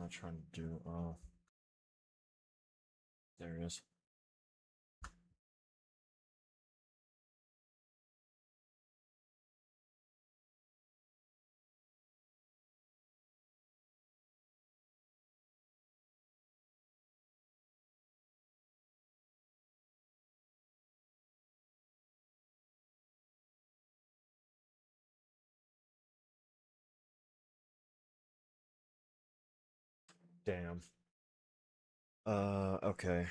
I trying to do? There it is. Damn. Okay.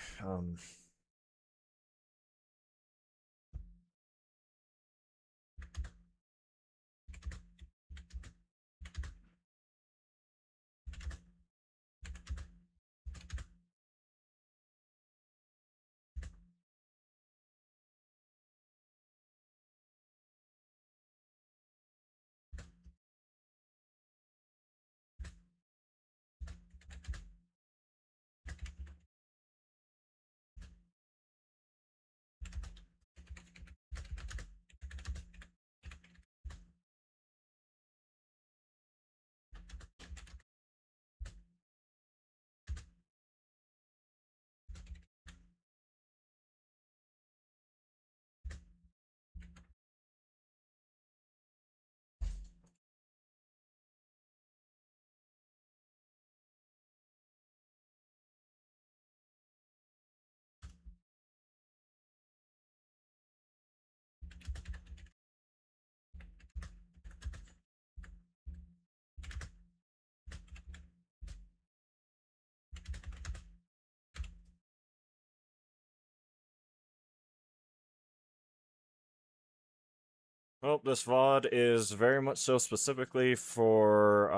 Well, this VOD is very much so specifically for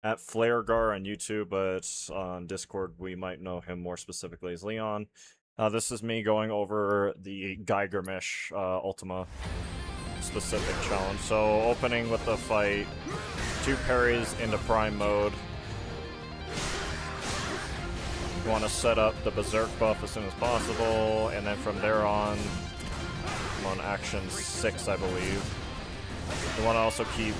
at Flaregar on YouTube, but on Discord we might know him more specifically as Leon. This is me going over the Geigermesh Ultima specific challenge. So opening with the fight, 2 parries into Prime mode. You want to set up the Berserk buff as soon as possible, and then from there on, I'm on action 6, I believe. You want to also keep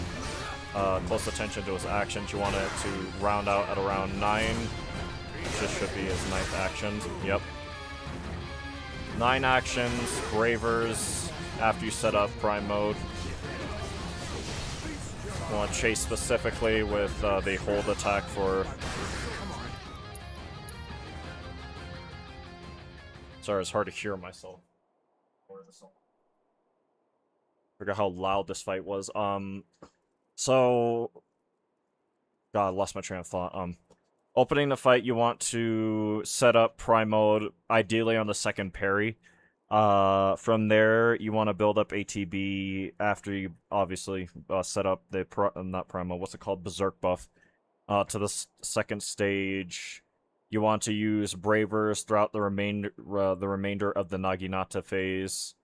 close attention to his actions. You want it to round out at around 9, which should be his 9th actions. Yep. 9 actions, Bravers, after you set up Prime mode. You want to chase specifically with the hold attack for... Sorry, it's hard to hear myself. Forgot how loud this fight was. So... God, I lost my train of thought. Opening the fight, you want to set up Prime mode, ideally on the second parry. From there, you want to build up ATB after you, obviously, set up the... not Prime mode, what's it called? Berserk buff. To the second stage... You want to use Bravers throughout the remainder of the Naginata phase.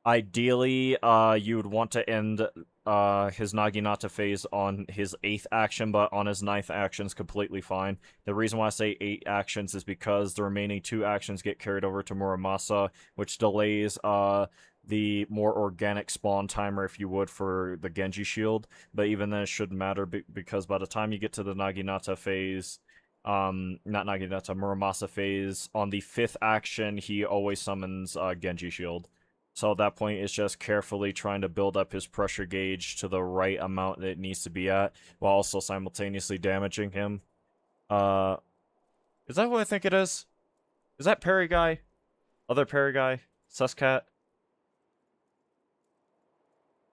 Ideally, you would want to end his Naginata phase on his 8th action, but on his 9th action is completely fine. The reason why I say 8 actions is because the remaining 2 actions get carried over to Muramasa, which delays the more organic spawn timer, if you would, for the Genji shield. But even then, it shouldn't matter because by the time you get to the Naginata phase... not Naginata, Muramasa phase, on the 5th action, he always summons Genji shield. So at that point, it's just carefully trying to build up his pressure gauge to the right amount that it needs to be at, while also simultaneously damaging him. Is that what I think it is? Is that parry guy? Other parry guy? Suscat?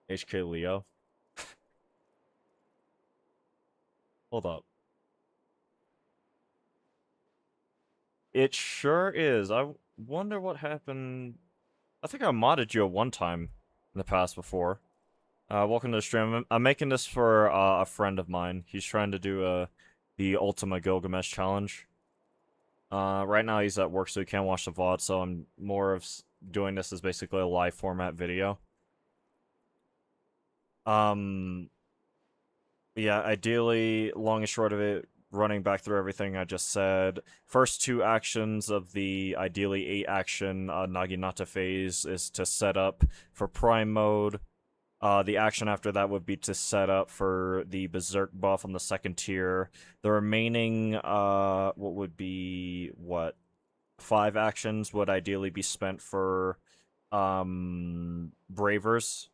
HK Leo? Hold up. It sure is. I wonder what happened. I think I modded you at one time in the past before. Welcome to the stream. I'm making this for a friend of mine. He's trying to do the Ultima Gilgamesh challenge. Right now he's at work, so he can't watch the VOD, so I'm more of doing this as basically a live format video. Yeah, ideally, long and short of it, running back through everything I just said, first 2 actions of the ideally 8 action Naginata phase is to set up for Prime mode. The action after that would be to set up for the Berserk buff on the second tier. The remaining, what would be, 5 actions would ideally be spent for, Bravers.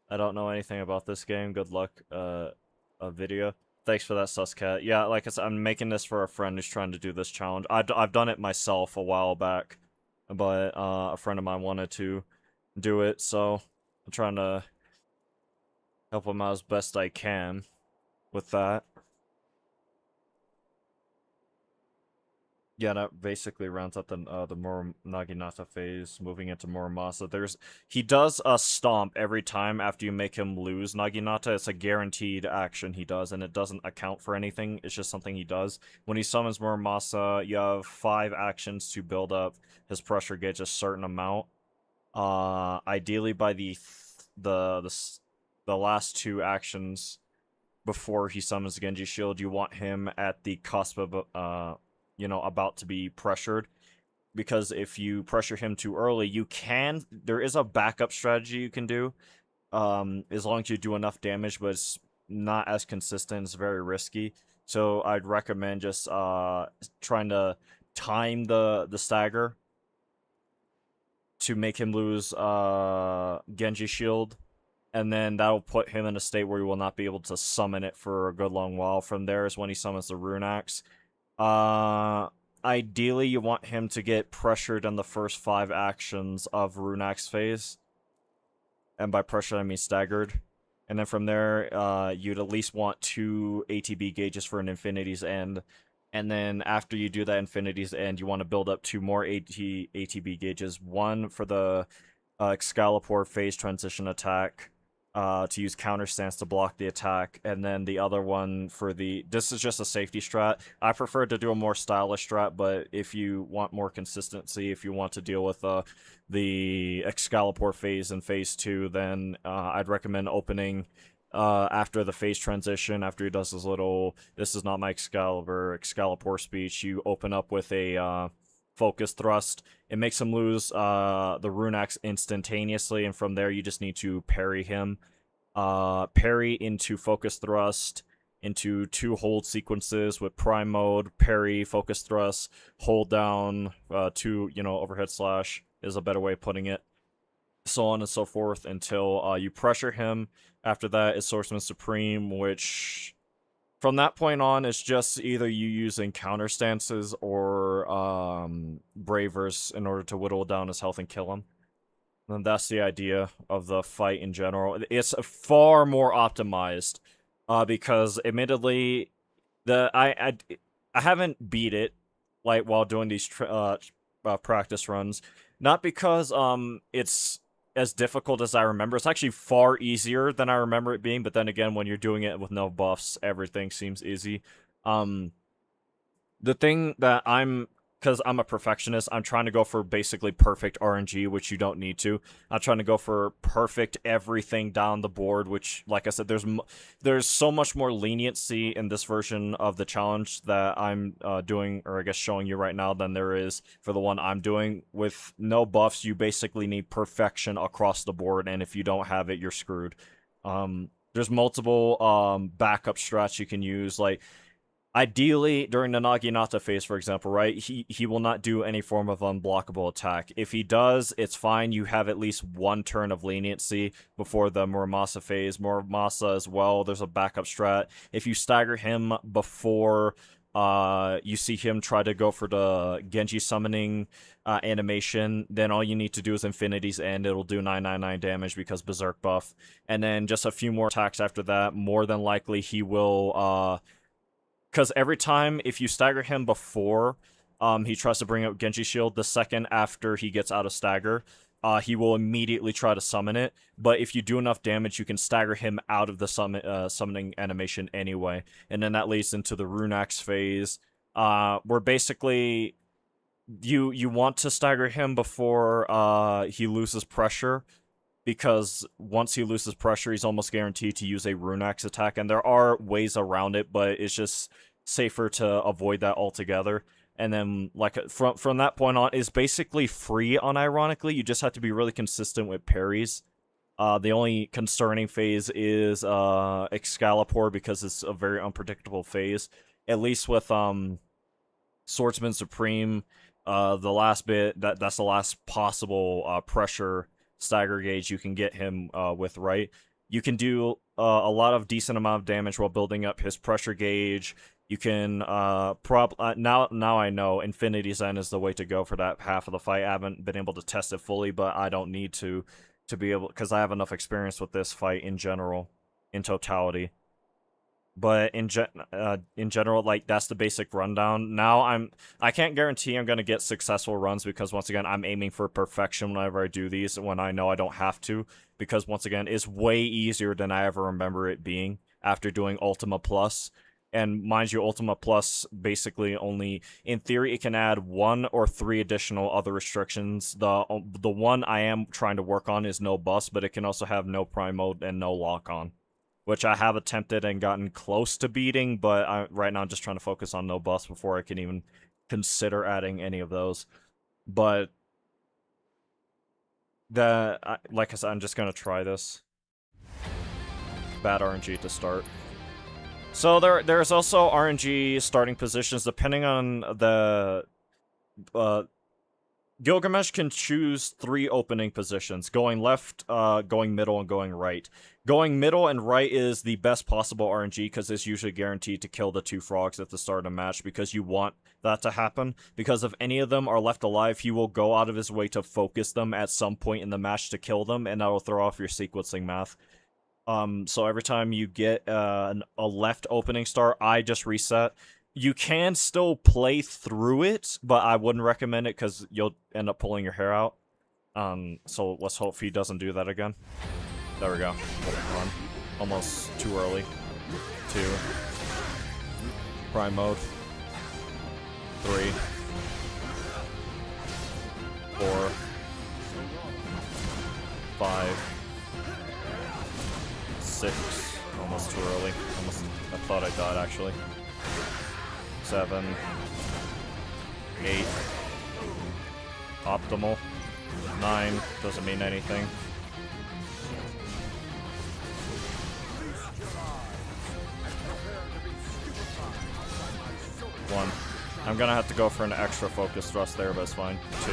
I don't know anything about this game. Good luck, a video. Thanks for that, Suscat. Yeah, like I said, I'm making this for a friend who's trying to do this challenge. I've done it myself a while back, but a friend of mine wanted to do it, so I'm trying to help him out as best I can with that. Yeah, that basically rounds up the Naginata phase, moving into Muramasa. He does a stomp every time after you make him lose Naginata. It's a guaranteed action he does, and it doesn't account for anything. It's just something he does. When he summons Muramasa, you have 5 actions to build up his pressure gauge a certain amount. Ideally by the last 2 actions before he summons Genji Shield, you want him at the cusp of about to be pressured, because if you pressure him too early, there is a backup strategy you can do, as long as you do enough damage, but it's not as consistent. It's very risky, so I'd recommend just trying to time the stagger to make him lose Genji Shield, and then that'll put him in a state where he will not be able to summon it for a good long while. From there is when he summons the Rune Axe. Ideally, you want him to get pressured in the first 5 actions of Rune Axe phase. And by pressure, I mean staggered. And then from there, you'd at least want 2 ATB gauges for an Infinity's End. And then after you do that Infinity's End, you want to build up 2 more ATB gauges. One for the Excalibur phase transition attack, to use counter stance to block the attack, and then the other one for this is just a safety strat. I prefer to do a more stylish strat, but if you want more consistency, if you want to deal with the Excalibur phase in phase 2, then I'd recommend opening after the phase transition, after he does his little "this is not my Excalibur" speech. You open up with a focus thrust. It makes him lose the Rune Axe instantaneously, and from there you just need to parry him. Parry into focus thrust, into 2 hold sequences with prime mode, parry, focus thrust, hold down, 2, overhead slash is a better way of putting it. So on and so forth until you pressure him. After that is Swordsman Supreme, which from that point on, it's just either you using counter stances or Bravers in order to whittle down his health and kill him. And that's the idea of the fight in general. It's far more optimized, because admittedly, I haven't beat it like while doing these practice runs. Not because it's as difficult as I remember. It's actually far easier than I remember it being, but then again, when you're doing it with no buffs, everything seems easy. The thing that because I'm a perfectionist, I'm trying to go for basically perfect RNG, which you don't need to. I'm trying to go for perfect everything down the board, which, like I said, there's so much more leniency in this version of the challenge that I'm doing, or I guess showing you right now, than there is for the one I'm doing. With no buffs, you basically need perfection across the board, and if you don't have it, you're screwed. There's multiple backup strats you can use, like ideally, during the Naginata phase, for example, right, he will not do any form of unblockable attack. If he does, it's fine. You have at least 1 turn of leniency before the Muramasa phase. Muramasa as well, there's a backup strat. If you stagger him before you see him try to go for the Genji summoning animation, then all you need to do is Infinity's End. It'll do 999 damage because Berserk buff. And then just a few more attacks after that. More than likely, he will... because every time, if you stagger him before he tries to bring out Genji Shield, the second after he gets out of stagger, he will immediately try to summon it. But if you do enough damage, you can stagger him out of the summoning animation anyway. And then that leads into the Rune Axe phase, where basically you want to stagger him before he loses pressure, because once he loses pressure, he's almost guaranteed to use a Rune Axe attack, and there are ways around it, but it's just safer to avoid that altogether. and then like from that point on is basically free. Unironically, you just have to be really consistent with parries. The only concerning phase is Excalibur, because it's a very unpredictable phase. At least with Swordsman Supreme, the last bit, that's the last possible pressure stagger gauge you can get him with, right? You can do a lot of decent amount of damage while building up his pressure gauge. You can now I know Infinity Zen is the way to go for that half of the fight. I haven't been able to test it fully, but I don't need to be able, because I have enough experience with this fight in general, in totality. But in general, like, that's the basic rundown. Now I can't guarantee I'm gonna get successful runs, because once again I'm aiming for perfection whenever I do these, when I know I don't have to, because once again it's way easier than I ever remember it being after doing Ultima Plus. And mind you, Ultima Plus basically only, in theory, it can add 1 or 3 additional other restrictions. The one I am trying to work on is no bus, but it can also have no prime mode and no lock on, which I have attempted and gotten close to beating, but right now I'm just trying to focus on no bus before I can even consider adding any of those. But like I said, I'm just gonna try this. Bad RNG to start. So there's also RNG starting positions depending on the Gilgamesh can choose 3 opening positions: going left, going middle, and going right. Going middle and right is the best possible RNG, because it's usually guaranteed to kill the 2 frogs at the start of a match, because you want that to happen. Because if any of them are left alive, he will go out of his way to focus them at some point in the match to kill them, and that will throw off your sequencing math. So every time you get a left opening star, I just reset. You can still play through it, but I wouldn't recommend it, because you'll end up pulling your hair out. So let's hope he doesn't do that again. There we go. One. Almost too early. 2. Prime mode. 3. 4. 5. 6. Almost too early. I thought I died, actually. 7. 8. Optimal. 9. Doesn't mean anything. 1. I'm gonna have to go for an extra focus thrust there, but it's fine. 2.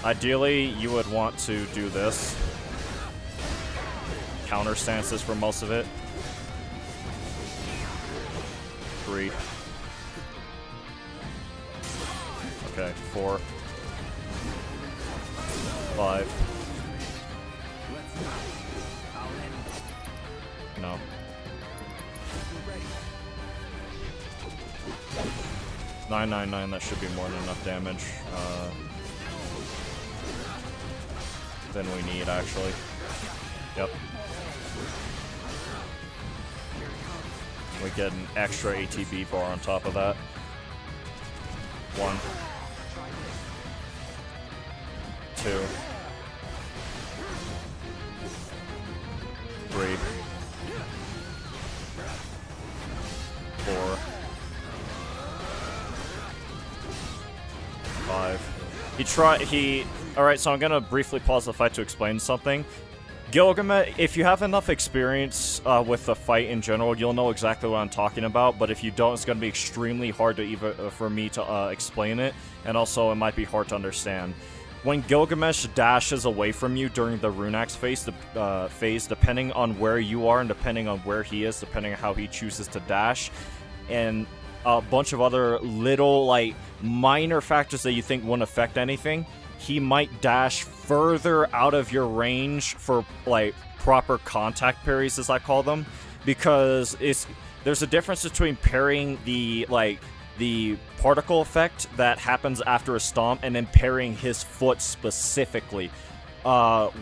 Ideally, you would want to do this. Counter stances for most of it. 3. Okay, 4. 5. No. 999, that should be more than enough damage. Than we need, actually. Yep. We get an extra ATB bar on top of that. 1. 2. 3. 4. 5. Alright, so I'm gonna briefly pause the fight to explain something. Gilgamesh, if you have enough experience with the fight in general, you'll know exactly what I'm talking about, but if you don't, it's gonna be extremely hard to for me to explain it, and also it might be hard to understand. When Gilgamesh dashes away from you during the Runax phase, depending on where you are and depending on where he is, depending on how he chooses to dash, and a bunch of other little, like, minor factors that you think wouldn't affect anything, he might dash further out of your range for, like, proper contact parries, as I call them, because there's a difference between parrying the particle effect that happens after a stomp and then parrying his foot specifically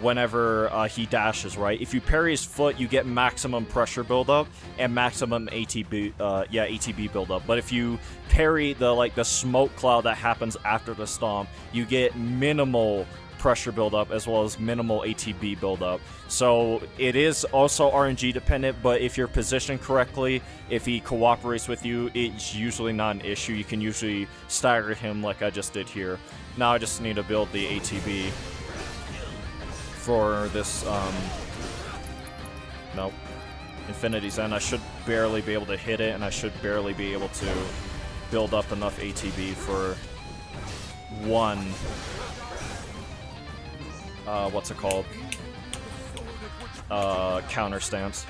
whenever he dashes, right? If you parry his foot, you get maximum pressure buildup and maximum ATB buildup. But if you parry the smoke cloud that happens after the stomp, you get minimal pressure buildup as well as minimal ATB buildup. So it is also RNG dependent, but if you're positioned correctly, if he cooperates with you, it's usually not an issue. You can usually stagger him like I just did here. Now I just need to build the ATB for this, nope. Infinity's End. I should barely be able to hit it, and I should barely be able to build up enough ATB for one, what's it called? Counter stance.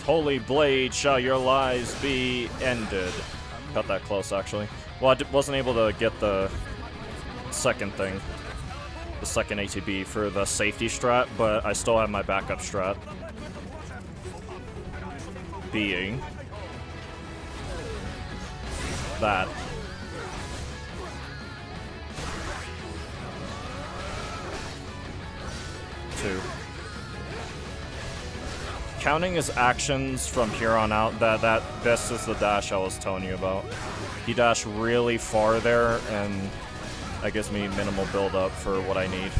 Holy blade, shall your lives be ended. Got that close, actually. Well, I wasn't able to get the second thing. The second ATB for the safety strat, but I still have my backup strat. Being that. Two. Counting his actions from here on out, this is the dash I was telling you about. He dashed really far there, and that gives me minimal build-up for what I need.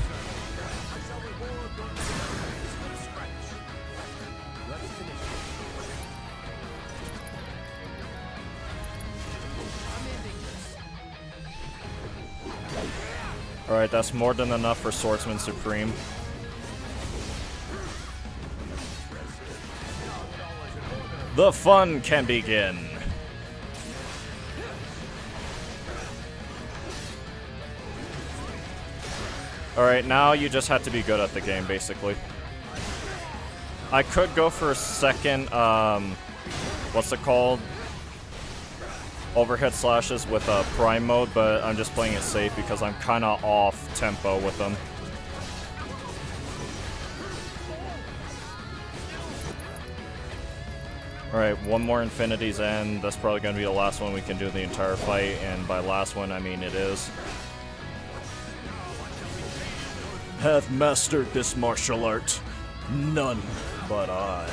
Alright, that's more than enough for Swordsman Supreme. The fun can begin. Alright, now you just have to be good at the game, basically. I could go for a second, what's it called? Overhead slashes with Prime mode, but I'm just playing it safe because I'm kind of off tempo with them. Alright, one more Infinity's End. That's probably going to be the last one we can do the entire fight, and by last one, I mean it is. Have mastered this martial art. None but I.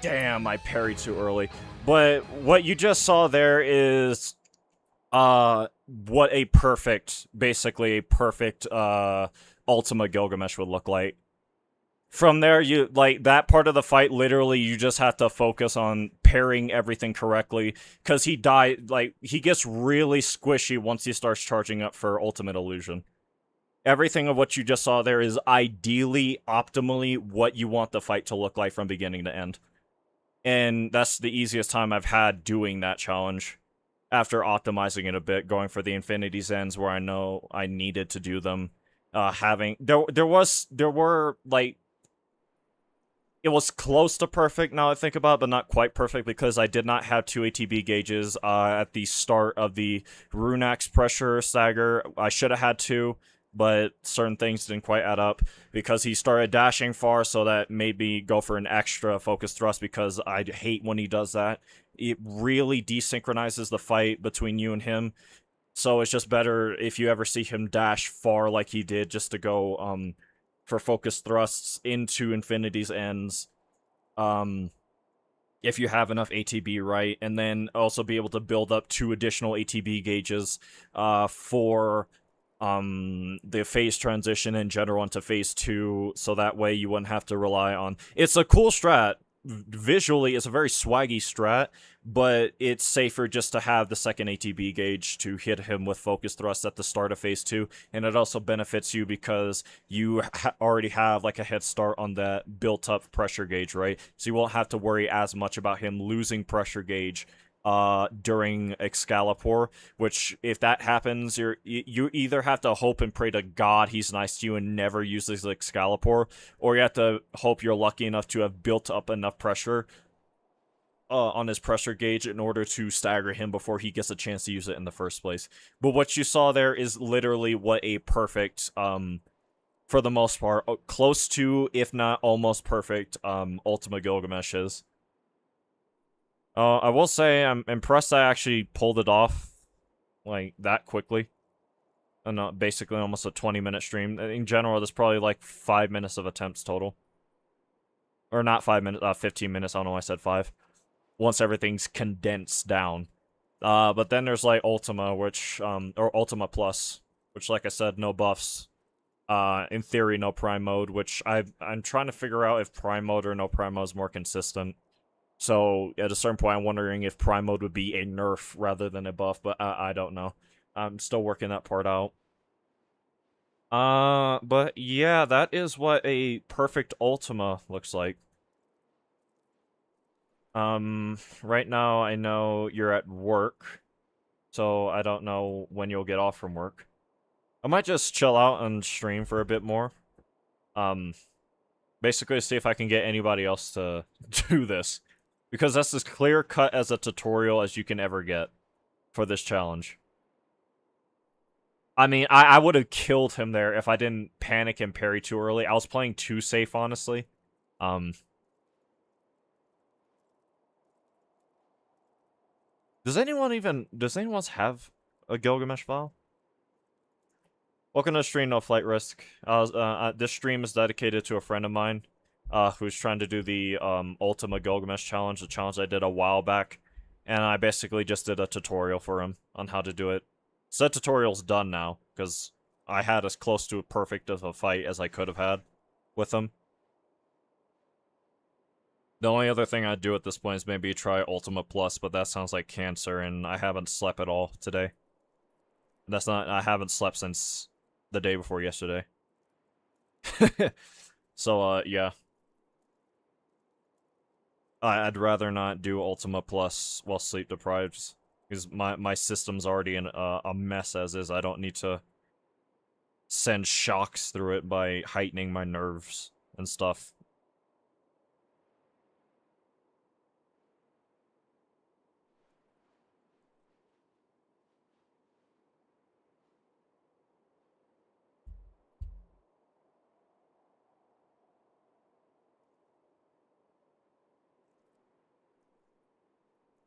Damn, I parried too early. But what you just saw there is what a perfect, basically a perfect Ultima Gilgamesh would look like. From there, you like that part of the fight, literally you just have to focus on parrying everything correctly, because he gets really squishy once he starts charging up for Ultimate Illusion. Everything of what you just saw there is ideally, optimally what you want the fight to look like from beginning to end. And that's the easiest time I've had doing that challenge. After optimizing it a bit, going for the Infinity's Ends where I know I needed to do them. There were like, it was close to perfect now I think about it, but not quite perfect because I did not have 2 ATB gauges at the start of the Runax pressure stagger. I should have had 2, but certain things didn't quite add up because he started dashing far, so that made me go for an extra focus thrust because I hate when he does that. It really desynchronizes the fight between you and him. So it's just better if you ever see him dash far like he did, just to go for focus thrusts into Infinity's Ends. If you have enough ATB right, and then also be able to build up 2 additional ATB gauges for the phase transition in general into phase 2, so that way you wouldn't have to rely on... It's a cool strat. Visually, it's a very swaggy strat, but it's safer just to have the second ATB gauge to hit him with focus thrust at the start of phase 2, and it also benefits you because you already have like a head start on that built-up pressure gauge, right? So you won't have to worry as much about him losing pressure gauge during Excalibur, which if that happens, you either have to hope and pray to God he's nice to you and never uses Excalibur, or you have to hope you're lucky enough to have built up enough pressure on his pressure gauge in order to stagger him before he gets a chance to use it in the first place. But what you saw there is literally what a perfect, for the most part, close to, if not almost perfect, Ultima Gilgamesh is. I will say I'm impressed I actually pulled it off like that quickly. And basically almost a 20-minute stream. In general, there's probably like 5 minutes of attempts total. Or not 5 minutes, 15 minutes, I don't know why I said 5. Once everything's condensed down. But then there's like Ultima, which, or Ultima Plus, which like I said, no buffs. In theory, no Prime Mode, which I'm trying to figure out if Prime Mode or no Prime Mode is more consistent. So at a certain point, I'm wondering if Prime Mode would be a nerf rather than a buff, but I don't know. I'm still working that part out. But yeah, that is what a perfect Ultima looks like. Right now I know you're at work, so I don't know when you'll get off from work. I might just chill out and stream for a bit more. Basically see if I can get anybody else to do this. Because that's as clear cut as a tutorial as you can ever get for this challenge. I mean, I would have killed him there if I didn't panic and parry too early. I was playing too safe, honestly. Does anyone have a Gilgamesh file? Welcome to the stream, No Flight Risk. This stream is dedicated to a friend of mine, who's trying to do the, Ultima Gilgamesh challenge, the challenge I did a while back. And I basically just did a tutorial for him on how to do it. So that tutorial's done now, because I had as close to perfect of a fight as I could have had with him. The only other thing I'd do at this point is maybe try Ultima Plus, but that sounds like cancer, and I haven't slept at all today. I haven't slept since the day before yesterday. So, yeah. I'd rather not do Ultima Plus while sleep deprived, because my system's already in a mess as is. I don't need to send shocks through it by heightening my nerves and stuff.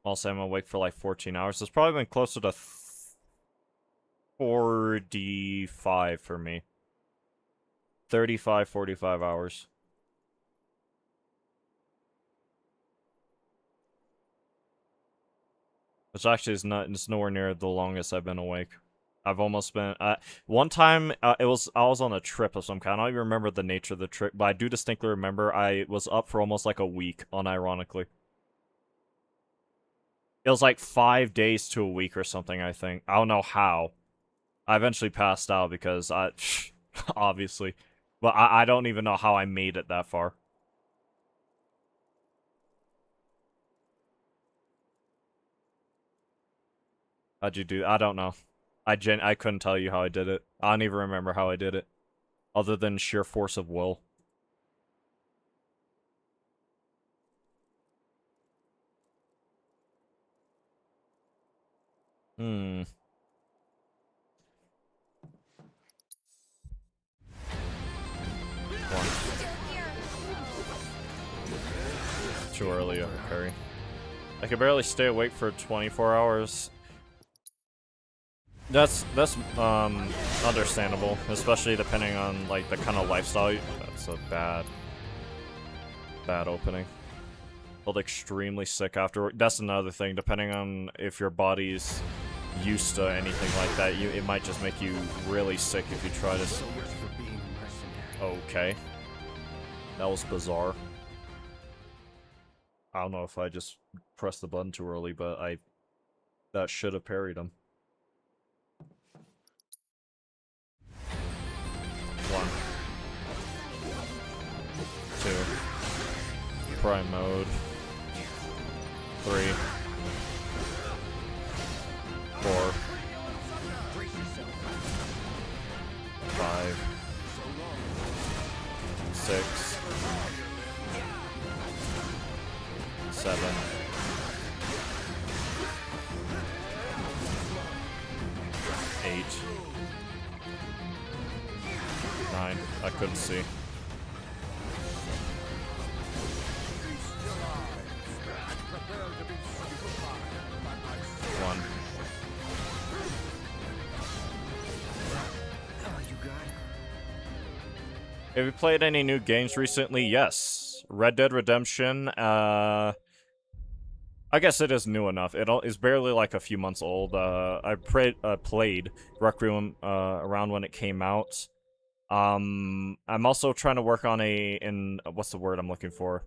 Also, I'm awake for like 14 hours. It's probably been closer to 45 for me. 35, 45 hours. Which actually is it's nowhere near the longest I've been awake. I've almost been, one time, I was on a trip of some kind. I don't even remember the nature of the trip, but I do distinctly remember I was up for almost like a week, unironically. It was like 5 days to a week or something, I think. I don't know how. I eventually passed out because obviously. But I don't even know how I made it that far. How'd you do? I don't know. I couldn't tell you how I did it. I don't even remember how I did it. Other than sheer force of will. Hmm. Too early of a parry. I can barely stay awake for 24 hours. That's understandable, especially depending on like the kind of lifestyle. That's a bad opening. Felt extremely sick afterward. That's another thing. Depending on if your body's used to anything like that, it might just make you really sick if you try to. Okay, that was bizarre. I don't know if I just pressed the button too early, but that should have parried him. 1, 2, Prime Mode, 3, 4, 5, 6, 7, 8, 9. I couldn't see. 1. Have you played any new games recently? Yes. games. Red Dead Redemption, I guess it is new enough. It's barely like a few months old. I played Requiem around when it came out. I'm also trying to work on what's the word I'm looking for?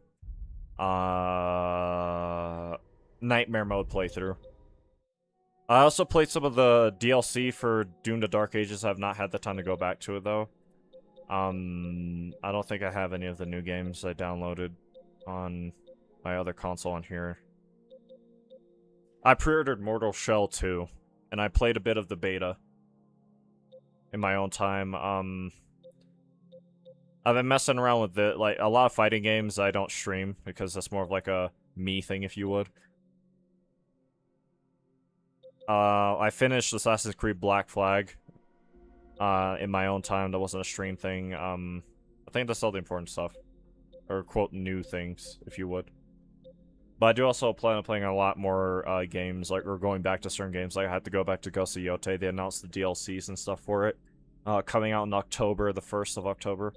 Nightmare mode playthrough. I also played some of the DLC for Doom: The Dark Ages. I've not had the time to go back to it though. I don't think I have any of the new games I downloaded on my other console on here. I pre-ordered Mortal Shell 2, and I played a bit of the beta in my own time. I've been messing around with it, like a lot of fighting games I don't stream because that's more of like a me thing, if you would. I finished Assassin's Creed Black Flag in my own time. That wasn't a stream thing. I think that's all the important stuff. Or, quote, new things, if you would. But I do also plan on playing a lot more games, like, or going back to certain games. Like, I had to go back to Ghost of Yotei. They announced the DLCs and stuff for it. Coming out in October, the 1st of October.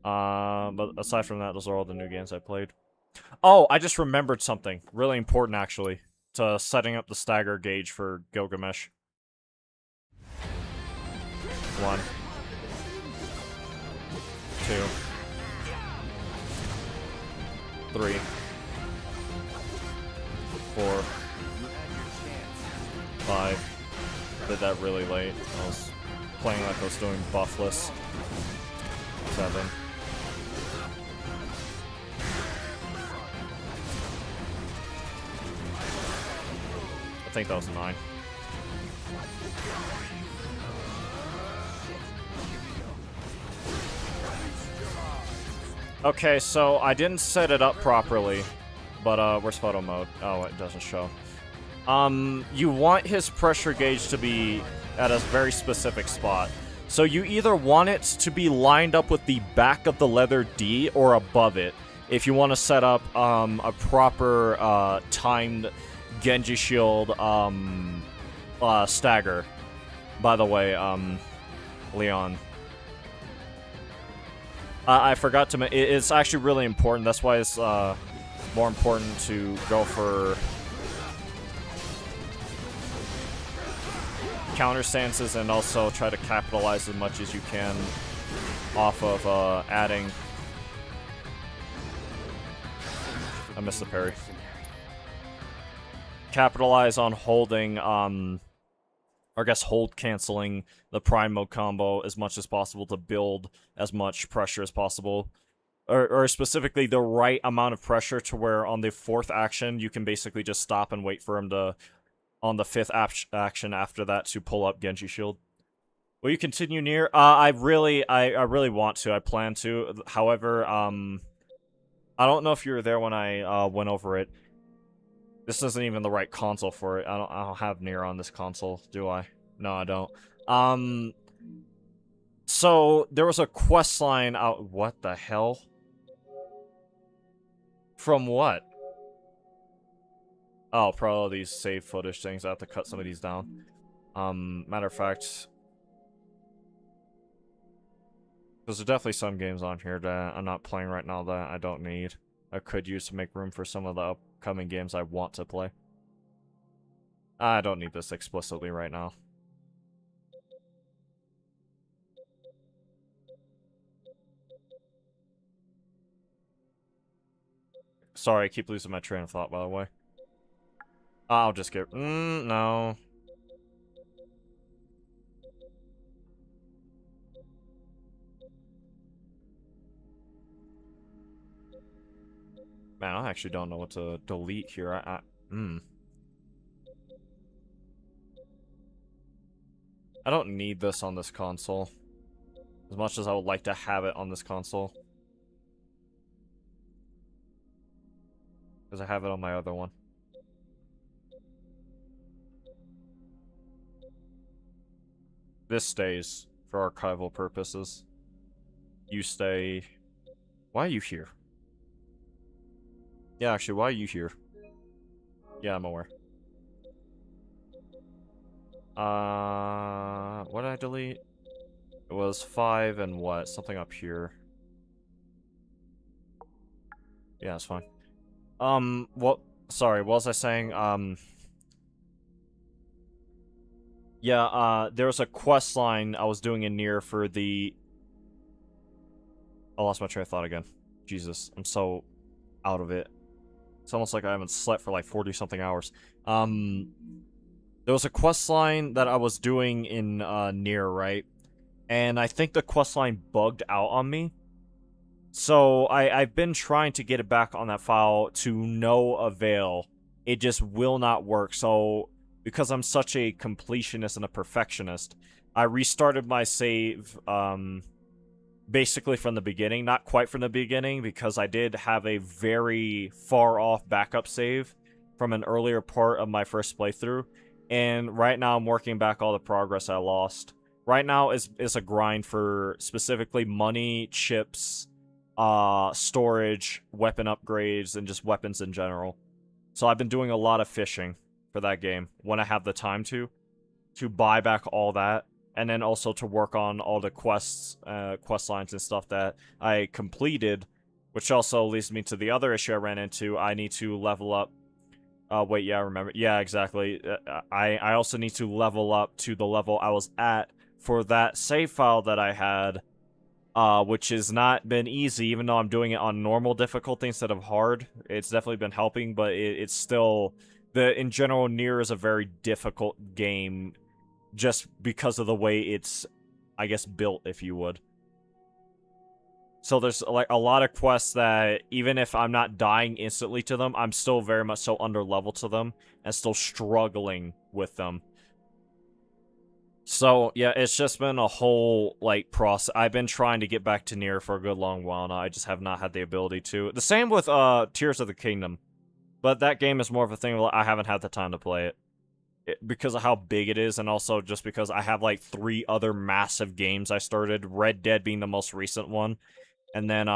But aside from that, those are all the new games I played. Oh, I just remembered something. Really important, actually. To setting up the stagger gauge for Gilgamesh. 1, 2, 3, 4, 5. Did that really late. I was playing like I was doing buffless. 7. I think that was 9. Okay, so I didn't set it up properly, but where's photo mode? Oh, it doesn't show. You want his pressure gauge to be at a very specific spot. So you either want it to be lined up with the back of the leather D or above it if you want to set up a proper timed Genji Shield stagger. By the way, Leon. I forgot to mention, it's actually really important. That's why it's more important to go for counter stances and also try to capitalize as much as you can off of adding... I missed the parry. Capitalize on holding, or I guess hold canceling the prime mode combo as much as possible to build as much pressure as possible. Or specifically the right amount of pressure to where on the 4th action you can basically just stop and wait for him to, on the 5th action after that, to pull up Genji Shield. Will you continue near? I really want to. I plan to. However, I don't know if you were there when I went over it. This isn't even the right console for it. I don't have Nier on this console, do I? No, I don't. So there was a quest line out. What the hell? From what? Oh, probably these save footage things. I have to cut some of these down. Matter of fact, there's definitely some games on here that I'm not playing right now that I don't need. I could use to make room for some of the upcoming games I want to play. I don't need this explicitly right now. Sorry, I keep losing my train of thought, by the way. I'll just get... no. Man, I actually don't know what to delete here. I don't need this on this console. As much as I would like to have it on this console. Because I have it on my other one. This stays for archival purposes. You stay... Why are you here? Yeah, actually, why are you here? Yeah, I'm aware. What did I delete? It was 5 and what? Something up here. Yeah, it's fine. What? Sorry, what was I saying? Yeah, there was a quest line I was doing in Nier for the... I lost my train of thought again. Jesus, I'm so out of it. It's almost like I haven't slept for like 40-something hours. There was a quest line that I was doing in Nier, right? And I think the quest line bugged out on me. So I've been trying to get it back on that file to no avail. It just will not work. So because I'm such a completionist and a perfectionist, I restarted my save basically from the beginning. Not quite from the beginning, because I did have a very far off backup save from an earlier part of my first playthrough. And right now I'm working back all the progress I lost. Right now is a grind for specifically money, chips, storage, weapon upgrades, and just weapons in general. So I've been doing a lot of fishing for that game when I have the time to buy back all that, and then also to work on all the quests, quest lines and stuff that I completed, which also leads me to the other issue I ran into. I need to level up. Wait, yeah, I remember. Yeah, exactly. I also need to level up to the level I was at for that save file that I had, which has not been easy, even though I'm doing it on normal difficulty instead of hard. It's definitely been helping, but it's still... in general, Nier is a very difficult game, just because of the way it's, I guess, built, if you would. So there's, like, a lot of quests that, even if I'm not dying instantly to them, I'm still very much so under level to them, and still struggling with them. So, yeah, it's just been a whole, like, process. I've been trying to get back to Nier for a good long while now. I just have not had the ability to. The same with, Tears of the Kingdom. But that game is more of a thing where I haven't had the time to play it. Because of how big it is, and also just because I have, like, 3 other massive games I started. Red Dead being the most recent one. And then,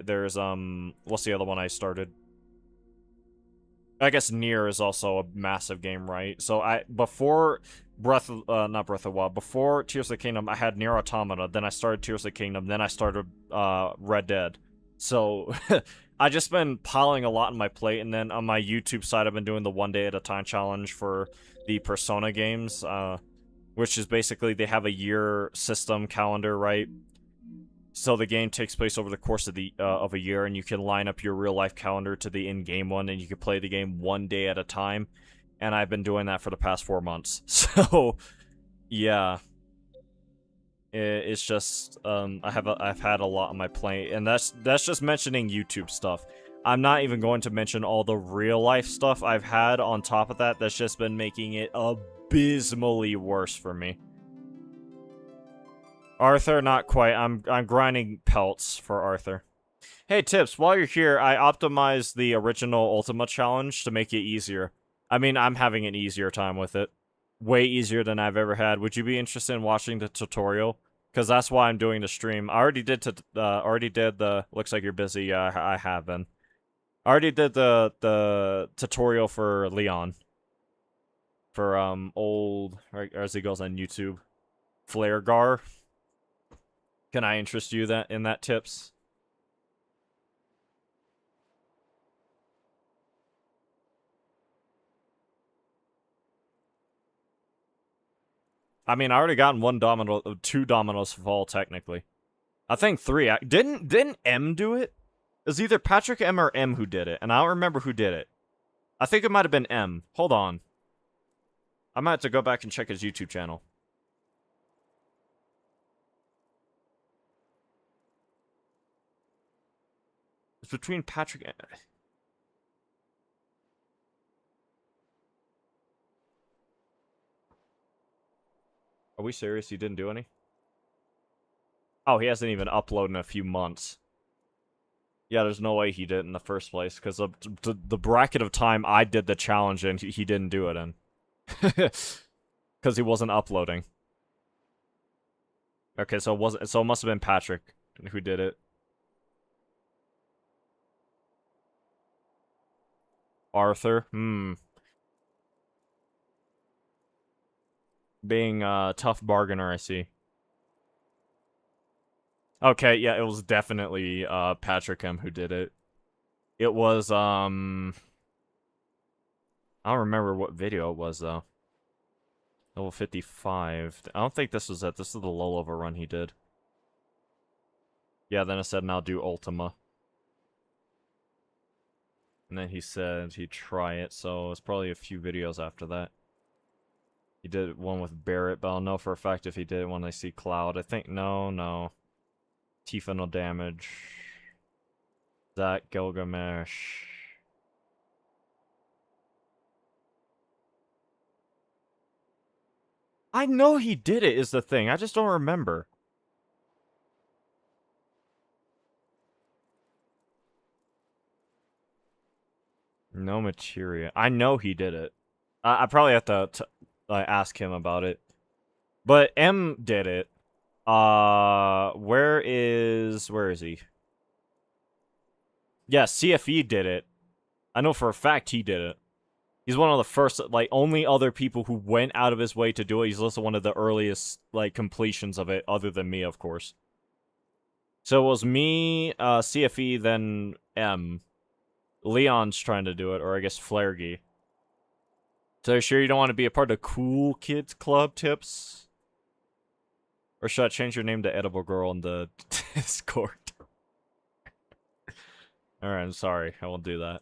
there's, what's the other one I started? I guess Nier is also a massive game, right? So before not Breath of the Wild, before Tears of the Kingdom, I had Nier Automata, then I started Tears of the Kingdom, then I started, Red Dead. So, I just been piling a lot on my plate, and then on my YouTube side, I've been doing the 1 day at a time challenge for the Persona games, which is basically, they have a year system calendar, right? So the game takes place over the course of a year, and you can line up your real-life calendar to the in-game one, and you can play the game 1 day at a time. And I've been doing that for the past 4 months. So, yeah. It's just, I've had a lot on my plate, and that's just mentioning YouTube stuff. I'm not even going to mention all the real-life stuff I've had on top of that that's just been making it abysmally worse for me. Arthur, not quite. I'm grinding pelts for Arthur. Hey, Tips, while you're here, I optimized the original Ultima challenge to make it easier. I mean, I'm having an easier time with it. Way easier than I've ever had. Would you be interested in watching the tutorial? Because that's why I'm doing the stream. I already did the... Looks like you're busy. Yeah, I have been. I already did the tutorial for Leon. For, old... As he goes on YouTube. Flaregar. Can I interest you in that, Tips? I mean, I already gotten 2 dominoes fall, technically. I think 3. Didn't M do it? It was either Patrick M or M who did it, and I don't remember who did it. I think it might have been M. Hold on. I might have to go back and check his YouTube channel. It's between Patrick and... Are we serious? He didn't do any? Oh, he hasn't even uploaded in a few months. Yeah, there's no way he did it in the first place, because the bracket of time I did the challenge in, he didn't do it in. Because he wasn't uploading. Okay, so it must have been Patrick who did it. Arthur? Being a tough bargainer, I see. Okay, yeah, it was definitely Patrick M who did it. It was, I don't remember what video it was, though. Level 55. I don't think this was it. This is the low level run he did. Yeah, then it said, now do Ultima. And then he said he'd try it, so it's probably a few videos after that. He did one with Barret, but I'll know for a fact if he did it when I see Cloud. I think, no. Tifa no damage. That Gilgamesh. I know he did it is the thing, I just don't remember. No materia. I know he did it. I probably have to ask him about it. But M did it. Where is he? Yeah, CFE did it. I know for a fact he did it. He's one of the first, like, only other people who went out of his way to do it. He's also one of the earliest, like, completions of it, other than me, of course. So it was me, CFE, then M. Leon's trying to do it, or I guess Flairgy. So you sure you don't want to be a part of Cool Kids Club tips? Or should I change your name to Edible Girl in the Discord? Alright, I'm sorry. I won't do that.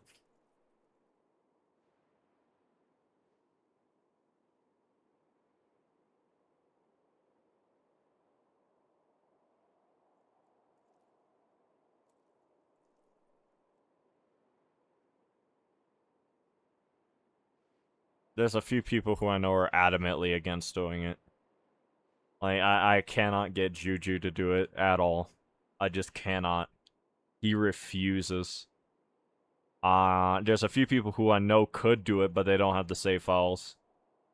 There's a few people who I know are adamantly against doing it. Like, I cannot get Juju to do it at all. I just cannot. He refuses. There's a few people who I know could do it, but they don't have the save files.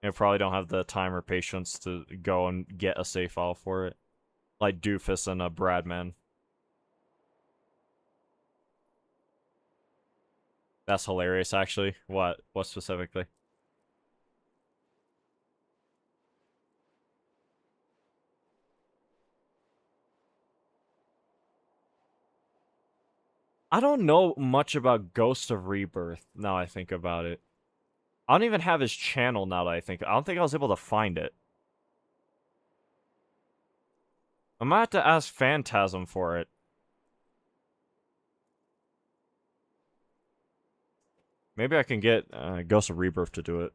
And probably don't have the time or patience to go and get a save file for it. Like Doofus and Bradman. That's hilarious, actually. What? What specifically? I don't know much about Ghost of Rebirth, now I think about it. I don't even have his channel now that I don't think I was able to find it. I might have to ask Phantasm for it. Maybe I can get Ghost of Rebirth to do it.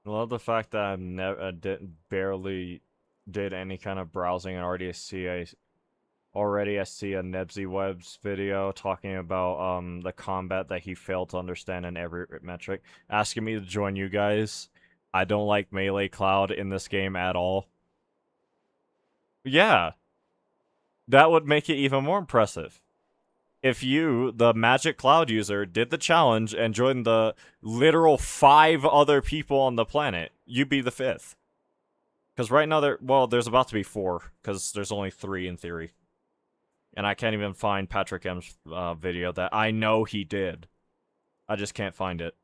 I love the fact that I've never barely did any kind of browsing and already see a Nebsy Webs video talking about the combat that he failed to understand in every metric, asking me to join you guys. I don't like Melee Cloud in this game at all. Yeah, that would make it even more impressive. If you, the Magic Cloud user, did the challenge and joined the literal 5 other people on the planet, you'd be the 5th. Because right now, there's about to be 4, because there's only 3 in theory. And I can't even find Patrick M's video that I know he did. I just can't find it.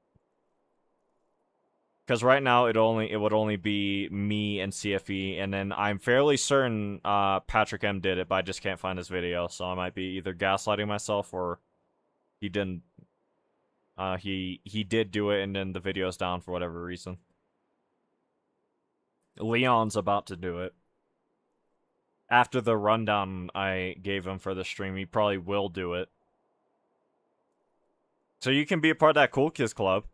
Because right now, it would only be me and CFE, and then I'm fairly certain Patrick M did it, but I just can't find his video, so I might be either gaslighting myself or he didn't. He did do it, and then the video's down for whatever reason. Leon's about to do it. After the rundown I gave him for the stream, he probably will do it. So you can be a part of that Cool Kids Club.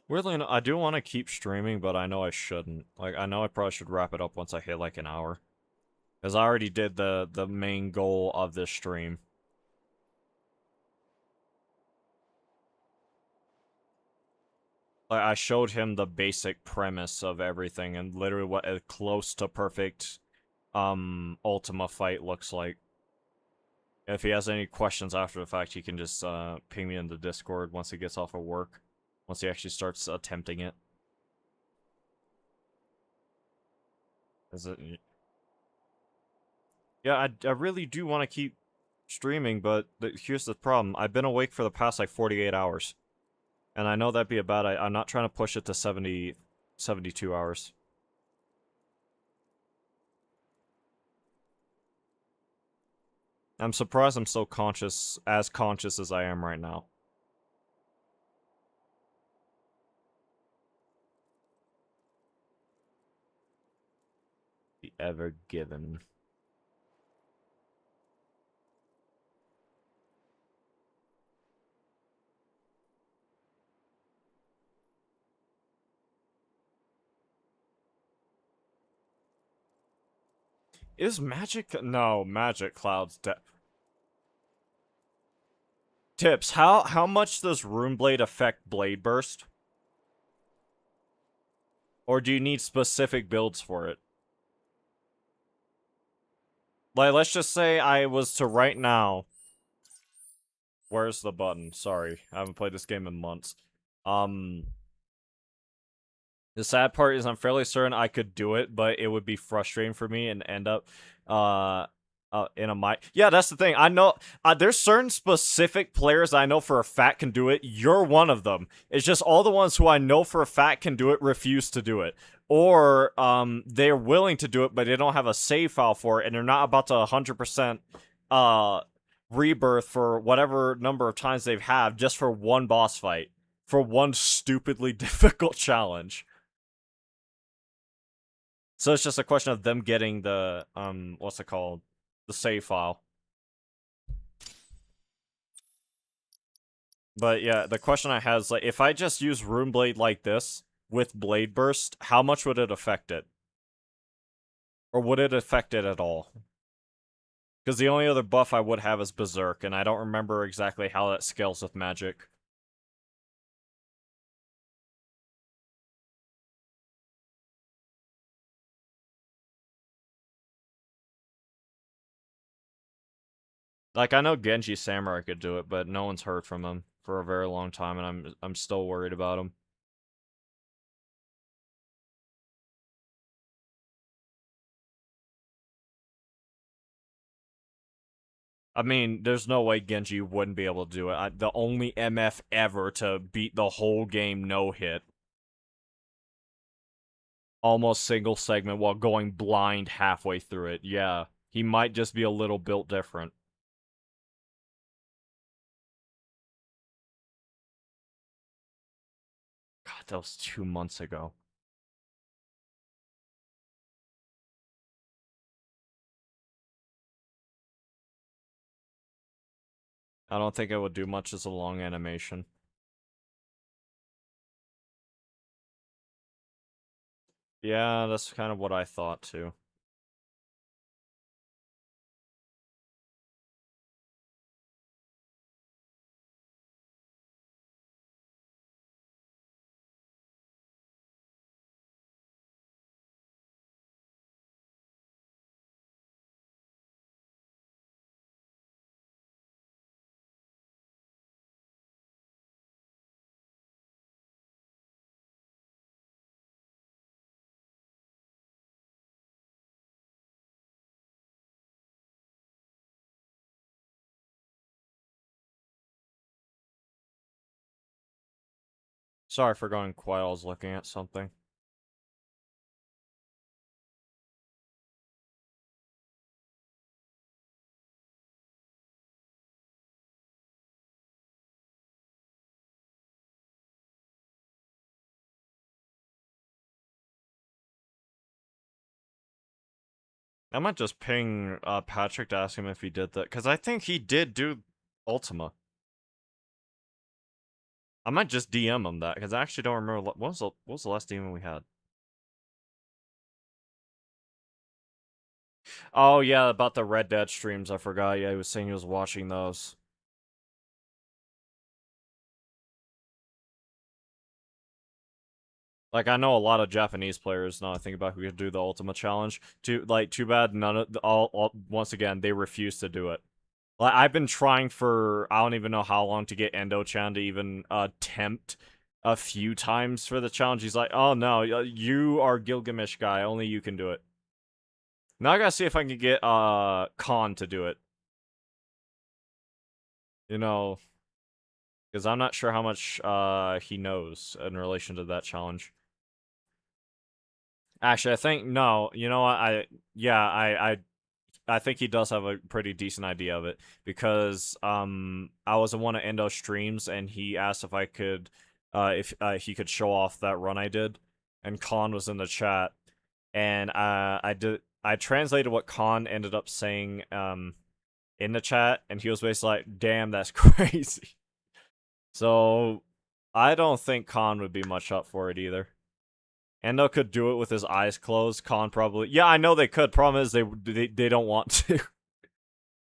Weirdly enough, I do want to keep streaming, but I know I shouldn't. Like, I know I probably should wrap it up once I hit like an hour. Because I already did the main goal of this stream. Like, I showed him the basic premise of everything and literally what a close to perfect Ultima fight looks like. If he has any questions after the fact, he can just ping me in the Discord once he gets off of work. Once he actually starts attempting it. Is it? Yeah, I really do want to keep streaming, but here's the problem. I've been awake for the past like 48 hours. And I know that'd be a bad idea. I'm not trying to push it to 72 hours. I'm surprised I'm so conscious as I am right now. The Ever Given. Is Magic? No, Magic Cloud's Tips, how much does Runeblade affect Blade Burst? Or do you need specific builds for it? Like, let's just say I was to right now... Where's the button? Sorry, I haven't played this game in months. The sad part is I'm fairly certain I could do it, but it would be frustrating for me and end up in a mic. Yeah, that's the thing. I know there's certain specific players I know for a fact can do it. You're one of them. It's just all the ones who I know for a fact can do it refuse to do it. Or they're willing to do it, but they don't have a save file for it, and they're not about to 100% rebirth for whatever number of times they've had just for one boss fight. For one stupidly difficult challenge. So it's just a question of them getting the, what's it called? The save file. But yeah, the question I had is, like, if I just use Runeblade like this, with Blade Burst, how much would it affect it? Or would it affect it at all? Because the only other buff I would have is Berserk, and I don't remember exactly how that scales with magic. Like, I know Genji Samurai could do it, but no one's heard from him for a very long time, and I'm still worried about him. I mean, there's no way Genji wouldn't be able to do it. The only MF ever to beat the whole game no-hit. Almost single segment while going blind halfway through it. Yeah, he might just be a little built different. God, that was 2 months ago. I don't think it would do much as a long animation. Yeah, that's kind of what I thought too. Sorry for going quiet, I was looking at something. I might just ping Patrick to ask him if he did that, because I think he did do Ultima. I might just DM him that, because I actually don't remember what was the last DM we had. Oh yeah, about the Red Dead streams, I forgot. Yeah, he was saying he was watching those. Like, I know a lot of Japanese players, now I think about who could do the Ultima Challenge. Too bad none of, once again, they refuse to do it. Like, I've been trying for, I don't even know how long to get Endo-chan to even attempt a few times for the challenge. He's like, oh no, you are Gilgamesh guy, only you can do it. Now I gotta see if I can get, Khan to do it. You know, because I'm not sure how much, he knows in relation to that challenge. Actually, I think, no, you know what, I think he does have a pretty decent idea of it, because, I was in one of Endo's streams, and he asked if I could, if he could show off that run I did, and Khan was in the chat, and, I translated what Khan ended up saying, in the chat, and he was basically like, damn, that's crazy. So, I don't think Khan would be much up for it either. Endo could do it with his eyes closed. Khan probably... Yeah, I know they could. Problem is, they don't want to.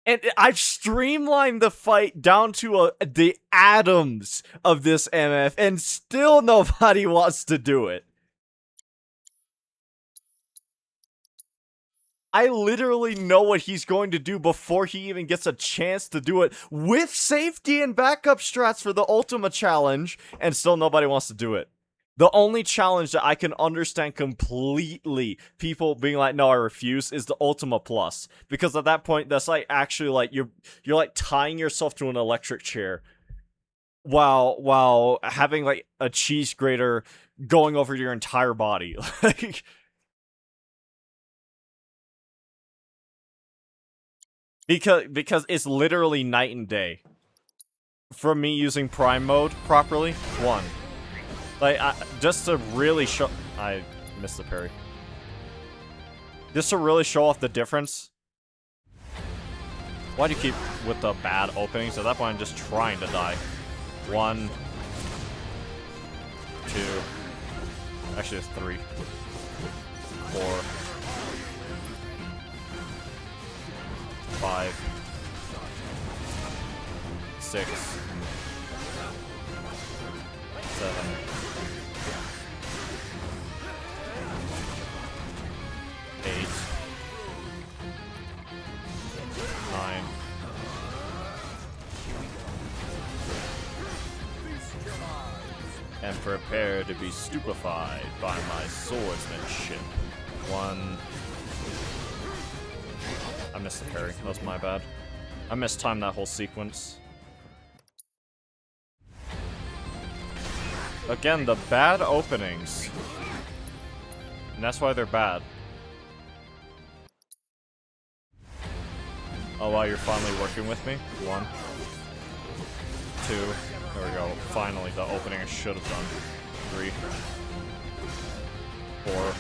And I've streamlined the fight down to the atoms of this MF, and still nobody wants to do it. I literally know what he's going to do before he even gets a chance to do it, with safety and backup strats for the Ultima Challenge, and still nobody wants to do it. The only challenge that I can understand completely people being like, no, I refuse, is the Ultima Plus. Because at that point, that's like actually like you're like tying yourself to an electric chair while having like a cheese grater going over your entire body. Like, because it's literally night and day. From me using Prime mode properly, one. Like, just to really show... I missed the parry. Just to really show off the difference. Why do you keep with the bad openings? At that point, I'm just trying to die. 1, 2... Actually, it's 3. 4... 5... 6... 7... 8, 9, and prepare to be stupefied by my swordsmanship. 1. I missed the parry. That was my bad. I mistimed that whole sequence. Again, the bad openings. And that's why they're bad. Oh wow, you're finally working with me? 1, 2, there we go. Finally, the opening I should have done. 3, 4,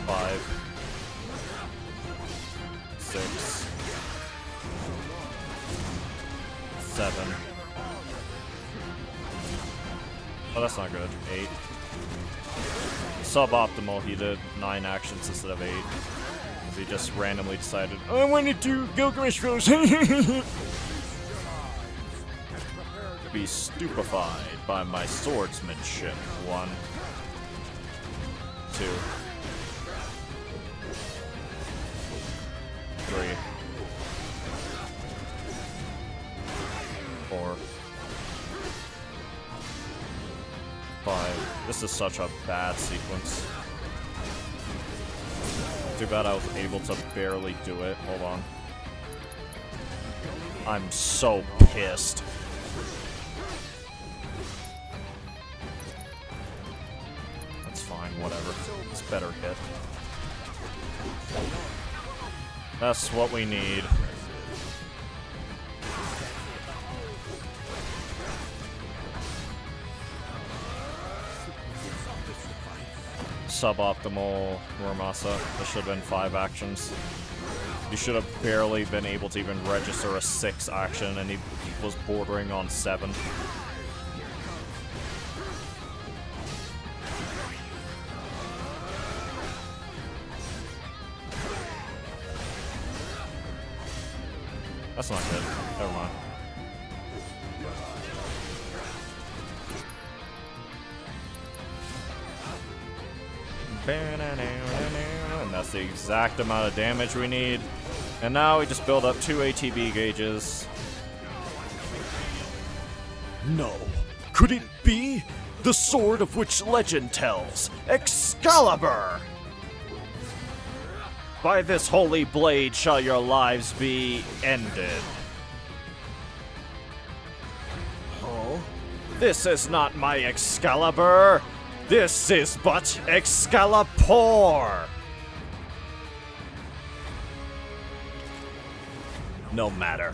5, 6, 7. Oh, that's not good. 8. Suboptimal, he did 9 actions instead of 8. He just randomly decided, I want to do Gilgamesh Rose. Be stupefied by my swordsmanship. 1, 2, 3, 4, 5. This is such a bad sequence. Too bad I was able to barely do it. Hold on. I'm so pissed. That's fine, whatever. It's better hit. That's what we need. Suboptimal Muramasa. This should have been 5 actions. You should have barely been able to even register a 6 action, and he was bordering on 7. That's not good. Never mind. And that's the exact amount of damage we need. And now we just build up 2 ATB gauges. No. Could it be? The sword of which legend tells. Excalibur! By this holy blade shall your lives be ended. Oh? This is not my Excalibur. This is but Excalibur. No matter,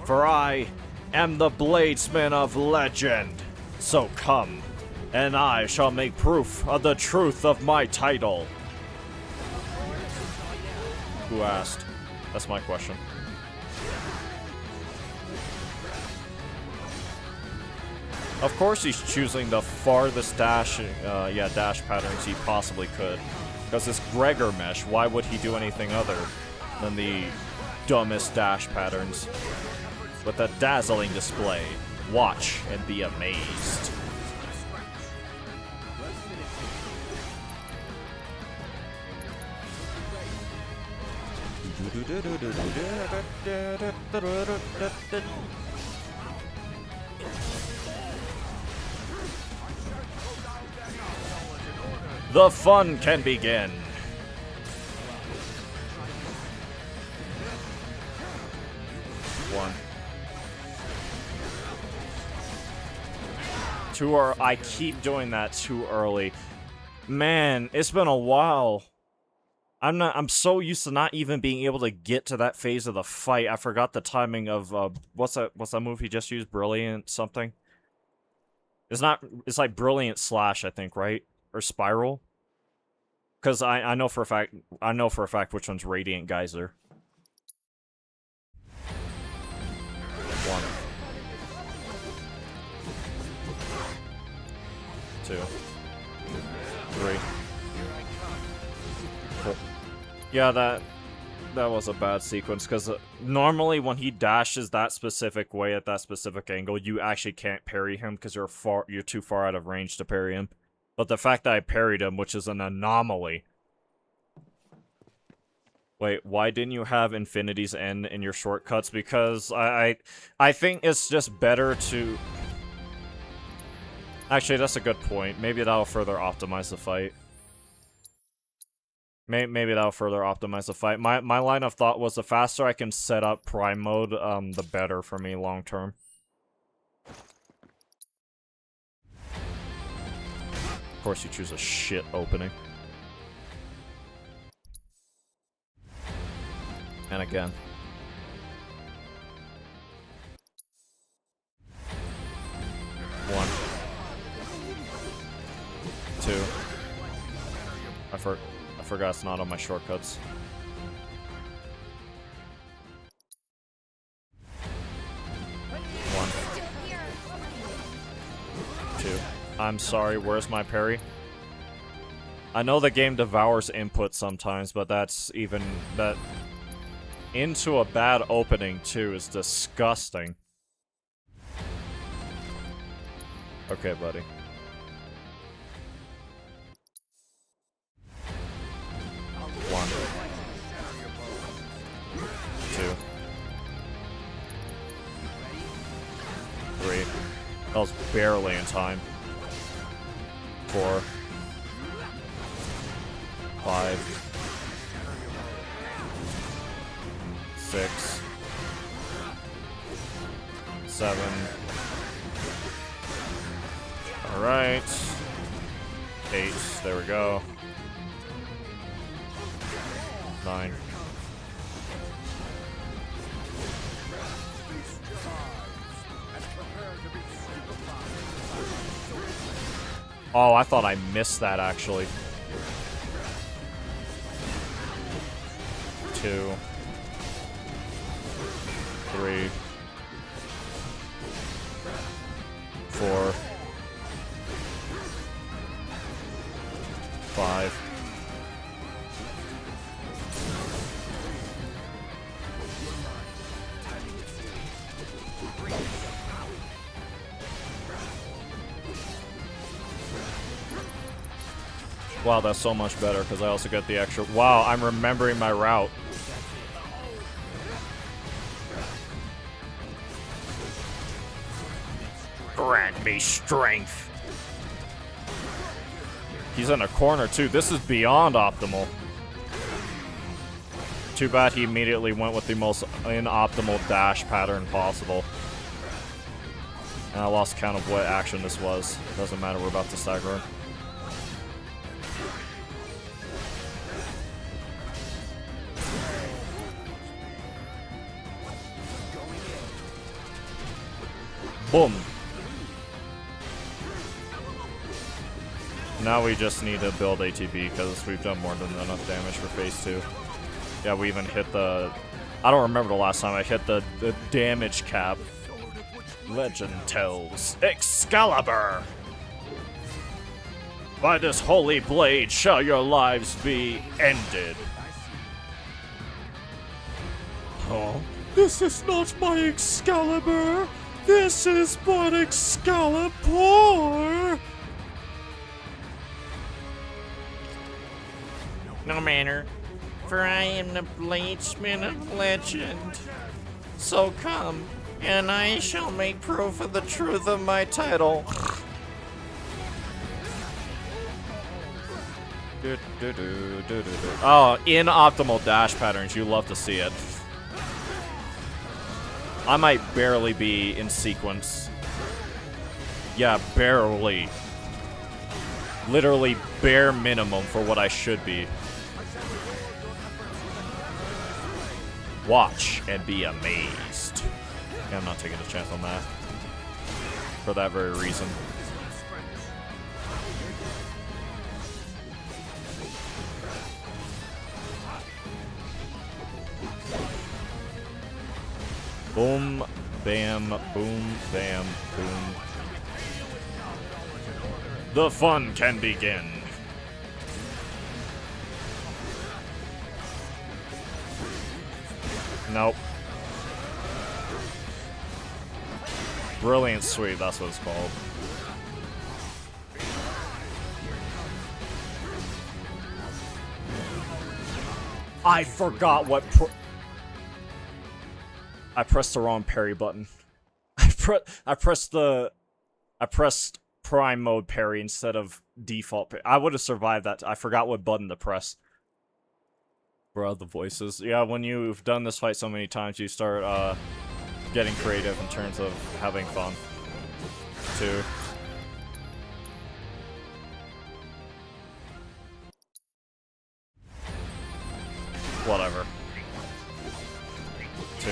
for I am the bladesman of legend. So come, and I shall make proof of the truth of my title. Who asked? That's my question. Of course he's choosing the farthest dash patterns he possibly could. Because this Gregor mesh, why would he do anything other than the dumbest dash patterns? With a dazzling display, watch and be amazed. The fun can begin. One. 2 or I keep doing that too early. Man, it's been a while. I'm so used to not even being able to get to that phase of the fight. I forgot the timing of what's that move he just used? Brilliant something? It's like Brilliant Slash, I think, right? Or Spiral? Cause I know for a fact which one's Radiant Geyser. 1. 2. 3. 4. Yeah, that was a bad sequence, because normally when he dashes that specific way at that specific angle, you actually can't parry him because you're too far out of range to parry him. But the fact that I parried him, which is an anomaly. Wait, why didn't you have Infinity's End in your shortcuts? Because I think it's just better to... Actually, that's a good point. Maybe that'll further optimize the fight. Maybe that'll further optimize the fight. My line of thought was the faster I can set up Prime Mode, the better for me long term. Of course you choose a shit opening. And again. One. 2. I forgot it's not on my shortcuts. 1. 2. I'm sorry, where's my parry? I know the game devours input sometimes, but that's even... that... into a bad opening, too, is disgusting. Okay, buddy. 1. 2. 3. That was barely in time. 4. 5. 6. 7. Alright. 8. There we go. 9. Oh, I thought I missed that, actually. 2. 3, 4, 5. Wow, that's so much better because I also get the extra. Wow, I'm remembering my route. Grant me strength. He's in a corner too. This is beyond optimal. Too bad he immediately went with the most inoptimal dash pattern possible. And I lost count of what action this was. Doesn't matter, we're about to stagger him. Boom. Now we just need to build ATB because we've done more than enough damage for phase 2. Yeah, we even hit the... I don't remember the last time I hit the damage cap. Legend tells Excalibur! By this holy blade shall your lives be ended. Oh, this is not my Excalibur! This is but Excalibur! No matter, for I am the bladesman of legend. So come, and I shall make proof of the truth of my title. Oh, inoptimal dash patterns. You love to see it. I might barely be in sequence. Yeah, barely. Literally bare minimum for what I should be. Watch and be amazed. Yeah, I'm not taking a chance on that. For that very reason. Boom, bam, boom, bam, boom. The fun can begin. Nope. Brilliant Sweep, that's what it's called. I forgot what I pressed the wrong parry button. I pressed prime mode parry instead of default parry. I would have survived that. I forgot what button to press. Bro, the voices. Yeah, when you've done this fight so many times, you start getting creative in terms of having fun too. Whatever. 2.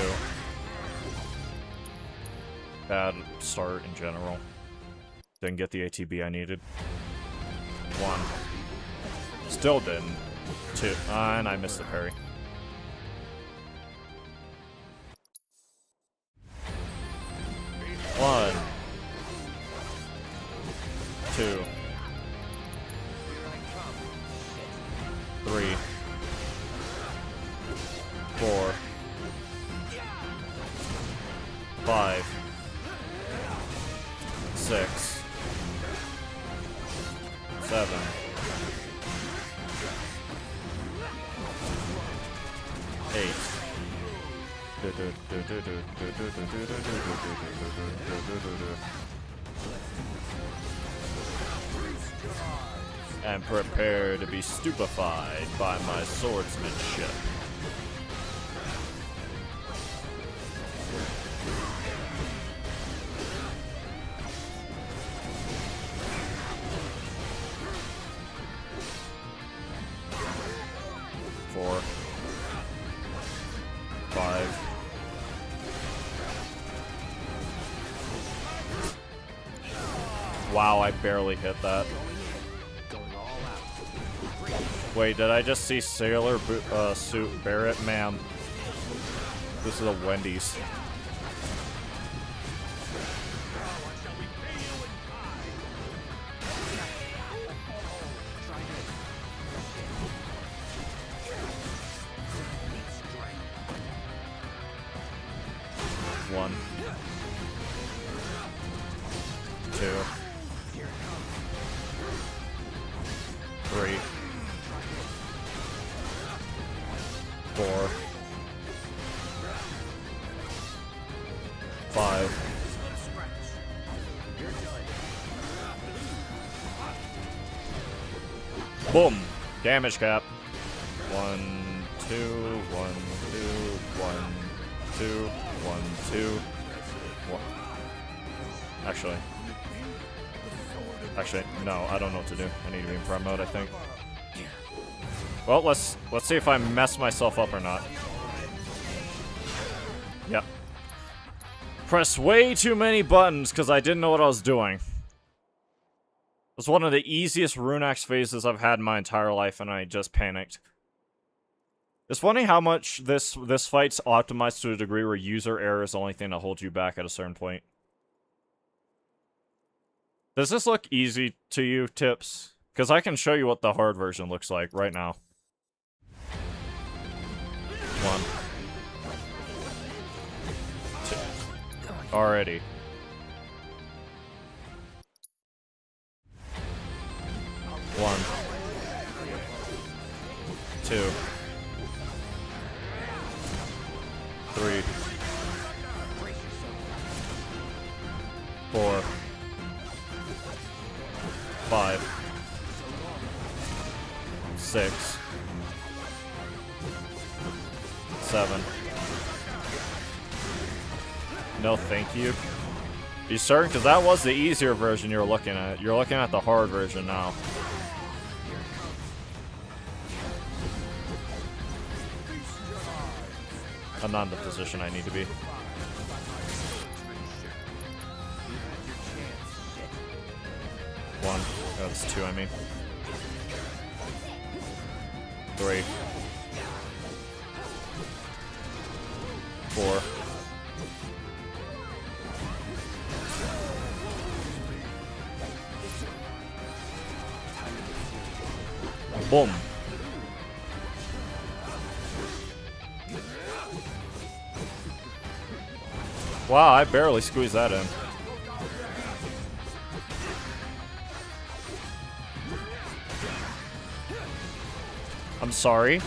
Bad start in general. Didn't get the ATB I needed. 1. Still didn't. 2. And I missed the parry. 1. 2. 3. 4. 5. 6. 7. 8. And prepare to be stupefied by my swordsmanship. Four. 5. Wow, I barely hit that. Wait, did I just see Sailor Suit Barrett? Ma'am. This is a Wendy's. Boom. Damage cap. 1, 2, 1, 2, 1, 2, 1, 2, 1. Actually, no, I don't know what to do. I need to be in prime mode, I think. Well, let's see if I mess myself up or not. Yep. Press way too many buttons because I didn't know what I was doing. It was one of the easiest Runax phases I've had in my entire life, and I just panicked. It's funny how much this fight's optimized to a degree where user error is the only thing that holds you back at a certain point. Does this look easy to you, Tips? Because I can show you what the hard version looks like right now. 1, 2. Already. 1, 2, 3, 4, 5, 6, 7. No, thank you. You certain? Because that was the easier version you were looking at. You're looking at the hard version now. I'm not in the position I need to be. 1. Oh, that's 2, I mean. 3. 4. 5. Boom. Wow, I barely squeezed that in. I'm sorry.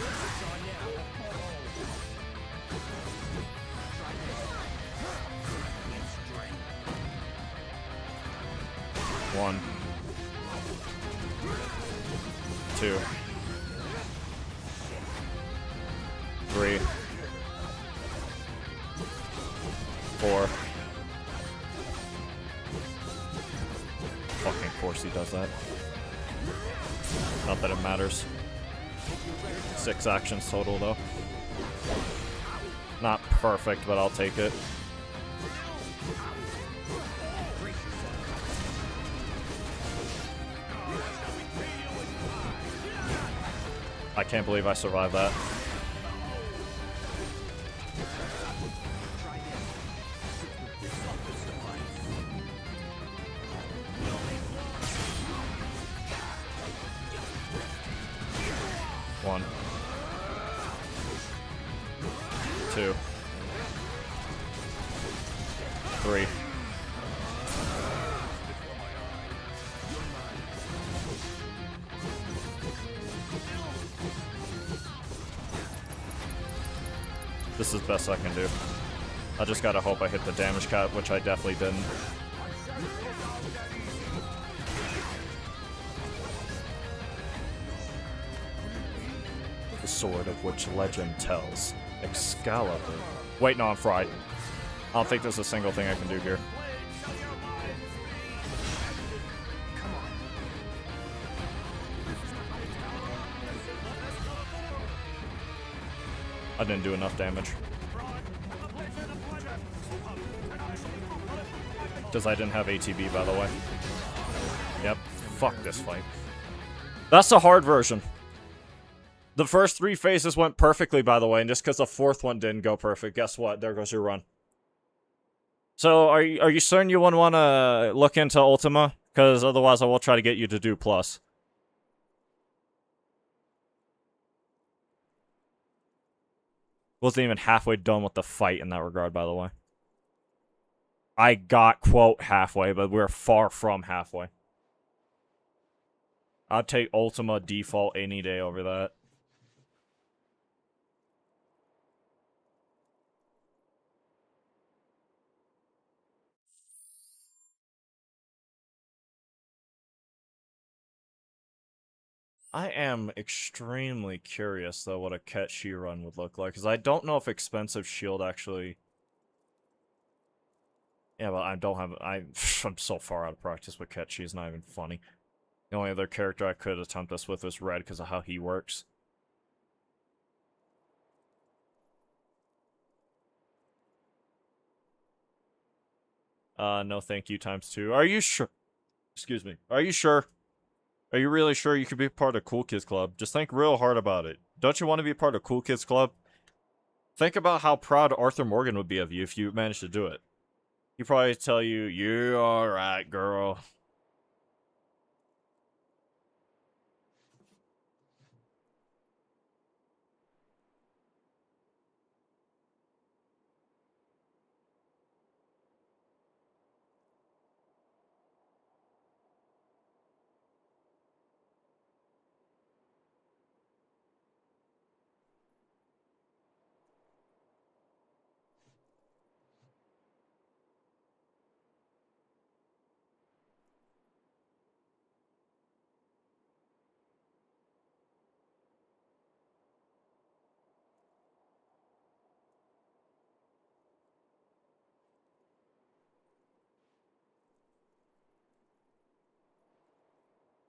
One. 2. 3. 4. Fucking course he does that. Not that it matters. 6 actions total though. Not perfect, but I'll take it. I can't believe I survived that. One. 2. 3. 'This is the best I can do. I just gotta hope I hit the damage cap, which I definitely didn't. The sword of which legend tells. Excalibur. Wait, no, I'm fried. I don't think there's a single thing I can do here. I didn't do enough damage. Because I didn't have ATB, by the way. Yep. Fuck this fight. That's the hard version. The first 3 phases went perfectly, by the way, and just because the 4th one didn't go perfect, guess what? There goes your run. So, are you certain you wouldn't want to look into Ultima? Because otherwise I will try to get you to do Plus. Wasn't even halfway done with the fight in that regard, by the way. I got, quote, halfway, but we're far from halfway. I'd take Ultima default any day over that. I am extremely curious, though, what a Ketchi run would look like, because I don't know if expensive shield actually... Yeah, but I don't have... I'm so far out of practice with Ketchi, it's not even funny. The only other character I could attempt this with was Red, because of how he works. No thank you ×2. Are you sure? Excuse me. Are you sure? Are you really sure you could be part of Cool Kids Club? Just think real hard about it. Don't you want to be part of Cool Kids Club? Think about how proud Arthur Morgan would be of you if you managed to do it. He'd probably tell you, "You're alright, girl."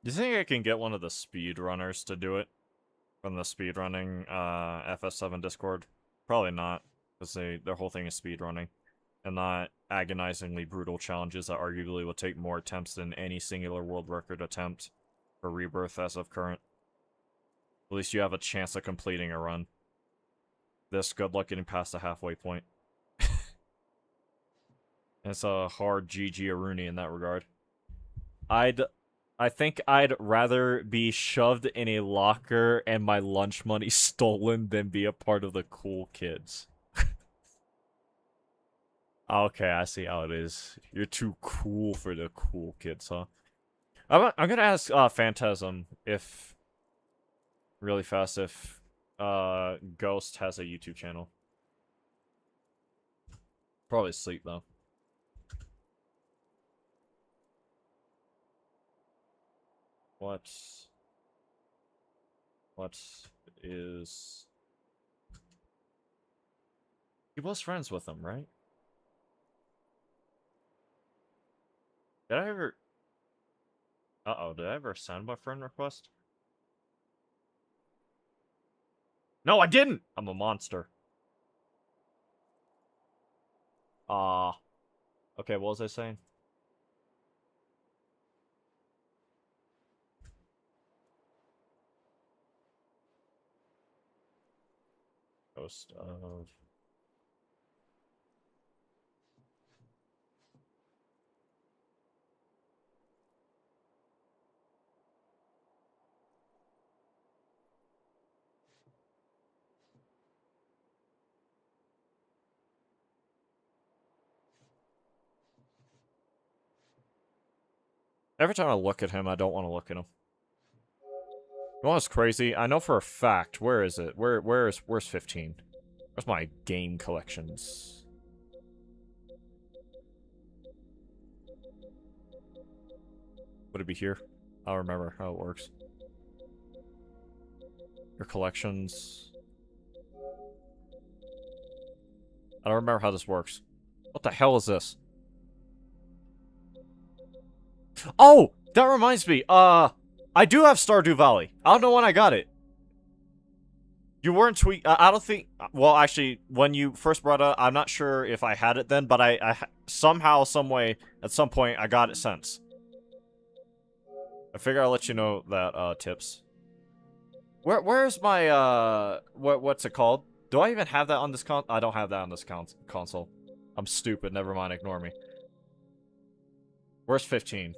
Do you think I can get one of the speedrunners to do it? From the speedrunning FS7 Discord? Probably not, because their whole thing is speedrunning, and not agonizingly brutal challenges that arguably will take more attempts than any singular world record attempt for Rebirth as of current. At least you have a chance of completing a run. This, good luck getting past the halfway point. It's a hard GG Aruni in that regard. I think I'd rather be shoved in a locker and my lunch money stolen than be a part of the cool kids. Okay, I see how it is. You're too cool for the cool kids, huh? I'm gonna ask Phantasm if really fast if Ghost has a YouTube channel. Probably asleep though. What is... He was friends with him, right? Did I ever... Uh-oh, did I ever send my friend request? No, I didn't! I'm a monster. Okay, what was I saying? Ghost of... Every time I look at him, I don't want to look at him. You know what's crazy? I know for a fact. Where is it? Where's 15? Where's my game collections? Would it be here? I don't remember how it works. Your collections. I don't remember how this works. What the hell is this? Oh! That reminds me, I do have Stardew Valley. I don't know when I got it. You weren't tweet. I don't think. Well, actually, when you first brought it, I'm not sure if I had it then, but I somehow, some way, at some point, I got it since. I figure I'll let you know that tips. Where's my what's it called? Do I even have that on this I don't have that on this console. I'm stupid. Never mind. Ignore me. Where's 15?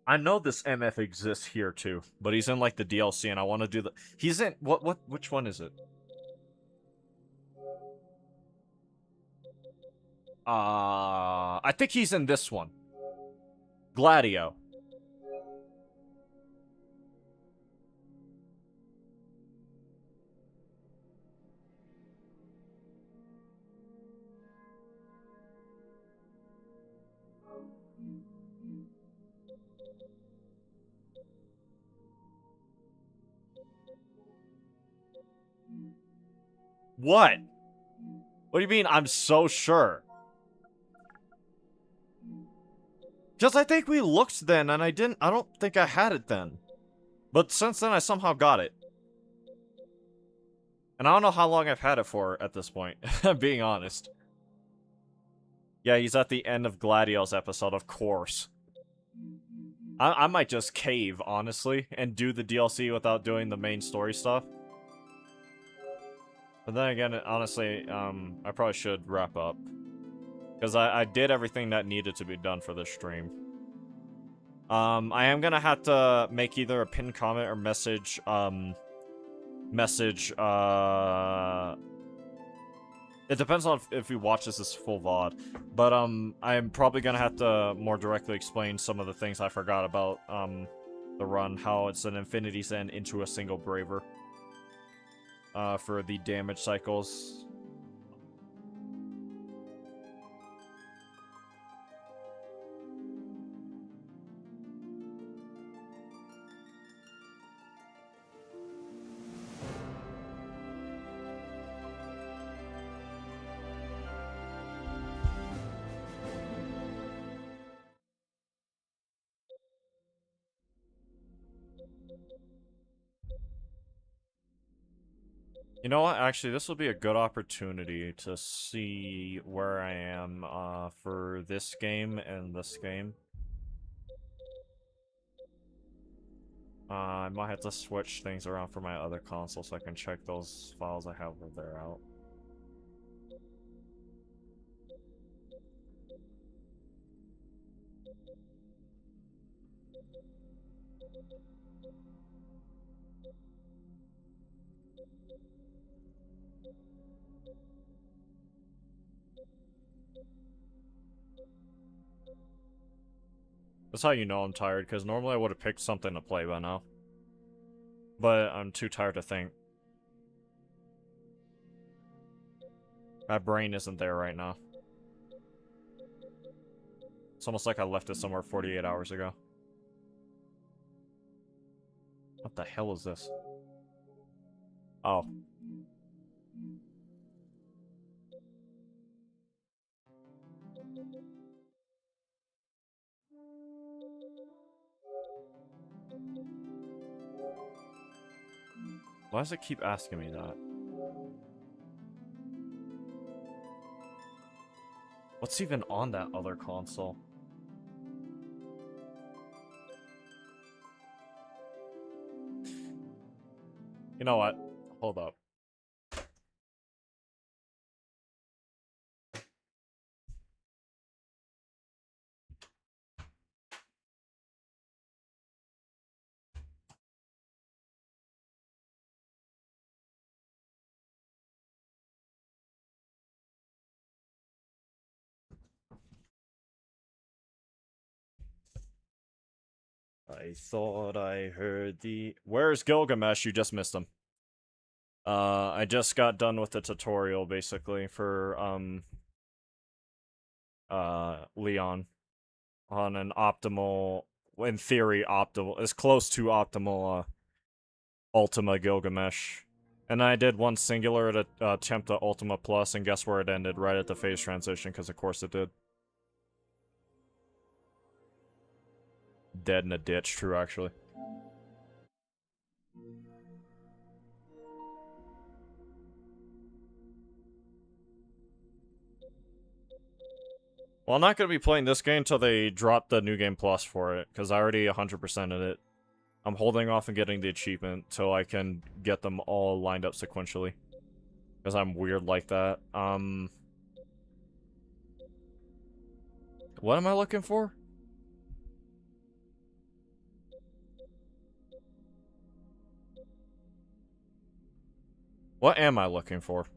I know this MF exists here too, but he's in like the DLC, and I want to do the. He's in which one is it? I think he's in this one. Gladio. What? What do you mean, I'm so sure? Because I think we looked then, and I don't think I had it then. But since then, I somehow got it. And I don't know how long I've had it for at this point, being honest. Yeah, he's at the end of Gladio's episode, of course. I might just cave, honestly, and do the DLC without doing the main story stuff. But then again, honestly, I probably should wrap up. Because I did everything that needed to be done for this stream. I am gonna have to make either a pinned comment or message, it depends on if you watch this as full VOD. But, I'm probably gonna have to more directly explain some of the things I forgot about, the run. How it's an Infinity's End into a single Braver. For the damage cycles. You know what? Actually, this will be a good opportunity to see where I am for this game and this game. I might have to switch things around for my other console so I can check those files I have over there out. That's how you know I'm tired, because normally I would have picked something to play by now. But I'm too tired to think. My brain isn't there right now. It's almost like I left it somewhere 48 hours ago. What the hell is this? Oh. Why does it keep asking me that? What's even on that other console? You know what? Hold up. I thought I heard the... Where's Gilgamesh? You just missed him. I just got done with the tutorial, basically, for, Leon. On an optimal... In theory, optimal... As close to optimal, Ultima Gilgamesh. And I did one singular to attempt the Ultima Plus, and guess where it ended? Right at the phase transition, because of course it did. Dead in a ditch, true, actually. Well, I'm not going to be playing this game until they drop the New Game Plus for it, because I already 100%ed it. I'm holding off on getting the achievement till I can get them all lined up sequentially. Because I'm weird like that. What am I looking for? What am I looking for?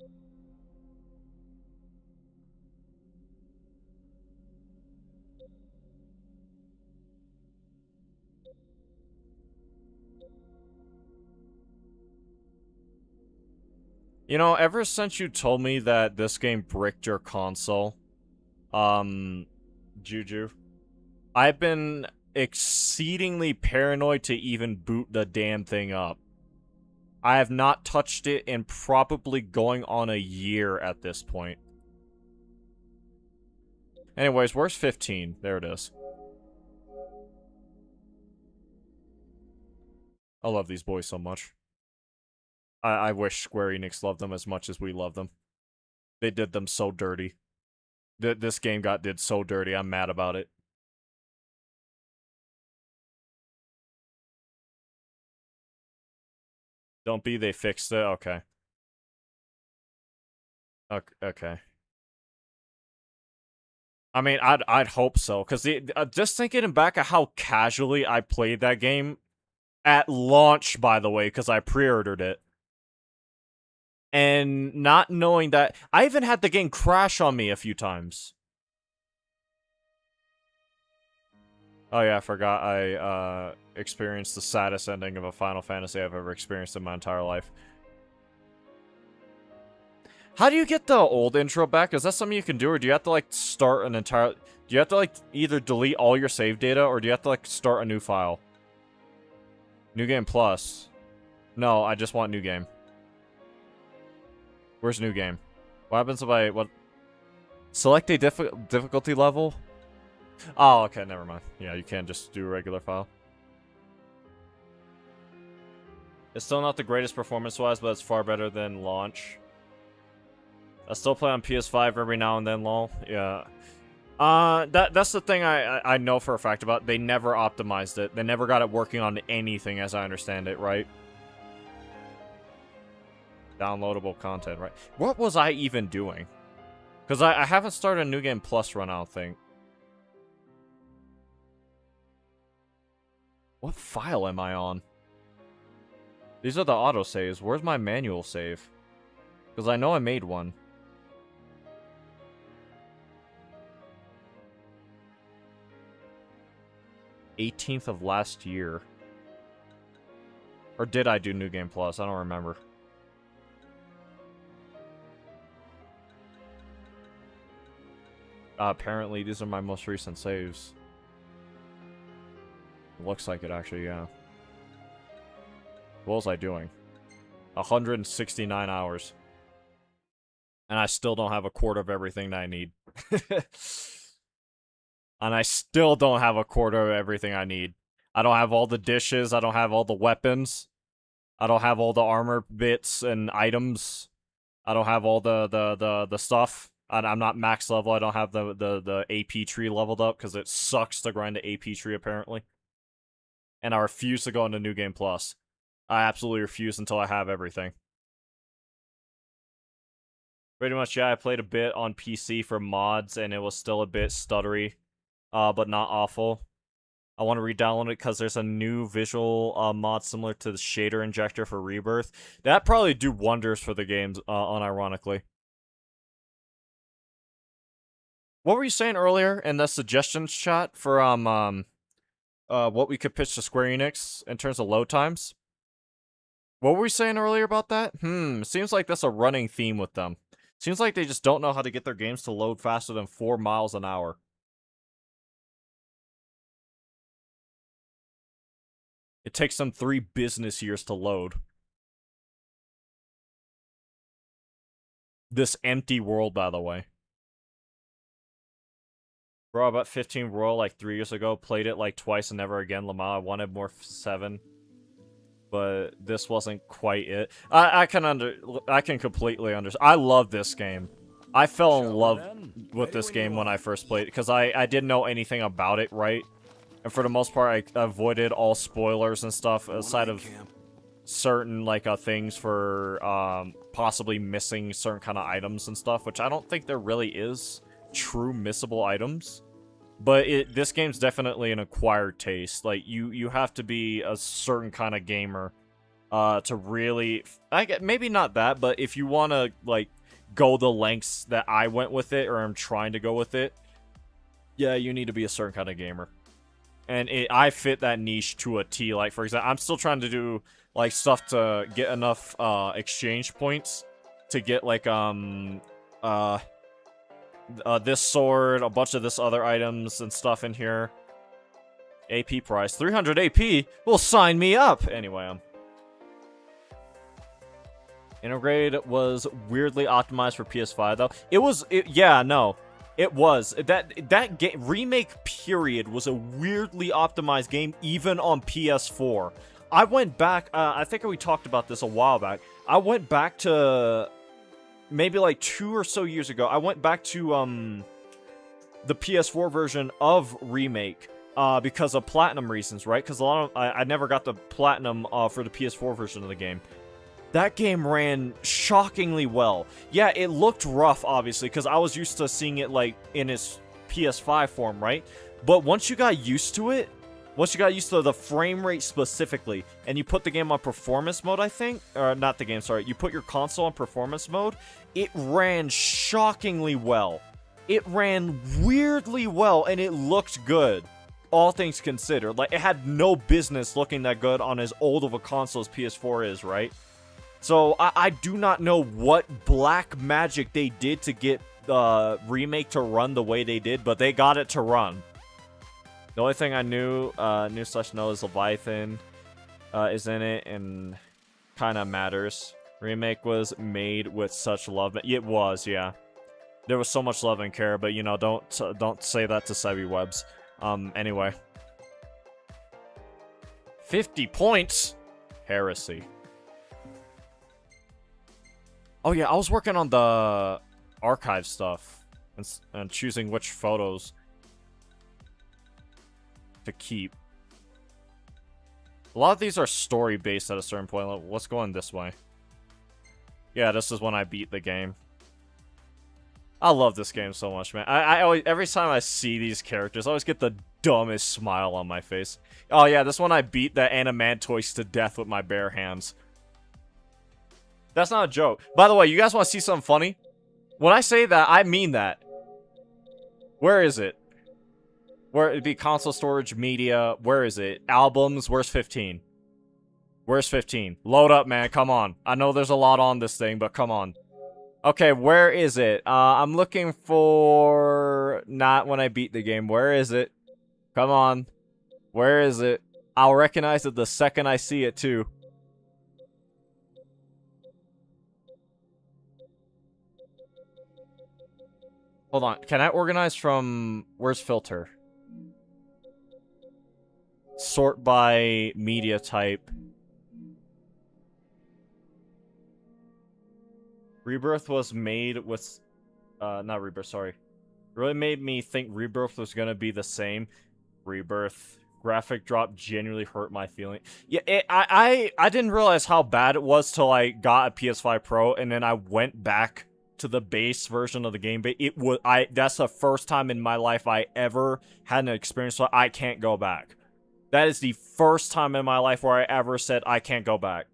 You know, ever since you told me that this game bricked your console, Juju, I've been exceedingly paranoid to even boot the damn thing up. I have not touched it in probably going on a year at this point. Anyways, where's 15? There it is. I love these boys so much. I wish Square Enix loved them as much as we love them. They did them so dirty. This game did so dirty. I'm mad about it. Don't be, they fixed it. Okay. Okay. I mean, I'd hope so, because just thinking back at how casually I played that game at launch, by the way, because I pre-ordered it, and not knowing that I even had the game crash on me a few times. Oh yeah, I forgot I experienced the saddest ending of a Final Fantasy I've ever experienced in my entire life. How do you get the old intro back? Is that something you can do, or do you have to, like, start an entire... Do you have to, like, either delete all your save data, or do you have to, like, start a new file? New Game Plus. No, I just want New Game. Where's New Game? What happens if I... What? Select a difficulty level? Oh, okay, never mind. Yeah, you can't just do a regular file. It's still not the greatest performance-wise, but it's far better than launch. I still play on PS5 every now and then, lol. Yeah. That's the thing I know for a fact about. They never optimized it. They never got it working on anything, as I understand it, right? Downloadable content, right? What was I even doing? Because I haven't started a New Game Plus run, I don't think. What file am I on? These are the autosaves. Where's my manual save? Because I know I made one. 18th of last year. Or did I do New Game Plus? I don't remember. Apparently, these are my most recent saves. Looks like it, actually, yeah. What was I doing? 169 hours. And I still don't have a quarter of everything that I need. And I still don't have a quarter of everything I need. I don't have all the dishes. I don't have all the weapons. I don't have all the armor bits and items. I don't have all the stuff. I'm not max level. I don't have the AP tree leveled up because it sucks to grind the AP tree, apparently. And I refuse to go into New Game Plus. I absolutely refuse until I have everything. Pretty much, yeah, I played a bit on PC for mods, and it was still a bit stuttery, but not awful. I want to re-download it because there's a new visual mod similar to the shader injector for Rebirth. That probably do wonders for the games, unironically. What were you saying earlier in the suggestions chat for what we could pitch to Square Enix in terms of load times? What were we saying earlier about that? Seems like that's a running theme with them. Seems like they just don't know how to get their games to load faster than 4 miles an hour. It takes them 3 business years to load. This empty world, by the way. Bro, about 15 Royal like 3 years ago. Played it like twice and never again. Lamar, I wanted more 7. But this wasn't quite it. I can completely understand. I love this game. I fell in love with this game when I first played it because I didn't know anything about it, right? And for the most part, I avoided all spoilers and stuff aside of certain like things for possibly missing certain kind of items and stuff, which I don't think there really is true missable items. But this game's definitely an acquired taste. Like, you have to be a certain kind of gamer to really... maybe not that, but if you want to, like, go the lengths that I went with it, or I'm trying to go with it, yeah, you need to be a certain kind of gamer. And I fit that niche to a T. Like, for example, I'm still trying to do, like, stuff to get enough exchange points to get, like, this sword, a bunch of this other items and stuff in here. AP price. 300 AP? Well, sign me up! Anyway, Intergrade was weirdly optimized for PS5, though. Yeah, no. It was. That game, Remake period, was a weirdly optimized game, even on PS4. I went back, I think we talked about this a while back. I went back to, maybe like 2 or so years ago, I went back to, the PS4 version of Remake, because of platinum reasons, right? Because I never got the platinum, for the PS4 version of the game. That game ran shockingly well. Yeah, it looked rough, obviously, because I was used to seeing it, like, in its PS5 form, right? But once you got used to it, once you got used to the frame rate specifically, and you put the game on performance mode, I think, or not the game, sorry, you put your console on performance mode, it ran shockingly well. It ran weirdly well, and it looked good, all things considered. Like, it had no business looking that good on as old of a console as PS4 is, right? So, I do not know what black magic they did to get the Remake to run the way they did, but they got it to run. The only thing I knew /know is Leviathan is in it, and kind of matters. Remake was made with such love. It was, yeah. There was so much love and care, but, you know, don't say that to Cyber Webs. Anyway. 50 points? Heresy. Oh yeah, I was working on the archive stuff and choosing which photos to keep. A lot of these are story-based at a certain point. Let's go in this way. Yeah, this is when I beat the game. I love this game so much, man. I always, every time I see these characters, I always get the dumbest smile on my face. Oh yeah, this one I beat the Animantoise to death with my bare hands. That's not a joke. By the way, you guys want to see something funny? When I say that, I mean that. Where is it? Where it'd be console storage, media. Where is it? Albums. Where's 15? Where's 15? Load up, man. Come on. I know there's a lot on this thing, but come on. Okay, where is it? I'm looking for... Not when I beat the game. Where is it? Come on. Where is it? I'll recognize it the second I see it, too. Hold on. Can I organize from... Where's filter? Sort by media type. Rebirth was made with... not Rebirth, sorry. Really made me think Rebirth was gonna be the same. Rebirth. Graphic drop genuinely hurt my feeling. Yeah, I didn't realize how bad it was till I got a PS5 Pro, and then I went back to the base version of the game. But it was... that's the first time in my life I ever had an experience, so I can't go back. That is the first time in my life where I ever said I can't go back.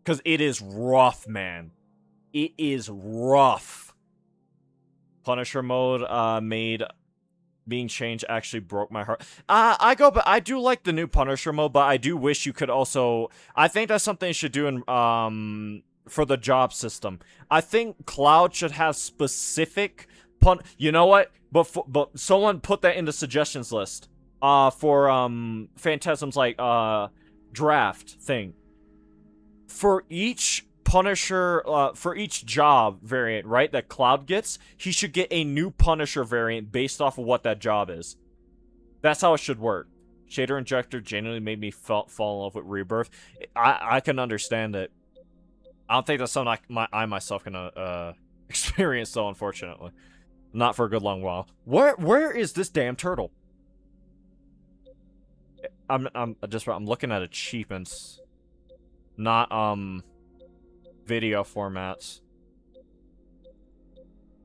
Because it is rough, man. It is rough. Punisher mode being changed actually broke my heart. I do like the new Punisher mode, but I do wish you could also... I think that's something you should do in for the job system. I think Cloud should have specific you know what? But someone put that in the suggestions list. For Phantasm's like draft thing. For each Punisher, for each job variant, right, that Cloud gets, he should get a new Punisher variant based off of what that job is. That's how it should work. Shader Injector genuinely made me fall in love with Rebirth. I can understand it. I don't think that's something I myself can experience, though, unfortunately. Not for a good long while. Where is this damn turtle? I'm looking at achievements, not video formats,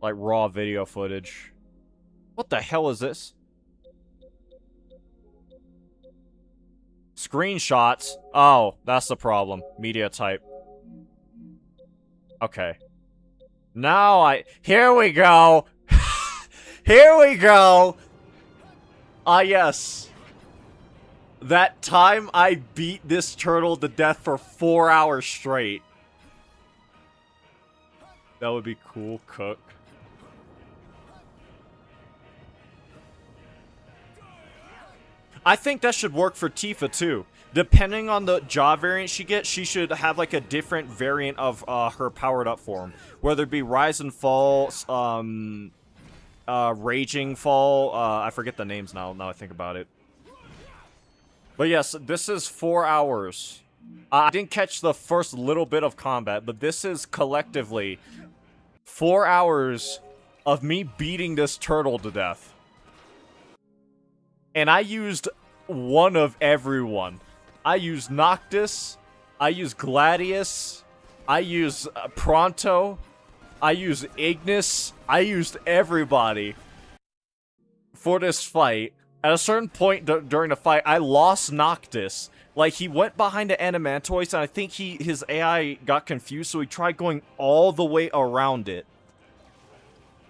like raw video footage. What the hell is this? Screenshots. Oh, that's the problem. Media type. Okay. Now here we go. Here we go. Ah, yes. That time I beat this turtle to death for 4 hours straight. That would be cool, Cook. I think that should work for Tifa too. Depending on the job variant she gets, she should have like a different variant of her powered up form. Whether it be Rise and Fall, Raging Fall, I forget the names now I think about it. But yes, this is 4 hours. I didn't catch the first little bit of combat, but this is collectively 4 hours of me beating this turtle to death. And I used one of everyone. I used Noctis, I used Gladius, I used Pronto, I used Ignis, I used everybody for this fight. At a certain point during the fight, I lost Noctis. Like, he went behind the Animantoids, and I think his AI got confused, so he tried going all the way around it.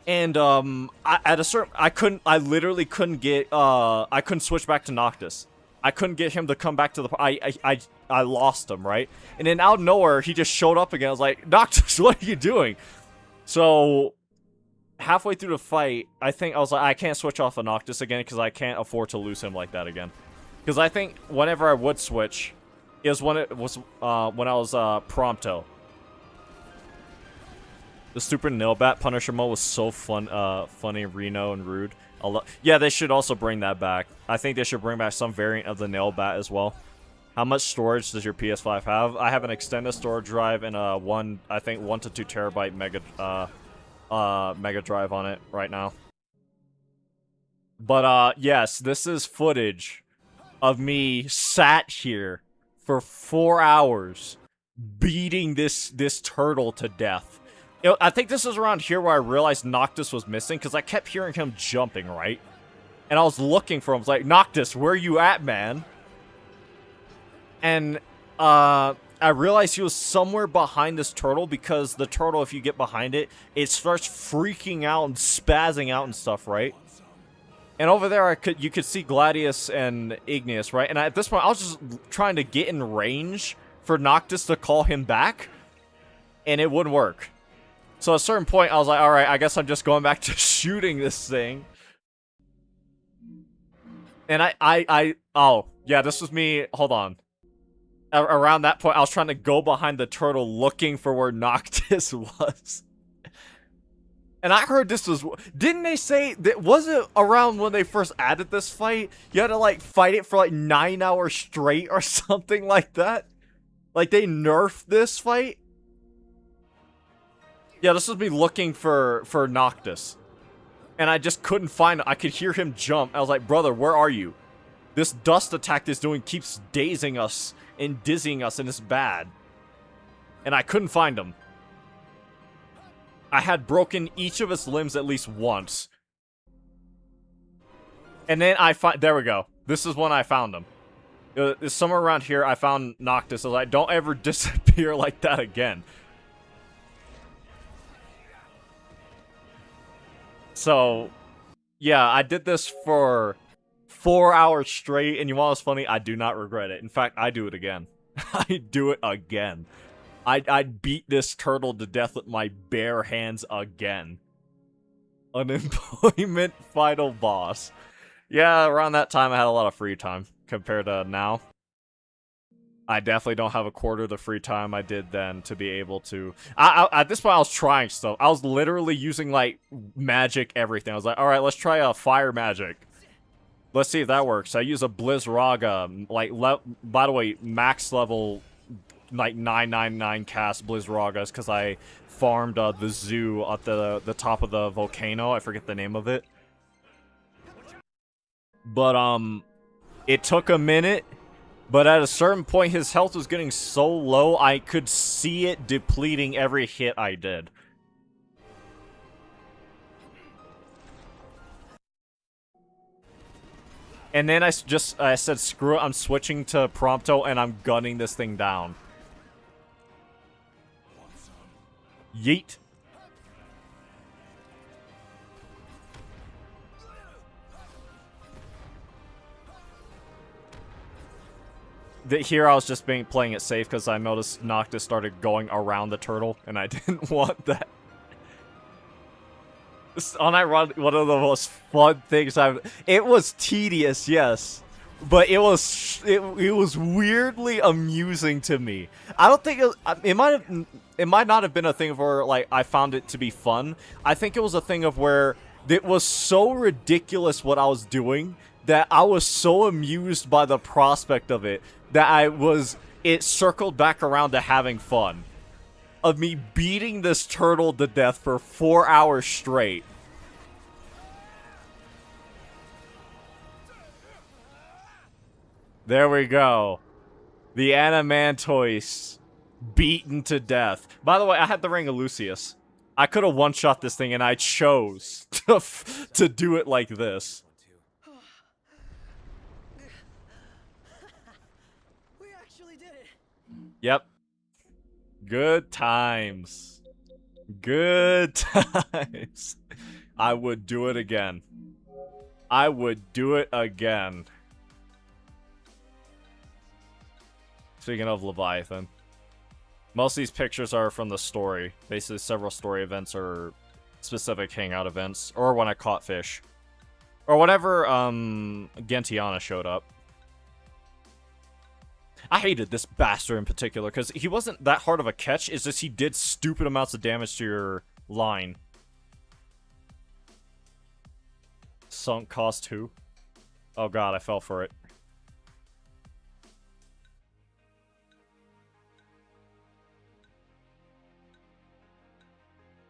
And, I literally couldn't get, I couldn't switch back to Noctis. I couldn't get him to come back to the, I lost him, right? And then out of nowhere, he just showed up again. I was like, Noctis, what are you doing? So, halfway through the fight, I think I was like, I can't switch off of Noctis again, because I can't afford to lose him like that again. Because I think whenever I would switch, is when it was, when I was, Prompto. The stupid Nailbat Punisher mode was so funny, Reno, and rude. Yeah, they should also bring that back. I think they should bring back some variant of the Nailbat as well. How much storage does your PS5 have? I have an extended storage drive and a 1 to 2 terabyte mega drive on it right now. But yes, this is footage of me sat here for 4 hours beating this turtle to death. I think this is around here where I realized Noctis was missing, because I kept hearing him jumping, right? And I was looking for him. I was like, Noctis, where you at, man? And I realized he was somewhere behind this turtle, because the turtle, if you get behind it, it starts freaking out and spazzing out and stuff, right? And over there, you could see Gladius and Igneous, right? And at this point, I was just trying to get in range for Noctis to call him back, and it wouldn't work. So at a certain point, I was like, alright, I guess I'm just going back to shooting this thing. And oh, yeah, this was me, hold on. Around that point, I was trying to go behind the turtle looking for where Noctis was. And I heard this was, didn't they say, that was it around when they first added this fight? You had to, like, fight it for, like, 9 hours straight or something like that? Like, they nerfed this fight? Yeah, this was me looking for Noctis. And I just couldn't find him. I could hear him jump. I was like, brother, where are you? This dust attack is doing keeps dazing us and dizzying us, and it's bad. And I couldn't find him. I had broken each of his limbs at least once. And then there we go. This is when I found him. It's somewhere around here I found Noctis. I was like, don't ever disappear like that again. So, yeah, I did this for 4 hours straight, and you want what's funny? I do not regret it. In fact, I do it again. I do it again. I'd beat this turtle to death with my bare hands again. Unemployment final boss. Yeah, around that time I had a lot of free time compared to now. I definitely don't have a quarter of the free time I did then to be able to... at this point, I was trying stuff. I was literally using, like, magic everything. I was like, alright, let's try a fire magic. Let's see if that works. I use a Blizraga, like, by the way, max level, like, 999 cast Blizragas, because I farmed the zoo at the top of the volcano. I forget the name of it. But, it took a minute. But at a certain point, his health was getting so low, I could see it depleting every hit I did. And then I said, screw it, I'm switching to Prompto, and I'm gunning this thing down. Yeet. Here I was just playing it safe because I noticed Noctis started going around the turtle, and I didn't want that. It's unironically one of the most fun things It was tedious, yes, but it was weirdly amusing to me. I don't think it might not have been a thing of where like I found it to be fun. I think it was a thing of where it was so ridiculous what I was doing that I was so amused by the prospect of it that it circled back around to having fun. Of me beating this turtle to death for 4 hours straight. There we go. The Adamantoise beaten to death. By the way, I had the Ring of Lucius. I could have one-shot this thing, and I chose to do it like this. We actually did it. Yep. Good times. Good times. I would do it again. I would do it again. Speaking of Leviathan. Most of these pictures are from the story. Basically, several story events or specific hangout events. Or when I caught fish. Or whenever, Gentiana showed up. I hated this bastard in particular, because he wasn't that hard of a catch, it's just he did stupid amounts of damage to your line. Sunk cost 2. Oh god, I fell for it.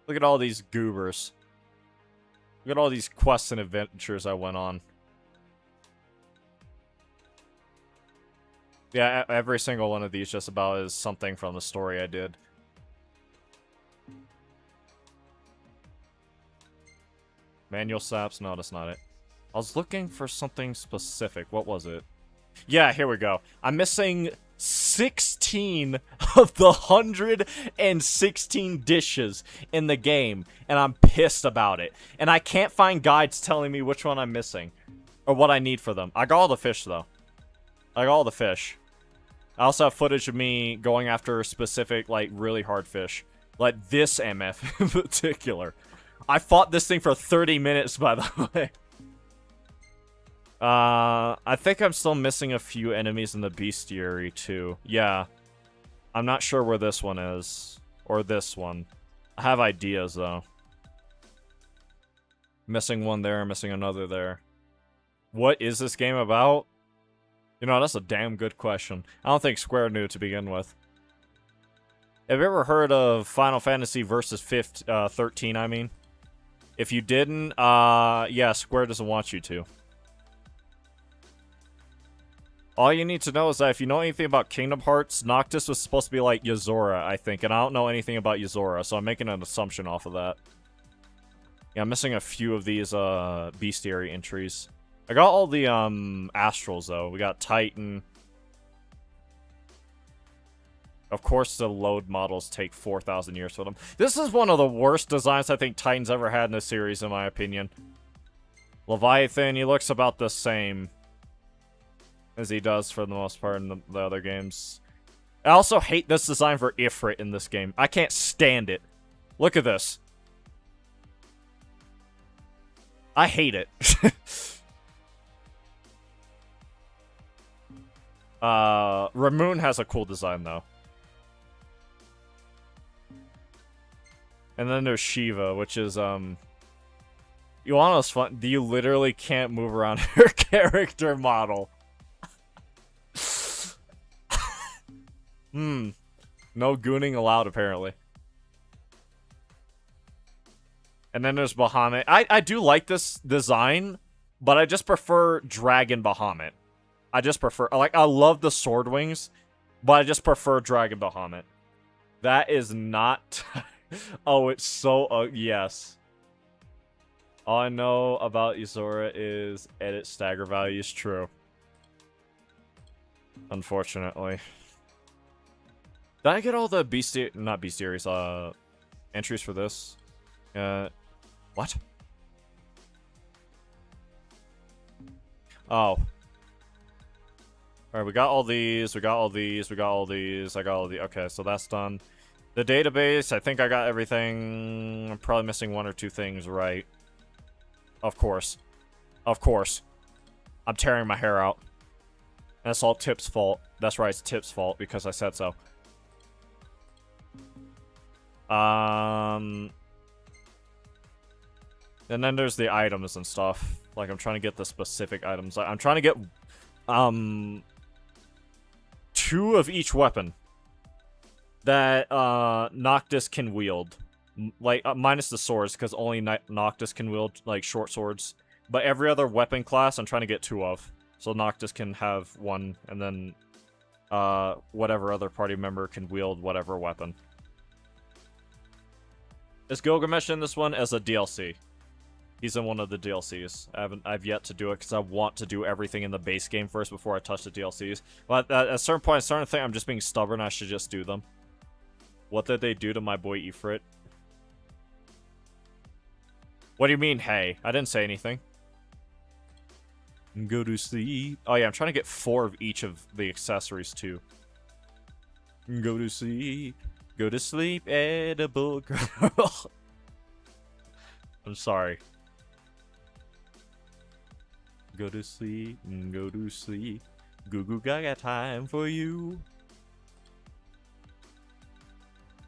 Look at all these goobers. Look at all these quests and adventures I went on. Yeah, every single one of these just about is something from the story I did. Manual saps? No, that's not it. I was looking for something specific. What was it? Yeah, here we go. I'm missing 16 of the 116 dishes in the game, and I'm pissed about it. And I can't find guides telling me which one I'm missing. Or what I need for them. I got all the fish, though. I got all the fish. I also have footage of me going after specific, like, really hard fish. Like this MF in particular. I fought this thing for 30 minutes, by the way. I think I'm still missing a few enemies in the bestiary, too. Yeah. I'm not sure where this one is. Or this one. I have ideas, though. Missing one there, missing another there. What is this game about? You know, that's a damn good question. I don't think Square knew to begin with. Have you ever heard of Final Fantasy Versus 13, I mean? If you didn't, yeah, Square doesn't want you to. All you need to know is that if you know anything about Kingdom Hearts, Noctis was supposed to be like Yozora, I think, and I don't know anything about Yozora, so I'm making an assumption off of that. Yeah, I'm missing a few of these, bestiary entries. I got all the, Astrals, though. We got Titan. Of course, the load models take 4,000 years for them. This is one of the worst designs I think Titan's ever had in a series, in my opinion. Leviathan, he looks about the same as he does for the most part in the other games. I also hate this design for Ifrit in this game. I can't stand it. Look at this. I hate it. Ramoon has a cool design, though. And then there's Shiva, which is, you want to know fun? You literally can't move around her character model. No gooning allowed, apparently. And then there's Bahamut. I do like this design, but I just prefer Dragon Bahamut. I just prefer... Like, I love the sword wings, but I just prefer Dragon Bahamut. That is not... Oh, it's so... yes. All I know about Yozora is edit stagger values. True. Unfortunately. Did I get all the not bestiaries, entries for this? What? Oh. Alright, we got all these, we got all these, we got all these, I got all the... Okay, so that's done. The database, I think I got everything. I'm probably missing one or two things, right? Of course. Of course. I'm tearing my hair out. That's all Tip's fault. That's right, it's Tip's fault because I said so. And then there's the items and stuff. Like, I'm trying to get the specific items. I'm trying to get, 2 of each weapon that, Noctis can wield. Like, minus the swords, because only Noctis can wield, like, short swords. But every other weapon class, I'm trying to get 2 of. So Noctis can have 1, and then, whatever other party member can wield whatever weapon. Is Gilgamesh in this one as a DLC? He's in one of the DLCs. I've yet to do it because I want to do everything in the base game first before I touch the DLCs. But at a certain point, I'm starting to think I'm just being stubborn. I should just do them. What did they do to my boy Ifrit? What do you mean, hey? I didn't say anything. Go to sleep. Oh yeah, I'm trying to get 4 of each of the accessories too. Go to sleep. Go to sleep, edible girl. I'm sorry. Go to sleep, go to sleep. Goo goo gaga time for you.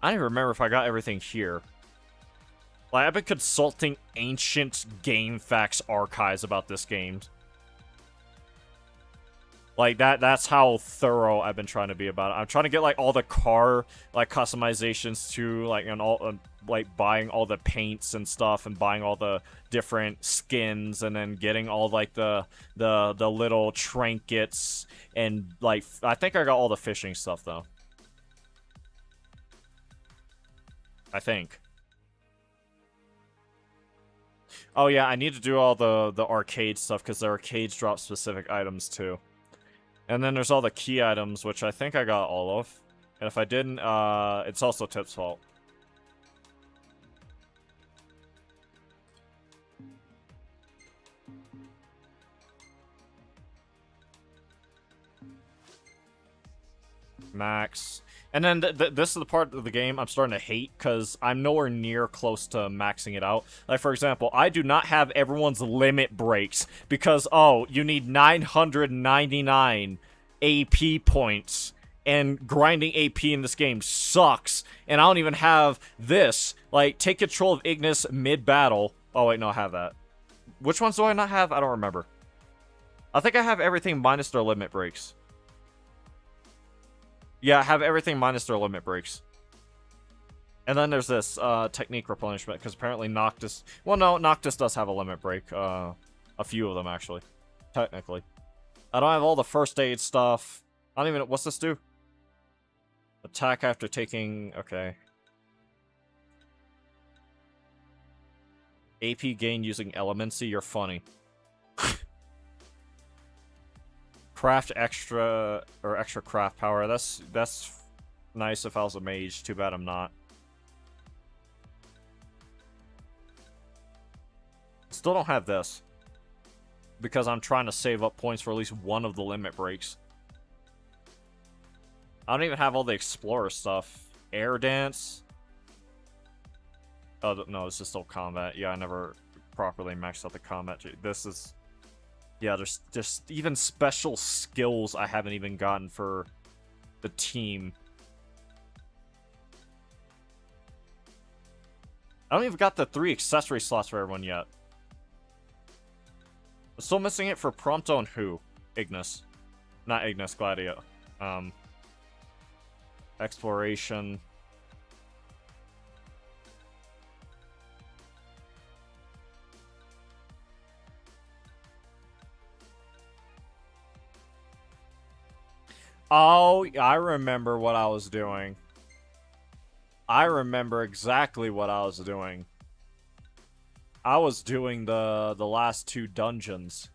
I don't even remember if I got everything here. Like, I've been consulting ancient game facts archives about this game. Like, that's how thorough I've been trying to be about it. I'm trying to get, like, all the car, like, customizations too, like, and all, like, buying all the paints and stuff, and buying all the different skins, and then getting all, like, the little trinkets, and, like, I think I got all the fishing stuff, though. I think. Oh, yeah, I need to do all the arcade stuff, because the arcades drop specific items, too. And then there's all the key items, which I think I got all of. And if I didn't, it's also Tip's fault. Max. And then this is the part of the game I'm starting to hate, because I'm nowhere near close to maxing it out. Like, for example, I do not have everyone's limit breaks, because, oh, you need 999 AP points, and grinding AP in this game sucks, and I don't even have this. Like, take control of Ignis mid-battle. Oh, wait, no, I have that. Which ones do I not have? I don't remember. I think I have everything minus their limit breaks. Yeah, I have everything minus their limit breaks. And then there's this, technique replenishment, because apparently Noctis... Well, no, Noctis does have a limit break. A few of them, actually. Technically. I don't have all the first aid stuff. I don't even know... What's this do? Attack after taking... Okay. AP gain using Elemency, you're funny. Craft extra craft power. That's nice if I was a mage. Too bad I'm not. Still don't have this, because I'm trying to save up points for at least one of the limit breaks. I don't even have all the explorer stuff. Air dance. Oh no, this is still combat. Yeah, I never properly maxed out the combat. This is... Yeah, there's just even special skills I haven't even gotten for the team. I don't even got the 3 accessory slots for everyone yet. I'm still missing it for Prompto and who? Ignis. Not Ignis, Gladio. Exploration. Oh, I remember what I was doing. I remember exactly what I was doing. I was doing the last 2 dungeons.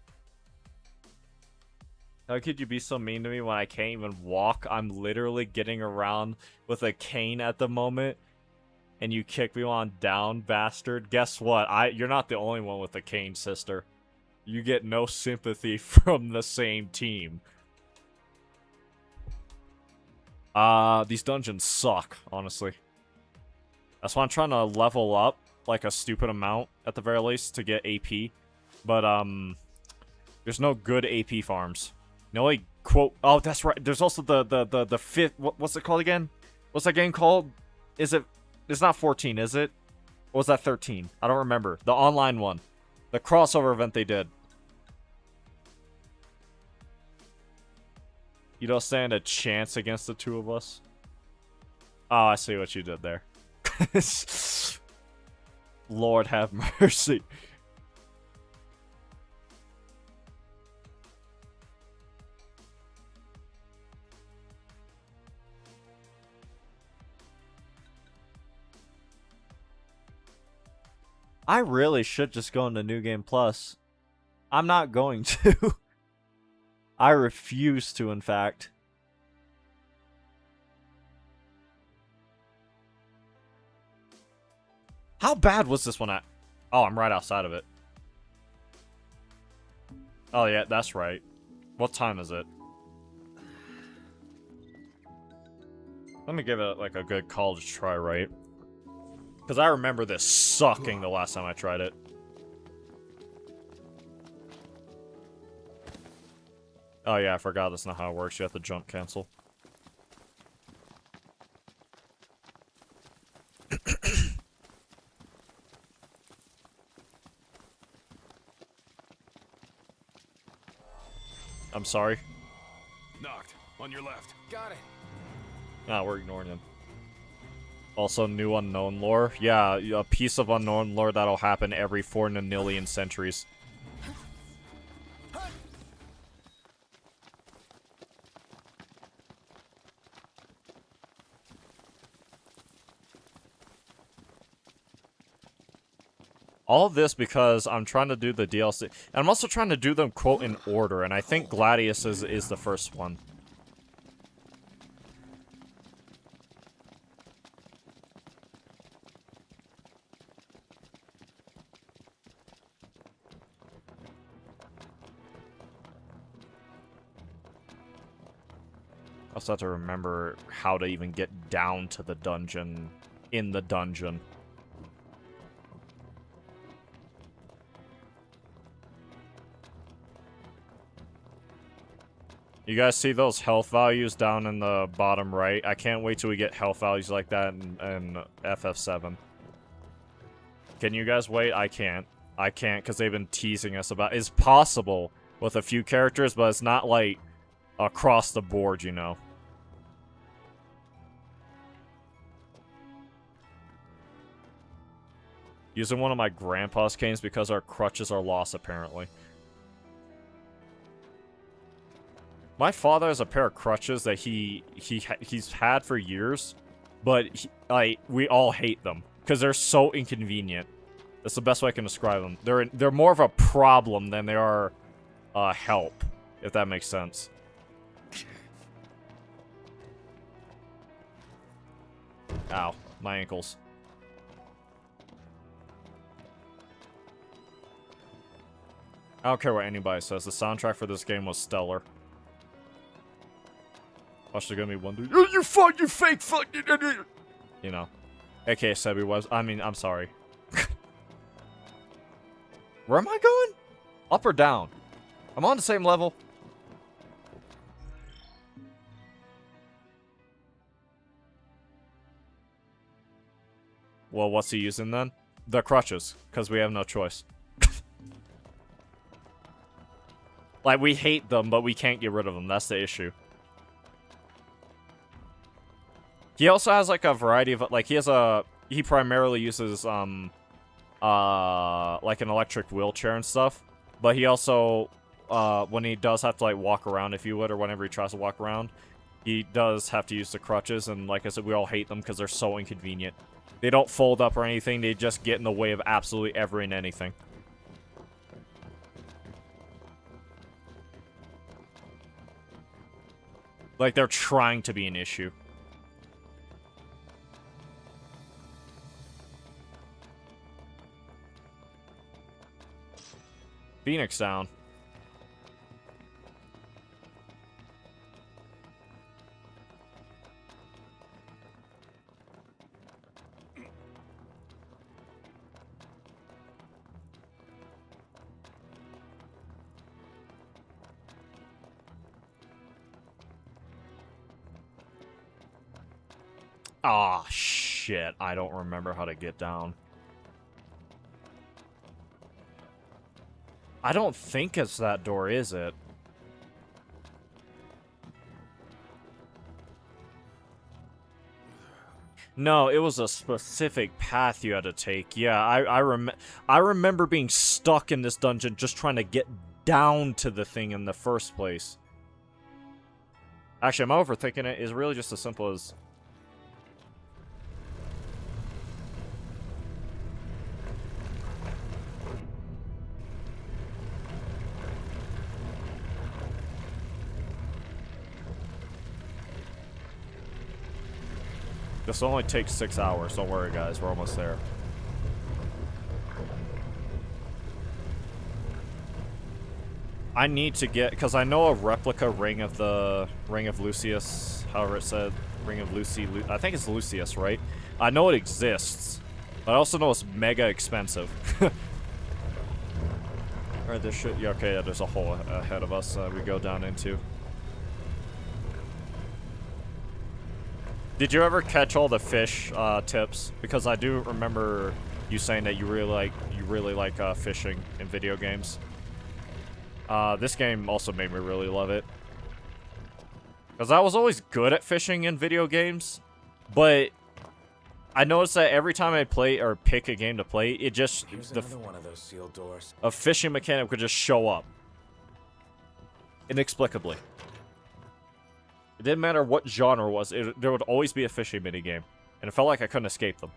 How could you be so mean to me when I can't even walk? I'm literally getting around with a cane at the moment, and you kick me on down, bastard. Guess what? You're not the only one with a cane, sister. You get no sympathy from the same team. These dungeons suck, honestly. That's why I'm trying to level up, like, a stupid amount, at the very least, to get AP. But, there's no good AP farms. The only quote. Oh, that's right. There's also the fifth. What's it called again? What's that game called? Is it? It's not 14, is it? Or was that 13? I don't remember. The online one, the crossover event they did. You don't stand a chance against the two of us. Oh, I see what you did there. Lord have mercy. I really should just go into New Game Plus. I'm not going to. I refuse to, in fact. How bad was this one at? Oh, I'm right outside of it. Oh, yeah, that's right. What time is it? Let me give it, like, a good college try, right? Because I remember this sucking the last time I tried it. Oh, yeah, I forgot that's not how it works. You have to jump cancel. I'm sorry. Knocked. On your left. Got it. Nah, we're ignoring him. Also, new unknown lore. Yeah, a piece of unknown lore that'll happen every 4 nonillion centuries. All of this because I'm trying to do the DLC. And I'm also trying to do them, quote, in order. And I think Gladius is the first one. I also have to remember how to even get down to the dungeon in the dungeon. You guys see those health values down in the bottom right? I can't wait till we get health values like that in FF7. Can you guys wait? I can't. I can't because they've been teasing us about... It's possible with a few characters, but it's not like across the board, you know. Using one of my grandpa's canes because our crutches are lost, apparently. My father has a pair of crutches that he's had for years, but we all hate them because they're so inconvenient. That's the best way I can describe them. They're more of a problem than they are help, if that makes sense. Ow, my ankles. I don't care what anybody says. The soundtrack for this game was stellar. Watch, there gonna be one dude. You fake fucking idiot! You know. AKA Sebi was. I mean, I'm sorry. Where am I going? Up or down? I'm on the same level. Well, what's he using then? The crutches, because we have no choice. Like, we hate them, but we can't get rid of them. That's the issue. He also has, like, a variety of... Like, he primarily uses, like, an electric wheelchair and stuff. But he also, when he does have to, like, walk around, if you would, or whenever he tries to walk around, he does have to use the crutches. And, like I said, we all hate them because they're so inconvenient. They don't fold up or anything. They just get in the way of absolutely every and anything. Like, they're trying to be an issue. Phoenix down. Ah, shit. I don't remember how to get down. I don't think it's that door, is it? No, it was a specific path you had to take. Yeah, I remember being stuck in this dungeon just trying to get down to the thing in the first place. Actually, I'm overthinking it. It's really just as simple as... This only takes 6 hours. Don't worry, guys. We're almost there. I need to get... Because I know a replica Ring of Lucius. However it said. Ring of Lucy. I think it's Lucius, right? I know it exists. But I also know it's mega expensive. Alright, this should... Yeah, okay, yeah, there's a hole ahead of us we go down into. Did you ever catch all the fish tips? Because I do remember you saying that you really like fishing in video games. This game also made me really love it. Because I was always good at fishing in video games, but I noticed that every time I play or pick a game to play, it just one of those sealed doors. a fishing mechanic would just show up inexplicably. It didn't matter what genre it was, there would always be a fishing minigame. And it felt like I couldn't escape them.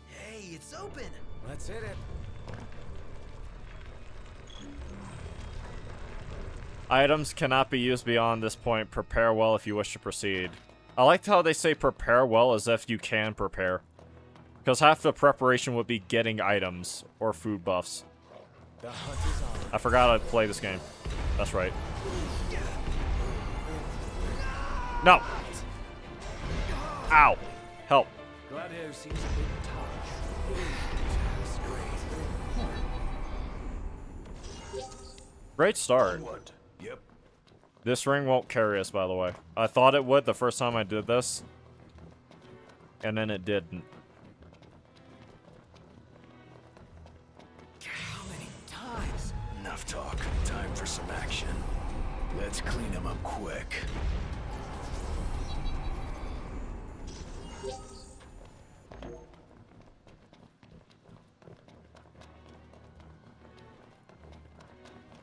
Hey, it's open. Let's hit it. Items cannot be used beyond this point. Prepare well if you wish to proceed. I liked how they say prepare well as if you can prepare. Because half the preparation would be getting items or food buffs. The hunt is on. I forgot how to play this game. That's right. No! Ow! Help. Gladiator seems a bit touched. That's great. Great start. Yep. This ring won't carry us, by the way. I thought it would the first time I did this. And then it didn't. How many times? Enough talk. Time for some action. Let's clean him up quick.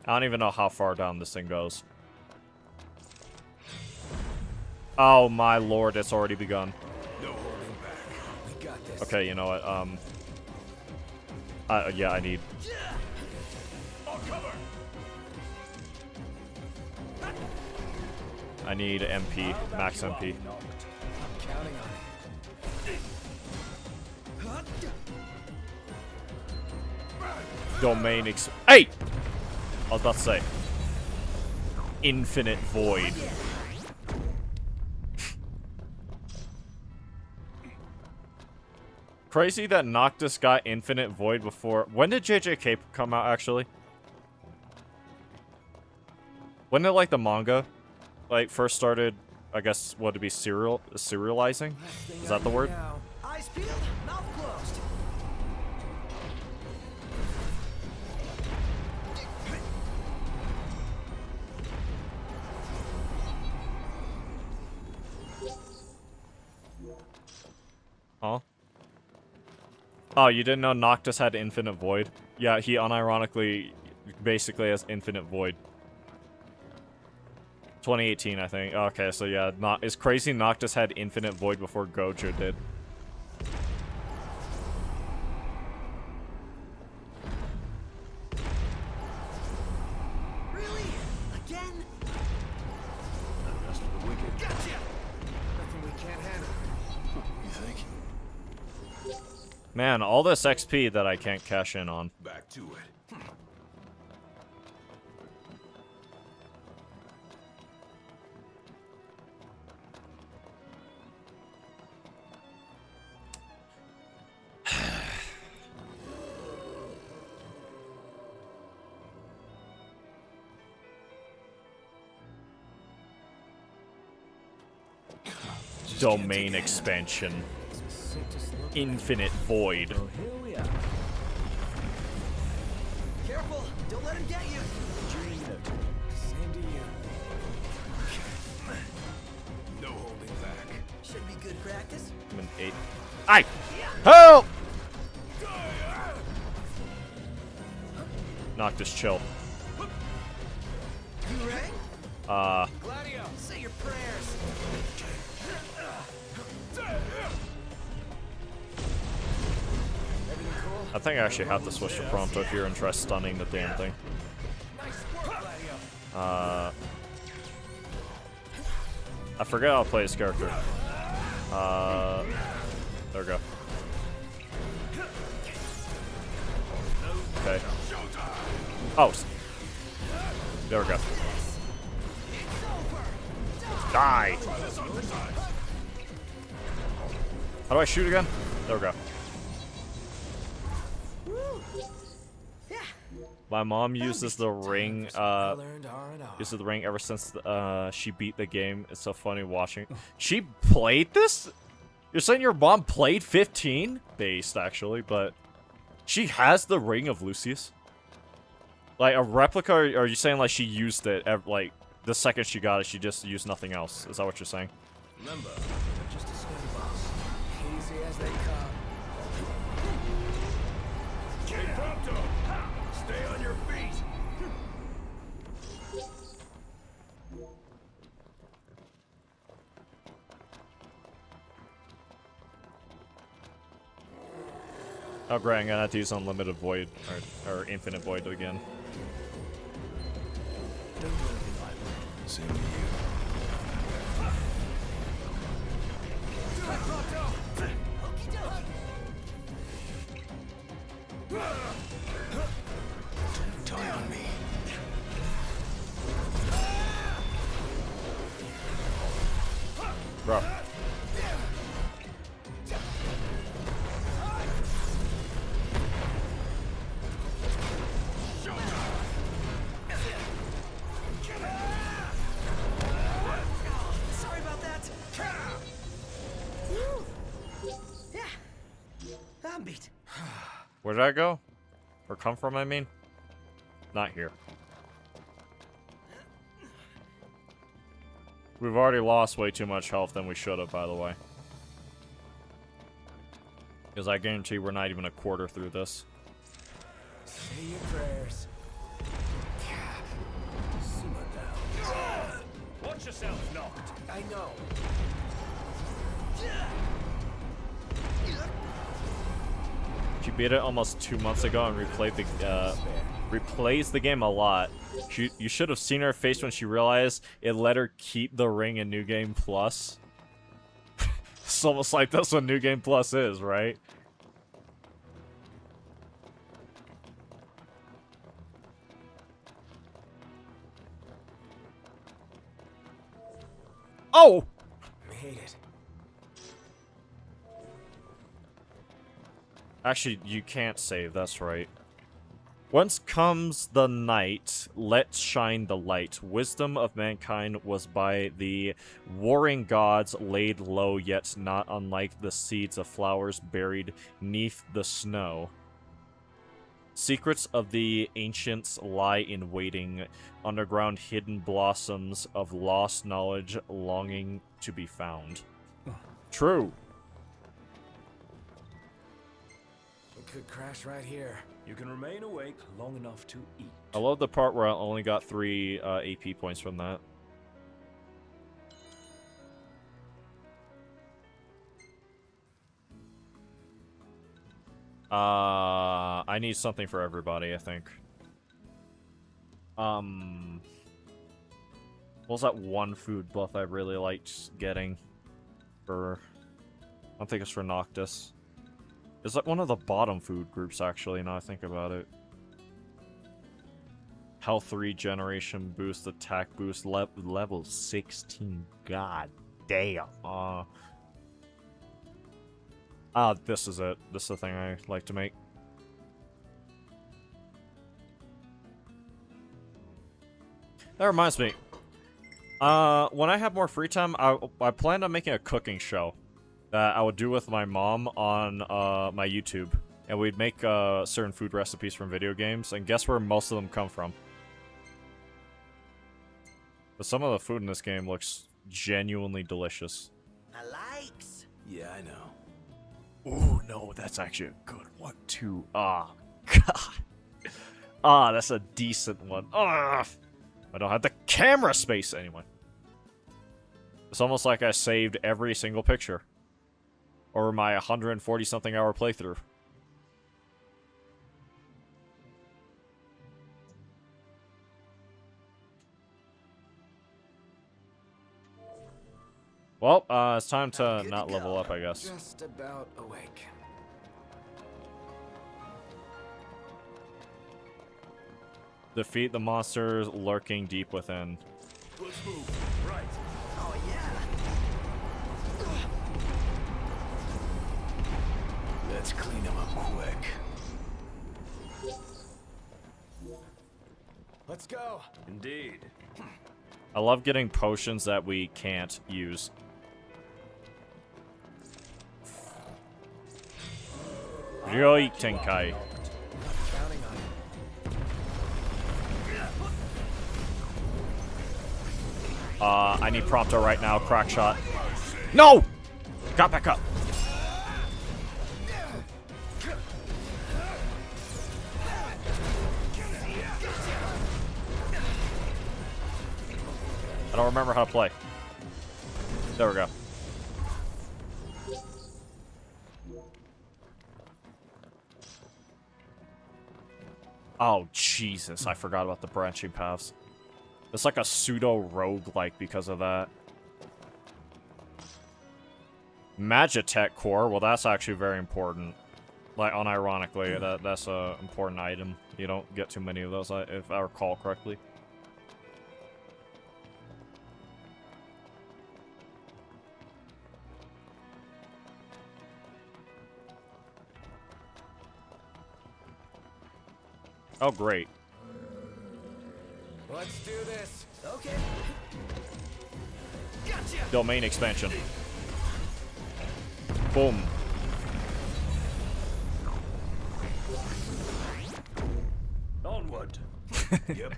I don't even know how far down this thing goes. Oh my lord, it's already begun. No holding back. We got this. Okay, you know what, yeah, I need... I need MP, max MP. I'm counting on it. Domain Hey! I was about to say. Infinite Void. Crazy that Noctis got Infinite Void before. When did JJK come out, actually? When did, like, the manga, like, first started, I guess, what, to be serializing? Is that the word? Now. Eyes peeled, mouth closed. Huh? Oh, you didn't know Noctis had Infinite Void? Yeah, he unironically basically has Infinite Void. 2018, I think. Okay, so yeah, it's crazy Noctis had Infinite Void before Gojo did. Really? Again? Rest of the wicked. Gotcha! Nothing we can't handle. You think? Man, all this XP that I can't cash in on. Back to it. domain expansion. Infinite Void. So here we are. Careful, don't let him get you. Same to you. No holding back. Should be good practice. I'm an 8. Aye! Help! Noctis, chill. You rang? Gladio! Say your prayers. Everything cool? I think I actually have to switch to Prompto here and try stunning the damn thing. Nice work, Gladio! I forget how to play his character. There we go. Okay. Oh. There we go. Die! How do I shoot again? There we go. My mom uses the ring, I learned R&R. uses the ring ever since she beat the game. It's so funny watching. She played this? You're saying your mom played 15? Based, actually, but she has the ring of Lucius? Like, a replica, or are you saying, like, she used it, like, the second she got it, she just used nothing else? Is that what you're saying? Remember, they're just a scumbag. Easy as they come. Hey, Prompto! Stay on your feet! Oh, great, I'm gonna have to use Unlimited Void, or Infinite Void again. Same to you. Die on me. Bro. Sorry about that. Yeah. I'm beat. Where did I go? Or come from, I mean? Not here. We've already lost way too much health than we should have, by the way. Because I guarantee we're not even a quarter through this. Say your prayers. Simmer down. Watch yourself, Noct. I know. She beat it almost 2 months ago and replayed the replays the game a lot. You should have seen her face when she realized it let her keep the ring in New Game Plus. It's almost like that's what New Game Plus is, right? Oh! Made it. Actually, you can't save, that's right. Once comes the night, let's shine the light. Wisdom of mankind was by the warring gods laid low, yet not unlike the seeds of flowers buried neath the snow. Secrets of the ancients lie in waiting, underground hidden blossoms of lost knowledge longing to be found. True. We could crash right here. You can remain awake long enough to eat. I love the part where I only got 3 AP points from that. I need something for everybody, I think. What was that one food buff I really liked getting? For... I don't think it's for Noctis. It's like one of the bottom food groups, actually, now I think about it. Health regeneration boost, attack boost, level 16. God damn. This is it. This is the thing I like to make. That reminds me. When I have more free time, I plan on making a cooking show that I would do with my mom on my YouTube, and we'd make certain food recipes from video games. And guess where most of them come from? But some of the food in this game looks genuinely delicious. I likes. Yeah, I know. Oh no, that's actually a good one too. Ah, God. Ah, that's a decent one. Ah, I don't have the camera space anyway. It's almost like I saved every single picture over my 140-something hour playthrough. Well, it's time to Good not to level go. up, I guess. Just about awake. Defeat the monsters lurking deep within. Let's move. Right. Oh, yeah. Let's clean them up quick. Let's go. Indeed. I love getting potions that we can't use. Ryoi Tenkai. Counting on it. I need Prompto right now, crack shot. No! Got back up. I don't remember how to play. There we go. Oh, Jesus. I forgot about the branching paths. It's like a pseudo roguelike because of that. Magitech core. Well, that's actually very important. Like, unironically, that's a important item. You don't get too many of those, if I recall correctly. Oh, great. Let's do this. Okay. Gotcha. Domain expansion. Boom. Onward. Yep.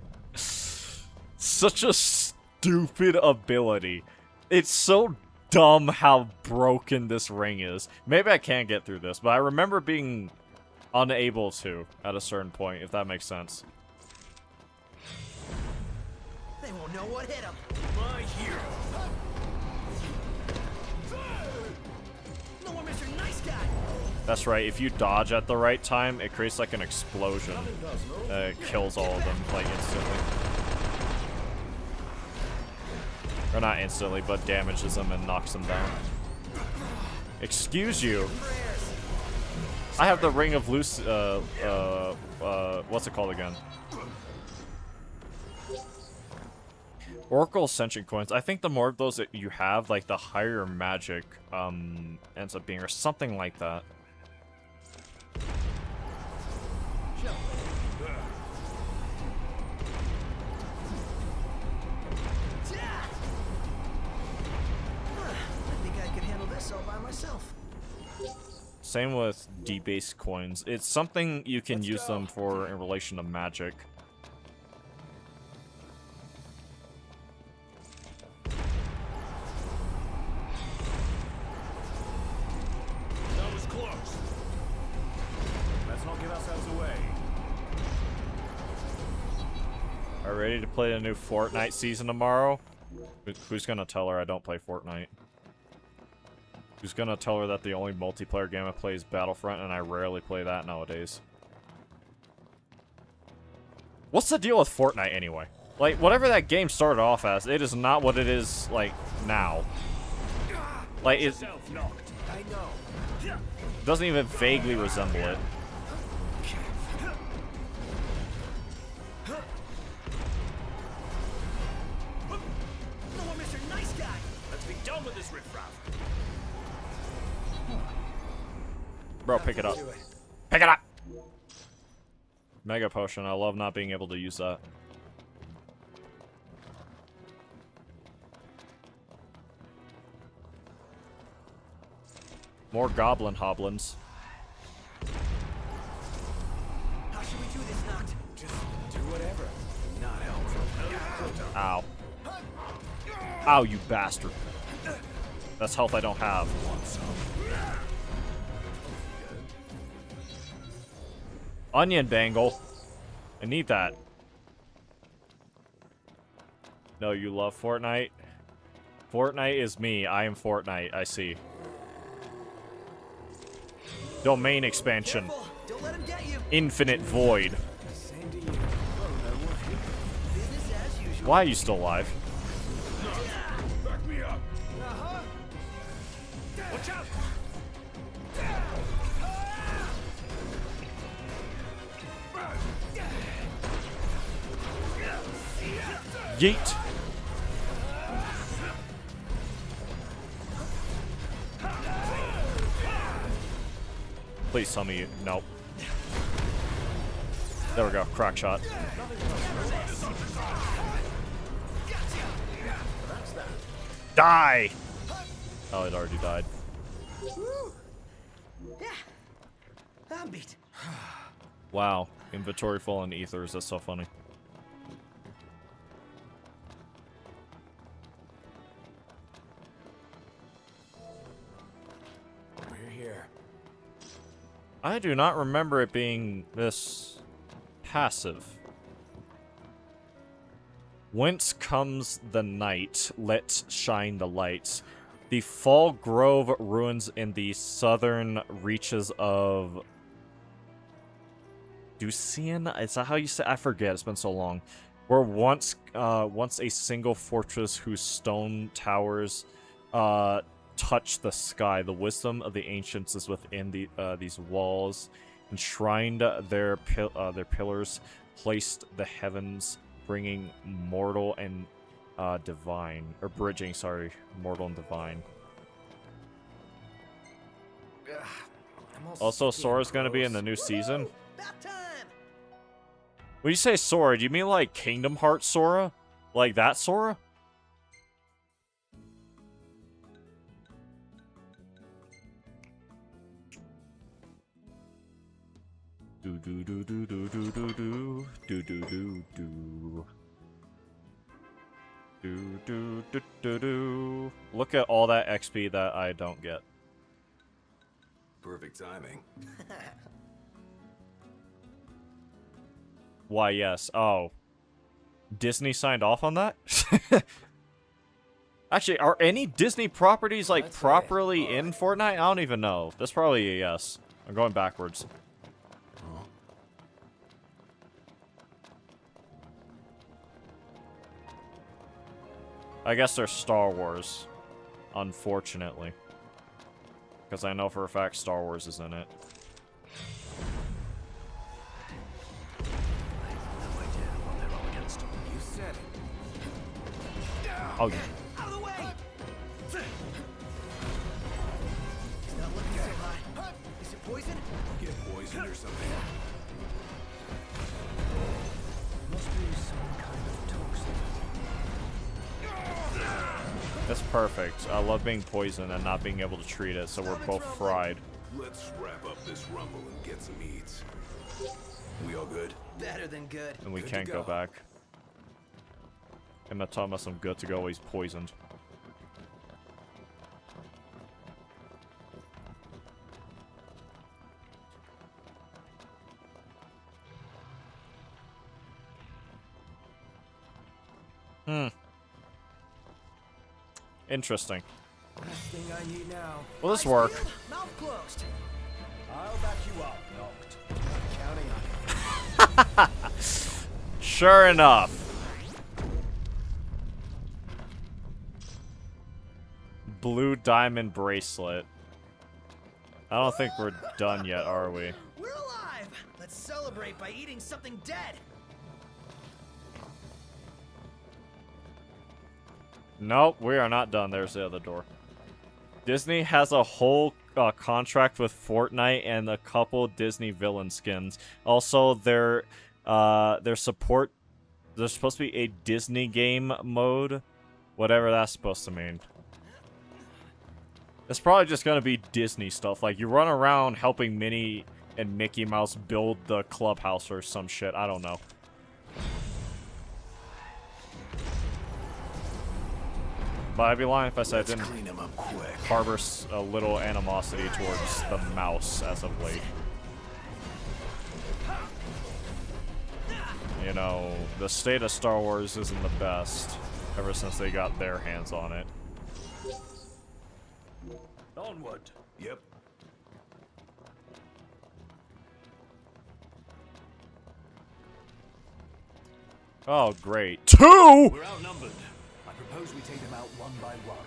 Such a stupid ability. It's so dumb how broken this ring is. Maybe I can't get through this, but I remember being unable to at a certain point, if that makes sense. They won't know what hit them. My hero. No more Mr. Nice Guy. That's right, if you dodge at the right time, it creates like an explosion that kills all of them, like, instantly. Or not instantly, but damages them and knocks them down. Excuse you. I have the Ring of Luce, what's it called again? Oracle Ascension coins. I think the more of those that you have, like, the higher your magic, ends up being, or something like that. I think I could handle this all by myself. Same with debased coins. It's something you can use them for in relation to magic. That was close. Let's not give ourselves away. Are you ready to play the new Fortnite season tomorrow? Who's gonna tell her I don't play Fortnite? Who's gonna tell her that the only multiplayer game I play is Battlefront, and I rarely play that nowadays? What's the deal with Fortnite anyway? Like, whatever that game started off as, it is not what it is, like, now. Like, it Self-knocked. I know. doesn't even vaguely resemble it. No more Mr. Nice Guy. Let's be done with this riffraff. Bro, pick it up. Do it. Pick it up! Mega Potion, I love not being able to use that. More goblin hoblins. How should we do this, Noct? Just do whatever. Not helpful. Ow. Ow, you bastard. That's health I don't have. Onion bangle. I need that. No, you love Fortnite? Fortnite is me. I am Fortnite. I see. Domain expansion. Careful, don't let him get you. Infinite void. Same to you. Business as usual. Why are you still alive? Back me up. Watch out. Yeet. Please tell me you... Nope. There we go. Crack shot. Die! Oh, it already died. Yeah. I'm beat. Wow. Inventory full on ethers. That's so funny. We're here. I do not remember it being this passive. Whence comes the night? Let's shine the lights. The Fall Grove ruins in the southern reaches of Ducian? Is that how you say? I forget. It's been so long. Were once a single fortress whose stone towers touch the sky. The wisdom of the ancients is within these walls. Enshrined their pillars, placed the heavens, bringing mortal and divine, or bridging, sorry, mortal and divine. Also, Sora's gonna be in the new season. About time. When you say Sora, do you mean like Kingdom Hearts Sora? Like that Sora? Do do do do do do do do do do do do do do do do do. Look at all that XP that I don't get. Perfect timing. Why, yes. Oh. Disney signed off on that? Actually, are any Disney properties, like, That's it. properly in Fortnite? I don't even know. That's probably a yes. I'm going backwards. I guess they're Star Wars. Unfortunately. Because I know for a fact Star Wars is in it. You said it. Oh, Out of the way. He's not looking so hot. Is it poison? Get poisoned or something. Must be some kind of toxin. that's perfect. I love being poisoned and not being able to treat it, so we're both fried. Let's wrap up this rumble and get some eats. We all good? Better than good. And we Good to can't go go. back. I'm not talking about some good to go, he's poisoned. Interesting. Last thing I need now. Will this Eyes work? peeled, mouth closed. I'll back you up, Noct. Counting on it. Sure enough. Blue diamond bracelet. I don't think we're done yet, are we? We're alive. Let's celebrate by eating something dead. Nope, we are not done. There's the other door. Disney has a whole contract with Fortnite and a couple Disney villain skins. Also, their support. There's supposed to be a Disney game mode, whatever that's supposed to mean. It's probably just gonna be Disney stuff. Like, you run around helping Minnie and Mickey Mouse build the clubhouse or some shit. I don't know. But I'd be lying if I said I didn't Clean him up quick. harbor a little animosity towards the mouse as of late. You know, the state of Star Wars isn't the best ever since they got their hands on it. Onward. Yep. Oh, great. 2?! We're outnumbered. I propose we take them out one by one.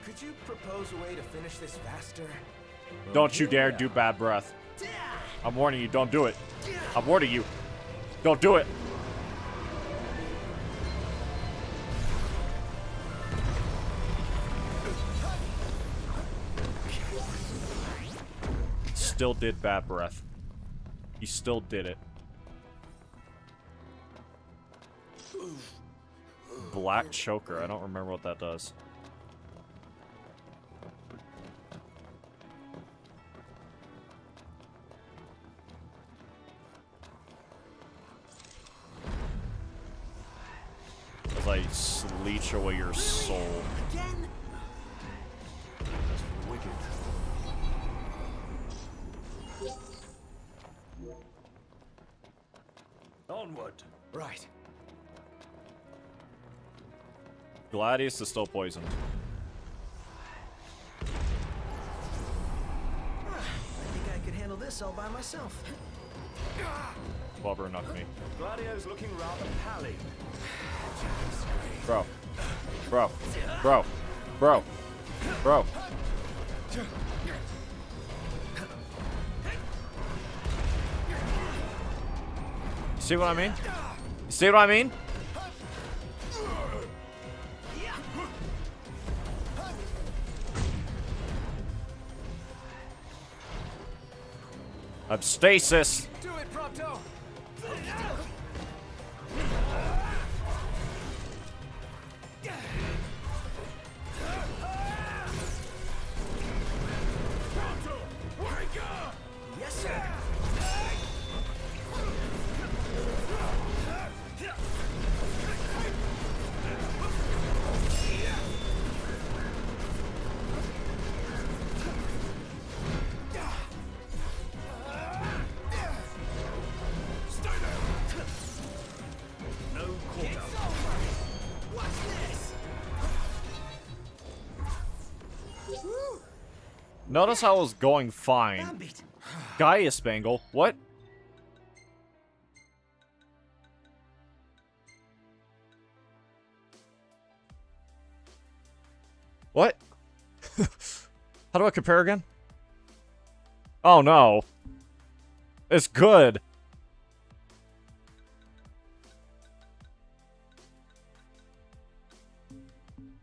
Could you propose a way to finish this faster? Don't you dare do bad breath. I'm warning you, don't do it. I'm warning you. Don't do it. Still did bad breath. He still did it. Black choker. I don't remember what that does. It's like leech away your soul. Again? That's wicked. Onward. Right. Gladius is still poisoned. I think I could handle this all by myself. Blubber knocked me. Gladio's looking rather pally. Bro. Bro. Bro. Bro. Bro. See what I mean? See what I mean? I'm stasis. Do it, Prompto! Yes, sir. No quarter. Watch this! Notice how it was going fine. Gambit. Gaius Bangle. What? What? How do I compare again? Oh no. It's good.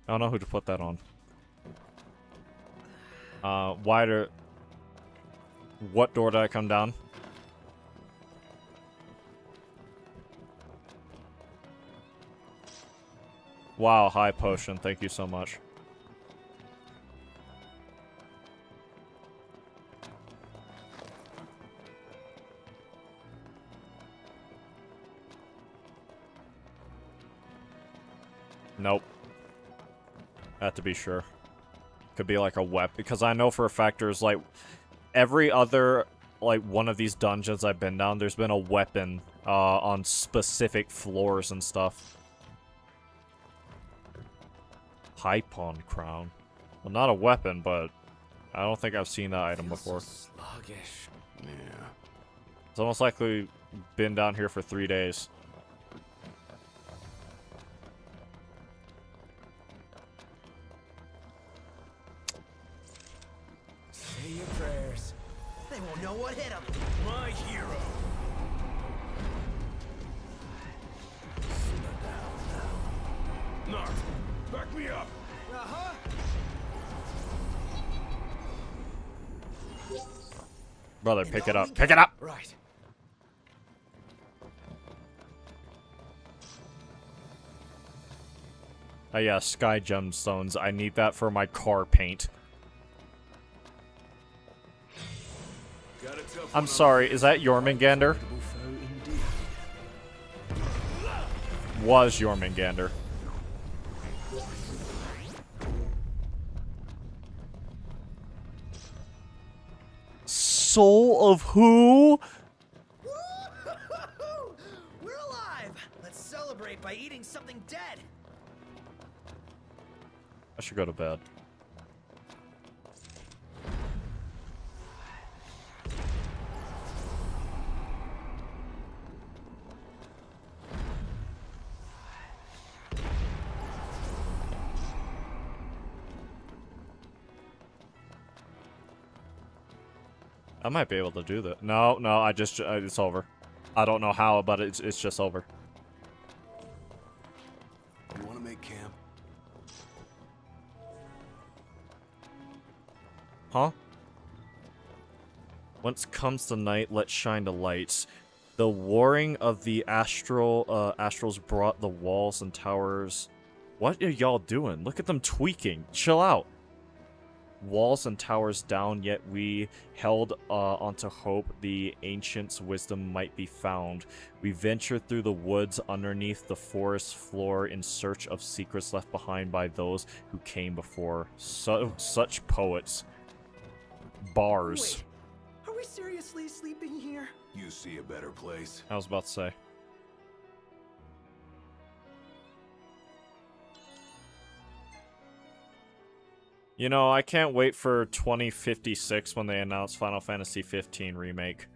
I don't know who to put that on. Wider. What door did I come down? Wow, high potion. Thank you so much. Nope. Have to be sure. Could be like a weapon, because I know for a fact there's like every other like one of these dungeons I've been down, there's been a weapon on specific floors and stuff. Hypon crown. Well, not a weapon, but I don't think I've seen that item before. Sluggish. Yeah. It's almost like we've been down here for 3 days. Say your prayers. They won't know what hit them. My hero. Nart, back me up. Uh-huh. Brother, pick it up. Pick it up! Right. Oh yeah, sky gemstones. I need that for my car paint. I'm sorry, is that Jormungandr? Was Jormungandr. Soul of who? Woo-hoo-hoo-hoo! We're alive! Let's celebrate by eating something dead. I should go to bed. I might be able to do that. No, I just, it's over. I don't know how, but it's just over. You want to make camp? Huh? Whence comes the night, let shine the lights. The warring of the astrals brought the walls and towers. What are y'all doing? Look at them tweaking. Chill out. Walls and towers down, yet we held onto hope the ancients' wisdom might be found. We ventured through the woods underneath the forest floor in search of secrets left behind by those who came before. Such poets. Bars. Wait, are we seriously sleeping here? You see a better place. I was about to say. You know, I can't wait for 2056 when they announce Final Fantasy 15 remake.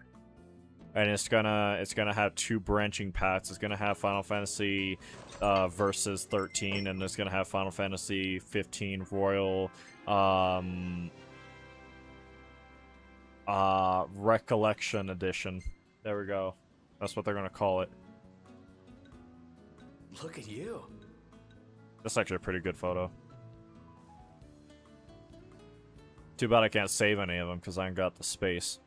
And it's gonna have two branching paths. It's gonna have Final Fantasy versus 13, and it's gonna have Final Fantasy 15 Royal Recollection Edition. There we go. That's what they're gonna call it. Look at you. That's actually a pretty good photo. Too bad I can't save any of them because I ain't got the space.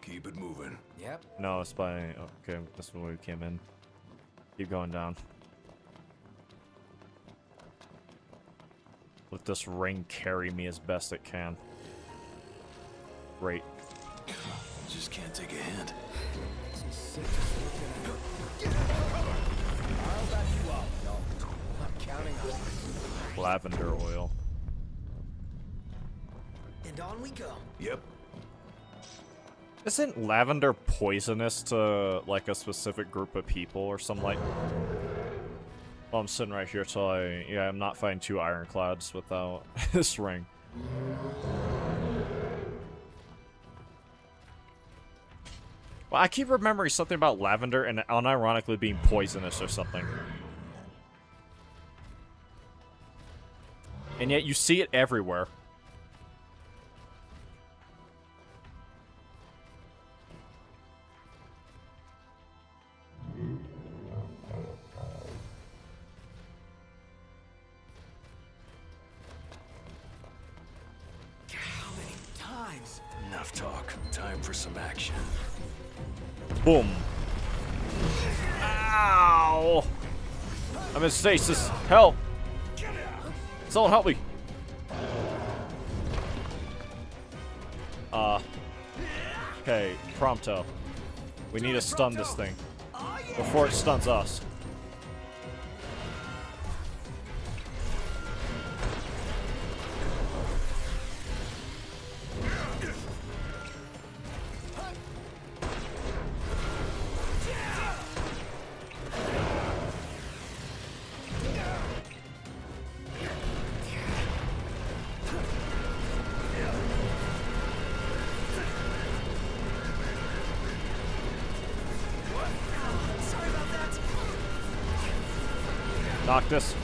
Keep it moving. Yep. No, it's by... Okay, this is where we came in. Keep going down. Let this ring carry me as best it can. Great. Just can't take a hint. I'll back you up, no. I'm counting on you. Lavender oil. And on we go. Yep. Isn't lavender poisonous to, like, a specific group of people or something like... Well, I'm sitting right here, so I'm not fighting two ironclads without this ring. Well, I keep remembering something about lavender and unironically being poisonous or something. And yet you see it everywhere. How many times? Enough talk. Time for some action. Boom. Ow! I'm in stasis. Help! Someone help me! Okay, Prompto. We need to stun this thing before it stuns us. Sorry about that. Noctis.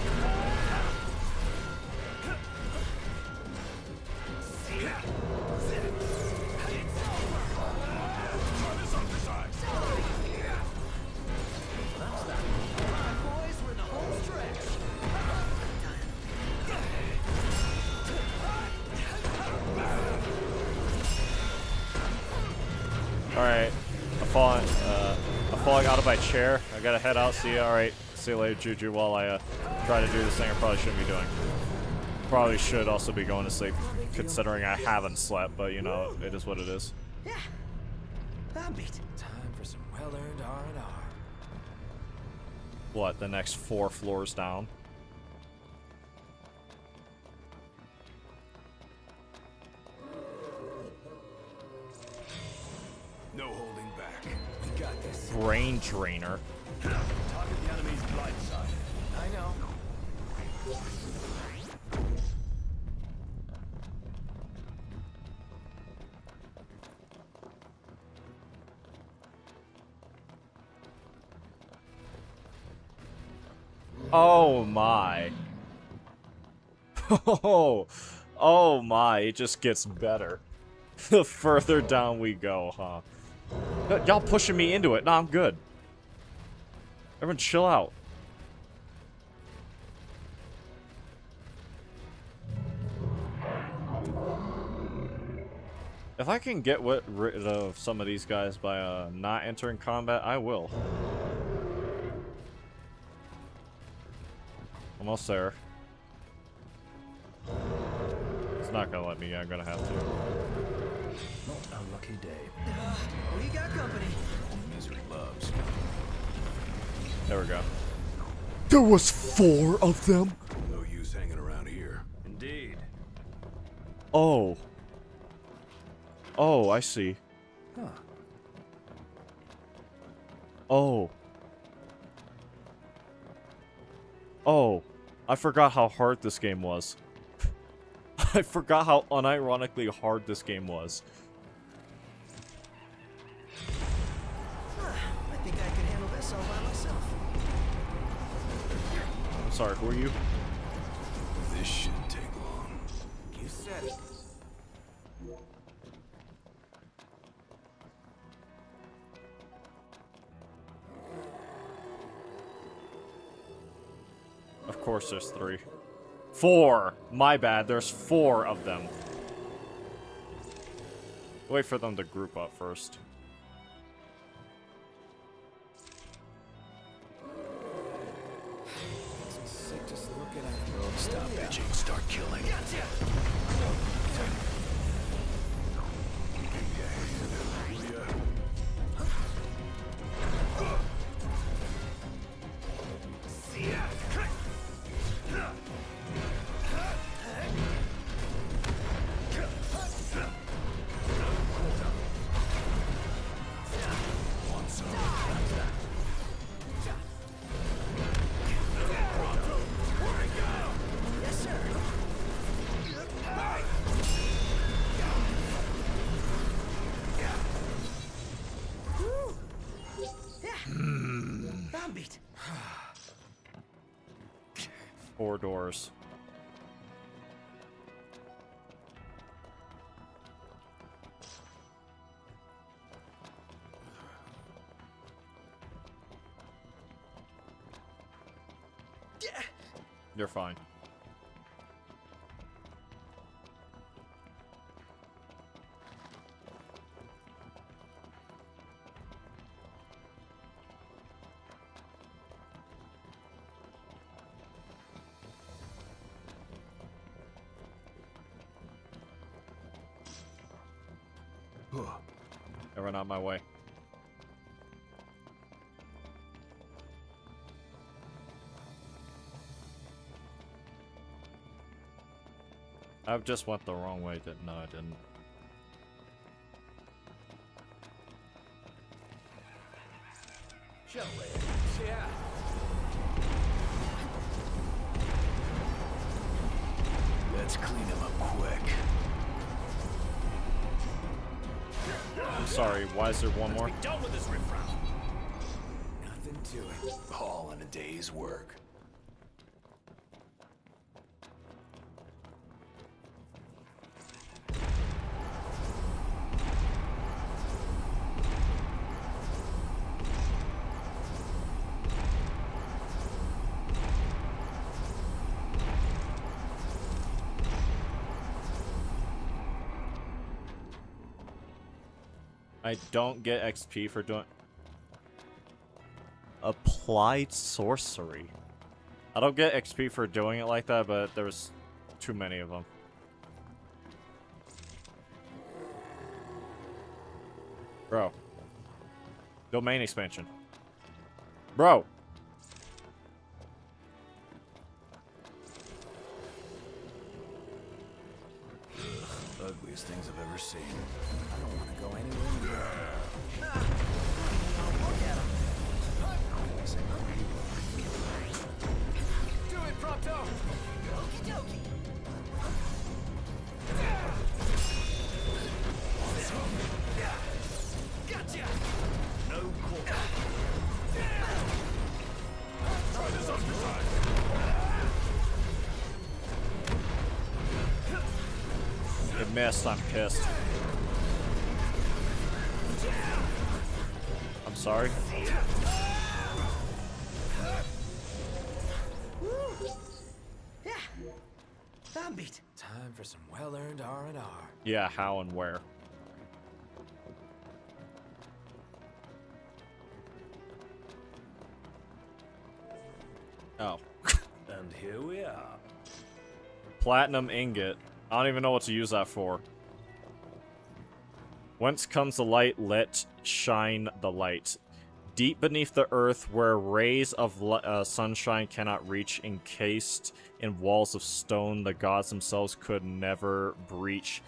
Boys, we're in the home stretch. Alright. I'm falling out of my chair. I gotta head out. See you. Alright. See you later, Juju, while I try to do this thing I probably shouldn't be doing. Probably should also be going to sleep, considering I haven't slept, but you know, it is what it is. Yeah. I'm beat. Time for some well-earned R&R. What, the next 4 floors down? No holding back. We got this. Brain drainer. Target the enemy's blind side. I know. Oh my. Oh my, it just gets better. The further down we go, huh? Y'all pushing me into it. Nah, I'm good. Everyone chill out. If I can get rid of some of these guys by not entering combat, I will. Almost there. It's not gonna let me. I'm gonna have to. Unlucky day. We got company. Misery loves. There we go. There was 4 of them? No use hanging around here. Indeed. Oh. Oh, I see. Huh. Oh. Oh. I forgot how hard this game was. I forgot how unironically hard this game was. I think I could handle this all by myself. I'm sorry, who are you? This shouldn't take long. You said it. Of course there's 3. 4! My bad, there's 4 of them. Wait for them to group up first. Sick just looking at it. Stop bitching, start killing. Yes, sir. Woo. Yeah. I'm beat. 4 doors. Yeah. You're fine. Everyone out my way. I just went the wrong way, didn't no, I didn't. Shall we? Yeah. Let's clean him up quick. I'm sorry, why is there one more? Be done with this riffraff. Nothing to it. All in a day's work. I don't get XP for doing... Applied sorcery. I don't get XP for doing it like that, but there's too many of them. Bro. Domain expansion. Bro. Ugliest things I've ever seen. I don't want to go anywhere near him. Do it, Prompto! Okie dokie. Gotcha! No quarter. Try this on your side. It missed, I'm pissed. I'm sorry. Yeah. I'm beat. Time for some well-earned R&R. Yeah, how and where? Oh. And here we are. Platinum ingot. I don't even know what to use that for. Whence comes the light? Let shine the light. Deep beneath the earth, where rays of sunshine cannot reach, encased in walls of stone, the gods themselves could never breach.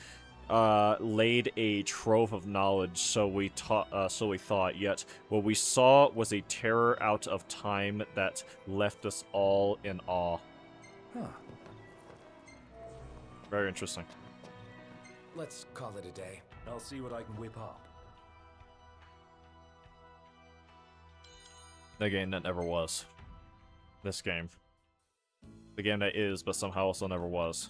Laid a trove of knowledge, so we thought. Yet what we saw was a terror out of time that left us all in awe. Huh. Very interesting. Let's call it a day. I'll see what I can whip up. The game that never was. This game. The game that is, but somehow also never was.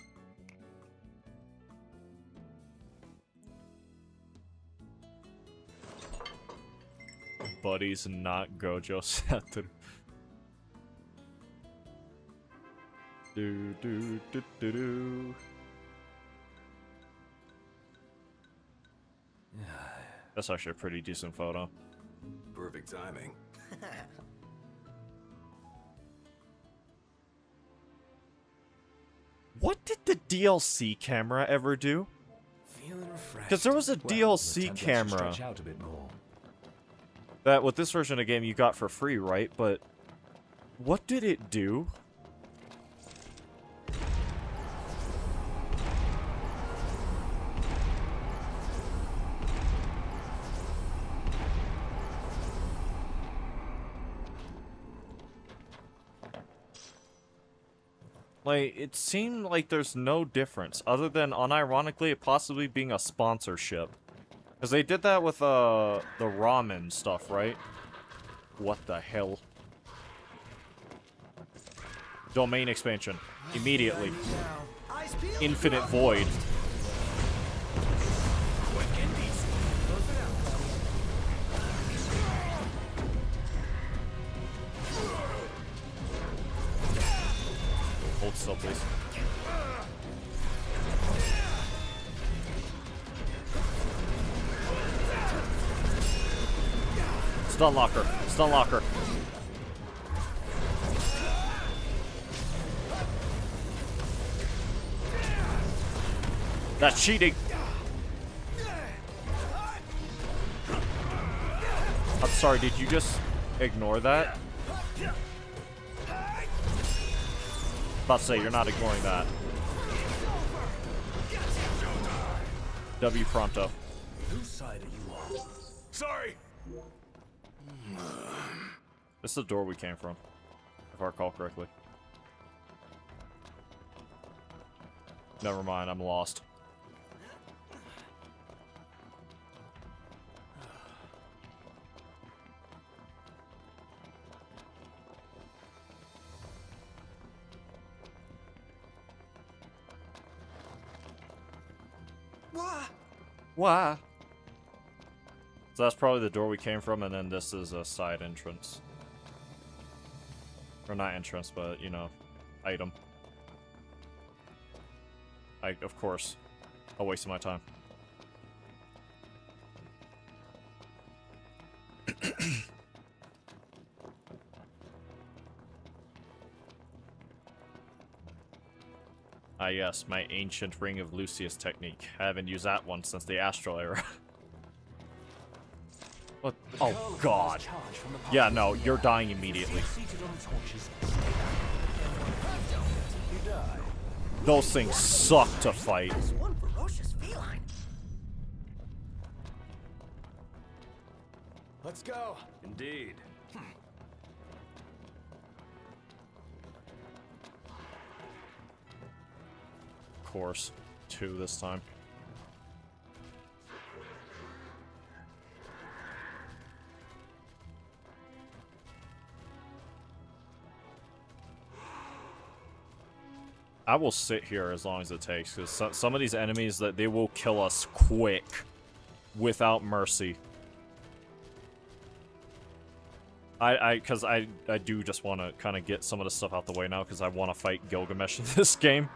Buddies, not Gojo Satoru. Do do do do do. That's actually a pretty decent photo. Perfect timing. What did the DLC camera ever do? Feeling refreshed. Because there was a Well, DLC the time to camera stretch out a bit more. that with this version of the game you got for free, right? But what did it do? Like, it seemed like there's no difference, other than, unironically, it possibly being a sponsorship. Because they did that with, the ramen stuff, right? What the hell? Domain expansion. Immediately. Eyes peeled. Infinite void. Hold still, please. Stun locker. Stun locker. That's cheating. I'm sorry, did you just ignore that? About to say, you're not ignoring that. W pronto. Whose side are you on? Sorry! This is the door we came from, if I recall correctly. Never mind, I'm lost. Why? So that's probably the door we came from, and then this is a side entrance. Or not entrance, but, you know, item. Of course, a waste of my time. Ah yes, my ancient Ring of Lucius technique. I haven't used that one since the Astral era. What? Oh god. Yeah, no, you're dying immediately. Those things suck to fight. This one ferocious feline. Let's go. Indeed. Of course. 2 this time. I will sit here as long as it takes, because some of these enemies, that they will kill us quick, without mercy. Because I do just want to kind of get some of the stuff out the way now, because I want to fight Gilgamesh in this game.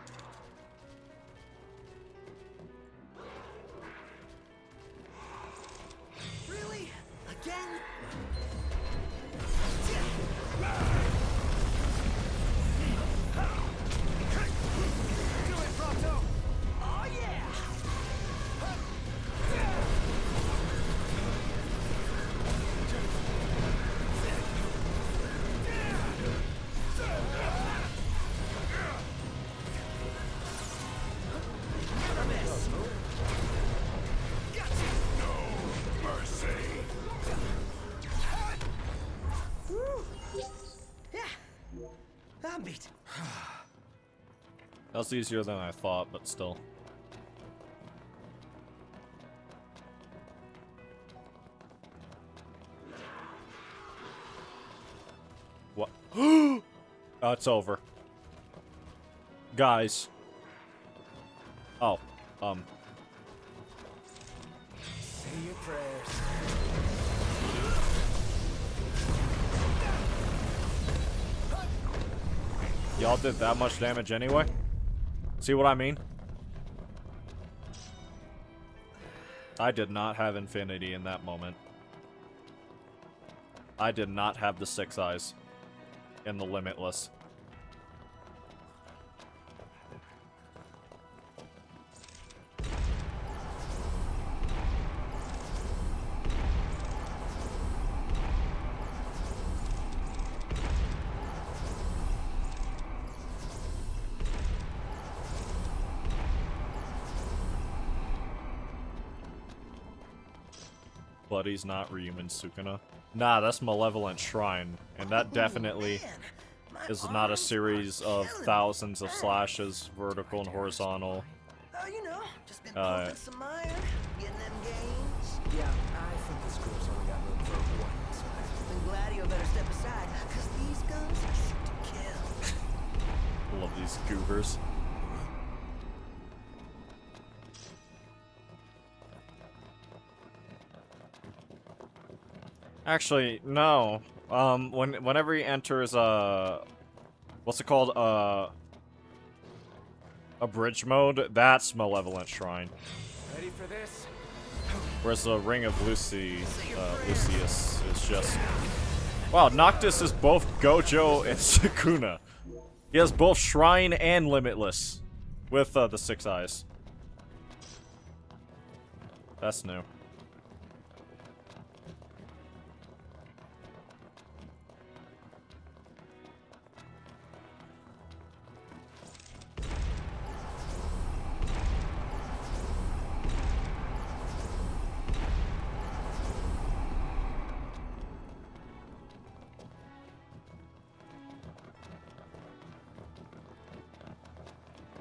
Really? Again? Do it, Proto! Oh yeah! Yeah. I'm beat. That was easier than I thought, but still. What? Oh, it's over. Guys. Oh, Say your prayers. y'all did that much damage anyway? See what I mean? I did not have infinity in that moment. I did not have the 6 eyes in the limitless. Buddy's not Ryumen Sukuna. Nah, that's Malevolent Shrine, and that definitely Man, my is not a arms series are of killing thousands of slashes, vertical and horizontal. Oh, you know, just been Uh, pumping some iron, getting them gains. Yeah, I think this group's only got room for one side. Then Gladio better step aside, cause these guns shoot to kill. Love these goobers. Actually, no. Whenever he enters what's it called? A bridge mode, that's Malevolent Shrine. Ready for this? Whereas the Ring of Lucius is just... Wow, Noctis is both Gojo and Sukuna. He has both Shrine and Limitless. With the 6 eyes. That's new.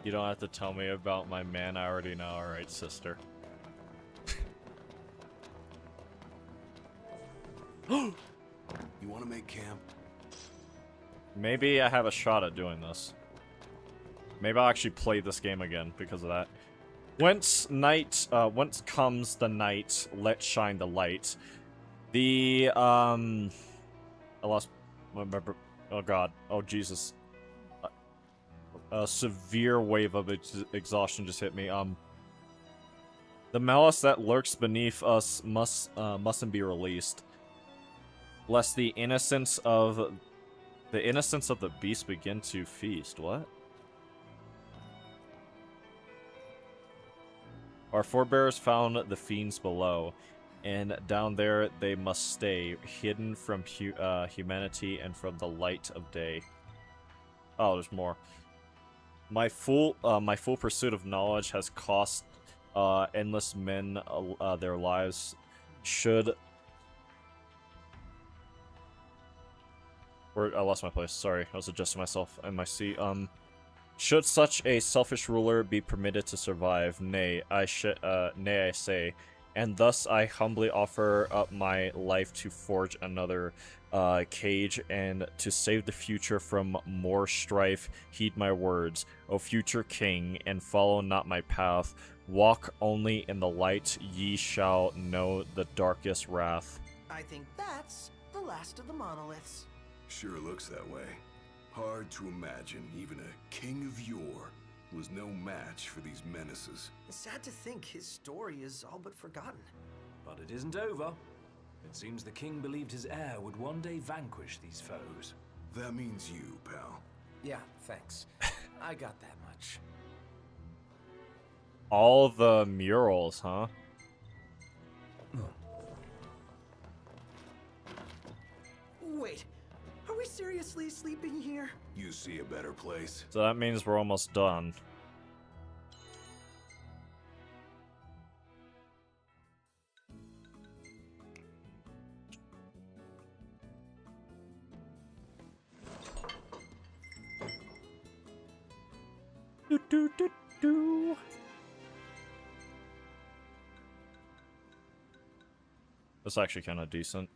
You don't have to tell me about my man, I already know. Alright, sister. You want to make camp? Maybe I have a shot at doing this. Maybe I'll actually play this game again because of that. Whence comes the night, let's shine the light. The, I lost, remember, oh god, oh Jesus. A severe wave of exhaustion just hit me. The malice that lurks beneath us mustn't be released, lest the innocence of the beast begin to feast. What? Our forebears found the fiends below, and down there they must stay, hidden from humanity and from the light of day. Oh, there's more. My full pursuit of knowledge has cost endless men their lives. I lost my place. Sorry, I was adjusting myself in my seat. Should such a selfish ruler be permitted to survive? Nay, I say, and thus I humbly offer up my life to forge another cage and to save the future from more strife. Heed my words, O future king, and follow not my path. Walk only in the light, ye shall know the darkest wrath. I think that's the last of the monoliths. Sure looks that way. Hard to imagine even a king of yore was no match for these menaces. It's sad to think his story is all but forgotten. But it isn't over. It seems the king believed his heir would one day vanquish these foes. That means you, pal. Yeah, thanks. I got that much. All the murals, huh? Wait, are we seriously sleeping here? You see a better place? So that means we're almost done. Do, do, do, do. That's actually kind of decent.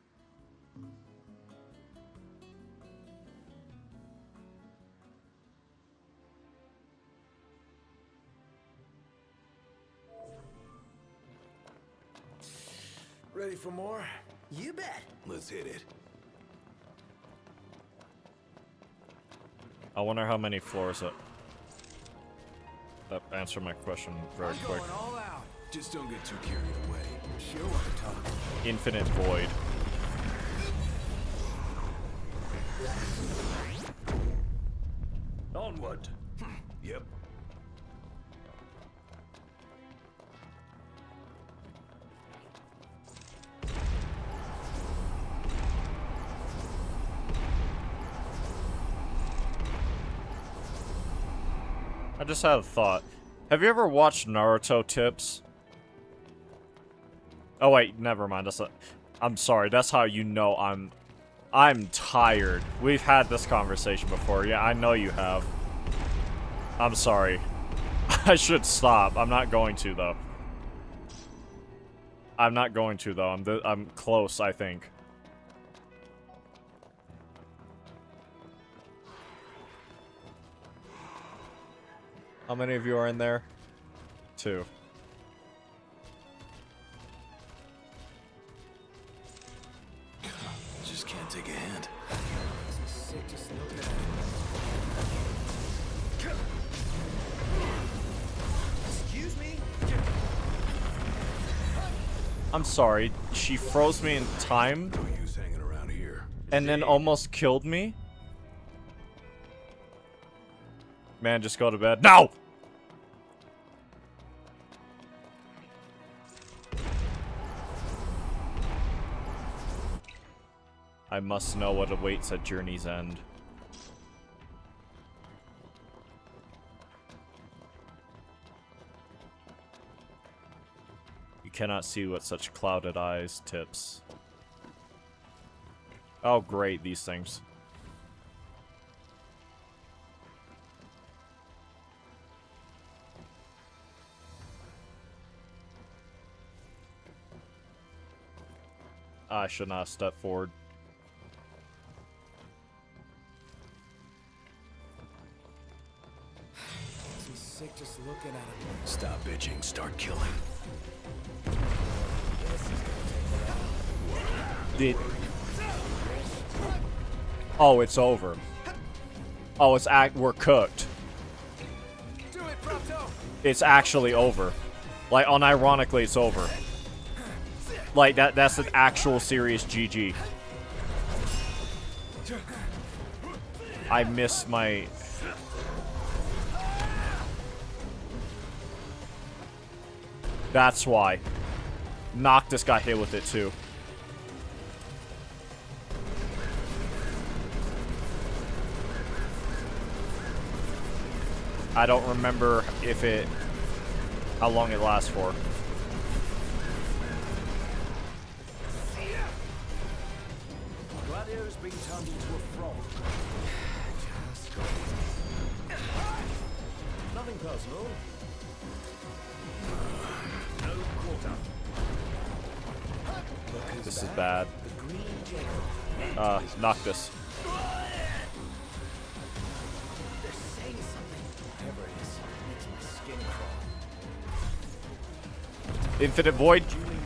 Ready for more? You bet. Let's hit it. I wonder how many floors that answer my question very I'm quick. going all out. Just don't get too carried away. Sure want to talk. Infinite void. Onward. Yep. I just had a thought. Have you ever watched Naruto Tips? Oh wait, never mind. I'm sorry. That's how you know I'm tired. We've had this conversation before. Yeah, I know you have. I'm sorry. I should stop. I'm not going to though. I'm close, I think. How many of you are in there? 2. Just can't take a hint. Sick just looking at it. Excuse me? I'm sorry. She froze me in time No use hanging around here. and then almost killed me? Man, just go to bed. No! I must know what awaits at Journey's End. You cannot see with such clouded eyes, Tips. Oh, great, these things. I should not have stepped forward. He's sick just looking at him. Stop bitching, start killing. Oh, it's over. Oh, we're cooked. Do it, Prompto! It's actually over. Like, unironically, it's over. Like, that's an actual serious GG. I missed my... That's why. Noctis got hit with it too. I don't remember if it... how long it lasts for. Gladio's been turned into a frog. Just go. Nothing personal. No quarter. This is bad. The green jacob. Noctis. They're saying something. Whatever it is, makes my skin crawl. Infinite Void. Duly noted.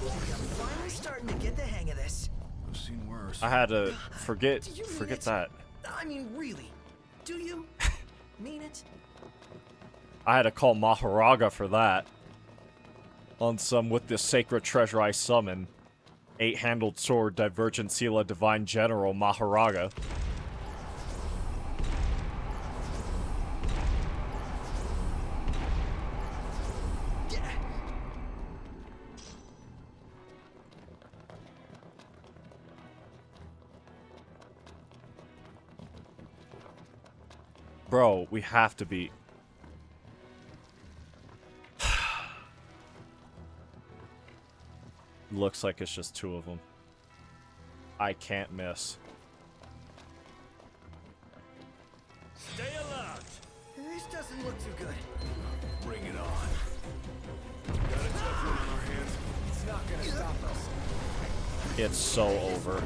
I'm finally starting to get the hang of this. I've seen worse. I had to forget Do you mean forget it? that. I mean, really? Do you mean it? I had to call Maharaga for that. On some with this sacred treasure I summon. 8-handled sword, Divergent Sela, Divine General, Maharaga. Bro, we have to beat. Looks like it's just 2 of them. I can't miss. Stay alert. This doesn't look too good. Bring it on. Got a tough one on our hands. It's not gonna stop us. It's so over.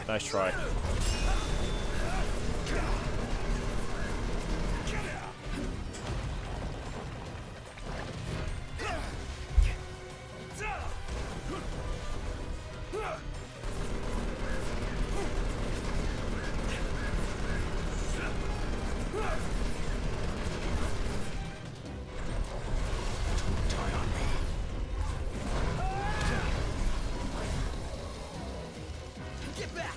Nice try. Get back!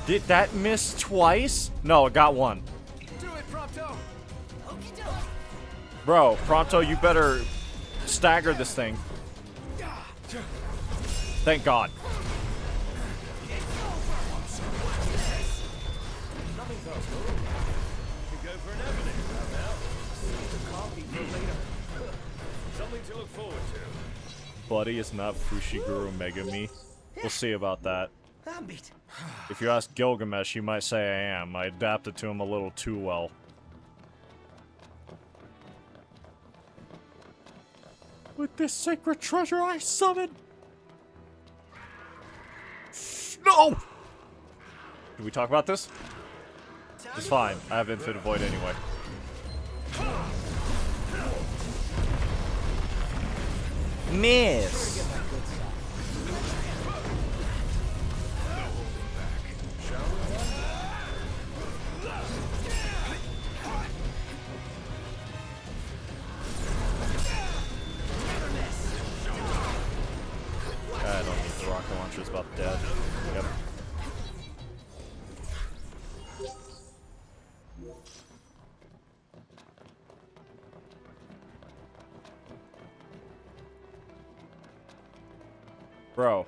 Did that miss twice? No, it got one. Do it, Prompto! Okie doke. Bro, Prompto, you better stagger this thing. Thank God. Nothing personal. We can go for an evening right now. Save the coffee for later. Something to look forward to. Buddy is not Fushiguro Megami. We'll see about that. I'm beat. If you ask Gilgamesh, he might say I am. I adapted to him a little too well. With this sacred treasure I summon. No! Can we talk about this? It's fine. I have Infinite Void anyway. Miss! I don't need the rocket launcher, it's about dead. Yep. Bro.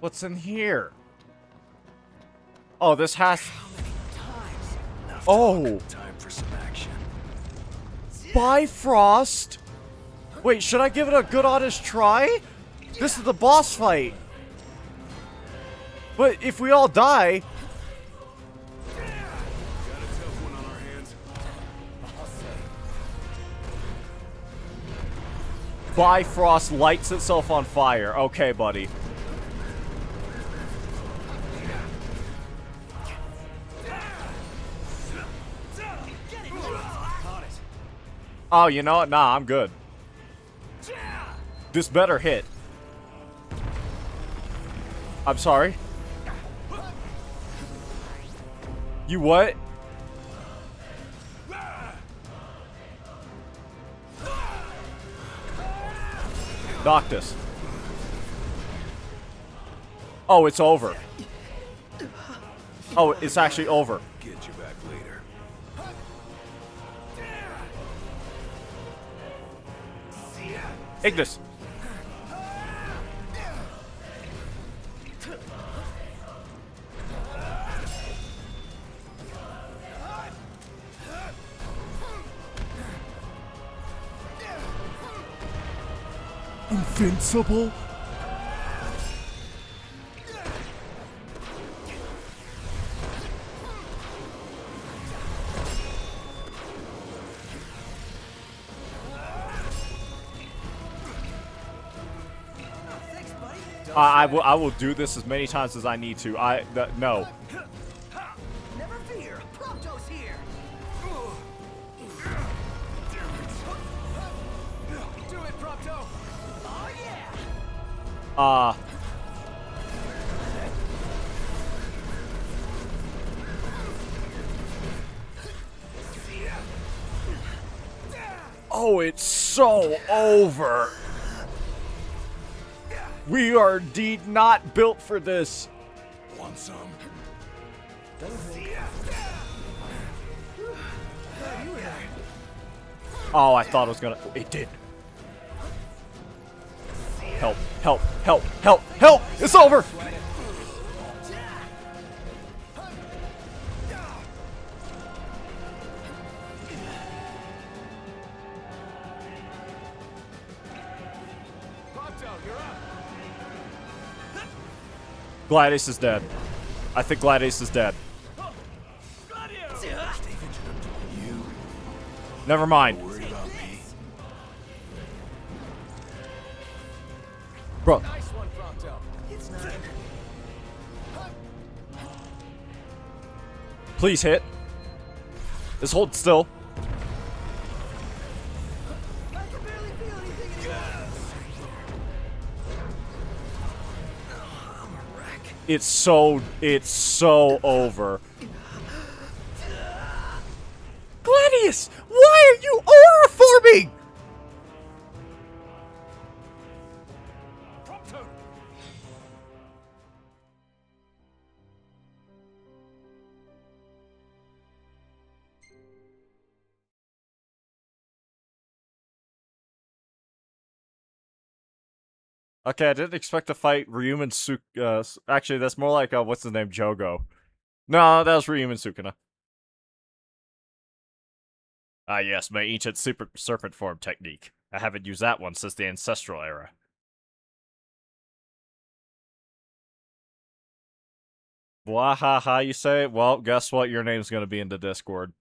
What's in here? Oh, this has... Oh! Time for some action. Bifrost? Wait, should I give it a good honest try? This is the boss fight. But if we all die... Got a tough one on our hands. Bifrost lights itself on fire. Okay, buddy. Oh, you know what? Nah, I'm good. This better hit. I'm sorry. You what? Noctis. Oh, it's over. Oh, it's actually over. Get you back later. Ignis. Invincible? Thanks, buddy. I will do this as many times as I need to. No. Never fear. Prompto's here. Do it, Prompto. Oh yeah. Oh, it's so over. We are indeed not built for this. Want some? Oh, I thought it was gonna. It did. Help, help, help, help, help! It's over! Gladius is dead. I think Gladius is dead. Never mind. Worried about me? Bro. It's not. Please hit. Just hold still. I can barely feel anything anymore. I'm a wreck. It's so over. Gladius, why are you aura forming? Okay, I didn't expect to fight Ryumen actually, that's more like, what's his name, Jogo. No, that was Ryumen Sukuna. Ah yes, my ancient super serpent form technique. I haven't used that one since the ancestral era. Wahaha, you say? Well, guess what? Your name's gonna be in the Discord.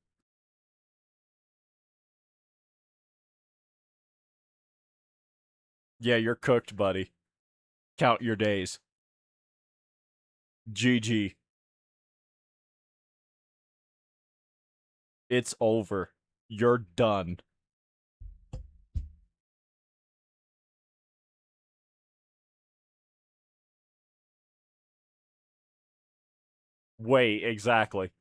Yeah, you're cooked, buddy. Count your days. GG. It's over. You're done. Wait, exactly.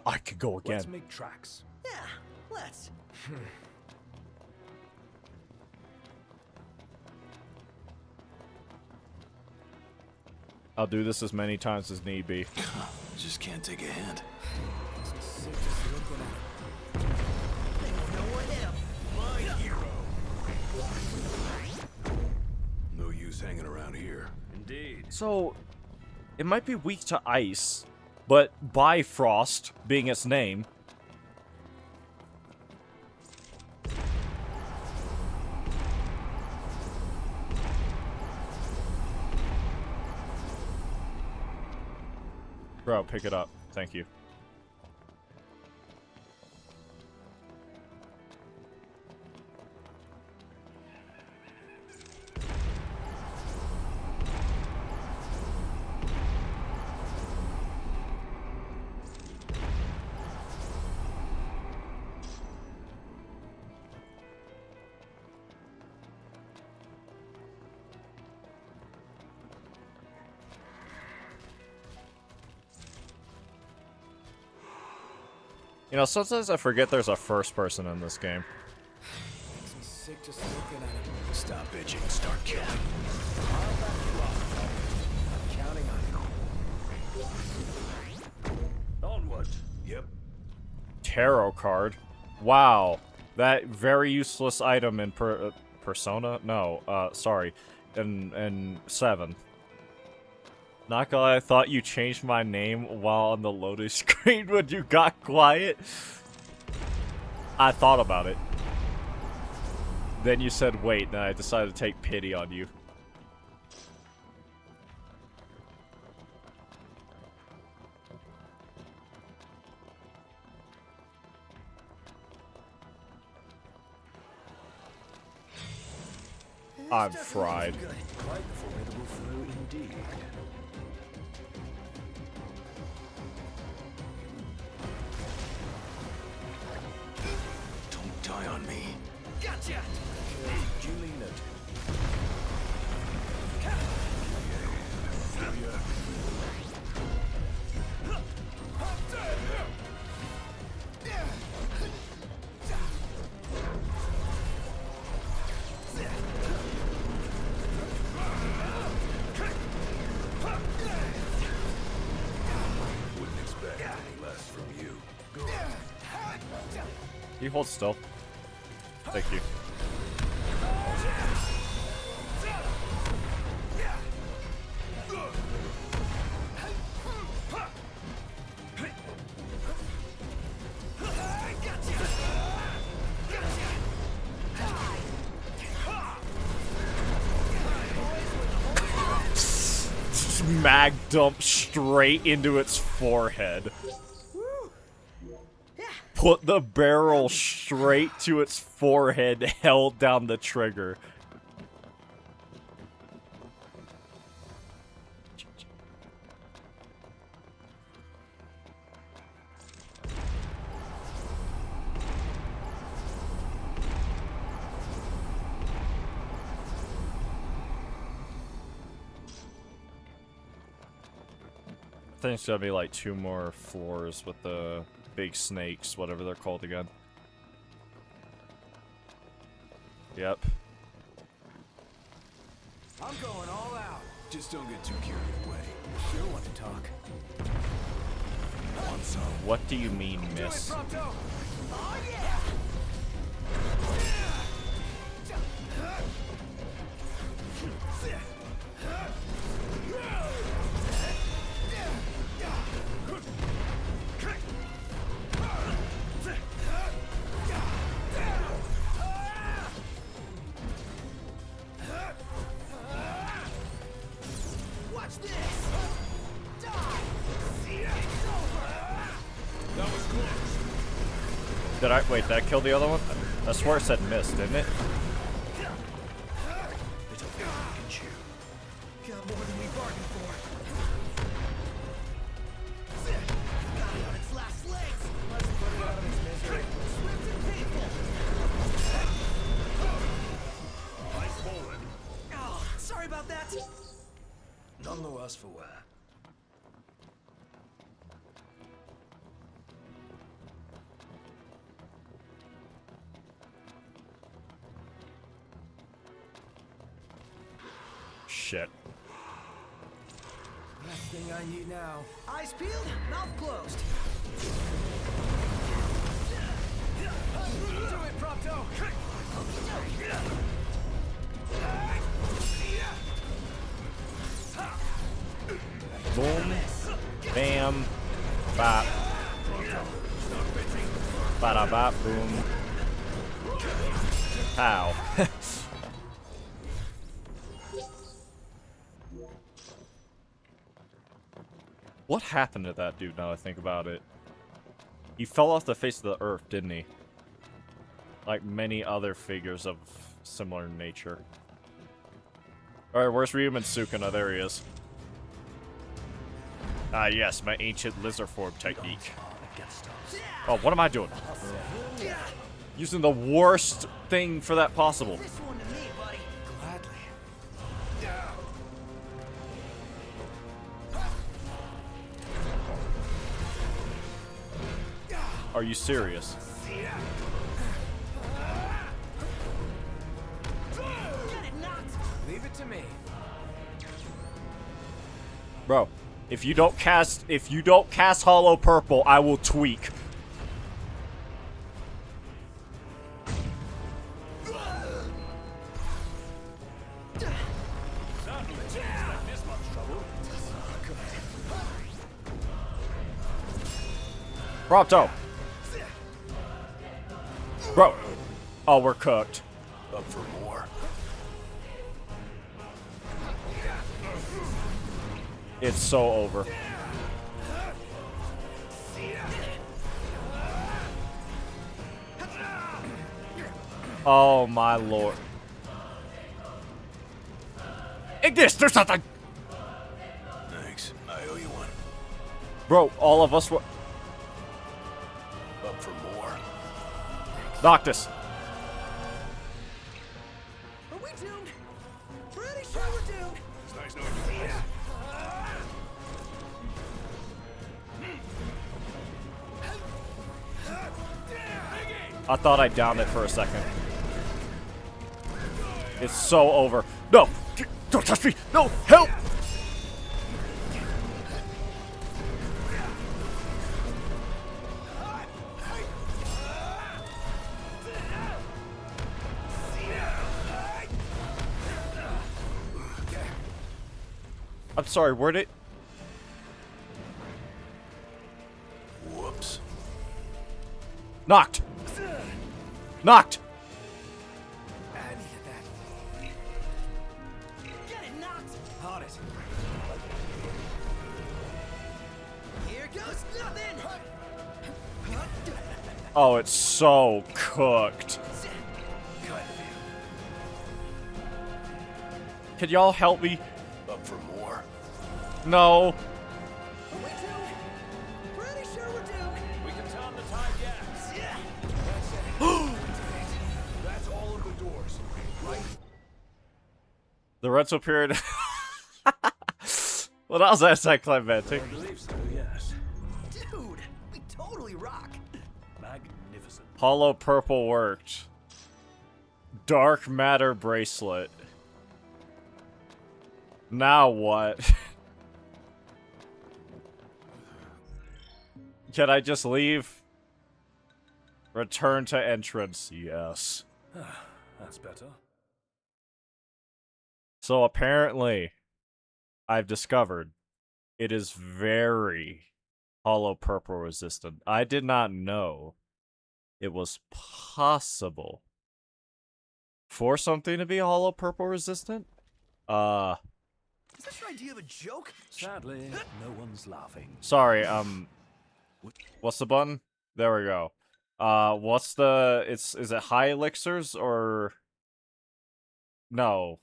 I could go again. Let's make tracks. Yeah, let's. I'll do this as many times as need be. Just can't take a hint. No use hanging around here. Indeed. So, it might be weak to ice, but Bifrost being its name. Bro, pick it up. Thank you. You know, sometimes I forget there's a first person in this game. Makes me sick just looking at it. Stop bitching, start killing. I'm counting on it. Onward. Yep. Tarot card. Wow. That very useless item in Persona? No, sorry. In 7. Not gonna lie, I thought you changed my name while on the loading screen when you got quiet. I thought about it. Then you said wait, and I decided to take pity on you. I'm fried. Quite the formidable foe indeed. Don't die on me. Gotcha! Duly noted. Wouldn't expect any less from you. You hold still. Thank you. Mag dump straight into its forehead. Put the barrel straight to its forehead, held down the trigger. I think it's gonna be like 2 more floors with the big snakes, whatever they're called again. Yep. I'm going all out. Just don't get too carried away. Sure want to talk. Want some? What do you mean, miss? Prompto. Watch this! Die! That was close. Did I wait? Did I kill the other one? I swear it said miss, didn't it? Got more than we bargained for. Got its last legs. Let's put it out of its misery. Swift and painful. Ice forward. Oh, sorry about that. None the worse for wear. Shit. Last thing I need now. Eyes peeled, mouth closed. Do it, Prompto. Boom. Bam. Bop. Bada bop. Boom. Pow. What happened to that dude now I think about it? He fell off the face of the earth, didn't he? Like many other figures of similar nature. Alright, where's Ryuman Sukuna? There he is. Ah, yes, my ancient lizard form technique. Oh, what am I doing? Using the worst thing for that possible. This one to me, buddy. Gladly. Are you serious? Get it knocked. Leave it to me. Bro, if you don't cast Hollow Purple, I will tweak. Prompto. Bro. Oh, we're cooked. Up for more. It's so over. Oh my lord. Ignis, there's something! Thanks. I owe you one. Bro, all of us were. Up for more. Noctis. Are we doomed? Pretty sure we're doomed. It's nice knowing you. I thought I downed it for a second. It's so over. No! Don't touch me! No! Help! I'm sorry, where'd it? Whoops. Knocked! Knocked! Get it knocked. Hard it. Here goes nothing. Oh, it's so cooked. Can y'all help me? Up for more. No. Are we doomed? Pretty sure we're doomed. We can turn the tide yet. That's all of the doors, right? The rental period. Well, that was anticlimactic. I believe so, yes. Dude, we totally rock. Magnificent. Hollow Purple worked. Dark Matter Bracelet. Now what? Can I just leave? Return to entrance, yes. That's better. So apparently, I've discovered it is very Hollow Purple resistant. I did not know it was possible for something to be Hollow Purple resistant. Is this your idea of a joke? Sadly, no one's laughing. Sorry, what's the button? There we go. What's the, is it high elixirs or, no.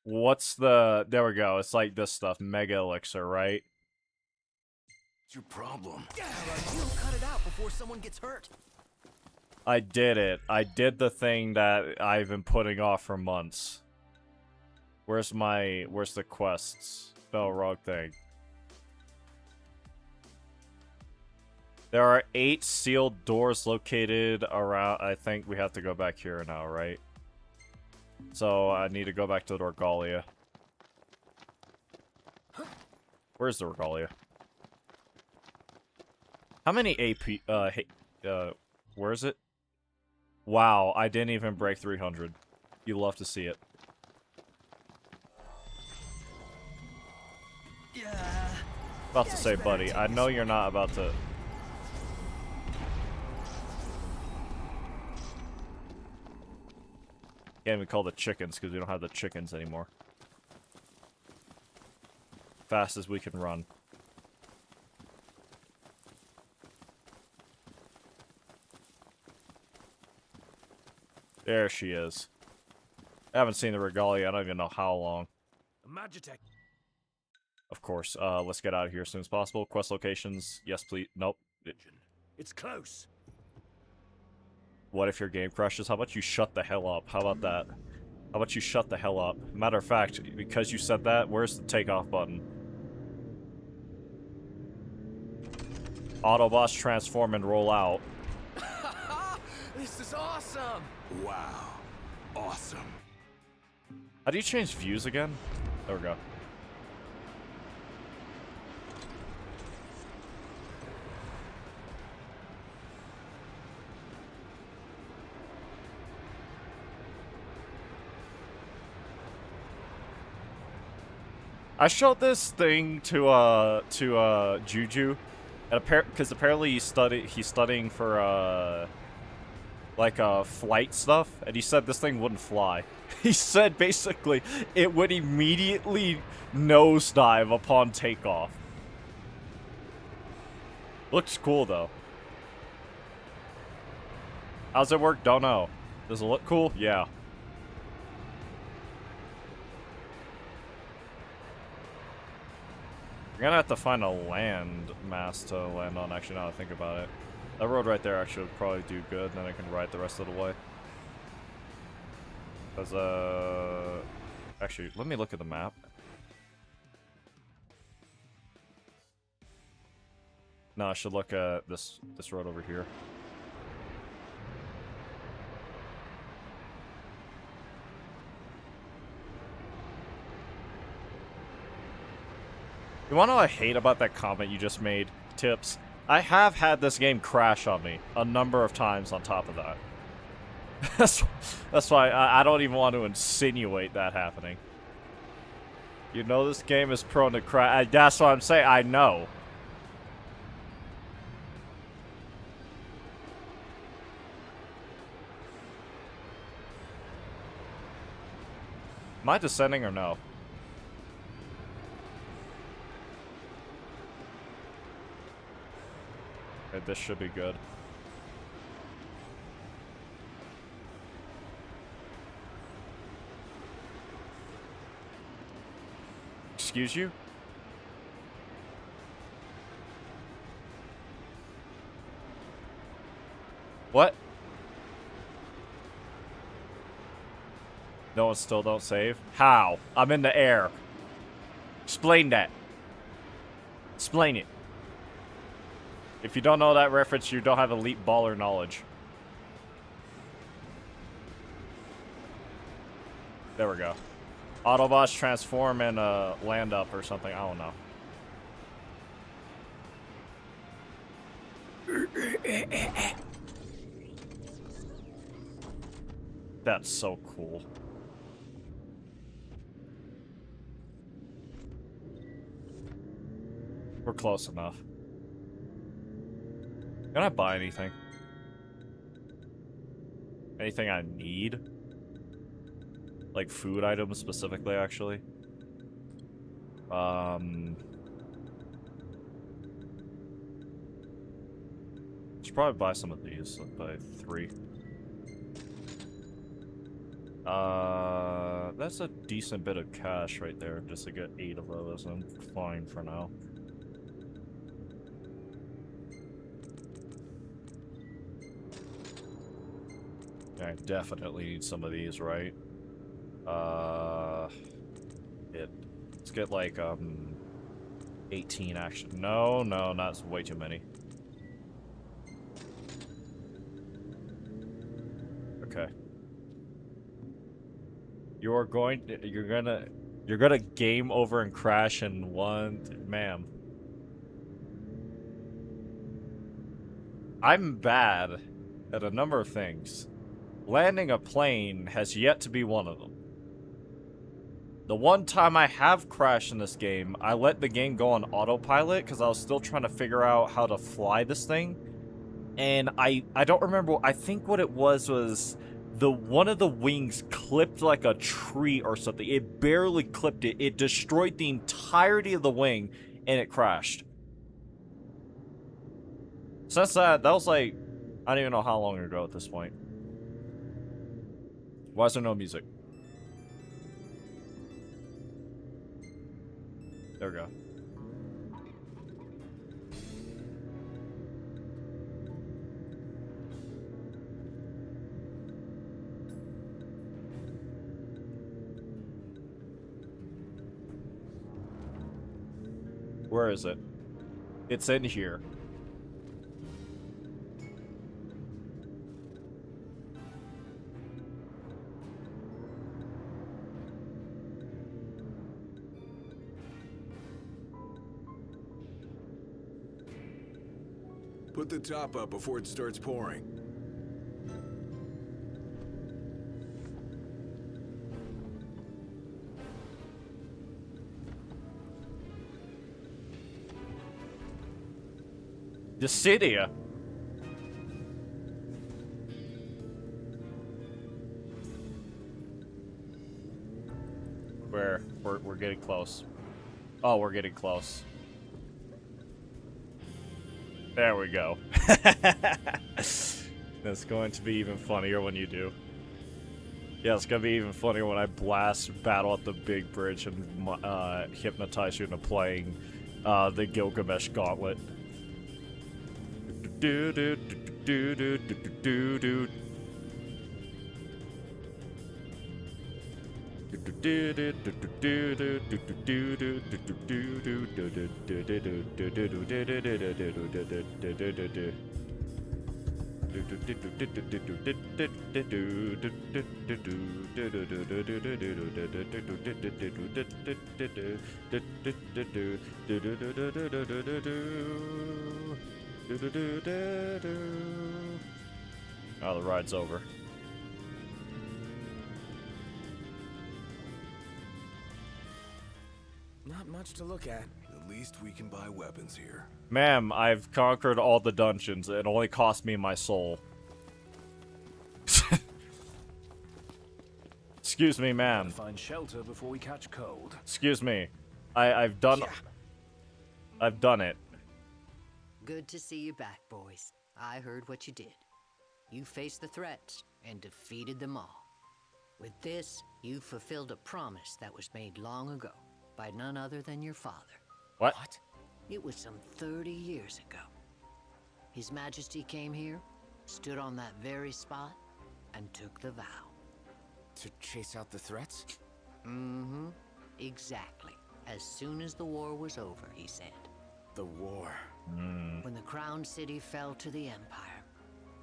What's the, there we go, it's like this stuff, mega elixir, right? What's your problem? How about you cut it out before someone gets hurt? I did it. I did the thing that I've been putting off for months. Where's the quests? No, wrong thing. There are 8 sealed doors located around. I think we have to go back here now, right? So I need to go back to the Regalia. Where's the Regalia? How many AP, where is it? Wow, I didn't even break 300. You love to see it. Yeah. About to say, buddy, I know you're not about to... Can't even call the chickens because we don't have the chickens anymore. Fast as we can run. There she is. I haven't seen the regalia. I don't even know how long. Magitech. Of course. Let's get out of here as soon as possible. Quest locations. Yes, please. Nope. It's close. What if your game crashes? How about you shut the hell up? How about that? How about you shut the hell up? Matter of fact, because you said that, where's the takeoff button? Autobots transform and roll out. This is awesome. Wow. Awesome. How do you change views again? There we go. I showed this thing to Juju, and because apparently he's studying for like flight stuff, and he said this thing wouldn't fly. He said basically it would immediately nosedive upon takeoff. Looks cool though. How's it work? Don't know. Does it look cool? Yeah. You're gonna have to find a land mass to land on, actually, now that I think about it. That road right there actually would probably do good, then I can ride the rest of the way. Because, actually, let me look at the map. No, I should look at this road over here. You wanna know what I hate about that comment you just made, Tips? I have had this game crash on me a number of times on top of that. That's why I don't even want to insinuate that happening. You know this game is prone to crash. That's what I'm saying. I know. Am I descending or no? Okay, this should be good. Excuse you? What? No, still don't save? How? I'm in the air. Explain that. Explain it. If you don't know that reference, you don't have elite baller knowledge. There we go. Autobots transform and land up or something. I don't know. That's so cool. We're close enough. Can I buy anything? Anything I need? Like food items specifically, actually? Should probably buy some of these. I'll buy 3. That's a decent bit of cash right there, just to get 8 of those. I'm fine for now. I definitely need some of these, right? Let's get like 18 actually. No, that's way too many. Okay. You're gonna game over and crash in one, ma'am. I'm bad at a number of things. Landing a plane has yet to be one of them. The one time I have crashed in this game, I let the game go on autopilot because I was still trying to figure out how to fly this thing. And I don't remember, I think what it was one of the wings clipped like a tree or something. It barely clipped it. It destroyed the entirety of the wing and it crashed. Since that was like, I don't even know how long ago at this point. Why is there no music? There we go. Where is it? It's in here. Put the top up before it starts pouring. Dissidia. Where? We're getting close. Oh, we're getting close. There we go. That's going to be even funnier when you do. Yeah, it's gonna be even funnier when I blast battle at the big bridge and hypnotize you into playing the Gilgamesh Gauntlet. Do do do do do do do. Oh, the ride's over. Not much to look at. At least we can buy weapons here. Ma'am, I've conquered all the dungeons. It only cost me my soul. Excuse me, ma'am. Find shelter before we catch cold. Excuse me. I've done it. Good to see you back, boys. I heard what you did. You faced the threats and defeated them all. With this, you fulfilled a promise that was made long ago by none other than your father. What? It was some 30 years ago. His Majesty came here, stood on that very spot, and took the vow. To chase out the threats? Mm-hmm. Exactly. As soon as the war was over, he said. The war. When the crown city fell to the Empire,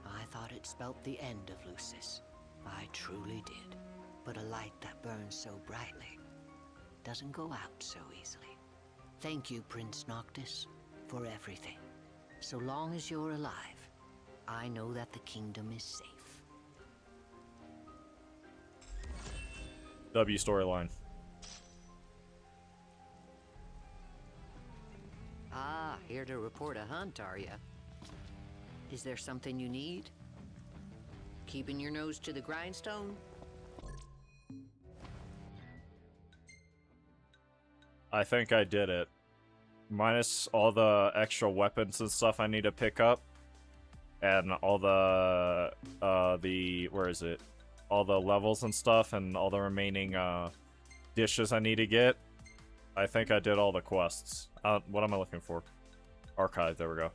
I thought it spelt the end of Lucis. I truly did. But a light that burns so brightly doesn't go out so easily. Thank you, Prince Noctis, for everything. So long as you're alive, I know that the kingdom is safe. W storyline. Ah, here to report a hunt, are ya? Is there something you need? Keeping your nose to the grindstone? I think I did it. Minus all the extra weapons and stuff I need to pick up. And all the, where is it? All the levels and stuff and all the remaining, dishes I need to get. I think I did all the quests. What am I looking for? Archive, there we go.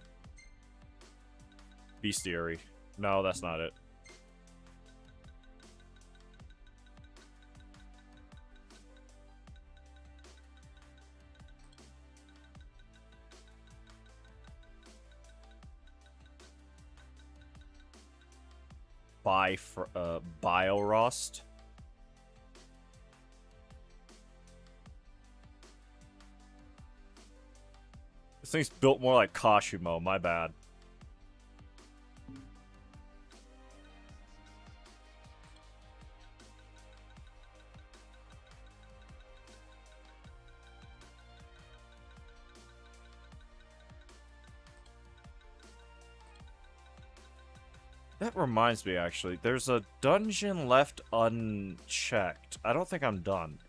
Bestiary. No, that's not it. Biorost. This thing's built more like Kashimo, my bad. That reminds me, actually, there's a dungeon left unchecked. I don't think I'm done.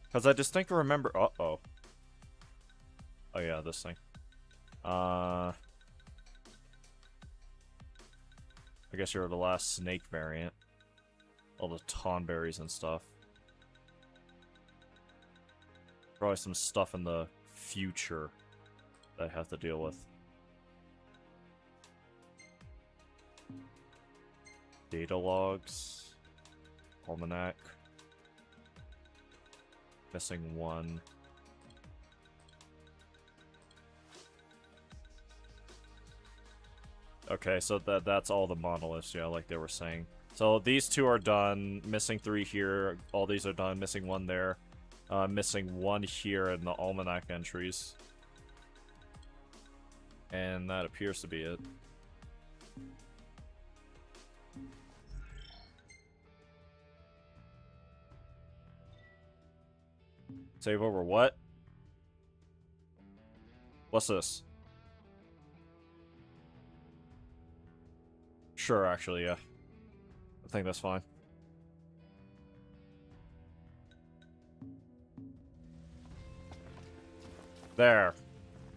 Because I distinctly remember... Uh-oh. Oh yeah, this thing. I guess you're the last snake variant. All the tonberries and stuff. Probably some stuff in the future that I have to deal with. Data logs. Almanac. Missing one. Okay, so that's all the monoliths, yeah, like they were saying. So these two are done. Missing 3 here. All these are done. Missing 1 there. Missing 1 here in the almanac entries. And that appears to be it. Save over what? What's this? Sure, actually, yeah. I think that's fine. There.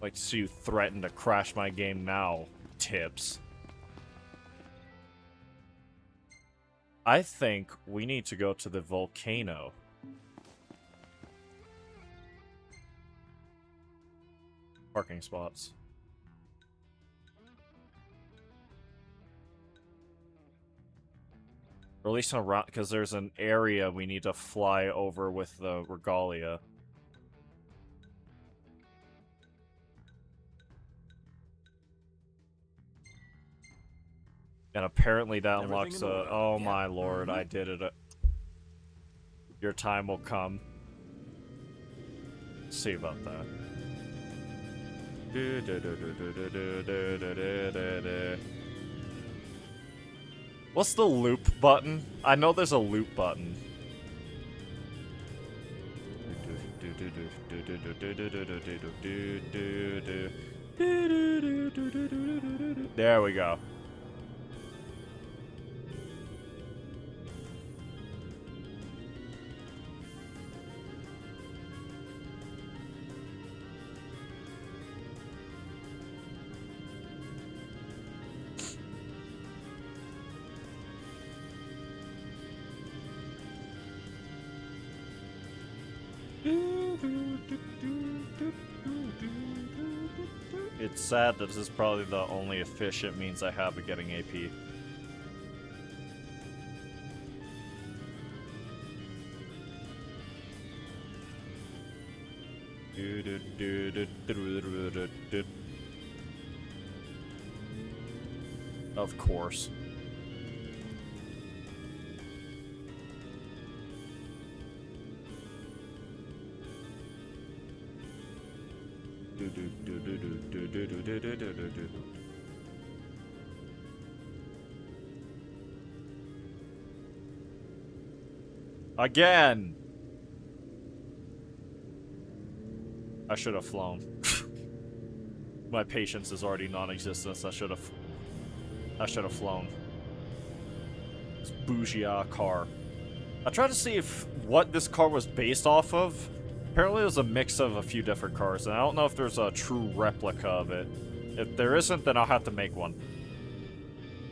Like to see you threaten to crash my game now, Tips. I think we need to go to the volcano. Parking spots. Or at least around, because there's an area we need to fly over with the regalia. And apparently that unlocks a... Oh my lord, I did it. Your time will come. See about that. What's the loop button? I know there's a loop button. There we go. It's sad that this is probably the only efficient means I have of getting AP. Of course. Again! I should have flown. My patience is already non-existent. I should have flown. This bougie car. I tried to see if what this car was based off of. Apparently it was a mix of a few different cars, and I don't know if there's a true replica of it. If there isn't, then I'll have to make one.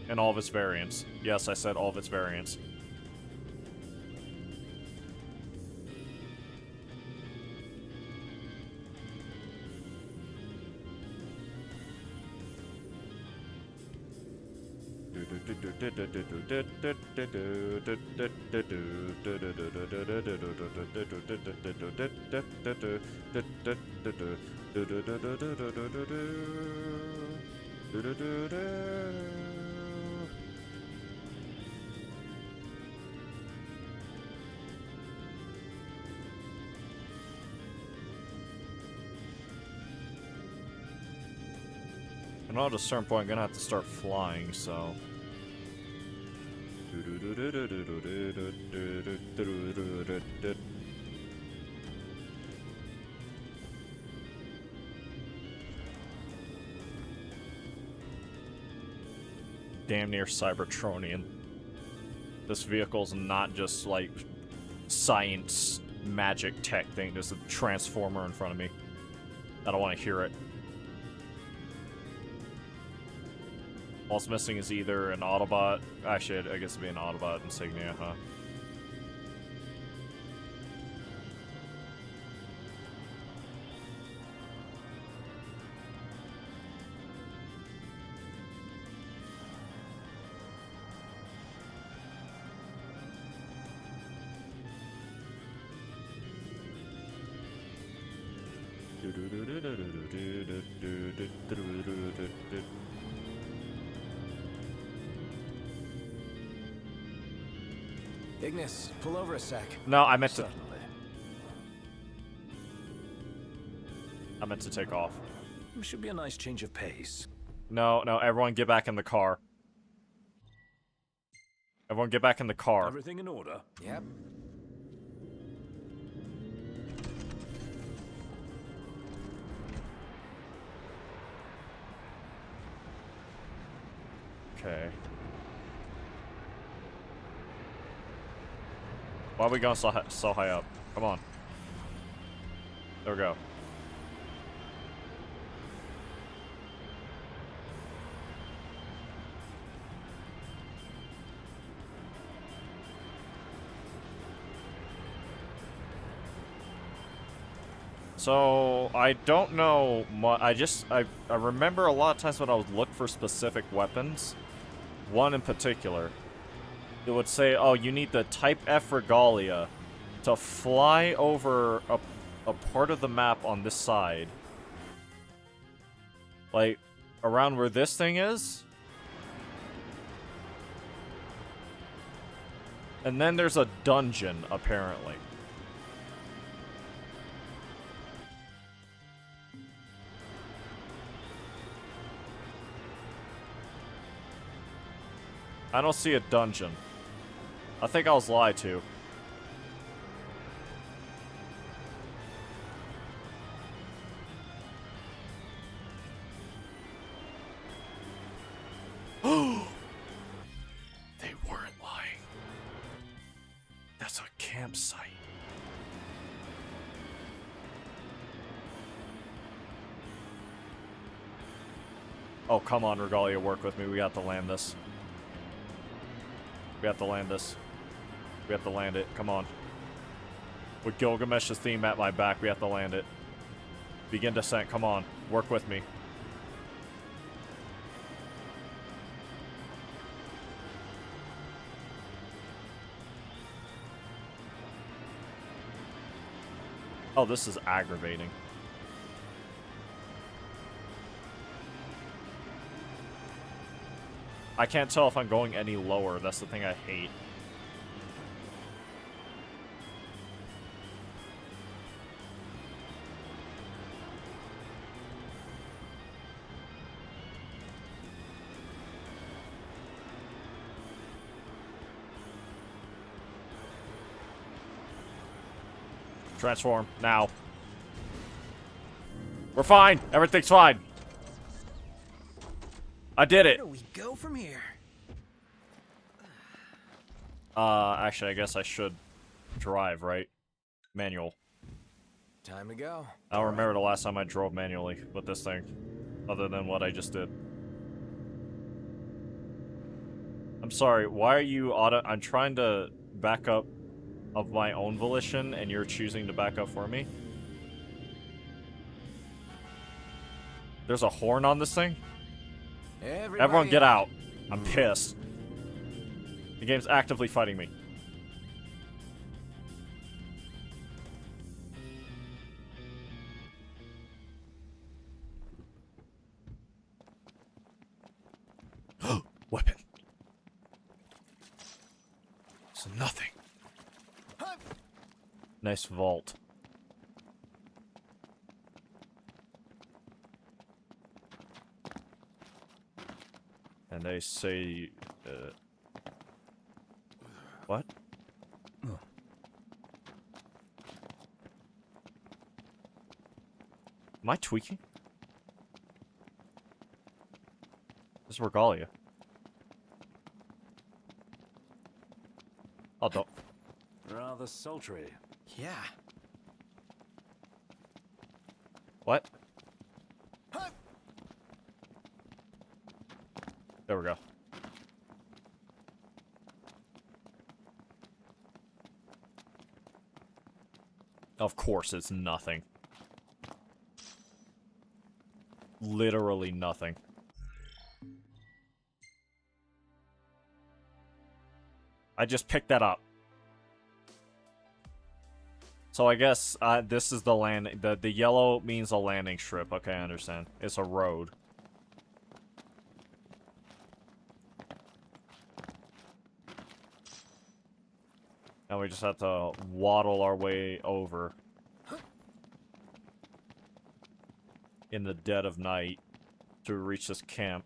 In all of its variants. Yes, I said all of its variants. And at a certain point, I'm gonna have to start flying, so. Damn near Cybertronian. This vehicle's not just like science magic tech thing, there's a transformer in front of me. I don't want to hear it. All it's missing is either an Autobot. Actually, I guess it'd be an Autobot insignia, huh? Ignis, pull over a sec. No, I meant to. Certainly. I meant to take off. Should be a nice change of pace. No, no, everyone get back in the car. Everyone get back in the car. Everything in order? Yep. Okay. Why are we going so high up? Come on. There we go. So, I don't know much. I remember a lot of times when I would look for specific weapons, one in particular, it would say, oh, you need the Type F Regalia to fly over a part of the map on this side. Like, around where this thing is. And then there's a dungeon, apparently. I don't see a dungeon. I think I was lied to. They weren't lying. That's a campsite. Oh, come on, Regalia, work with me. We got to land this. We have to land this. We have to land it. Come on. With Gilgamesh's theme at my back, we have to land it. Begin descent. Come on. Work with me. Oh, this is aggravating. I can't tell if I'm going any lower. That's the thing I hate. Transform, now. We're fine. Everything's fine. I did it. Where do we go from here? Actually, I guess I should drive, right? Manual. Time to go. I don't remember the last time I drove manually with this thing, other than what I just did. I'm sorry, why are you I'm trying to back up of my own volition, and you're choosing to back up for me? There's a horn on this thing? Everyone get out. I'm pissed. The game's actively fighting me. Weapon. So nothing. Nice vault. And they say, what? Am I tweaking? This is Regalia. Oh, don't. Rather sultry. Yeah. What? There we go. Of course it's nothing. Literally nothing. I just picked that up. So I guess this is the landing. The yellow means a landing strip. Okay, I understand. It's a road. And we just have to waddle our way over in the dead of night to reach this camp.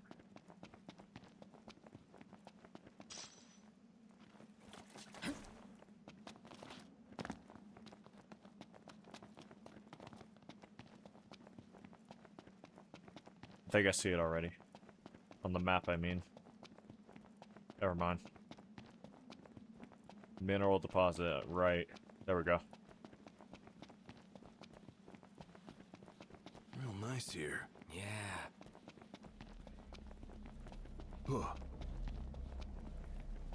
I think I see it already. On the map, I mean. Never mind. Mineral deposit, right. There we go. Real nice here. Yeah. Huh.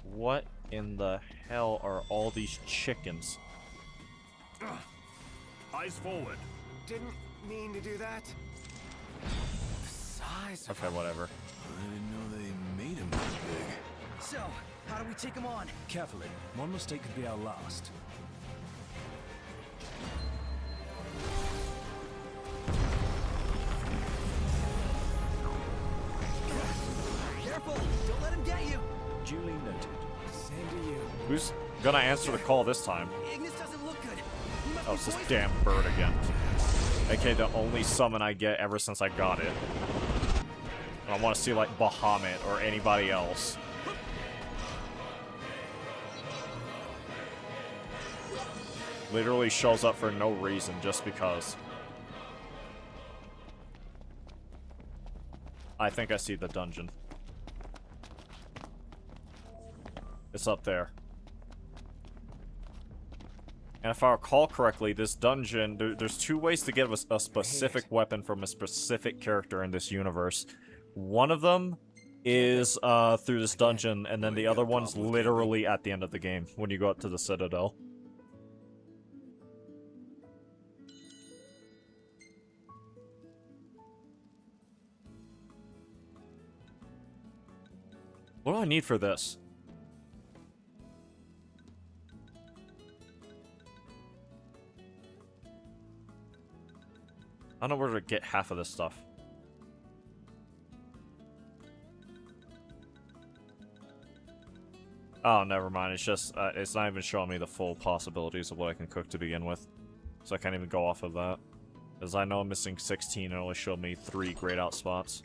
What in the hell are all these chickens? Eyes forward. Didn't mean to do that. Size of Okay, whatever. I didn't know they made him that big. So, how do we take him on? Carefully. One mistake could be our last. Careful! Don't let him get you! Duly noted. Same to you. Who's gonna answer the call this time? Ignis doesn't look good. He must Oh, be it's this poisoned. damn bird again. Okay, the only summon I get ever since I got it. I want to see, like, Bahamut or anybody else. Literally shows up for no reason, just because. I think I see the dungeon. It's up there. And if I recall correctly, this dungeon, there's two ways to get a specific weapon from a specific character in this universe. One of them is through this dungeon, and then the other one's literally at the end of the game, when you go up to the Citadel. What do I need for this? I don't know where to get half of this stuff. Oh, never mind. It's just, it's not even showing me the full possibilities of what I can cook to begin with. So I can't even go off of that. As I know I'm missing 16, it only showed me 3 grayed out spots.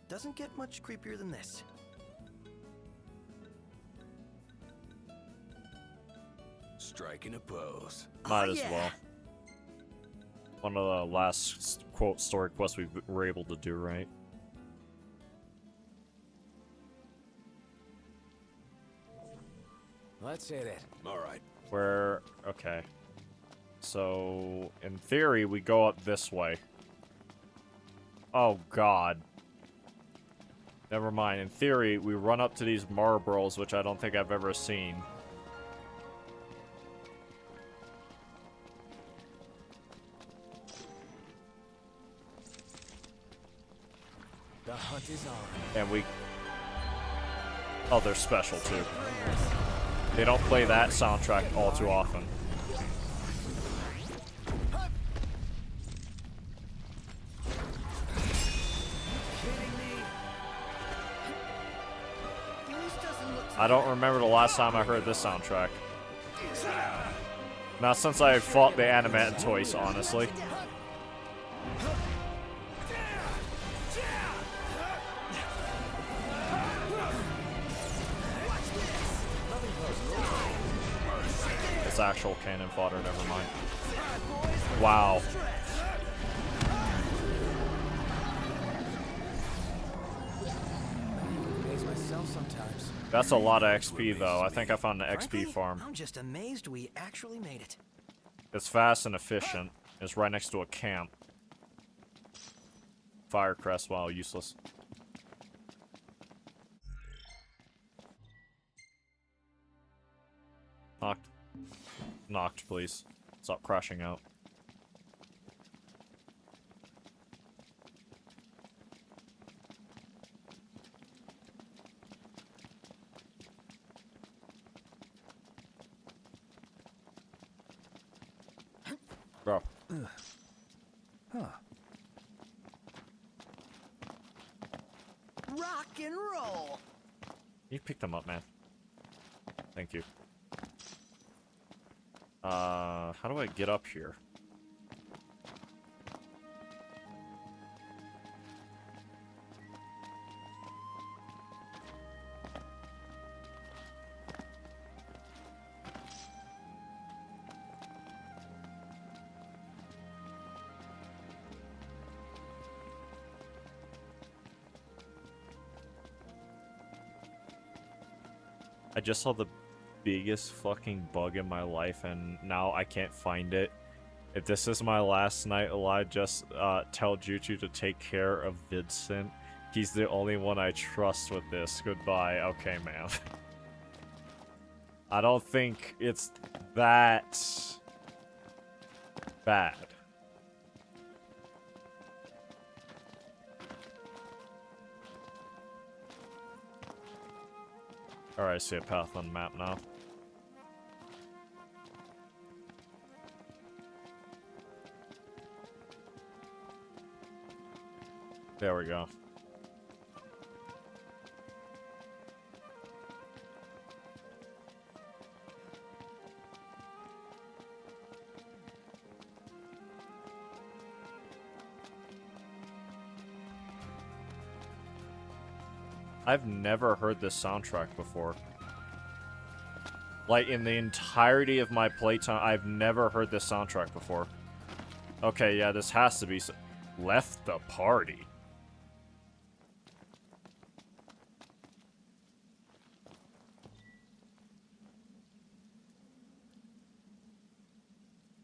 Doesn't get much creepier than this. Striking a pose. Might Oh, as yeah. well. One of the last, quote, story quests we were able to do, right? Let's hit it. Alright. Where, okay. So, in theory, we go up this way. Oh, God. Never mind. In theory, we run up to these marbles, which I don't think I've ever seen. The hunt is on. And we... Oh, they're special, too. They don't play that soundtrack all too often. I don't remember the last time I heard this soundtrack. Not since I fought the Animatoids, honestly. It's actual cannon fodder, never mind. Wow. Amaze myself sometimes. That's a lot of XP, though. I think I found the XP Frankly, farm. I'm just amazed we actually made it. It's fast and efficient. It's right next to a camp. Firecrest, wow, useless. Locked. knocked, please. Stop crashing out. Bro. Rock and roll. You picked them up, man. Thank you. How do I get up here? I just saw the biggest fucking bug in my life and now I can't find it. If this is my last night alive, just tell Juju to take care of Vincent. He's the only one I trust with this. Goodbye. Okay, man. I don't think it's that bad. Alright, I see a path on the map now. There we go. I've never heard this soundtrack before. Like, in the entirety of my playtime, I've never heard this soundtrack before. Okay, yeah, this has to be... Left the party.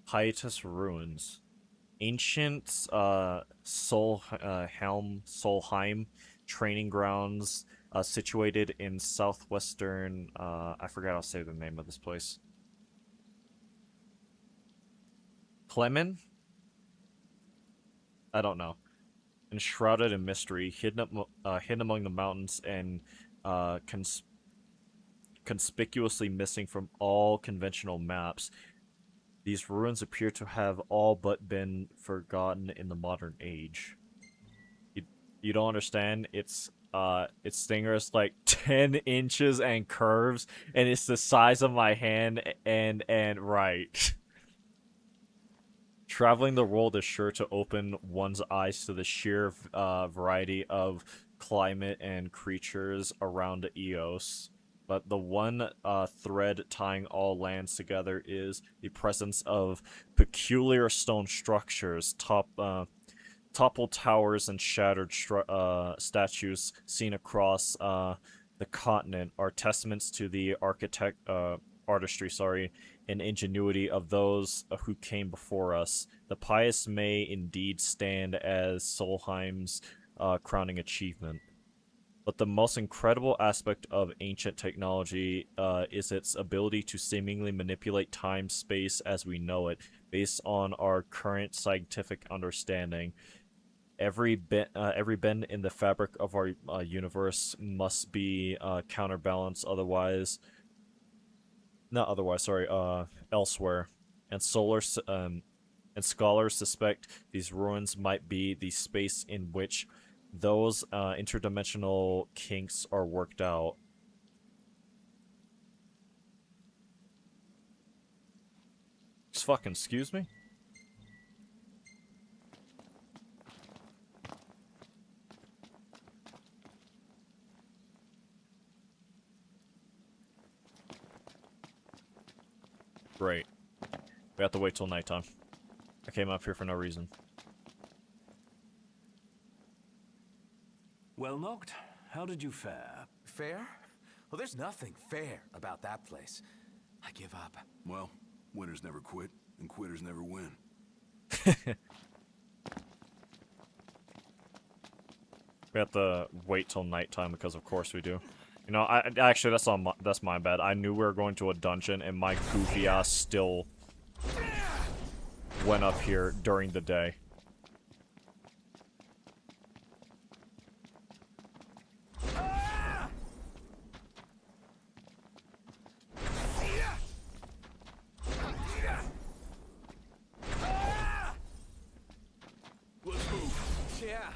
Hiatus Ruins. Ancient, Solheim training grounds, situated in southwestern, I forgot I'll say the name of this place. Clemen? I don't know. Enshrouded in mystery, hidden among the mountains, and conspicuously missing from all conventional maps. These ruins appear to have all but been forgotten in the modern age. You don't understand? Its stinger is like 10 inches and curves, and it's the size of my hand, and right. Traveling the world is sure to open one's eyes to the sheer variety of climate and creatures around Eos. But the one thread tying all lands together is the presence of peculiar stone structures, toppled towers and shattered statues seen across the continent are testaments to the artistry, and ingenuity of those who came before us. The pious may indeed stand as Solheim's crowning achievement. But the most incredible aspect of ancient technology is its ability to seemingly manipulate time, space as we know it, based on our current scientific understanding. Every bend in the fabric of our universe must be counterbalanced, elsewhere. And scholars suspect these ruins might be the space in which those interdimensional kinks are worked out. Just fucking excuse me? Great. We have to wait till nighttime. I came up here for no reason. Well, Noct, how did you fare? Fair? Well, there's nothing fair about that place. I give up. Well, winners never quit, and quitters never win. We have to wait till nighttime because of course we do. You know, actually that's my bad. I knew we were going to a dungeon and my goofy ass still went up here during the day. Let's move. Yeah.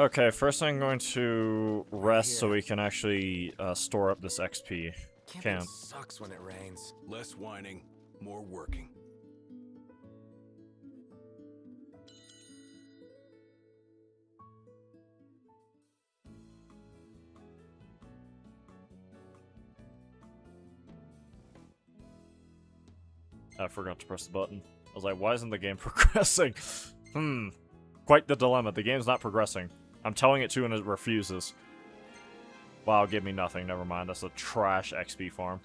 Okay, first I'm going to rest so we can actually store up this XP. Camping Camp. sucks when it rains. Less whining, more working. I forgot to press the button. I was like, why isn't the game progressing? Quite the dilemma. The game's not progressing. I'm telling it to and it refuses. Wow, give me nothing. Never mind. That's a trash XP farm.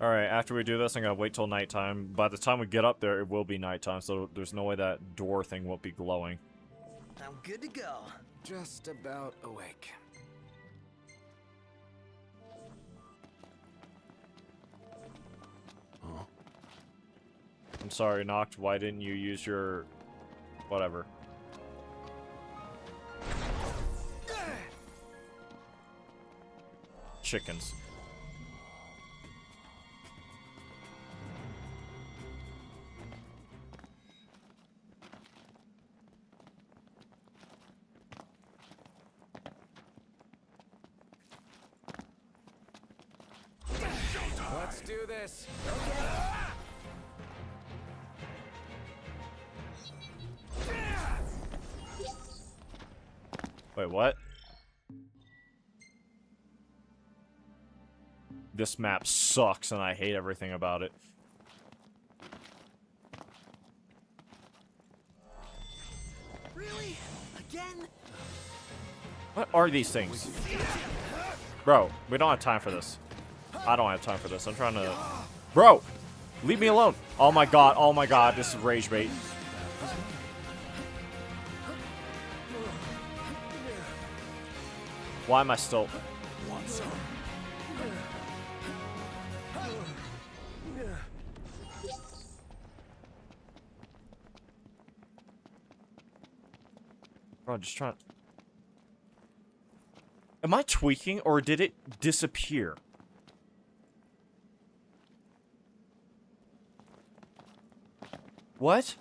Alright, after we do this, I'm gonna wait till nighttime. By the time we get up there, it will be nighttime, so there's no way that door thing won't be glowing. I'm good to go. Just about awake. I'm sorry, Noct. Why didn't you use your... whatever. Chickens. Let's do this. Wait, what? This map sucks and I hate everything about it. Really? Again? What are these things? Bro, we don't have time for this. I don't have time for this. I'm trying to... Bro! Leave me alone! Oh my god, this is rage bait. Why am I still... Bro, just trying... Am I tweaking or did it disappear? What?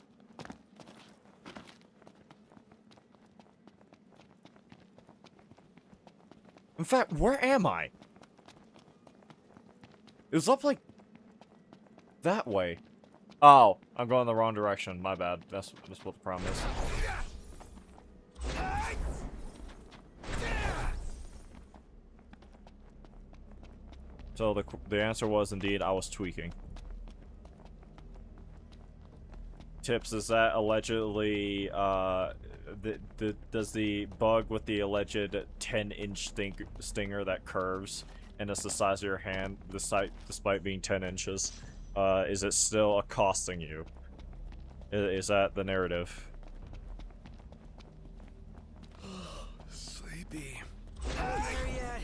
In fact, where am I? It was up like that way. Oh, I'm going the wrong direction. My bad. That's what the problem is. So the answer was indeed I was tweaking. Tips, is that allegedly does the bug with the alleged 10-inch stinger that curves and is the size of your hand despite being 10 inches, is it still accosting you? Is that the narrative? Sleepy. Not there yet.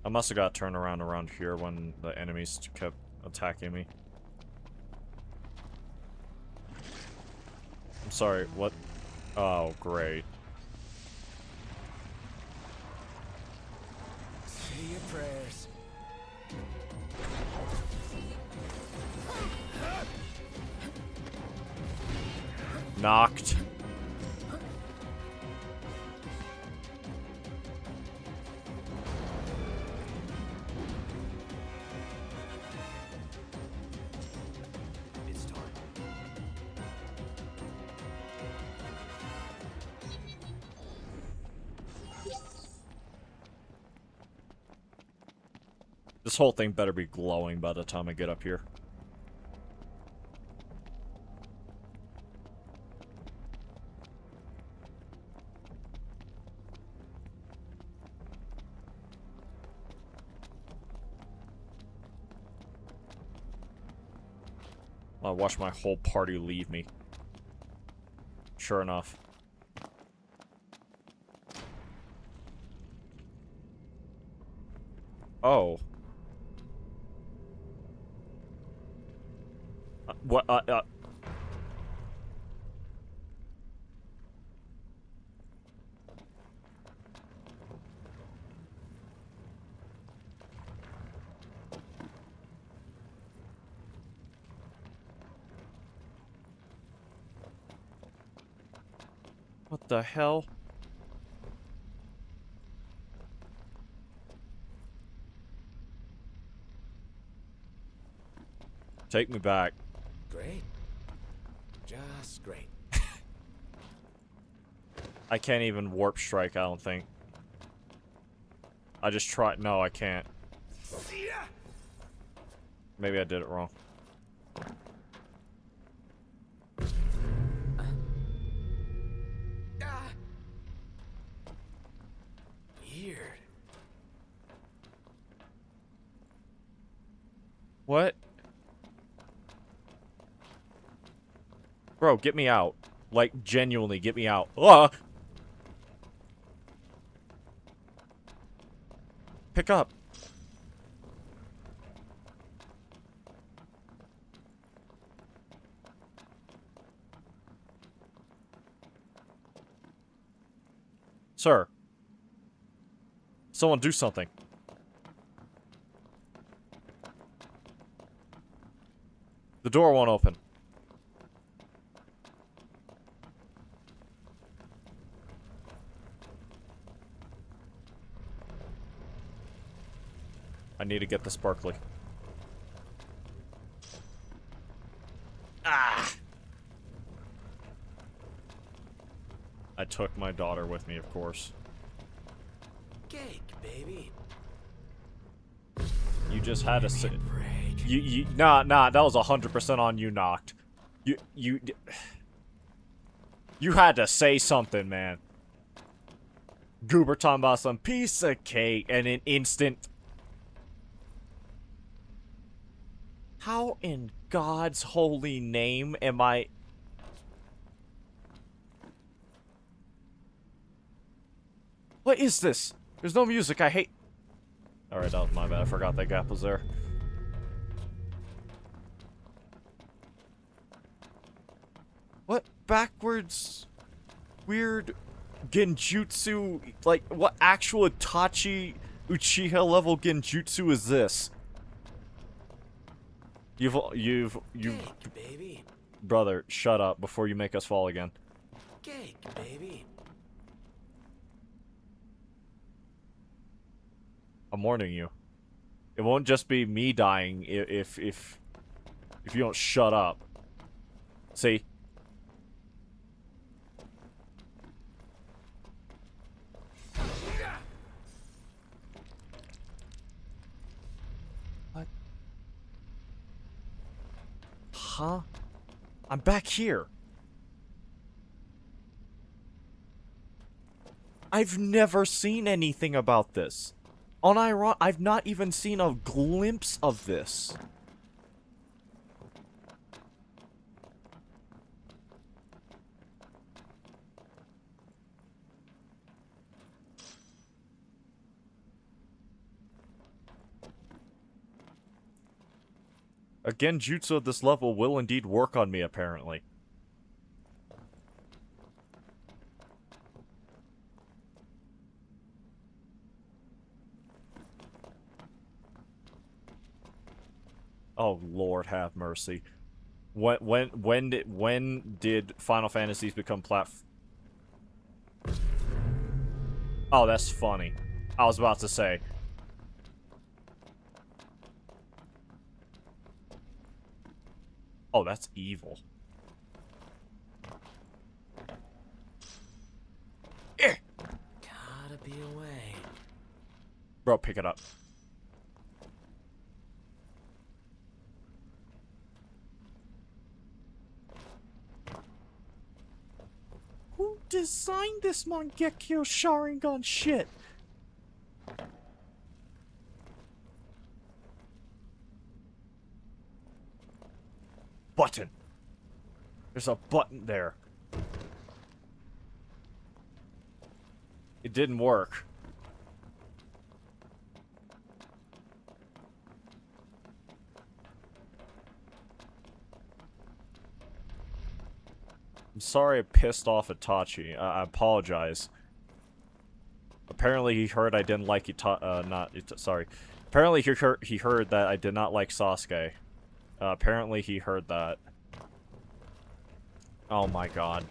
I must have got turned around here when the enemies kept attacking me. I'm sorry, what? Oh, great. Say your prayers. Knocked. It's time. This whole thing better be glowing by the time I get up here. I watch my whole party leave me. Sure enough. Oh. What, What the hell? Take me back. Great. Just great. I can't even warp strike, I don't think. I just tried. No, I can't. Maybe I did it wrong. Weird. What? Bro, get me out. Like, genuinely, get me out. Ah! Pick up. Sir. Someone do something. The door won't open. I need to get the sparkly. Ah! I took my daughter with me, of course. Cake, baby. You just had to sit. Break. Nah, that was 100% on you, Knocked. You had to say something, man. Goober talking about some piece of cake and an instant. How in God's holy name am I? What is this? There's no music. I hate. Alright, that was my bad. I forgot that gap was there. What backwards, weird genjutsu? Like, what actual Itachi Uchiha level genjutsu is this? You've Cake, baby. Brother, shut up before you make us fall again. Cake, baby. I'm warning you. It won't just be me dying if you don't shut up. See? What? Huh? I'm back here. I've never seen anything about this. I've not even seen a glimpse of this. A genjutsu of this level will indeed work on me, apparently. Oh Lord, have mercy. When did Final Fantasies become Oh, that's funny. I was about to say. Oh, that's evil. Gotta be away. Bro, pick it up. Who designed this Mangekyo Sharingan shit? button. There's a button there. It didn't work. I'm sorry I pissed off Itachi. I apologize. Apparently he heard I didn't like sorry. Apparently he heard that I did not like Sasuke. Apparently he heard that. Oh my god.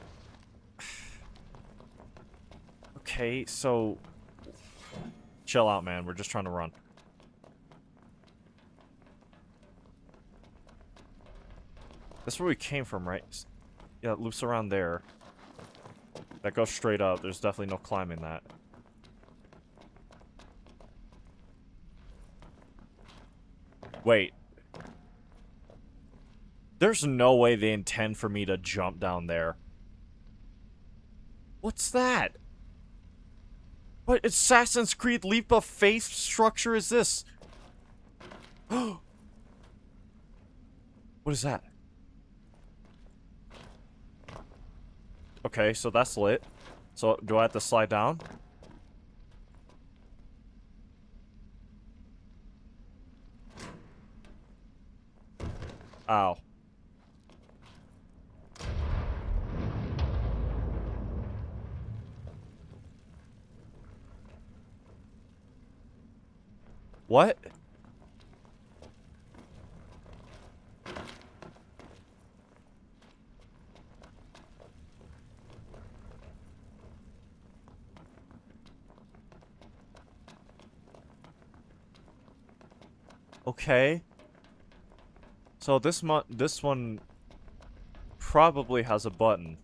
Okay, so... Chill out, man. We're just trying to run. That's where we came from, right? Yeah, it loops around there. That goes straight up. There's definitely no climbing that. Wait. There's no way they intend for me to jump down there. What's that? What Assassin's Creed Leap of Faith structure is this? What is that? Okay, so that's lit. So, do I have to slide down? Ow. What? Okay. So this one probably has a button.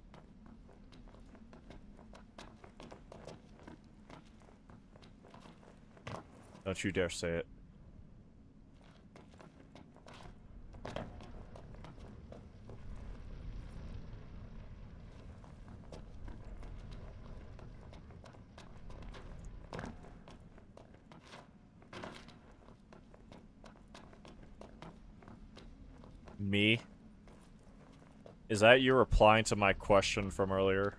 Don't you dare say it. Me? Is that you replying to my question from earlier?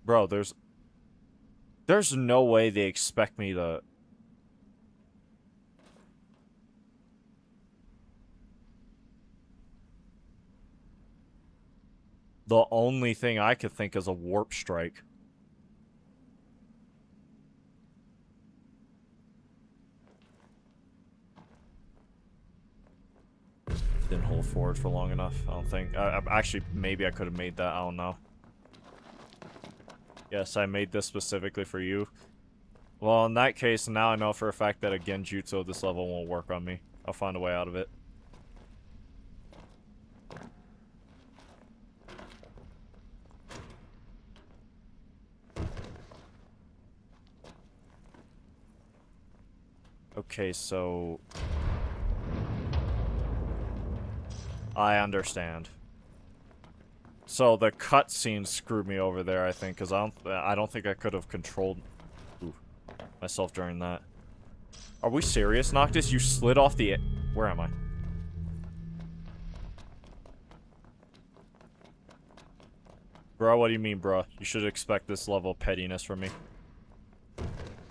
Bro, there's no way they expect me to... The only thing I could think is a warp strike. Didn't hold forward for long enough, I don't think. Actually, maybe I could have made that, I don't know. Yes, I made this specifically for you. Well, in that case, now I know for a fact that a Genjutsu of this level won't work on me. I'll find a way out of it. Okay, so... I understand. So the cutscene screwed me over there, I think, because I don't think I could have controlled myself during that. Are we serious, Noctis? You slid off the... Where am I? Bro, what do you mean, bro? You should expect this level of pettiness from me.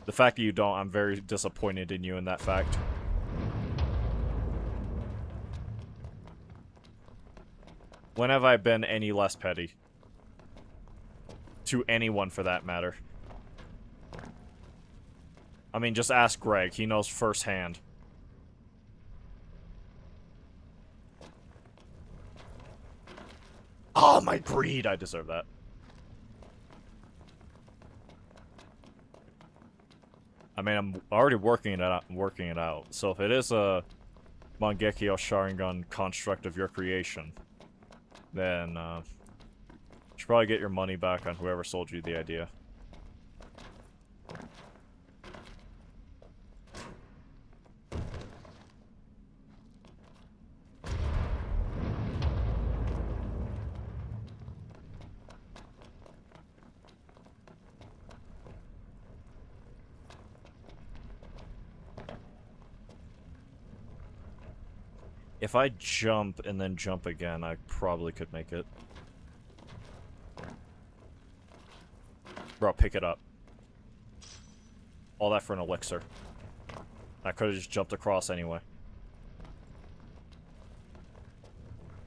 The fact that you don't, I'm very disappointed in you in that fact. When have I been any less petty? To anyone, for that matter. I mean, just ask Greg. He knows firsthand. Oh, my greed! I deserve that. I mean, I'm already working it out. So if it is a Mangekyo Sharingan construct of your creation, then you should probably get your money back on whoever sold you the idea. If I jump and then jump again, I probably could make it. Bro, pick it up. All that for an elixir. I could have just jumped across anyway.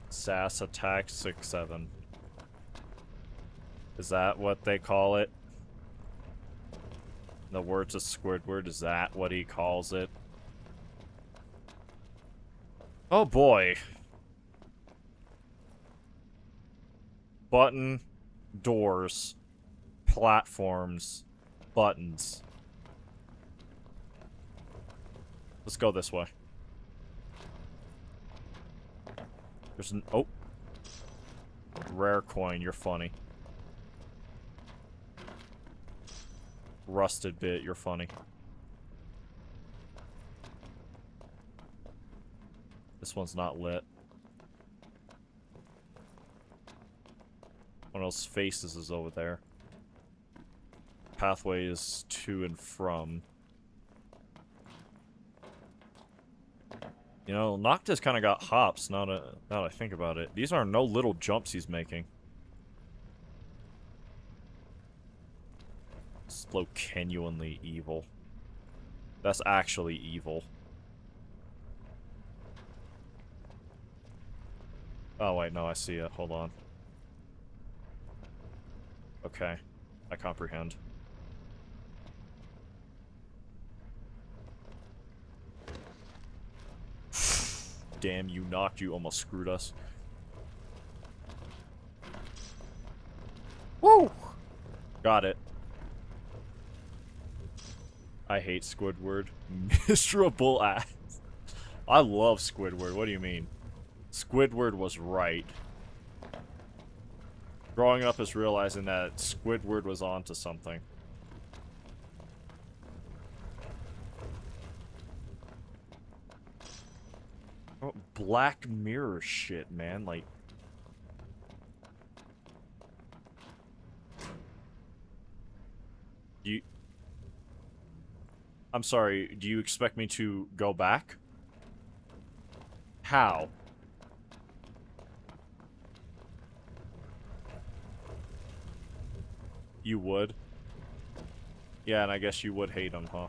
Sass attack 6-7. Is that what they call it? The words of Squidward, is that what he calls it? Oh boy. Button, doors, platforms, buttons. Let's go this way. There's an... Oh. Rare coin, you're funny. Rusted bit, you're funny. This one's not lit. One of those faces is over there. Pathway is to and from. You know, Noctis kind of got hops, now that I think about it. These are no little jumps he's making. Slow, genuinely evil. That's actually evil. Oh, wait, no, I see it. Hold on. Okay. I comprehend. Damn, you knocked, you almost screwed us. Woo! Got it. I hate Squidward. Miserable ass. I love Squidward, what do you mean? Squidward was right. Growing up is realizing that Squidward was onto something. Oh, Black Mirror shit, man. Like... I'm sorry, do you expect me to go back? How? You would? Yeah, and I guess you would hate him, huh?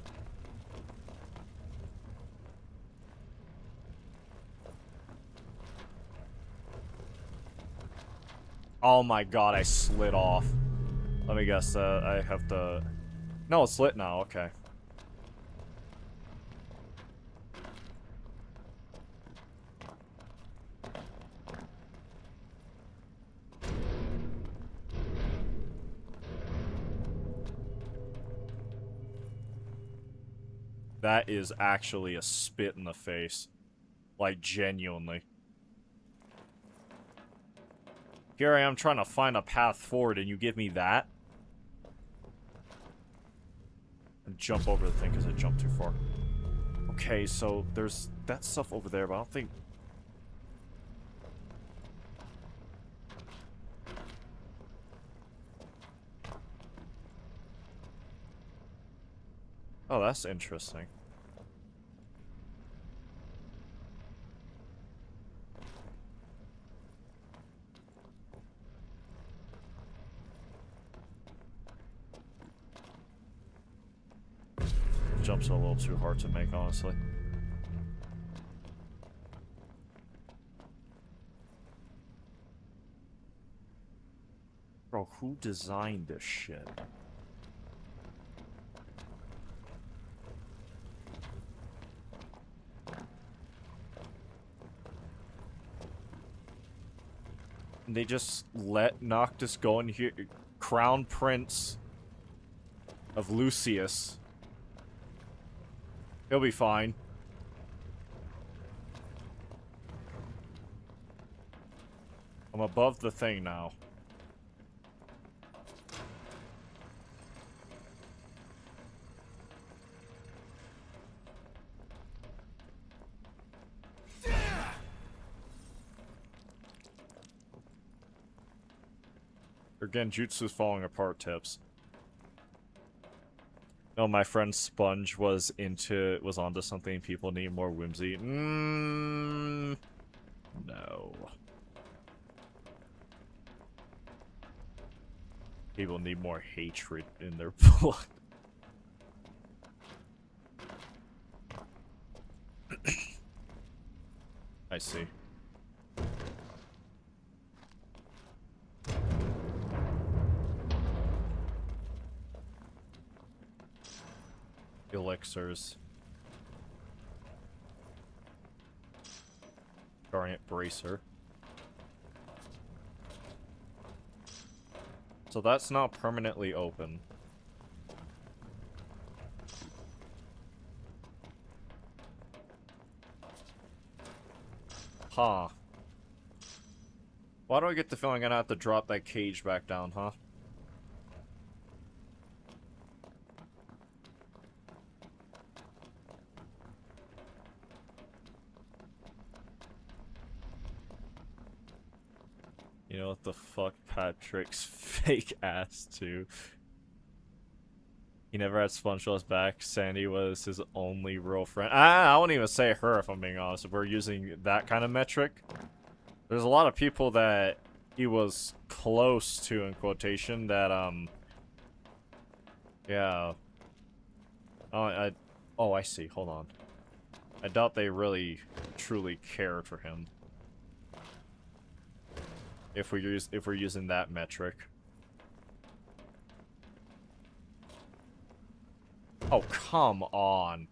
Oh my god, I slid off. Let me guess, I have to... No, it's lit now, okay. That is actually a spit in the face. Like, genuinely. Here I am trying to find a path forward and you give me that? And jump over the thing because I jumped too far. Okay, so there's that stuff over there, but I don't think... Oh, that's interesting. Jumps a little too hard to make, honestly. Bro, who designed this shit? They just let Noctis go in here. Crown Prince of Lucius. He'll be fine. I'm above the thing now. Your Genjutsu's falling apart, Tips. No, my friend Sponge was onto something. People need more whimsy. No. People need more hatred in their blood. I see. Elixirs. Garnet Bracer. So that's not permanently open. Huh. Why do I get the feeling I'm gonna have to drop that cage back down, huh? You know what the fuck Patrick's fake ass too. He never had Spongeless back. Sandy was his only real friend. I won't even say her if I'm being honest. If we're using that kind of metric. There's a lot of people that he was close to, in quotation, that, yeah. Oh, I see. Hold on. I doubt they really, truly cared for him. If we're using that metric. Oh, come on.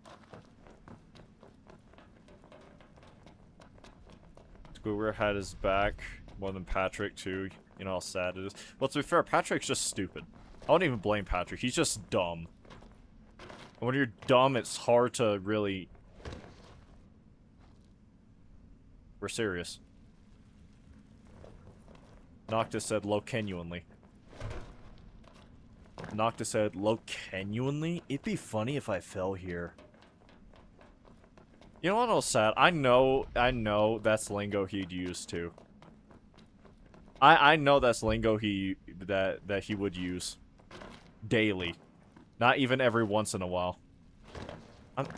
Scoober had his back more than Patrick, too. You know how sad it is. Well, to be fair, Patrick's just stupid. I wouldn't even blame Patrick. He's just dumb. And when you're dumb, it's hard to really... We're serious. Noctis said low-genuinely. Noctis said low-genuinely? It'd be funny if I fell here. You know what was sad? I know that's lingo he'd use too. I know that's lingo that he would use daily. Not even every once in a while.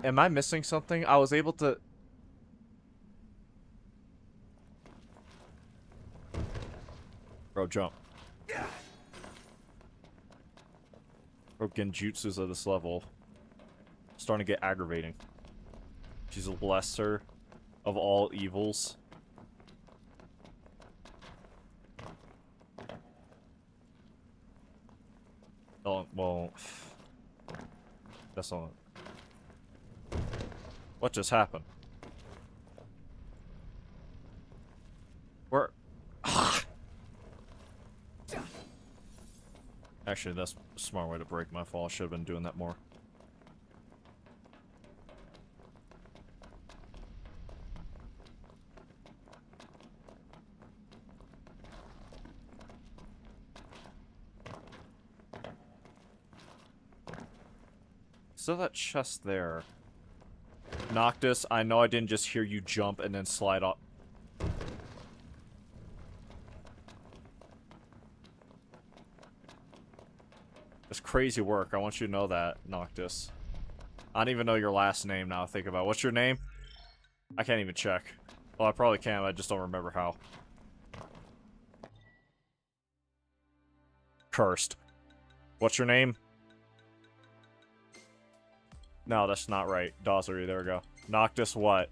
Am I missing something? I was able to... Bro, jump. Bro, genjutsus at this level. Starting to get aggravating. She's a lesser of all evils. Oh, well... That's not... What just happened? Where... Actually, that's a smart way to break my fall. I should have been doing that more. Still that chest there. Noctis, I know I didn't just hear you jump and then slide off. It's crazy work. I want you to know that, Noctis. I don't even know your last name now I think about it. What's your name? I can't even check. Well, I probably can, I just don't remember how. Cursed. What's your name? No, that's not right. Dawsery, there we go. Noctis what?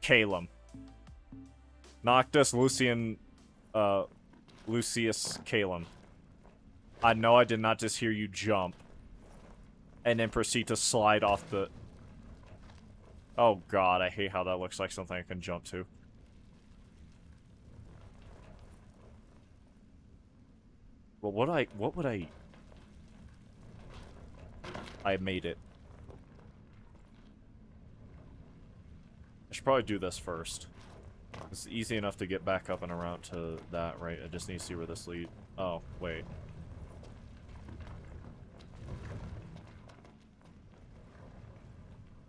Calum. Noctis Lucius Calum. I know I did not just hear you jump. And then proceed to slide off the... Oh god, I hate how that looks like something I can jump to. Well, what would I... I made it. I should probably do this first. It's easy enough to get back up and around to that, right? I just need to see where this leads. Oh, wait.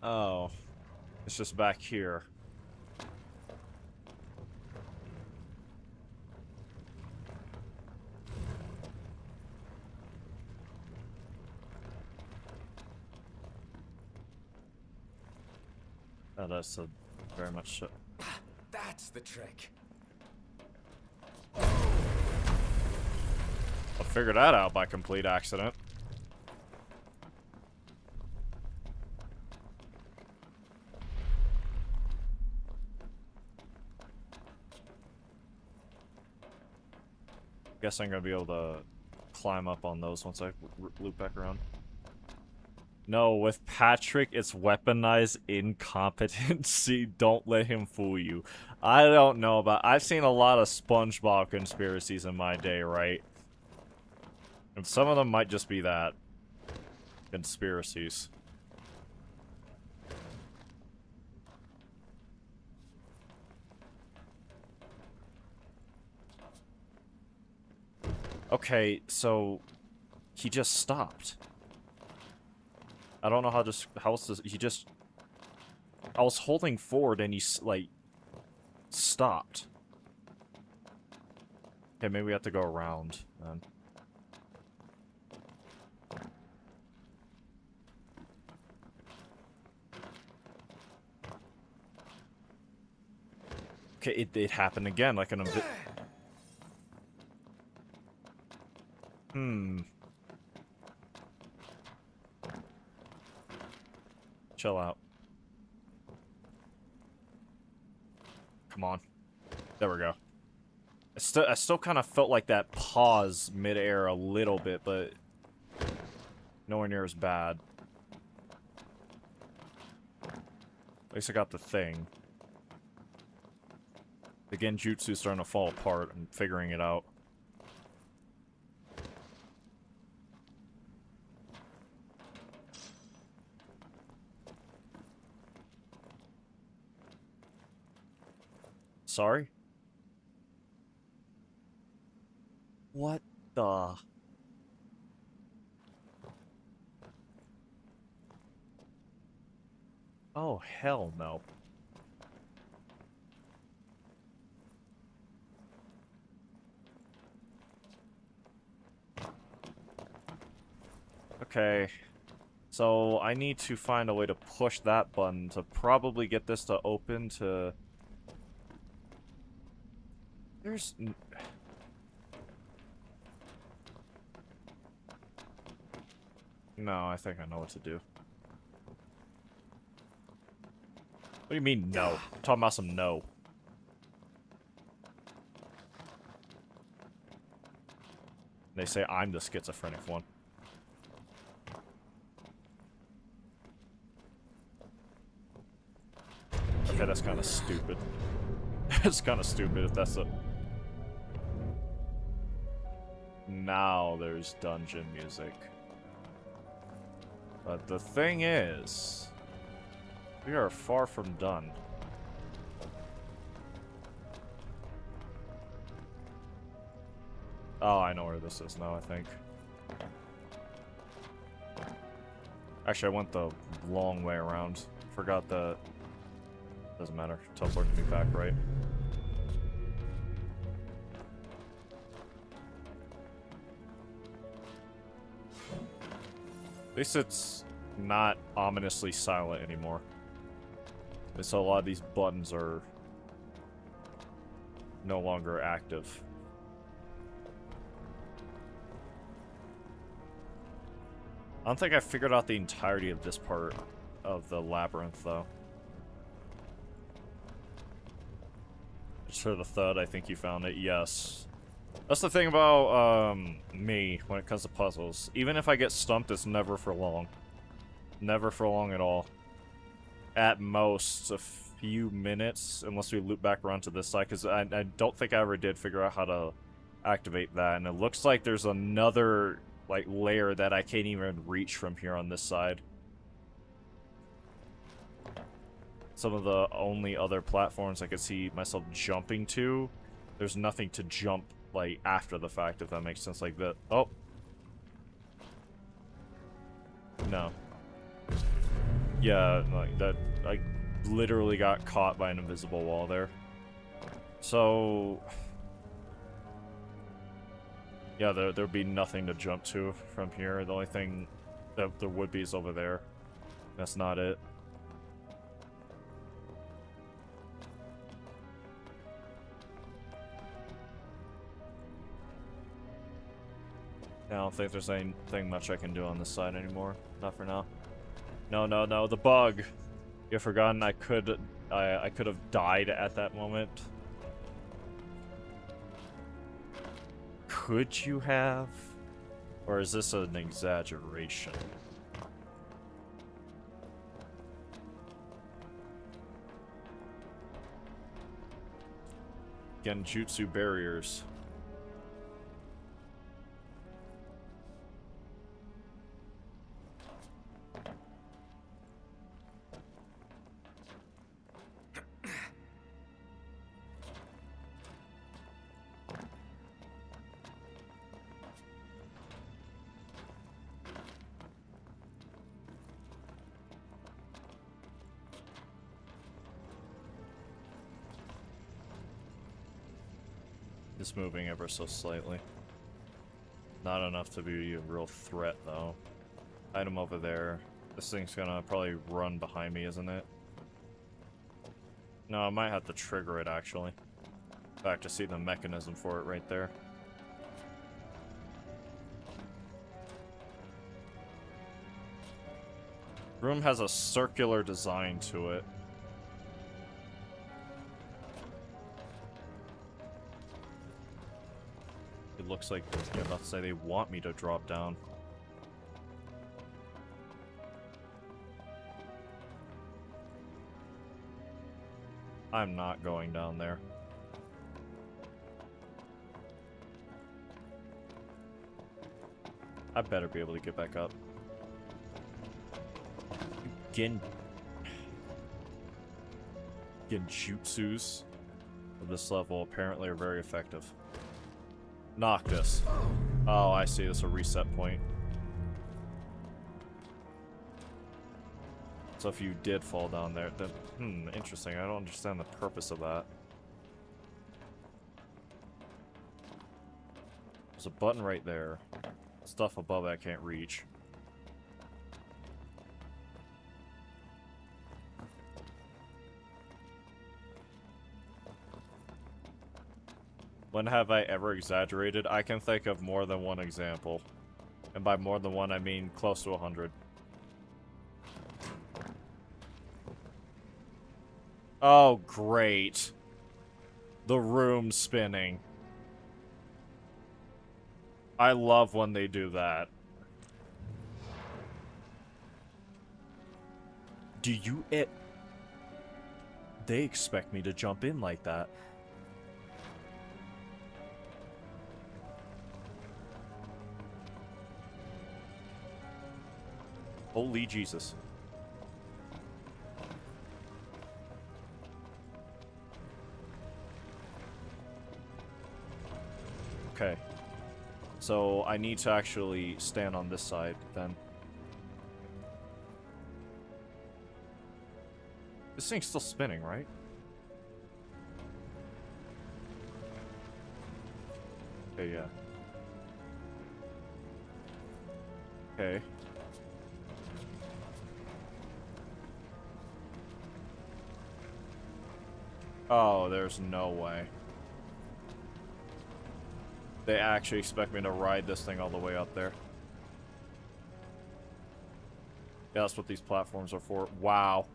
Oh. It's just back here. Oh, that's a very much so. That's the trick. I figured that out by complete accident. Guess I'm gonna be able to climb up on those once I loop back around. No, with Patrick, it's weaponized incompetency. Don't let him fool you. I don't know about... I've seen a lot of SpongeBob conspiracies in my day, right? And some of them might just be that. Conspiracies. Okay, so... he just stopped. I don't know how else does he just... I was holding forward and he, like, stopped. Okay, maybe we have to go around, then. Okay, it happened again, like an Chill out. Come on. There we go. I still kind of felt like that pause mid-air a little bit, but nowhere near as bad. At least I got the thing. The Genjutsu's starting to fall apart. I'm figuring it out. Sorry? What the... Oh, hell no. Okay. So, I need to find a way to push that button to probably get this to open to... There's... No, I think I know what to do. What do you mean, no? I'm talking about some no. They say I'm the schizophrenic one. Okay, that's kind of stupid. It's kind of stupid if that's a... Now there's dungeon music. But the thing is... we are far from done. Oh, I know where this is now, I think. Actually, I went the long way around. Forgot that... Doesn't matter. Teleported me back, right? At least it's not ominously silent anymore. And so a lot of these buttons are no longer active. I don't think I figured out the entirety of this part of the labyrinth, though. Just for the thud, I think you found it. Yes. That's the thing about, me when it comes to puzzles. Even if I get stumped, it's never for long. Never for long at all. At most, a few minutes, unless we loop back around to this side, because I don't think I ever did figure out how to activate that, and it looks like there's another, like, layer that I can't even reach from here on this side. Some of the only other platforms I could see myself jumping to, there's nothing to jump, like, after the fact, if that makes sense, like that. Oh. No. Yeah, like, that, I literally got caught by an invisible wall there. So... yeah, there'd be nothing to jump to from here. The only thing that there would be is over there. That's not it. I don't think there's anything much I can do on this side anymore. Not for now. No, the bug. You've forgotten I could have died at that moment. Could you have? Or is this an exaggeration? Genjutsu barriers. It's moving ever so slightly. Not enough to be a real threat, though. Item over there. This thing's gonna probably run behind me, isn't it? No, I might have to trigger it, actually. In fact, to see the mechanism for it right there. Room has a circular design to it. It looks like, yeah, about to say they want me to drop down. I'm not going down there. I better be able to get back up. Genjutsus of this level apparently are very effective. Noctis. Oh, I see. This is a reset point. So if you did fall down there, then, interesting. I don't understand the purpose of that. There's a button right there. Stuff above that I can't reach. When have I ever exaggerated? I can think of more than one example. And by more than one, I mean close to 100. Oh, great. The room spinning. I love when they do that. Do you... They expect me to jump in like that. Holy Jesus. Okay. So I need to actually stand on this side then. This thing's still spinning, right? Okay, yeah. Okay. Oh, there's no way. They actually expect me to ride this thing all the way up there. Yeah, that's what these platforms are for. Wow.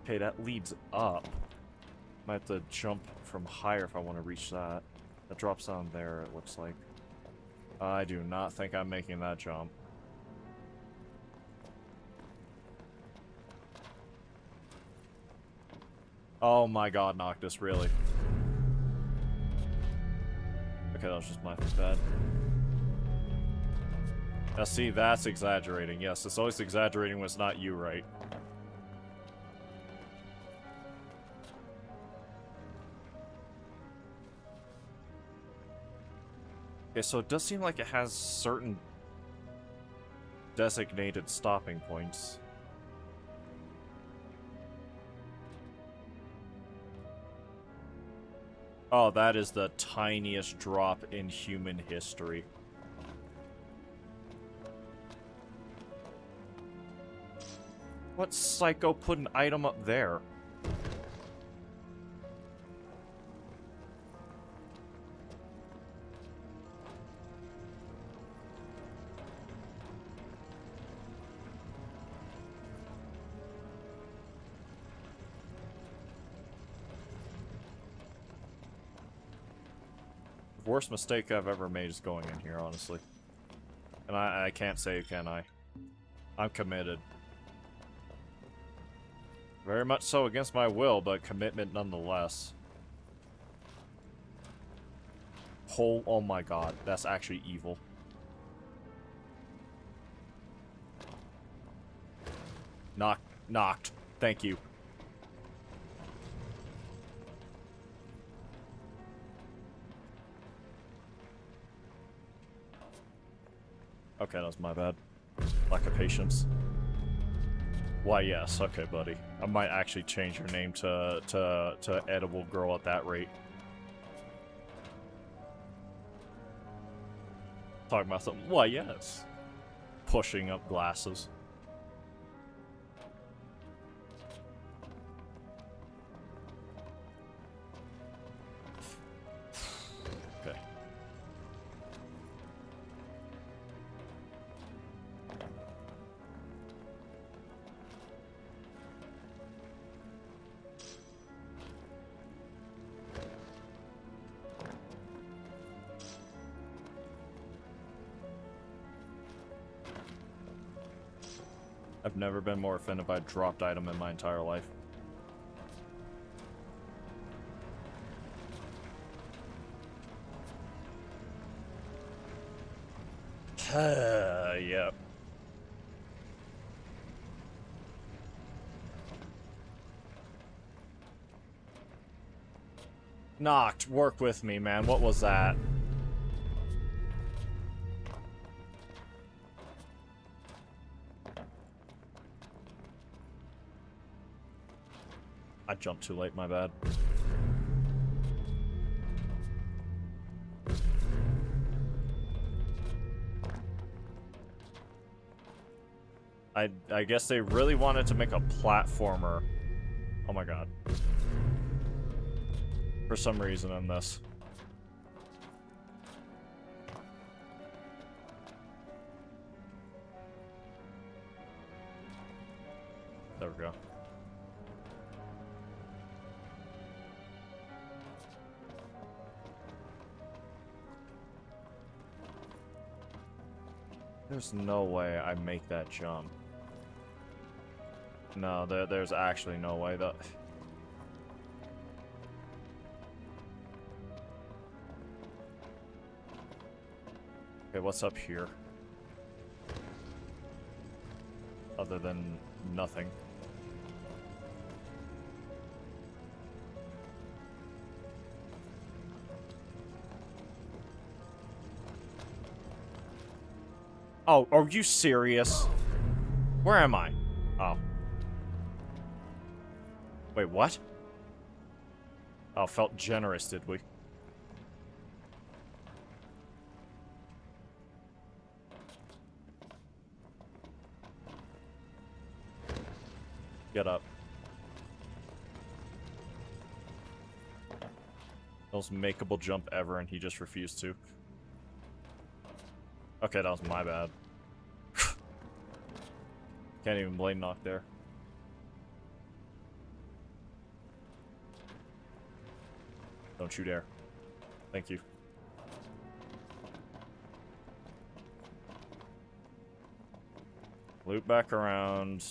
Okay, that leads up. Might have to jump from higher if I want to reach that. That drops down there, it looks like. I do not think I'm making that jump. Oh my god, Noctis, really? Okay, that was just my bad. Now see, that's exaggerating. Yes, it's always exaggerating when it's not you, right? Okay, so it does seem like it has certain designated stopping points. Oh, that is the tiniest drop in human history. What psycho put an item up there? Worst mistake I've ever made is going in here, honestly. And I can't say, can I? I'm committed. Very much so against my will, but commitment nonetheless. Oh my god, that's actually evil. Knocked. Thank you. Okay, that was my bad. Lack of patience. Why, yes. Okay, buddy. I might actually change your name to Edible Girl at that rate. Talking about something. Why, yes. Pushing up glasses. Okay. I've never been more offended by a dropped item in my entire life. Yep. Knocked. Work with me, man. What was that? I jumped too late, my bad. I guess they really wanted to make a platformer. Oh my god. For some reason in this. There we go. There's no way I make that jump. No, there's actually no way that... Okay, what's up here? Other than nothing. Oh, are you serious? Where am I? Oh. Wait, what? Oh, felt generous, did we? Get up. Most makeable jump ever, and he just refused to. Okay, that was my bad. Can't even blame Knock there. Don't you dare. Thank you. Loop back around.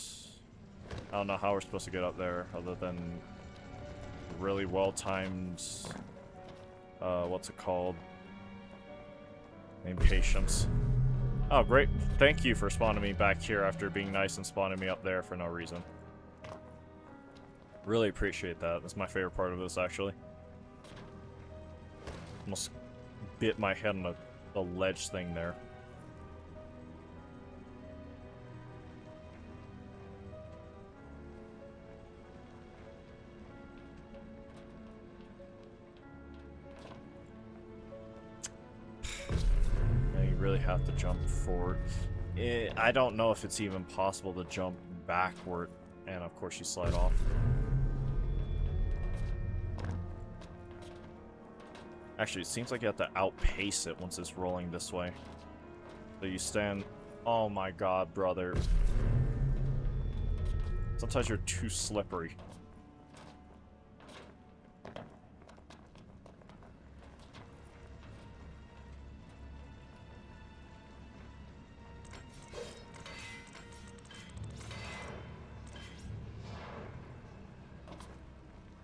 I don't know how we're supposed to get up there other than really well-timed, what's it called? Impatience. Oh, great. Thank you for spawning me back here after being nice and spawning me up there for no reason. Really appreciate that. That's my favorite part of this, actually. Almost bit my head on a ledge thing there. have to jump forward. I don't know if it's even possible to jump backward. And of course you slide off. Actually, it seems like you have to outpace it once it's rolling this way. So you stand... Oh my god, brother. Sometimes you're too slippery.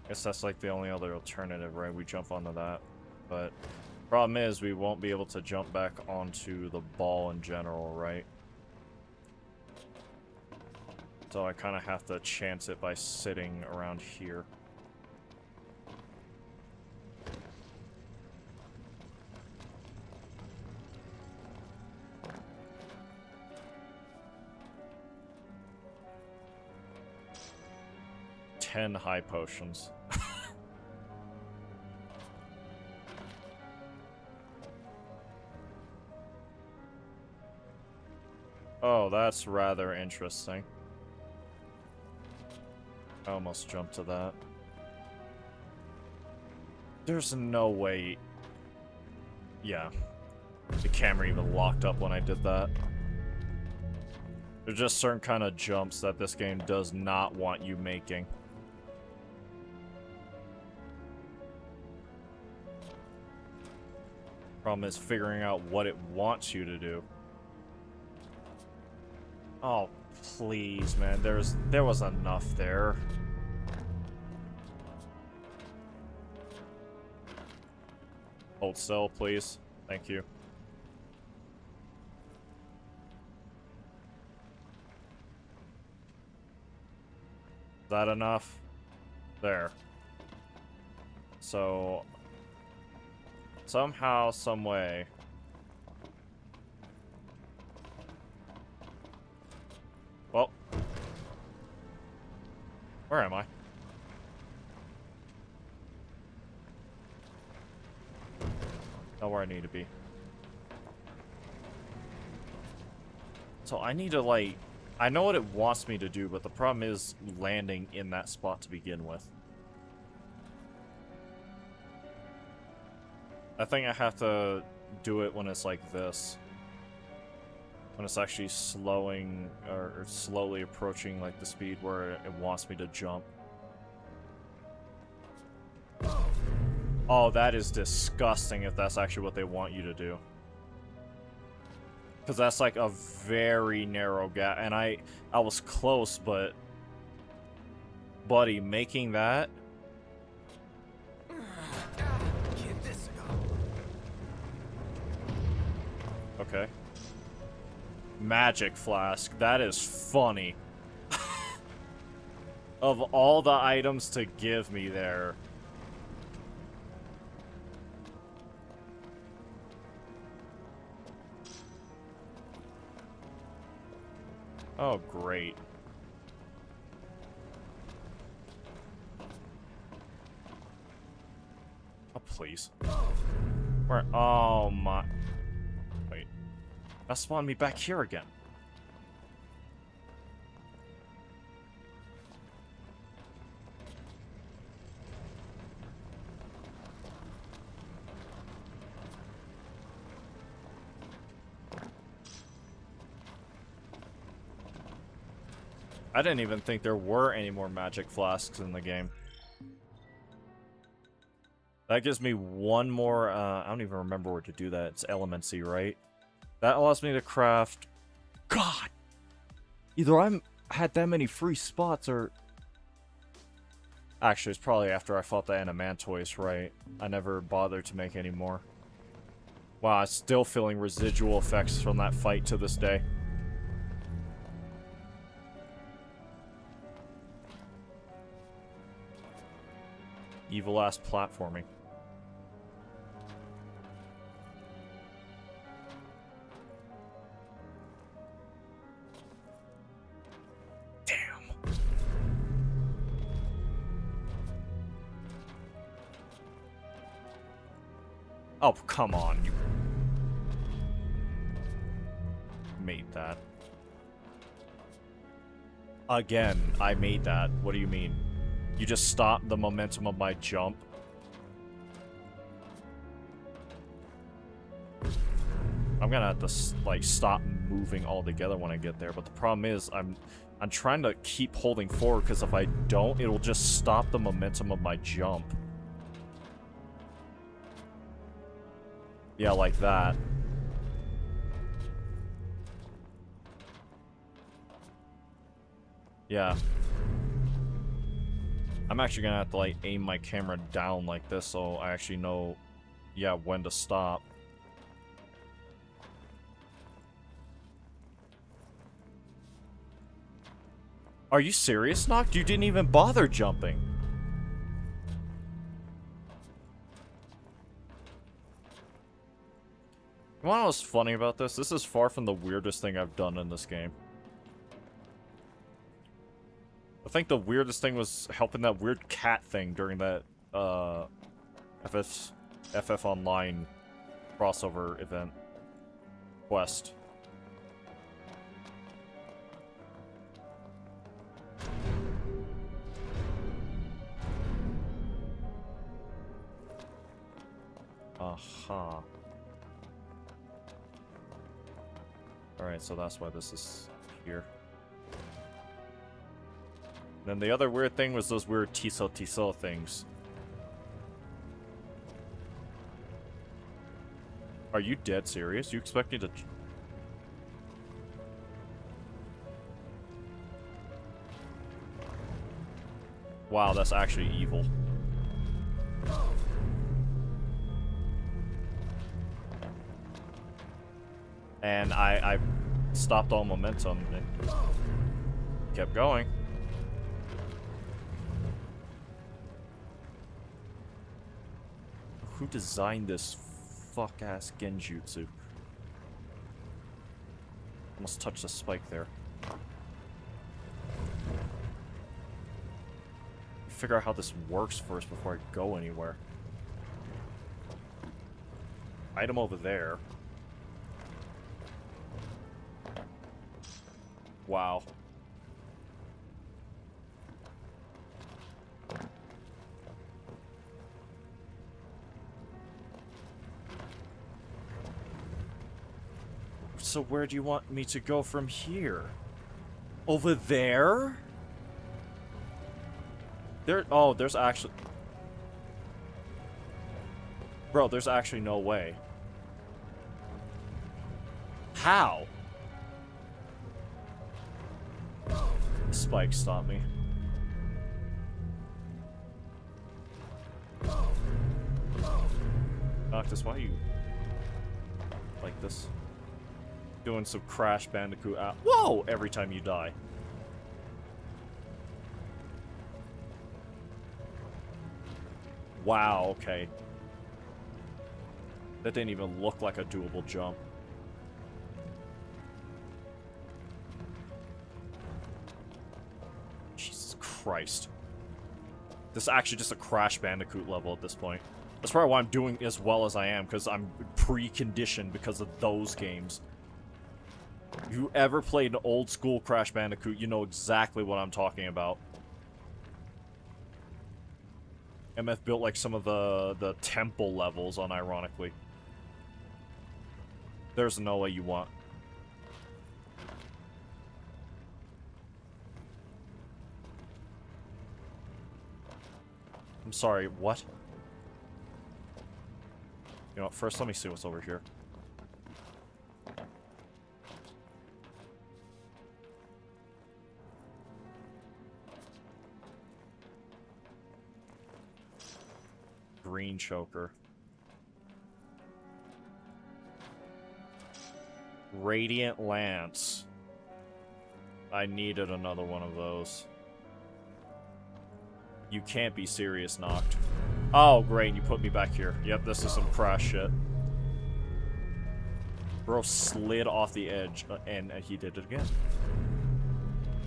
Guess that's like the only other alternative, right? We jump onto that. But problem is we won't be able to jump back onto the ball in general, right? So I kind of have to chance it by sitting around here. Ten high potions. Oh, that's rather interesting. I almost jumped to that. There's no way... Yeah. The camera even locked up when I did that. There's just certain kind of jumps that this game does not want you making. Problem is figuring out what it wants you to do. Oh, please, man. There was enough there. Hold still, please. Thank you. Is that enough? There. So... somehow, some way... Well, where am I? Not where I need to be. So I need to, like... I know what it wants me to do, but the problem is landing in that spot to begin with. I think I have to do it when it's like this. When it's actually slowing or slowly approaching like the speed where it wants me to jump. Oh, that is disgusting if that's actually what they want you to do. Because that's like a very narrow gap. And I was close, but... Buddy, making that... Okay. Magic flask. That is funny. Of all the items to give me there. Oh, great. Oh, please. Where? Oh, my... Wait. That spawned me back here again. I didn't even think there were any more magic flasks in the game. That gives me one more, I don't even remember where to do that. It's Elemency, right? That allows me to craft... God! Either I had that many free spots, or... Actually, it's probably after I fought the Animantoys, right? I never bothered to make any more. Wow, I'm still feeling residual effects from that fight to this day. Evil-ass platforming. Damn. Oh, come on. You... made that. Again, I made that. What do you mean? You just stopped the momentum of my jump? I'm gonna have to, like, stop moving altogether when I get there, but the problem is, I'm trying to keep holding forward, because if I don't, it'll just stop the momentum of my jump. Yeah, like that. Yeah. I'm actually gonna have to, like, aim my camera down like this so I actually know, yeah, when to stop. Are you serious, Noct? You didn't even bother jumping. You wanna know what's funny about this? This is far from the weirdest thing I've done in this game. I think the weirdest thing was helping that weird cat thing during that, FF Online crossover event. Quest. Aha. Alright, so that's why this is here. Then the other weird thing was those weird Tiso things. Are you dead serious? You expect me to... Wow, that's actually evil. And I stopped all momentum and kept going. Who designed this fuck-ass genjutsu? Almost touched the spike there. Figure out how this works first before I go anywhere. Item over there. Wow. So where do you want me to go from here? Over there? Oh, there's actually... Bro, there's actually no way. How? Spike stopped me. Noctis, why are you like this? Doing some Crash Bandicoot out. Whoa! Every time you die. Wow, okay. That didn't even look like a doable jump. Jesus Christ. This is actually just a Crash Bandicoot level at this point. That's probably why I'm doing as well as I am, because I'm preconditioned because of those games. If you ever played an old school Crash Bandicoot, you know exactly what I'm talking about. MF built like some of the temple levels unironically. There's no way you want. I'm sorry, what? You know what, first let me see what's over here. Green choker. Radiant Lance. I needed another one of those. You can't be serious, Noct. Oh, great, you put me back here. Yep, this is some Crash shit. Bro slid off the edge, and he did it again.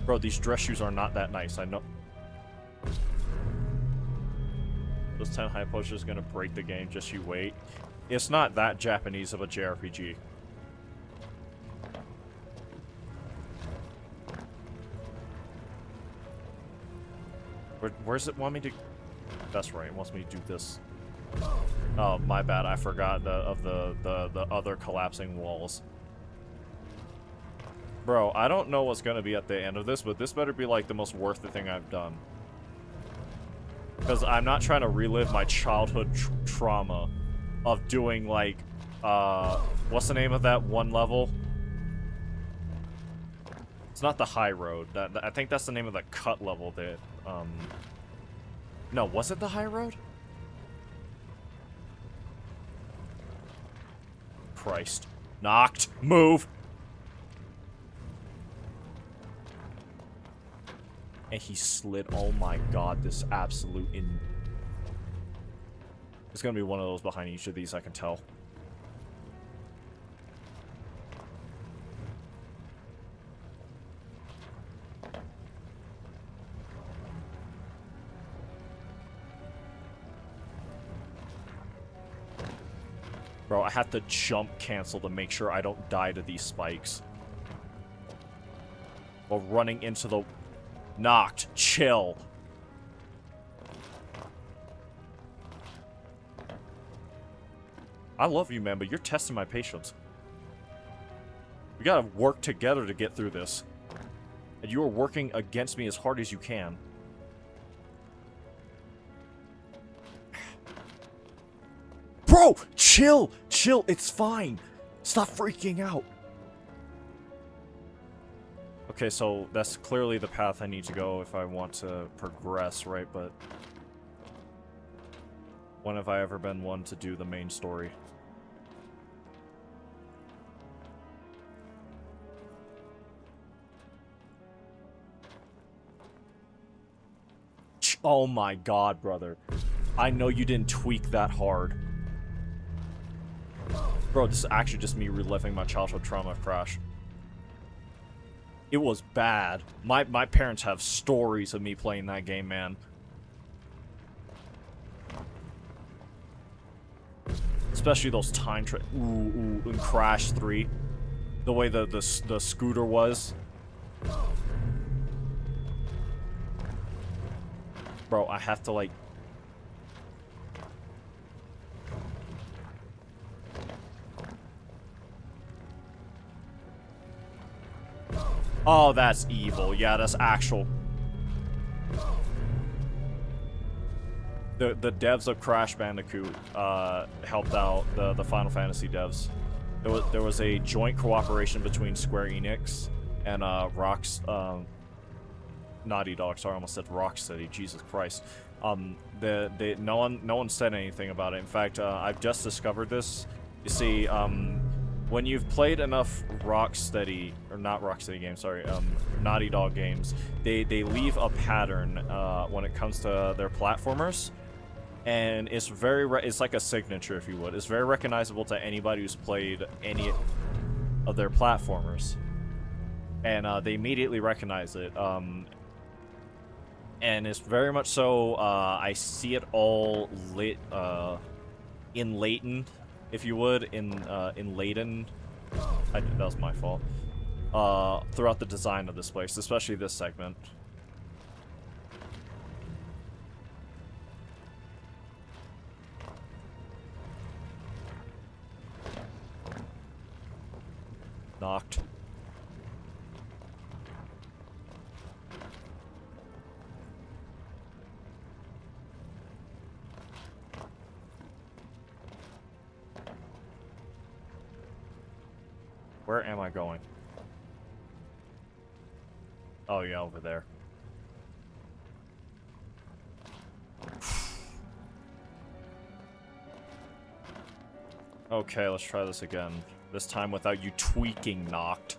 Bro, these dress shoes are not that nice, I know. Those 10 high potions are gonna break the game, just you wait. It's not that Japanese of a JRPG. Where's it want me to... That's right, it wants me to do this. Oh, my bad, I forgot the other collapsing walls. Bro, I don't know what's gonna be at the end of this, but this better be like the most worth it thing I've done. Because I'm not trying to relive my childhood trauma of doing like, what's the name of that one level? It's not the high road. I think that's the name of the cut level that, no, was it the high road? Christ. Knocked. Move! And he slid. Oh my god, this absolute It's gonna be one of those behind each of these, I can tell. Bro, I have to jump cancel to make sure I don't die to these spikes. While running into the... Knocked. Chill. I love you, man, but you're testing my patience. We gotta work together to get through this. And you are working against me as hard as you can. Bro! Chill! Chill, it's fine. Stop freaking out. Okay, so that's clearly the path I need to go if I want to progress, right? But when have I ever been one to do the main story? Oh my god, brother. I know you didn't tweak that hard. Bro, this is actually just me reliving my childhood trauma of Crash. It was bad. My parents have stories of me playing that game, man. Especially those time in Crash 3. The way the scooter was. Bro, I have to like... Oh, that's evil. Yeah, that's actual. The devs of Crash Bandicoot helped out the Final Fantasy devs. There was a joint cooperation between Square Enix and Naughty Dog. Sorry, I almost said Rocksteady. Jesus Christ. No one said anything about it. In fact, I've just discovered this. You see, when you've played enough Rocksteady, or not Rocksteady games, sorry, Naughty Dog games, they leave a pattern when it comes to their platformers, and it's it's like a signature, if you would. It's very recognizable to anybody who's played any of their platformers, and they immediately recognize it. And it's very much so. I see it all in Layton. If you would, in Layton, that was my fault, throughout the design of this place, especially this segment. Knocked. Where am I going? Oh yeah, over there. Okay, let's try this again. This time without you tweaking, Knocked.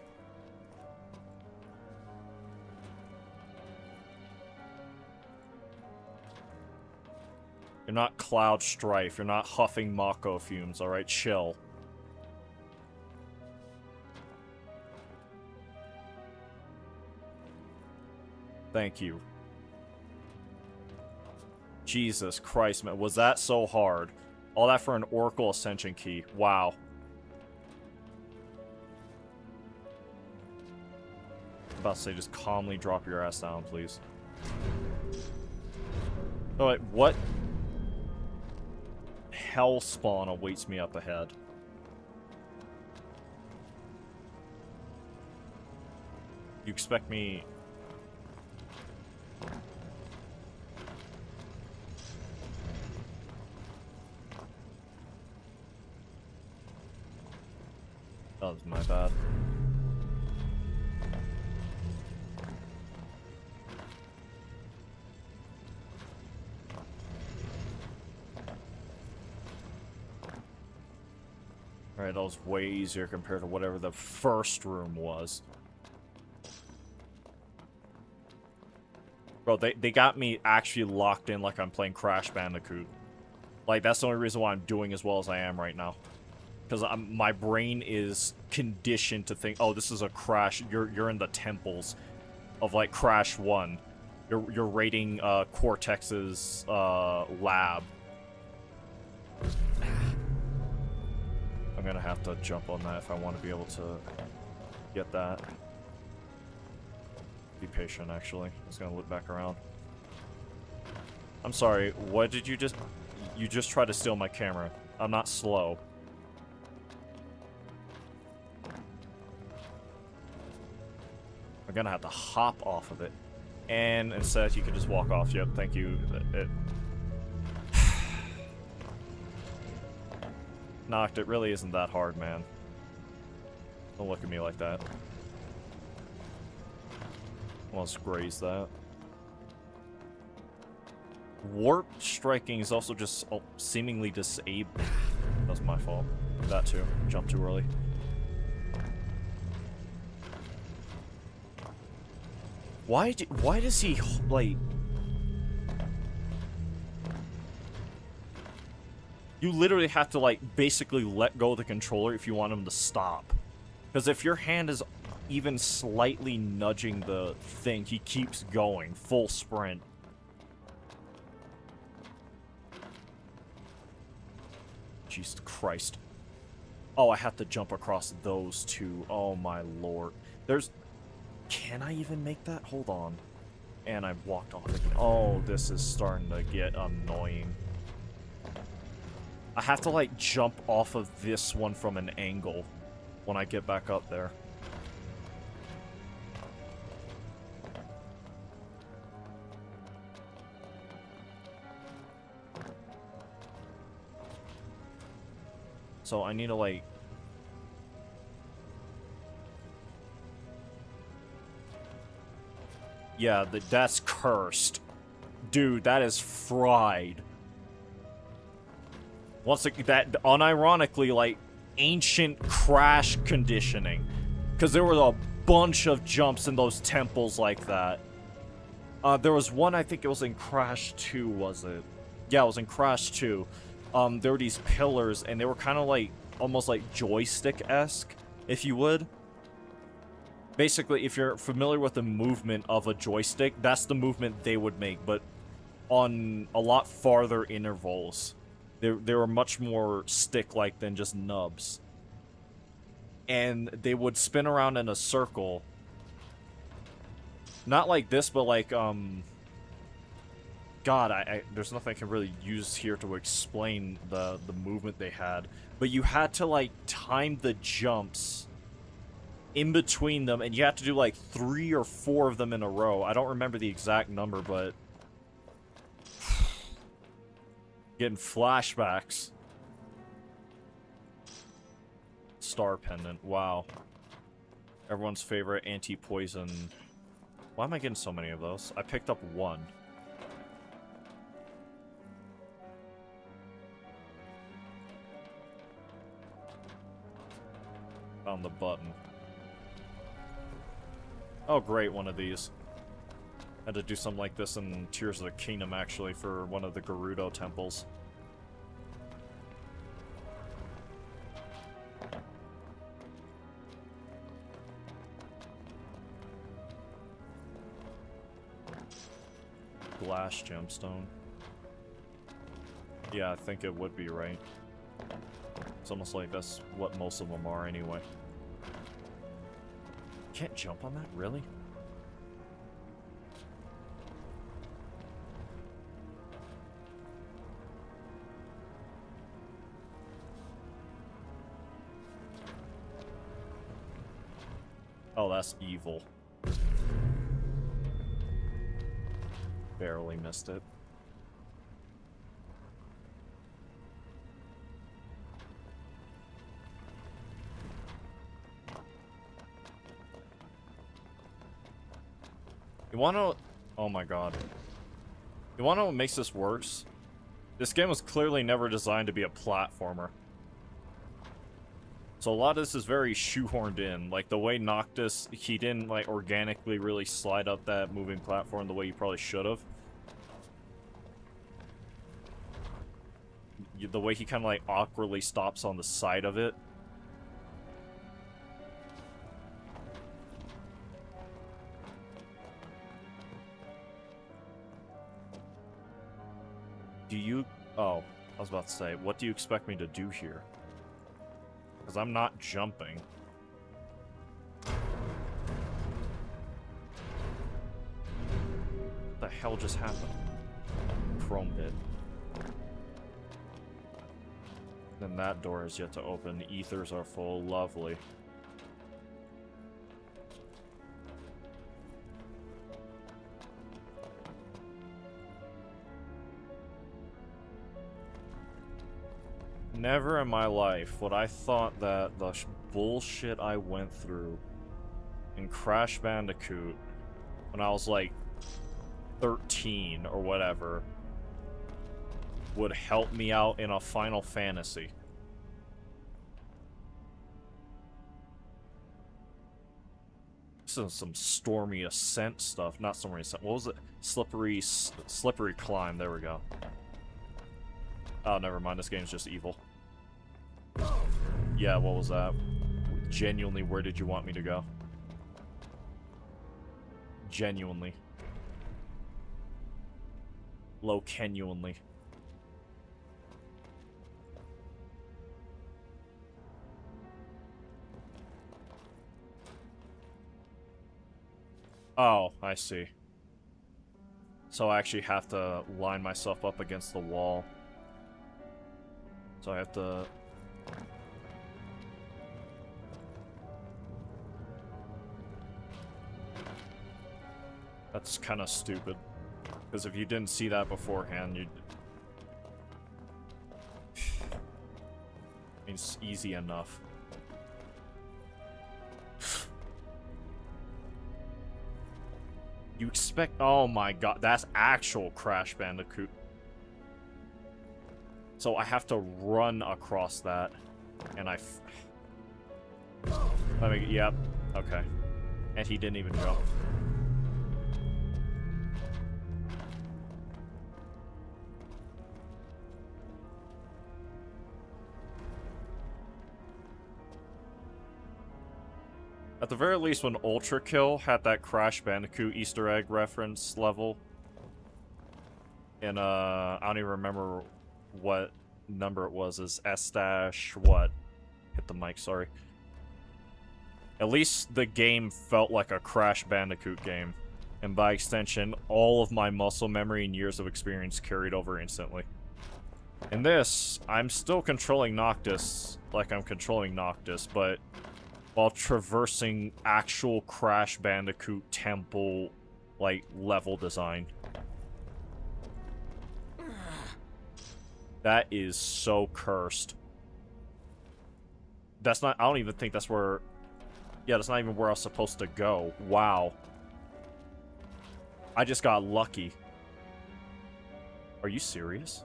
You're not Cloud Strife. You're not huffing Mako fumes, alright? Chill. Thank you. Jesus Christ, man. Was that so hard? All that for an Oracle Ascension key. Wow. I'm about to say, just calmly drop your ass down, please. Oh, wait, what hell spawn awaits me up ahead? You expect me... That was my bad. Alright, that was way easier compared to whatever the first room was. Bro, they got me actually locked in like I'm playing Crash Bandicoot. Like, that's the only reason why I'm doing as well as I am right now. Because my brain is conditioned to think, oh, this is a Crash. You're in the temples of, like, Crash 1. You're raiding Cortex's lab. I'm gonna have to jump on that if I want to be able to get that. Be patient, actually. I was gonna look back around. I'm sorry, what did you just... You just tried to steal my camera. I'm not slow. I'm gonna have to hop off of it. And instead, you can just walk off. Yep, thank you. Knocked, it really isn't that hard, man. Don't look at me like that. Almost grazed that. Warp striking is also just seemingly disabled. That's my fault. That too. Jumped too early. Why does he, like... You literally have to, like, basically let go of the controller if you want him to stop. Because if your hand is even slightly nudging the thing, he keeps going. Full sprint. Jesus Christ. Oh, I have to jump across those two. Oh my lord. There's... Can I even make that? Hold on. And I walked off again. Oh, this is starting to get annoying. I have to, like, jump off of this one from an angle when I get back up there. So I need to, like... Yeah, that's cursed. Dude, that is fried. Once again, that unironically, like, ancient Crash conditioning. Because there were a bunch of jumps in those temples like that. There was one, I think it was in Crash 2, was it? Yeah, it was in Crash 2. There were these pillars, and they were kind of like, almost like joystick-esque, if you would. Basically, if you're familiar with the movement of a joystick, that's the movement they would make, but on a lot farther intervals. They were much more stick-like than just nubs. And they would spin around in a circle. Not like this, but like, God, there's nothing I can really use here to explain the movement they had. But you had to, like, time the jumps in between them, and you have to do like 3 or 4 of them in a row. I don't remember the exact number, but getting flashbacks. Star pendant, wow. Everyone's favorite anti-poison. Why am I getting so many of those? I picked up 1. Found the button. Oh great, one of these. Had to do something like this in Tears of the Kingdom, actually, for one of the Gerudo temples. Glass gemstone. Yeah, I think it would be right. It's almost like that's what most of them are anyway. Can't jump on that, really? Oh, that's evil. Barely missed it. You wanna... Oh my god. You wanna know what makes this worse? This game was clearly never designed to be a platformer. So a lot of this is very shoehorned in. Like, the way Noctis, he didn't, like, organically really slide up that moving platform the way you probably should have. The way he kind of, like, awkwardly stops on the side of it. Do you... Oh, I was about to say, what do you expect me to do here? Because I'm not jumping. What the hell just happened? Chrome bit. Then that door is yet to open. The ethers are full. Lovely. Never in my life would I thought that the bullshit I went through in Crash Bandicoot when I was like 13 or whatever would help me out in a Final Fantasy. This is some Stormy Ascent stuff. Not Stormy Ascent. What was it? Slippery Climb. There we go. Oh, never mind. This game's just evil. Yeah, what was that? Genuinely, where did you want me to go? Genuinely. Low-genuinely. Oh, I see. So I actually have to line myself up against the wall. So I have to... That's kind of stupid. Because if you didn't see that beforehand, you'd... It's easy enough. You expect... Oh my god, that's actual Crash Bandicoot. So I have to run across that. And Let me... Yep. Okay. And he didn't even jump. At the very least, when Ultra Kill had that Crash Bandicoot Easter egg reference level, and I don't even remember what number it was, is S- what? Hit the mic, sorry. At least the game felt like a Crash Bandicoot game, and by extension, all of my muscle memory and years of experience carried over instantly. In this, I'm still controlling Noctis like I'm controlling Noctis, but while traversing actual Crash Bandicoot temple, like, level design. That is so cursed. That's not... I don't even think that's where... Yeah, that's not even where I was supposed to go. Wow. I just got lucky. Are you serious?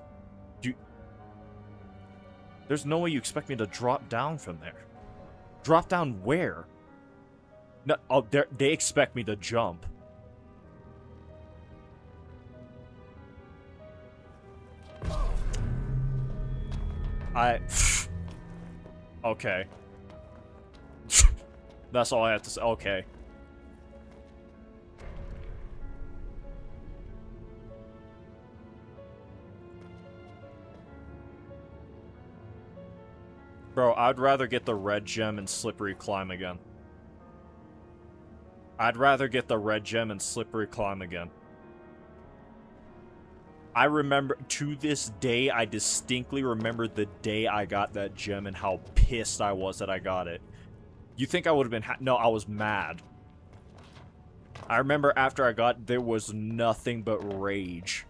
There's no way you expect me to drop down from there. Drop down where? No, oh, they expect me to jump. Okay. That's all I have to say. Okay. Bro, I'd rather get the red gem and Slippery Climb again. I'd rather get the red gem and Slippery Climb again. I remember, to this day, I distinctly remember the day I got that gem and how pissed I was that I got it. You think I would have been no, I was mad. I remember after I got, there was nothing but rage.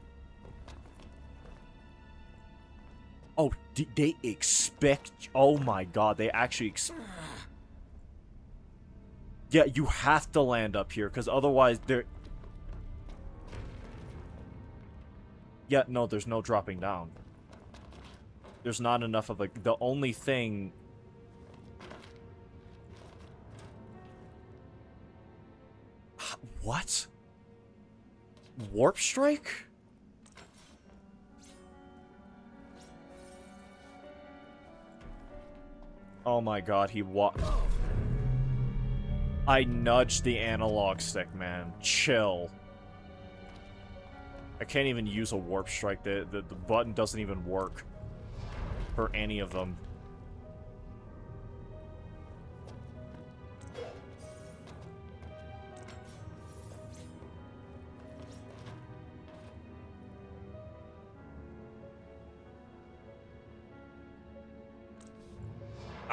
Oh, they expect... Oh my god, they actually... Yeah, you have to land up here, because otherwise they're... Yeah, no, there's no dropping down. There's not enough of a... The only thing... What? Warp Strike? Oh my god, he I nudged the analog stick, man. Chill. I can't even use a Warp Strike. The button doesn't even work for any of them.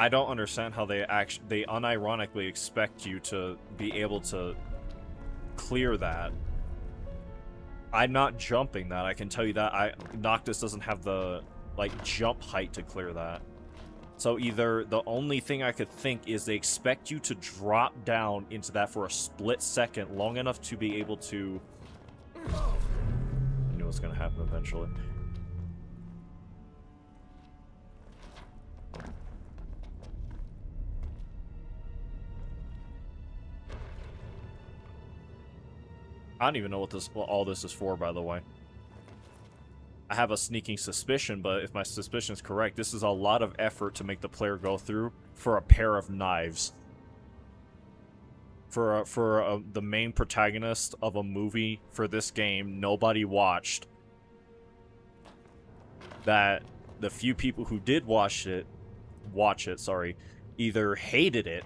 I don't understand how they unironically expect you to be able to clear that. I'm not jumping that, I can tell you that. Noctis doesn't have the, like, jump height to clear that. So either the only thing I could think is they expect you to drop down into that for a split second, long enough to be able to... I knew it was gonna happen eventually. I don't even know what all this is for, by the way. I have a sneaking suspicion, but if my suspicion is correct, this is a lot of effort to make the player go through for a pair of knives. For the main protagonist of a movie for this game nobody watched. That the few people who did watch it, either hated it,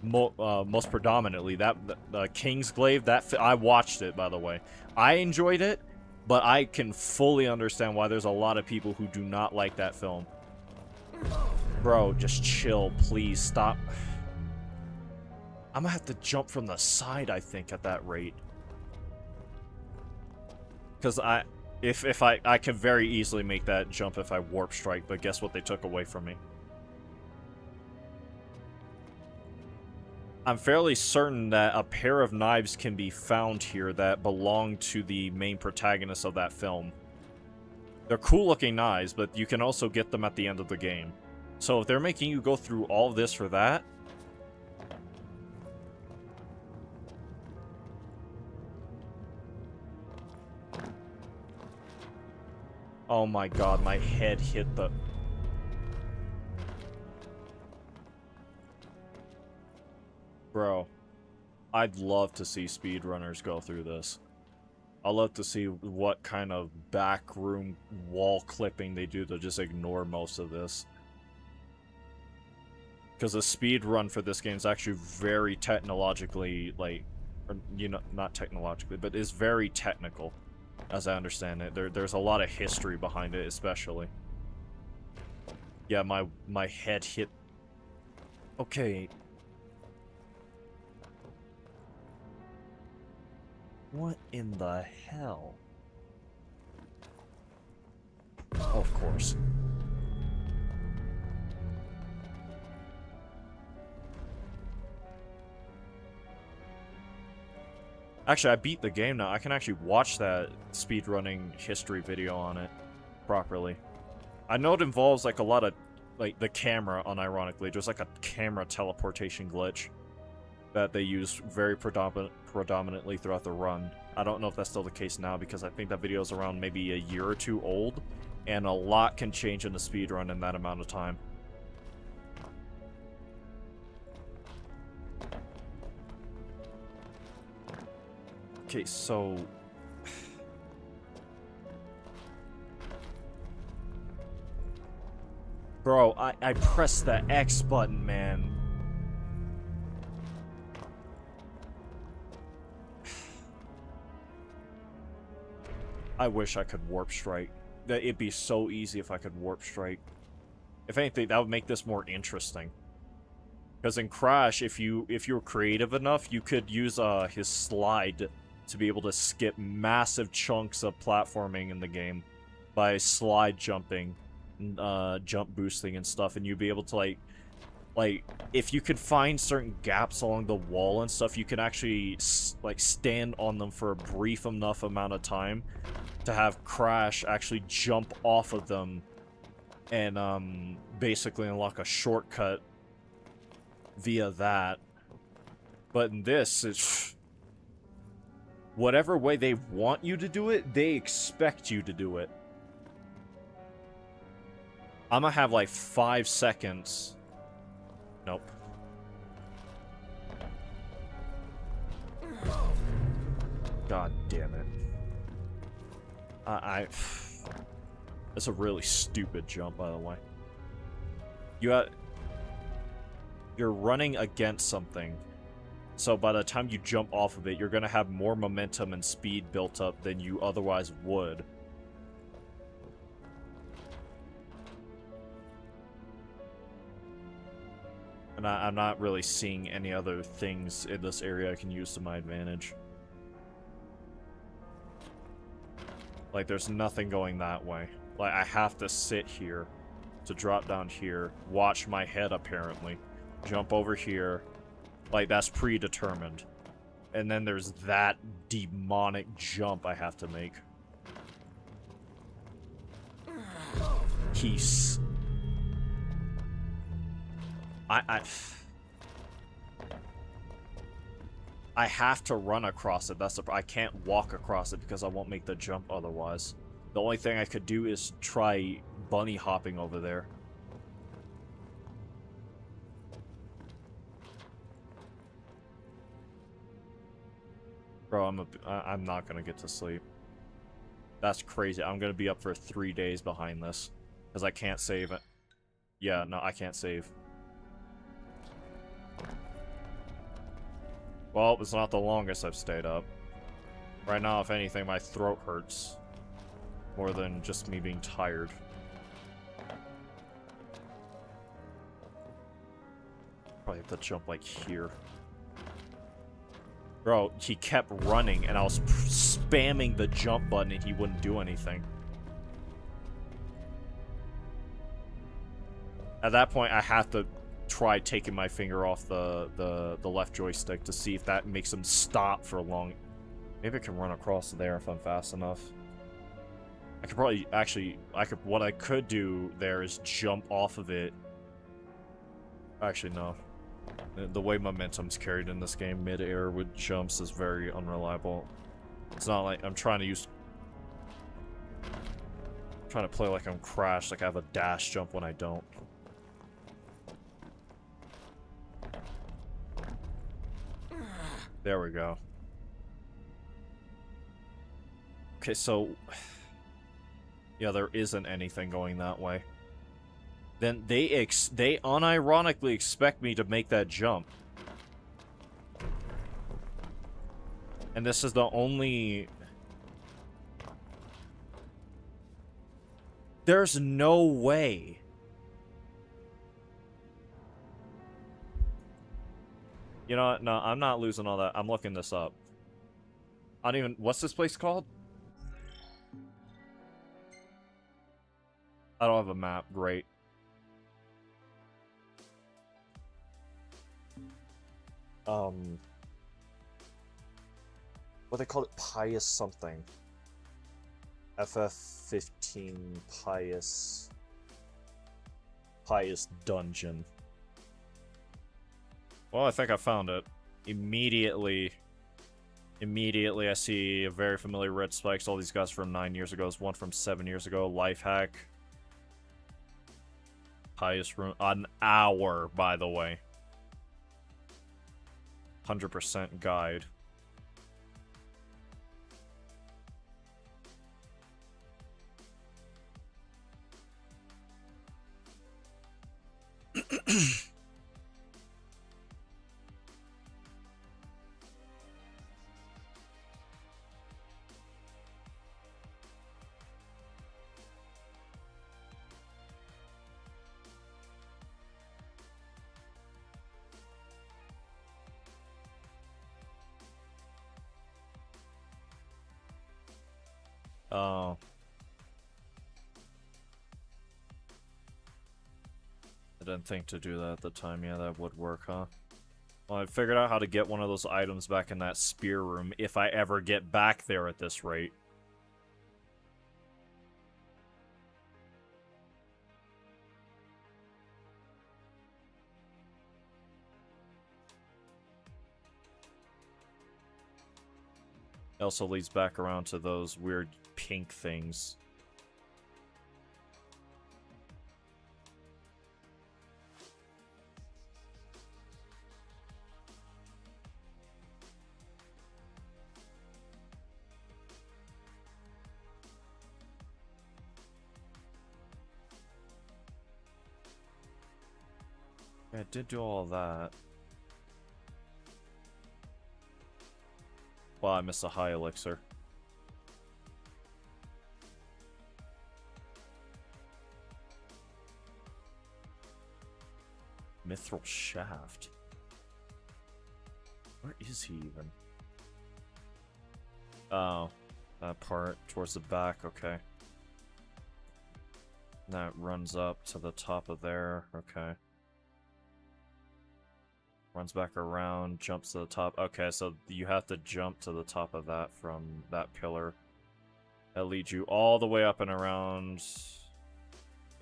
most predominantly, that the Kingsglaive, I watched it, by the way. I enjoyed it, but I can fully understand why there's a lot of people who do not like that film. Bro, just chill, please, stop. I'm gonna have to jump from the side, I think, at that rate. Because I can very easily make that jump if I Warp Strike, but guess what they took away from me? I'm fairly certain that a pair of knives can be found here that belong to the main protagonist of that film. They're cool looking knives, but you can also get them at the end of the game. So if they're making you go through all of this for that... Oh my god, my head hit the... Bro, I'd love to see speedrunners go through this. I'd love to see what kind of backroom wall clipping they do to just ignore most of this. Because the speed run for this game is actually very technologically, like, or, you know, not technologically, but is very technical, as I understand it. There's a lot of history behind it, especially. Yeah, my head hit... Okay. What in the hell? Of course. Actually, I beat the game now. I can actually watch that speedrunning history video on it properly. I know it involves like a lot of like the camera, unironically. There's like a camera teleportation glitch that they use very predominantly throughout the run. I don't know if that's still the case now because I think that video is around maybe a year or two old, and a lot can change in the speedrun in that amount of time. Okay, so... Bro, I pressed the X button, man. I wish I could Warp Strike. It'd be so easy if I could Warp Strike. If anything, that would make this more interesting. Because in Crash, if you were creative enough, you could use his slide to be able to skip massive chunks of platforming in the game by slide jumping, jump boosting and stuff, and you'd be able to like if you could find certain gaps along the wall and stuff, you can actually like stand on them for a brief enough amount of time to have Crash actually jump off of them and basically unlock a shortcut via that. But in this, it's whatever way they want you to do it, they expect you to do it. I'm gonna have like 5 seconds. Nope. God damn it. That's a really stupid jump, by the way. You're running against something. So by the time you jump off of it, you're gonna have more momentum and speed built up than you otherwise would. And I'm not really seeing any other things in this area I can use to my advantage. Like, there's nothing going that way. Like, I have to sit here to drop down here, watch my head, apparently, jump over here. Like, that's predetermined. And then there's that demonic jump I have to make. Peace. I have to run across it. I can't walk across it because I won't make the jump otherwise. The only thing I could do is try bunny hopping over there. Bro, I'm not gonna get to sleep. That's crazy. I'm gonna be up for 3 days behind this because I can't save it. Yeah, no, I can't save. Well, it's not the longest I've stayed up. Right now, if anything, my throat hurts. More than just me being tired. Probably have to jump, like, here. Bro, he kept running, and I was spamming the jump button, and he wouldn't do anything. At that point, I have to try taking my finger off the left joystick to see if that makes him stop for long. Maybe I can run across there if I'm fast enough. I could probably actually what I could do there is jump off of it. Actually, no. The way momentum's carried in this game, mid-air with jumps is very unreliable. It's not like I'm trying to play like I'm Crash, like I have a dash jump when I don't. There we go. Okay, so yeah, there isn't anything going that way. Then they unironically expect me to make that jump. And this is the only... There's no way. You know what? No, I'm not losing all that. I'm looking this up. I don't even... What's this place called? I don't have a map. Great. What they call it? Pious something. FF15 Pious Dungeon. Well, I think I found it. Immediately I see a very familiar red spikes. All these guys from 9 years ago. There's one from 7 years ago. Life hack. Pious room. An hour, by the way. 100% guide. Oh. I didn't think to do that at the time. Yeah, that would work, huh? Well, I figured out how to get one of those items back in that spear room if I ever get back there at this rate. It also leads back around to those weird pink things. Yeah, I did do all that. Well, I missed a high elixir. Mithril shaft. Where is he even? Oh, that part towards the back, okay. That runs up to the top of there, okay. Runs back around, jumps to the top. Okay, so you have to jump to the top of that from that pillar. That leads you all the way up and around.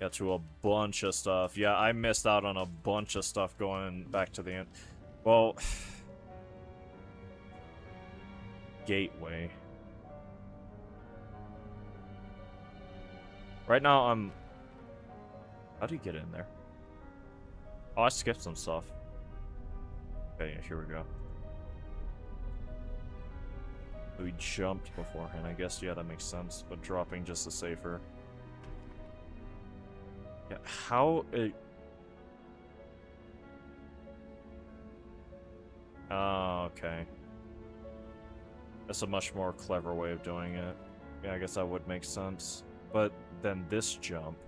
Yeah, to a bunch of stuff. Yeah, I missed out on a bunch of stuff going back to the end. Well... Gateway. Right now, I'm... How do you get in there? Oh, I skipped some stuff. Okay, yeah, here we go. We jumped beforehand, I guess. Yeah, that makes sense. But dropping just is safer. Yeah, how it... Oh, okay. That's a much more clever way of doing it. Yeah, I guess that would make sense. But then this jump...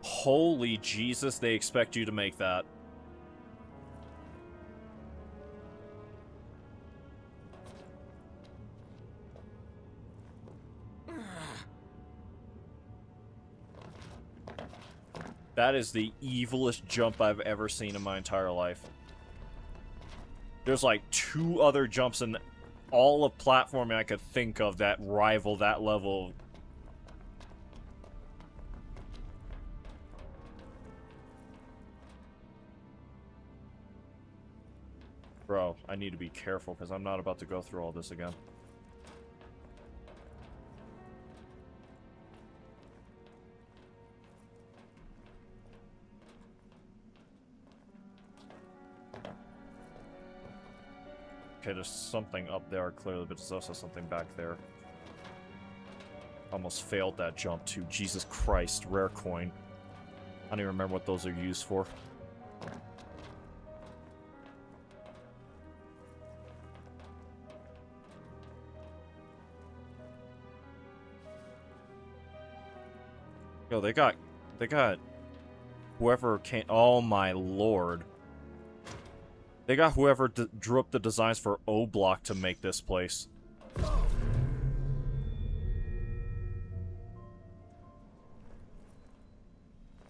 Holy Jesus, they expect you to make that. That is the evilest jump I've ever seen in my entire life. There's like 2 other jumps in all of platforming I could think of that rival that level. Bro, I need to be careful because I'm not about to go through all this again. Okay, there's something up there clearly, but there's also something back there. Almost failed that jump too. Jesus Christ, rare coin. I don't even remember what those are used for. Yo, they got whoever came. Oh my lord. They got whoever drew up the designs for O-Block to make this place.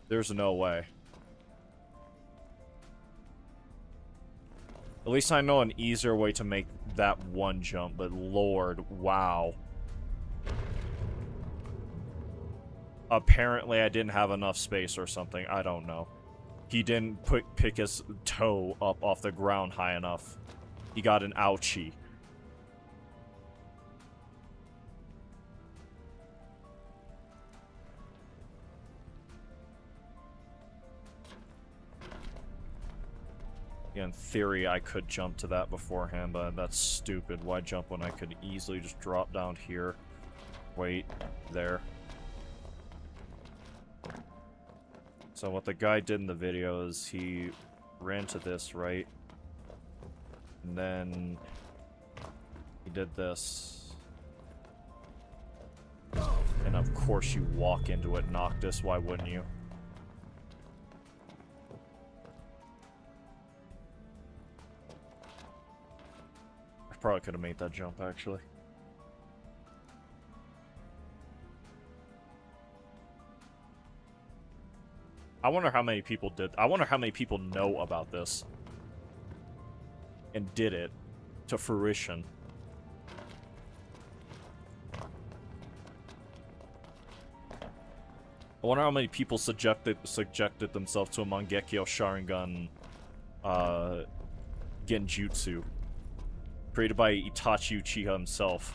There's no way. At least I know an easier way to make that one jump, but lord, wow. Apparently I didn't have enough space or something, I don't know. He didn't pick his toe up off the ground high enough. He got an ouchie. Yeah, in theory, I could jump to that beforehand, but that's stupid. Why jump when I could easily just drop down here? Wait, there. So what the guy did in the video is he ran to this, right? And then he did this. And of course you walk into it, Noctis, why wouldn't you? Probably could have made that jump, actually. I wonder how many people did. I wonder how many people know about this and did it to fruition. I wonder how many people subjected themselves to a Mangekyo Sharingan Genjutsu created by Itachi Uchiha himself.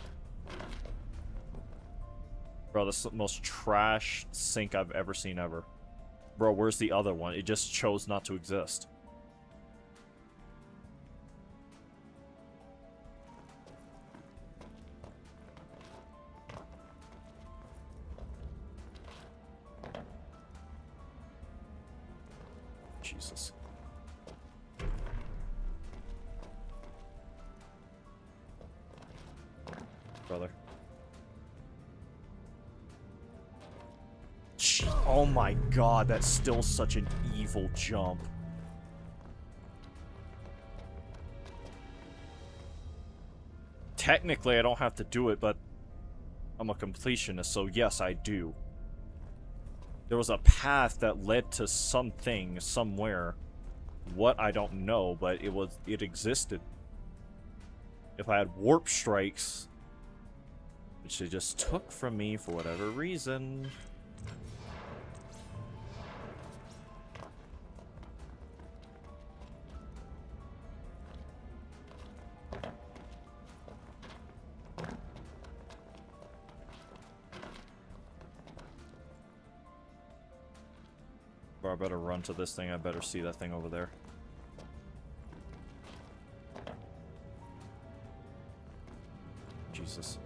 Bro, this is the most trash sync I've ever seen ever. Bro, where's the other one? It just chose not to exist. Jesus. Brother. Oh my god, that's still such an evil jump. Technically, I don't have to do it, but I'm a completionist, so yes, I do. There was a path that led to something somewhere. What, I don't know, but it existed. If I had warp strikes, which they just took from me for whatever reason. I better run to this thing. I better see that thing over there. Jesus.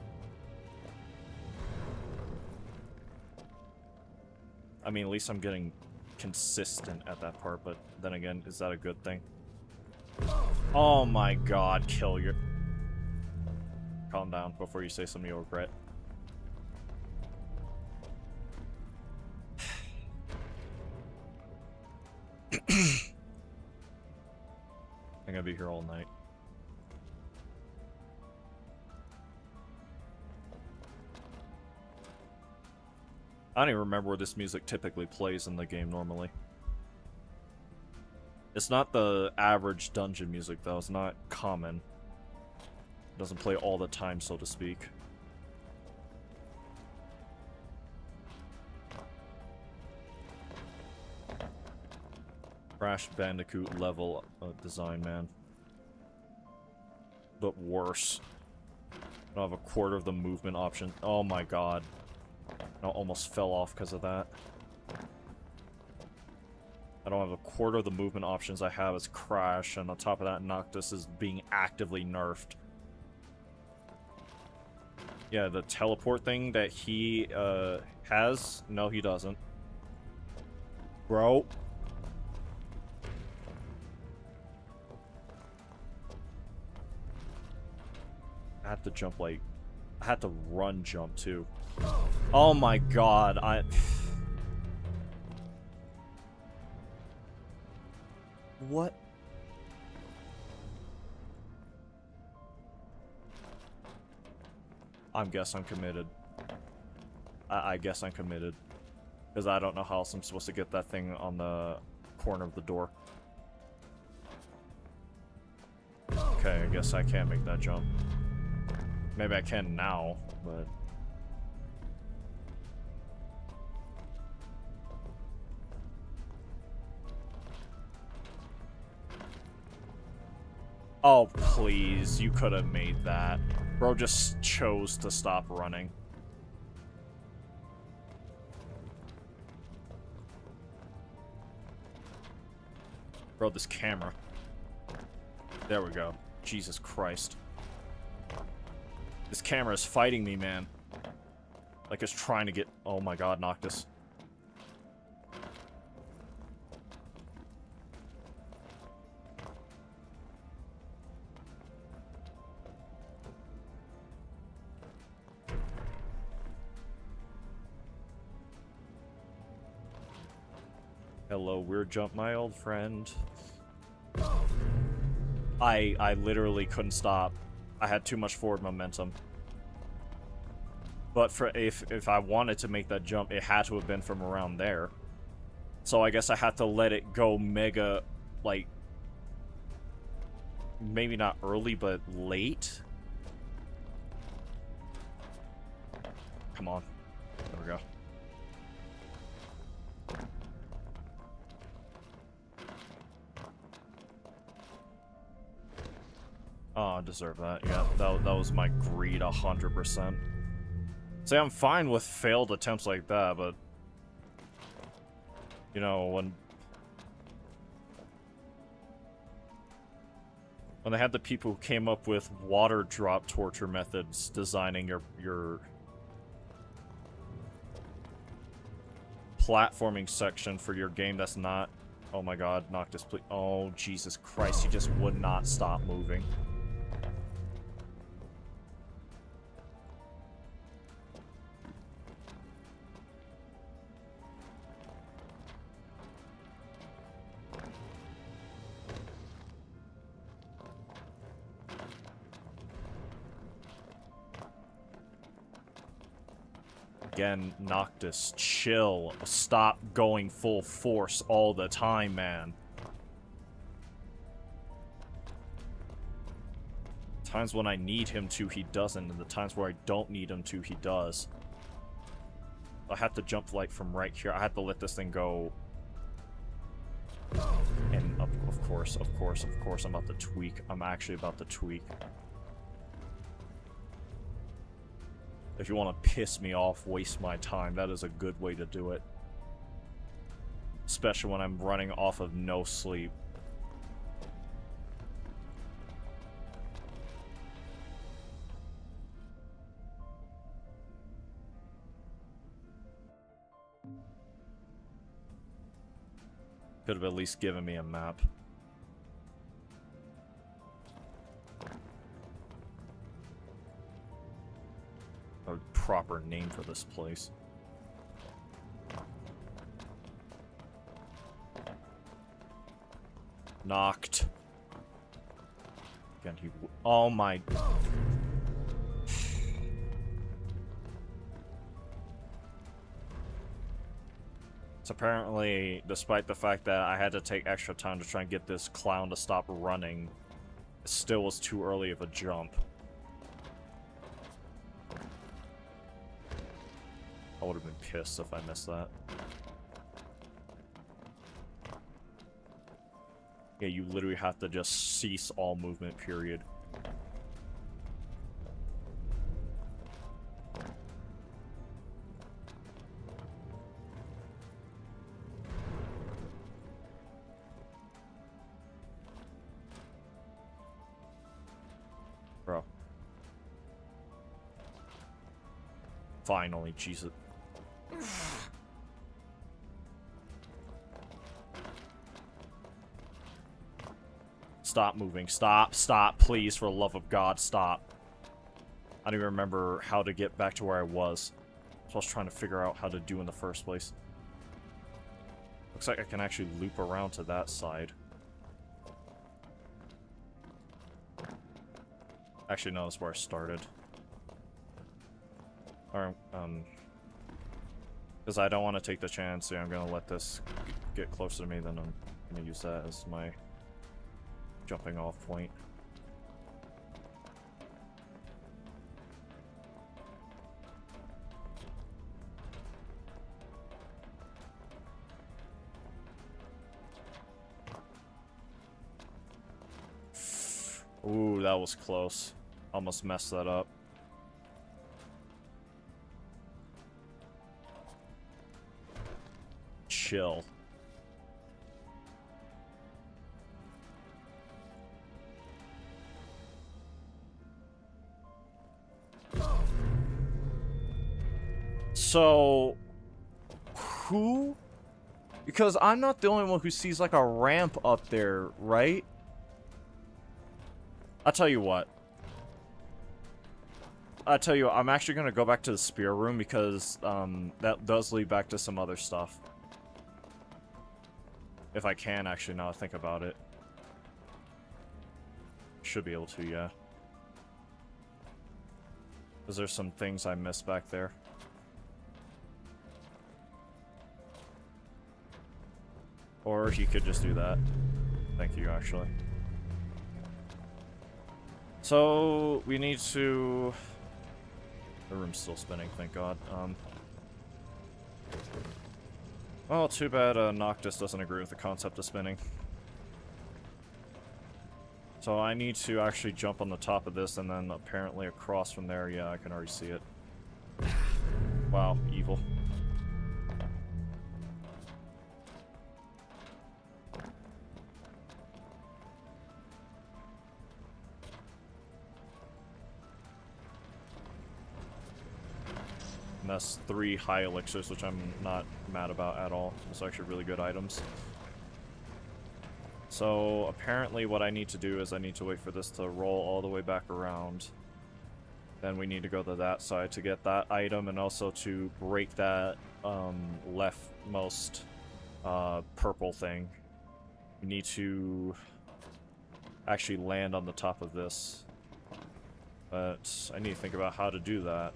I mean, at least I'm getting consistent at that part, but then again, is that a good thing? Oh my god, kill your... Calm down before you say something you'll regret. I'm gonna be here all night. I don't even remember where this music typically plays in the game normally. It's not the average dungeon music though, it's not common. It doesn't play all the time, so to speak. Crash Bandicoot level design, man. But worse. I don't have a quarter of the movement option. Oh my god. I almost fell off because of that. I don't have a quarter of the movement options I have as Crash, and on top of that, Noctis is being actively nerfed. Yeah, the teleport thing that he has, no he doesn't. Bro. I had to jump like... I had to run jump too. Oh my god, What? I guess I'm committed. I guess I'm committed. Because I don't know how else I'm supposed to get that thing on the corner of the door. Okay, I guess I can't make that jump. Maybe I can now, but... Oh, please, you could have made that. Bro just chose to stop running. Bro, this camera. There we go. Jesus Christ. This camera is fighting me, man. Like it's trying to get... Oh my god, Noctis. Hello, weird jump, my old friend. I literally couldn't stop I had too much forward momentum. But for if I wanted to make that jump, it had to have been from around there. So I guess I had to let it go mega, like, maybe not early, but late. Come on. There we go. Oh, I deserve that. Yeah, that was my greed 100%. See, I'm fine with failed attempts like that, but... You know, when they had the people who came up with water drop torture methods designing your platforming section for your game that's not... Oh my god, Noctis, please. Oh, Jesus Christ, he just would not stop moving. Again, Noctis, chill. Stop going full force all the time, man. Times when I need him to, he doesn't, and the times where I don't need him to, he does. I have to jump, like, from right here. I have to let this thing go. And, of course, I'm about to tweak. I'm actually about to tweak. If you want to piss me off, waste my time, that is a good way to do it. Especially when I'm running off of no sleep. Could have at least given me a map. A proper name for this place. Knocked. Again, he... Oh my... So apparently, despite the fact that I had to take extra time to try and get this clown to stop running, it still was too early of a jump. I would have been pissed if I missed that. Yeah, you literally have to just cease all movement, period. Bro. Finally, Jesus. Stop moving. Stop. Stop. Please, for the love of God, stop. I don't even remember how to get back to where I was. So I was trying to figure out how to do in the first place. Looks like I can actually loop around to that side. Actually, no, that's where I started. Or, because I don't want to take the chance. Yeah, I'm gonna let this get closer to me, then I'm gonna use that as my jumping off point. Ooh, that was close. Almost messed that up. Chill. So, who? Because I'm not the only one who sees like a ramp up there, right? I'll tell you what. I'm actually gonna go back to the spear room because that does lead back to some other stuff. If I can, actually, now I think about it. Should be able to, yeah. Is there some things I missed back there? Or he could just do that. Thank you, actually. So, we need to... The room's still spinning, thank God. Well, too bad Noctis doesn't agree with the concept of spinning. So I need to actually jump on the top of this and then apparently across from there. Yeah, I can already see it. Wow, evil. And that's 3 high elixirs, which I'm not mad about at all. It's actually really good items. So apparently what I need to do is I need to wait for this to roll all the way back around. Then we need to go to that side to get that item and also to break that leftmost purple thing. We need to actually land on the top of this. But I need to think about how to do that.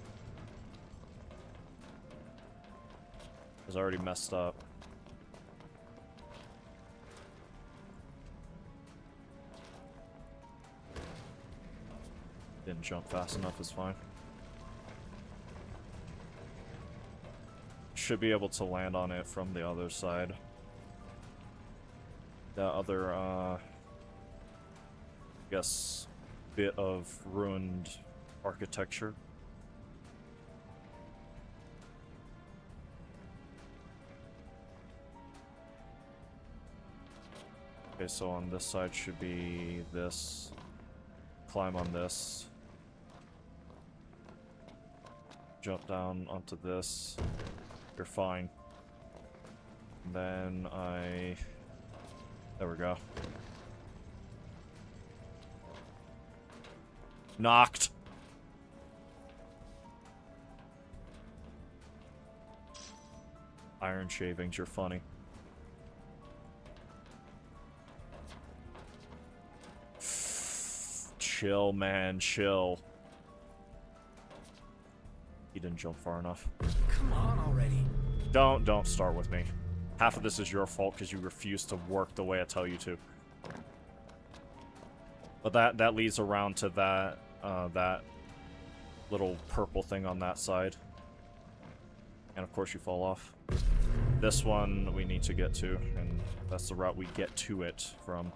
Because I already messed up. Didn't jump fast enough, is fine. Should be able to land on it from the other side. The other, I guess, bit of ruined architecture. Okay, so on this side should be this. Climb on this. Jump down onto this. You're fine. And then I... There we go. Knocked! Iron shavings, you're funny. Chill, man, chill. He didn't jump far enough. Come on already. Don't start with me. Half of this is your fault because you refuse to work the way I tell you to. But that leads around to that that little purple thing on that side. And of course you fall off. This one we need to get to, and that's the route we get to it from.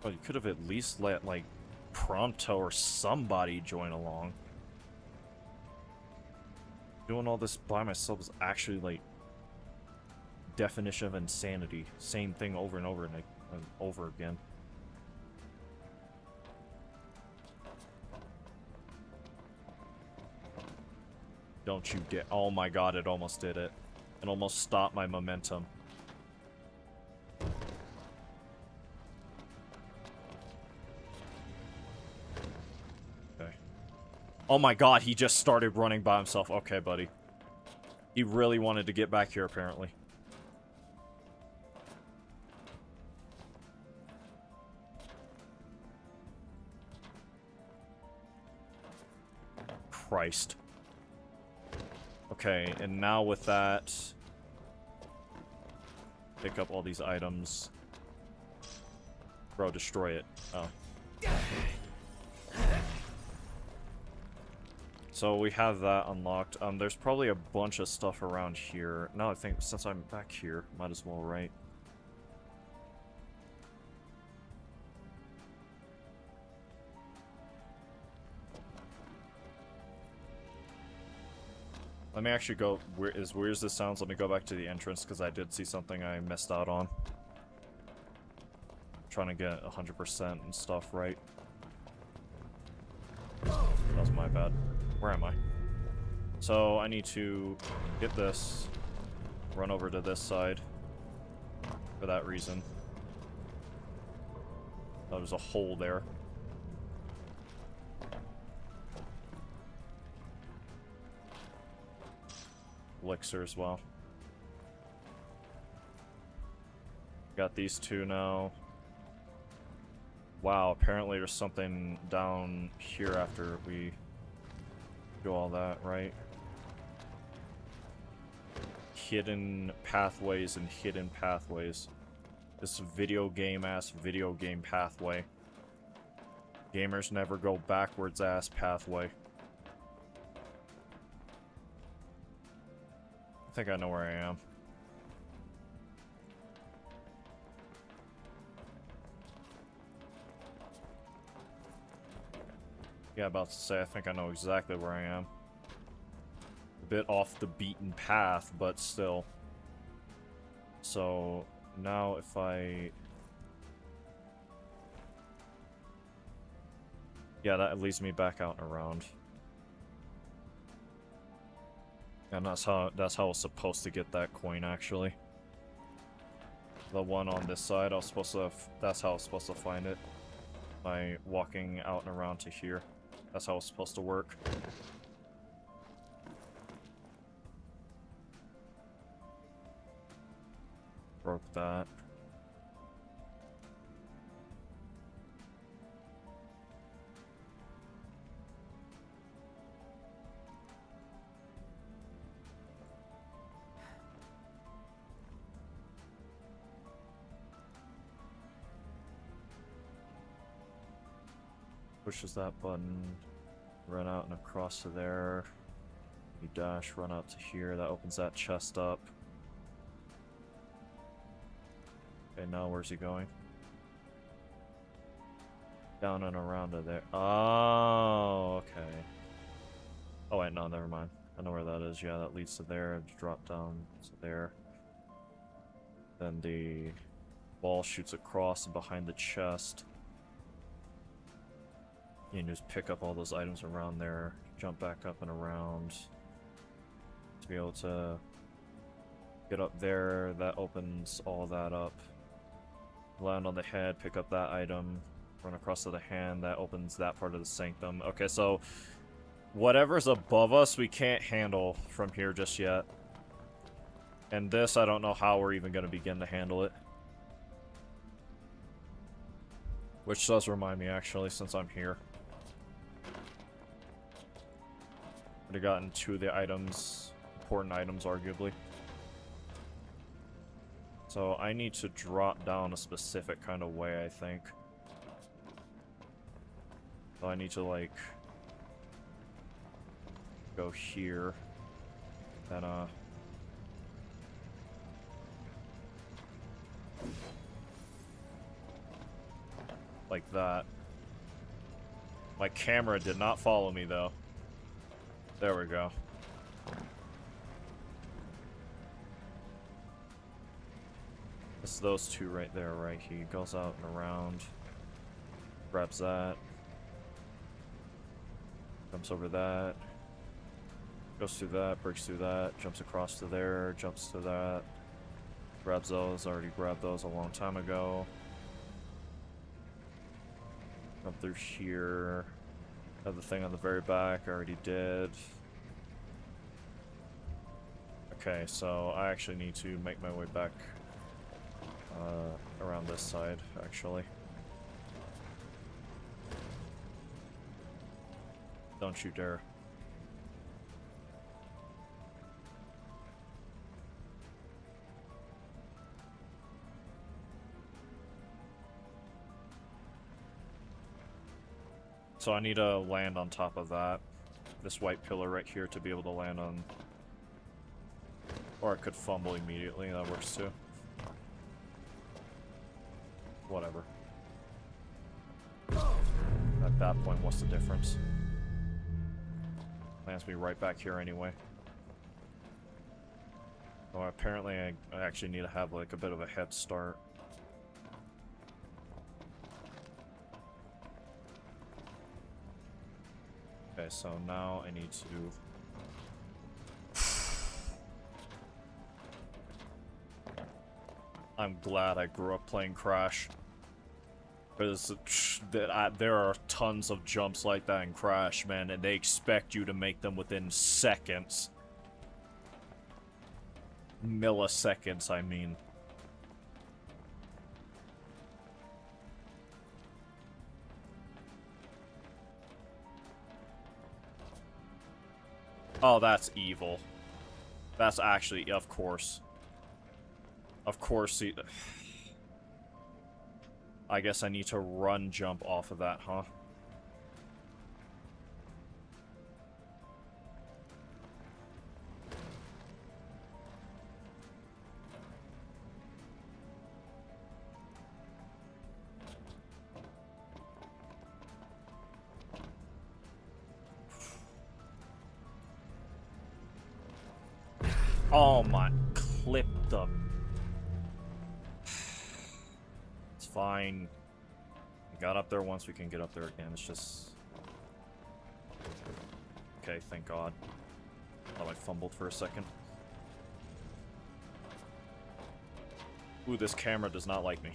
Well, you could have at least let, like, Prompto or somebody join along. Doing all this by myself is actually, like, definition of insanity. Same thing over and over and over again. Don't you get... Oh my god, it almost did it. It almost stopped my momentum. Oh my god, he just started running by himself. Okay, buddy. He really wanted to get back here, apparently. Christ. Okay, and now with that... Pick up all these items. Bro, destroy it. Oh. So we have that unlocked. There's probably a bunch of stuff around here. No, I think since I'm back here, might as well, right? Let me actually go, as weird as this sounds, let me go back to the entrance, because I did see something I missed out on. Trying to get 100% and stuff right. That was my bad. Where am I? So I need to get this, run over to this side for that reason. Oh, there's a hole there. Elixir as well. Got these two now. Wow, apparently there's something down here after we do all that, right? Hidden pathways and hidden pathways. This video game pathway. Gamers never go backwards ass pathway. I think I know where I am. Yeah, about to say, I think I know exactly where I am. A bit off the beaten path, but still. So, now if I... Yeah, that leads me back out and around. And that's how I was supposed to get that coin, actually. The one on this side, that's how I was supposed to find it. By walking out and around to here. That's how it's supposed to work. Broke that. Pushes that button, run out and across to there. You dash, run out to here, that opens that chest up. Okay, now where's he going? Down and around to there. Oh, okay. Oh wait, no, never mind. I know where that is. Yeah, that leads to there. Drop down to there. Then the ball shoots across and behind the chest. You can just pick up all those items around there, jump back up and around to be able to get up there. That opens all that up. Land on the head, pick up that item, run across to the hand, that opens that part of the sanctum. Okay, so whatever's above us we can't handle from here just yet. And this, I don't know how we're even going to begin to handle it. Which does remind me, actually, since I'm here. Would have gotten two of the items, important items, arguably. So I need to drop down a specific kind of way, I think. So I need to, like, go here. Then, like that. My camera did not follow me, though. There we go. It's those two right there, right? He goes out and around. Grabs that. Jumps over that. Goes through that, breaks through that, jumps across to there, jumps to that. Grabs those, already grabbed those a long time ago. Jump through here. Other thing on the very back, I already did. Okay, so I actually need to make my way back around this side, actually. Don't you dare. So I need to land on top of that. This white pillar right here to be able to land on. Or I could fumble immediately, that works too. Whatever. At that point, what's the difference? Lands me right back here anyway. Oh, apparently I actually need to have like a bit of a head start. Okay, so now I need to... I'm glad I grew up playing Crash. Because there are tons of jumps like that in Crash, man, and they expect you to make them within seconds. Milliseconds, I mean. Oh, that's evil. That's actually, of course. Of course, I guess I need to run jump off of that, huh? Oh my, clip them. It's fine. We got up there once, we can get up there again. It's just... Okay, thank God. Thought I fumbled for a second. Ooh, this camera does not like me.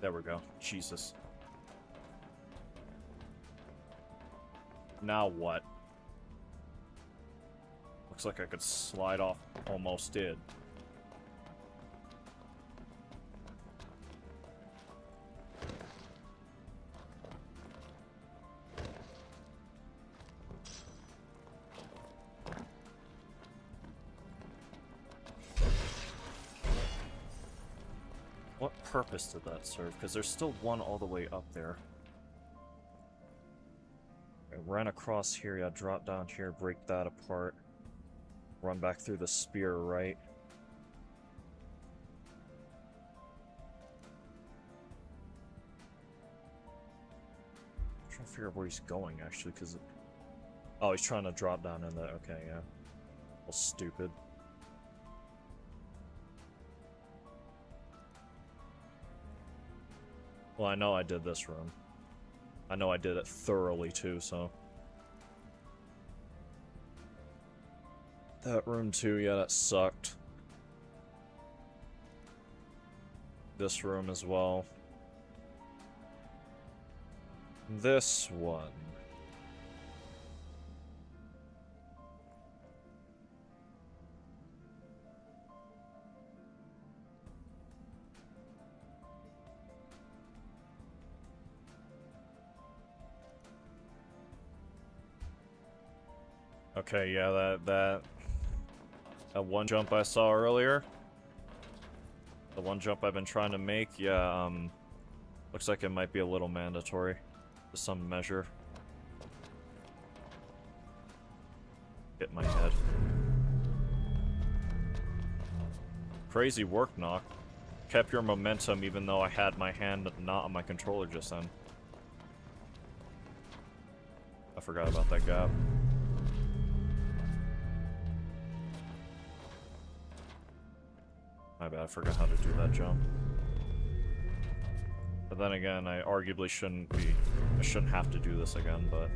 There we go. Jesus. Now what? Looks like I could slide off. Almost did. What purpose did that serve? Because there's still one all the way up there. I ran across here, yeah, drop down here, break that apart. Run back through the spear, right? I'm trying to figure out where he's going, actually, because... Oh, he's trying to drop down in there. Okay, yeah. Well, stupid. Well, I know I did this room. I know I did it thoroughly, too, so... That room, too, yeah, that sucked. This room as well. This one. Okay, yeah, that one jump I saw earlier, the one jump I've been trying to make, yeah, looks like it might be a little mandatory to some measure. Hit my head. Crazy work, Nock. Kept your momentum even though I had my hand not on my controller just then. I forgot about that gap. My bad, I forgot how to do that jump. But then again, I arguably I shouldn't have to do this again, but,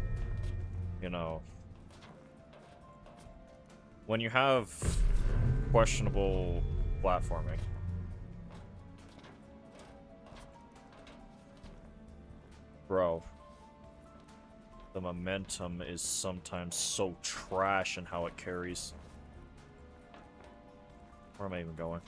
you know. When you have questionable platforming, bro, the momentum is sometimes so trash in how it carries. Where am I even going?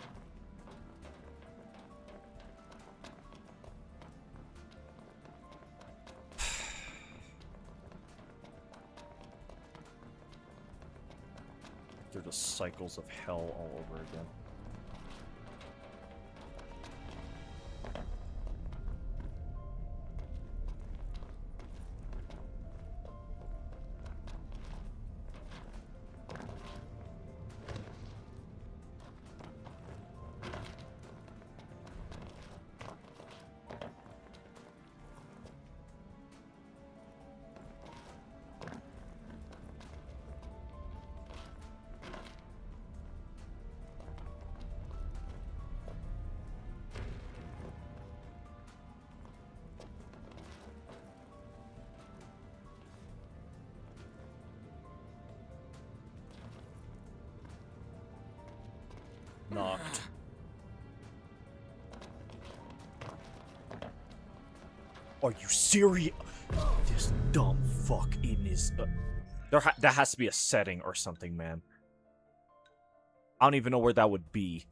Through the cycles of hell all over again. Knocked. Are you serious? This dumb fuck in is... that has to be a setting or something, man. I don't even know where that would be.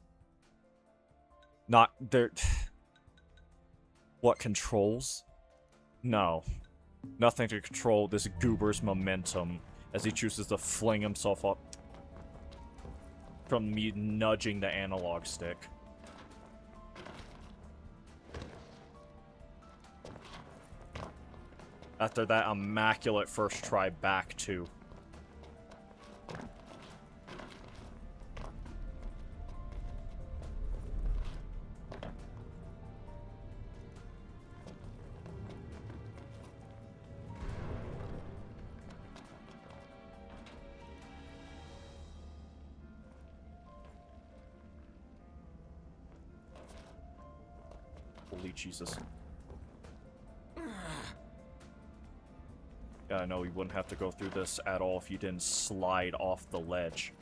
Not there... What, controls? No. Nothing to control this goober's momentum as he chooses to fling himself up from me nudging the analog stick. After that immaculate first try back, too. Holy Jesus. Yeah, I know you wouldn't have to go through this at all if you didn't slide off the ledge.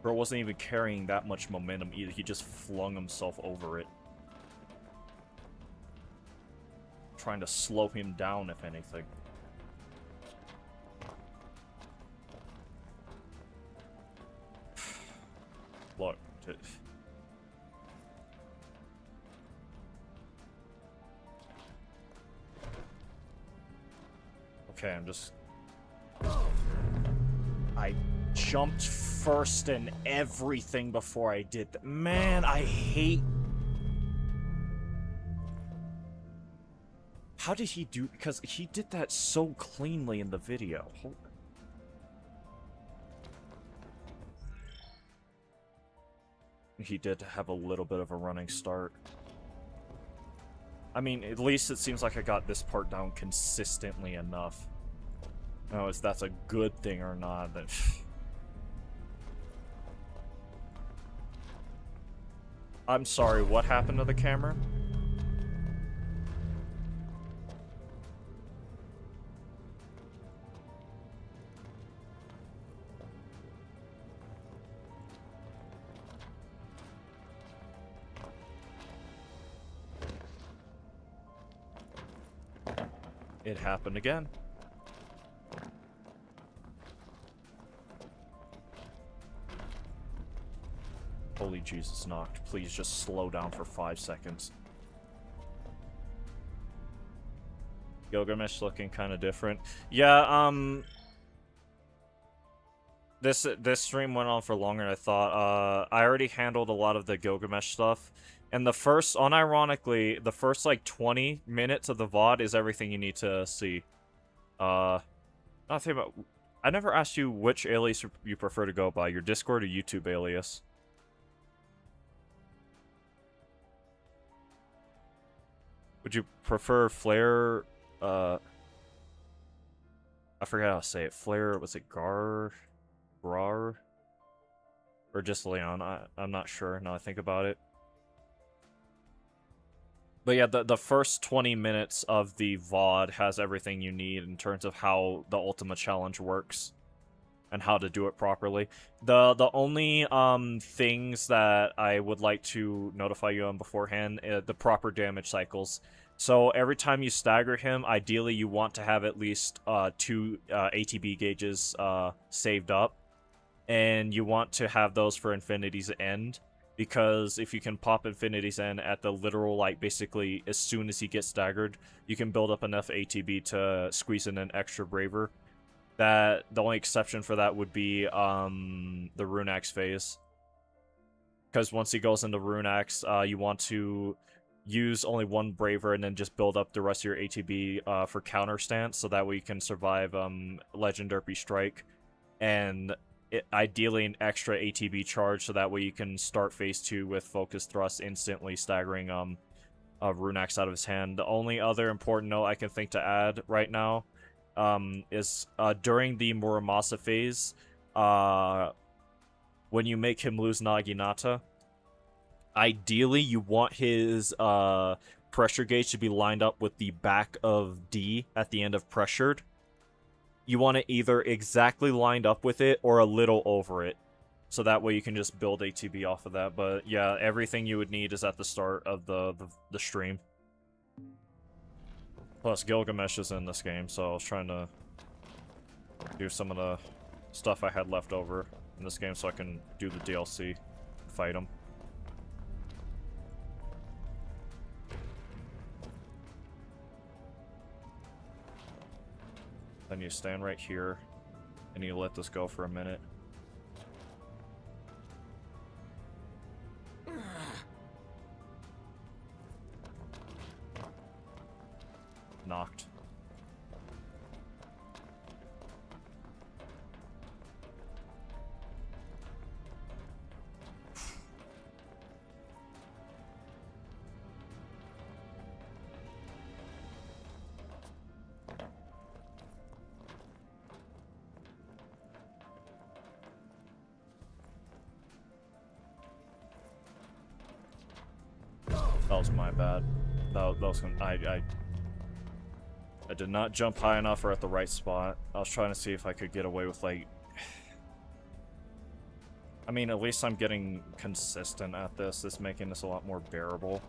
Bro wasn't even carrying that much momentum either. He just flung himself over it. Trying to slow him down, if anything. Look. Okay, I'm just... I jumped first and everything before I did that. Man, I hate... How did he do... Because he did that so cleanly in the video. He did have a little bit of a running start. I mean, at least it seems like I got this part down consistently enough. No, if that's a good thing or not, then... I'm sorry, what happened to the camera? It happened again. Holy Jesus, Noct. Please just slow down for 5 seconds. Gilgamesh looking kind of different. Yeah, This stream went on for longer than I thought. I already handled a lot of the Gilgamesh stuff. And the first, unironically, the first, like, 20 minutes of the VOD is everything you need to see. Not think about... I never asked you which alias you prefer to go by, your Discord or YouTube alias. Would you prefer Flare, I forget how to say it. Flare, was it Grar? Or just Leon? I'm not sure now I think about it. But yeah, the first 20 minutes of the VOD has everything you need in terms of how the Ultima Challenge works and how to do it properly. The only things that I would like to notify you on beforehand, the proper damage cycles. So every time you stagger him, ideally you want to have at least 2 ATB gauges saved up. And you want to have those for Infinity's End. Because if you can pop Infinity's End at the literal, like, basically as soon as he gets staggered, you can build up enough ATB to squeeze in an extra Braver. That the only exception for that would be the Rune Axe phase. Because once he goes into Rune Axe, you want to use only 1 Braver and then just build up the rest of your ATB for counter stance, so that way you can survive Legend Derpy Strike. And ideally an extra ATB charge, so that way you can start phase 2 with Focus Thrust, instantly staggering Rune Axe out of his hand. The only other important note I can think to add right now is during the Muramasa phase, when you make him lose Naginata, ideally you want his pressure gauge to be lined up with the back of D at the end of Pressured. You want it either exactly lined up with it or a little over it. So that way you can just build ATB off of that. But yeah, everything you would need is at the start of the stream. Plus, Gilgamesh is in this game, so I was trying to do some of the stuff I had left over in this game so I can do the DLC, fight him. Then you stand right here, and you let this go for a minute. Knocked. That was my bad. That was gonna, I did not jump high enough or at the right spot. I was trying to see if I could get away with, like... I mean, at least I'm getting consistent at this. It's making this a lot more bearable.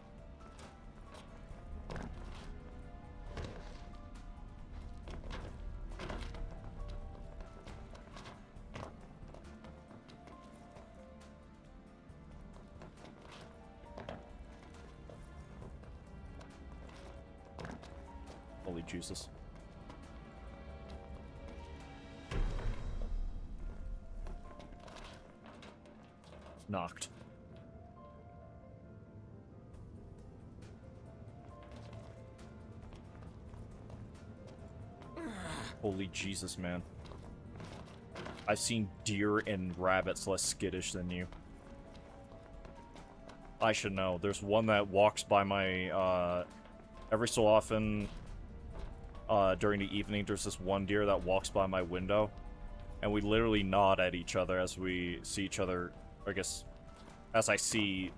Holy Jesus. Knocked. Holy Jesus, man. I've seen deer and rabbits less skittish than you. I should know. There's one that walks by my, every so often, during the evening, there's this one deer that walks by my window, and we literally nod at each other as we see each other. I guess, as I see,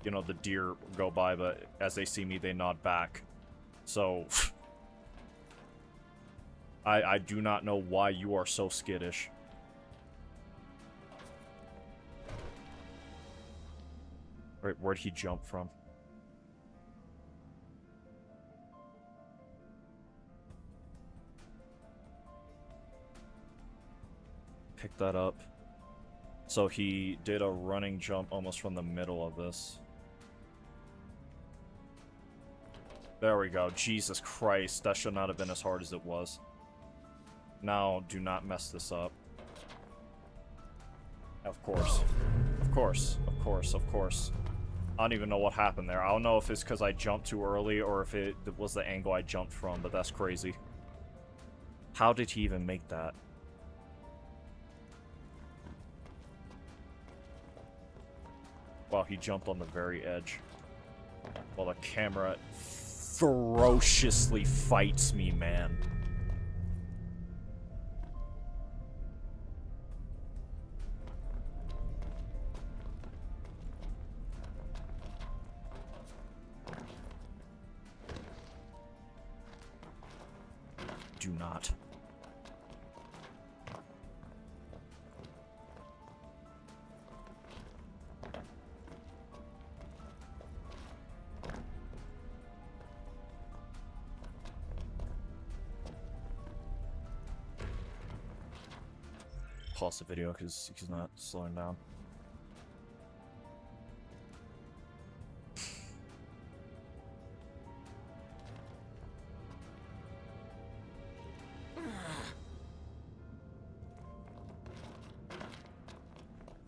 you know, the deer go by, but as they see me, they nod back. So, I do not know why you are so skittish. Right, where'd he jump from? Pick that up. So he did a running jump almost from the middle of this. There we go. Jesus Christ, that should not have been as hard as it was. Now, do not mess this up. Of course. Of course. Of course. Of course. I don't even know what happened there. I don't know if it's because I jumped too early or if it was the angle I jumped from, but that's crazy. How did he even make that? Wow, he jumped on the very edge. While the camera ferociously fights me, man. Do not. Pause the video because he's not slowing down.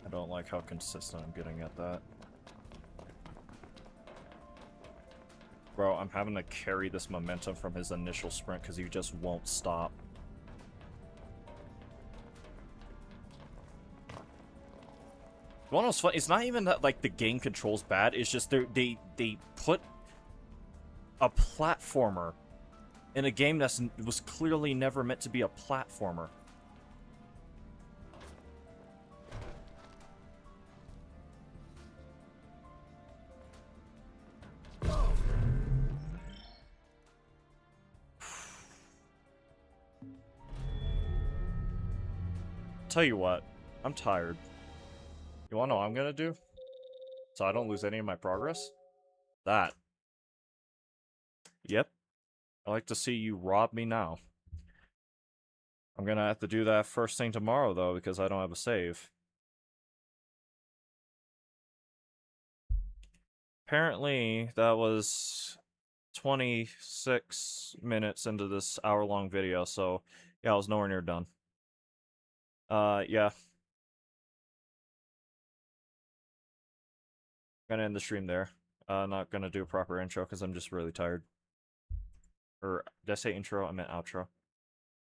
I don't like how consistent I'm getting at that. Bro, I'm having to carry this momentum from his initial sprint because he just won't stop. One was fun. It's not even that like the game controls bad. It's just they put a platformer in a game that was clearly never meant to be a platformer. Tell you what, I'm tired. You wanna know what I'm gonna do? So I don't lose any of my progress? That. Yep. I like to see you rob me now. I'm gonna have to do that first thing tomorrow, though, because I don't have a save. Apparently, that was 26 minutes into this hour-long video, so yeah, I was nowhere near done. Yeah. Gonna end the stream there. Not gonna do a proper intro because I'm just really tired. Or, did I say intro? I meant outro.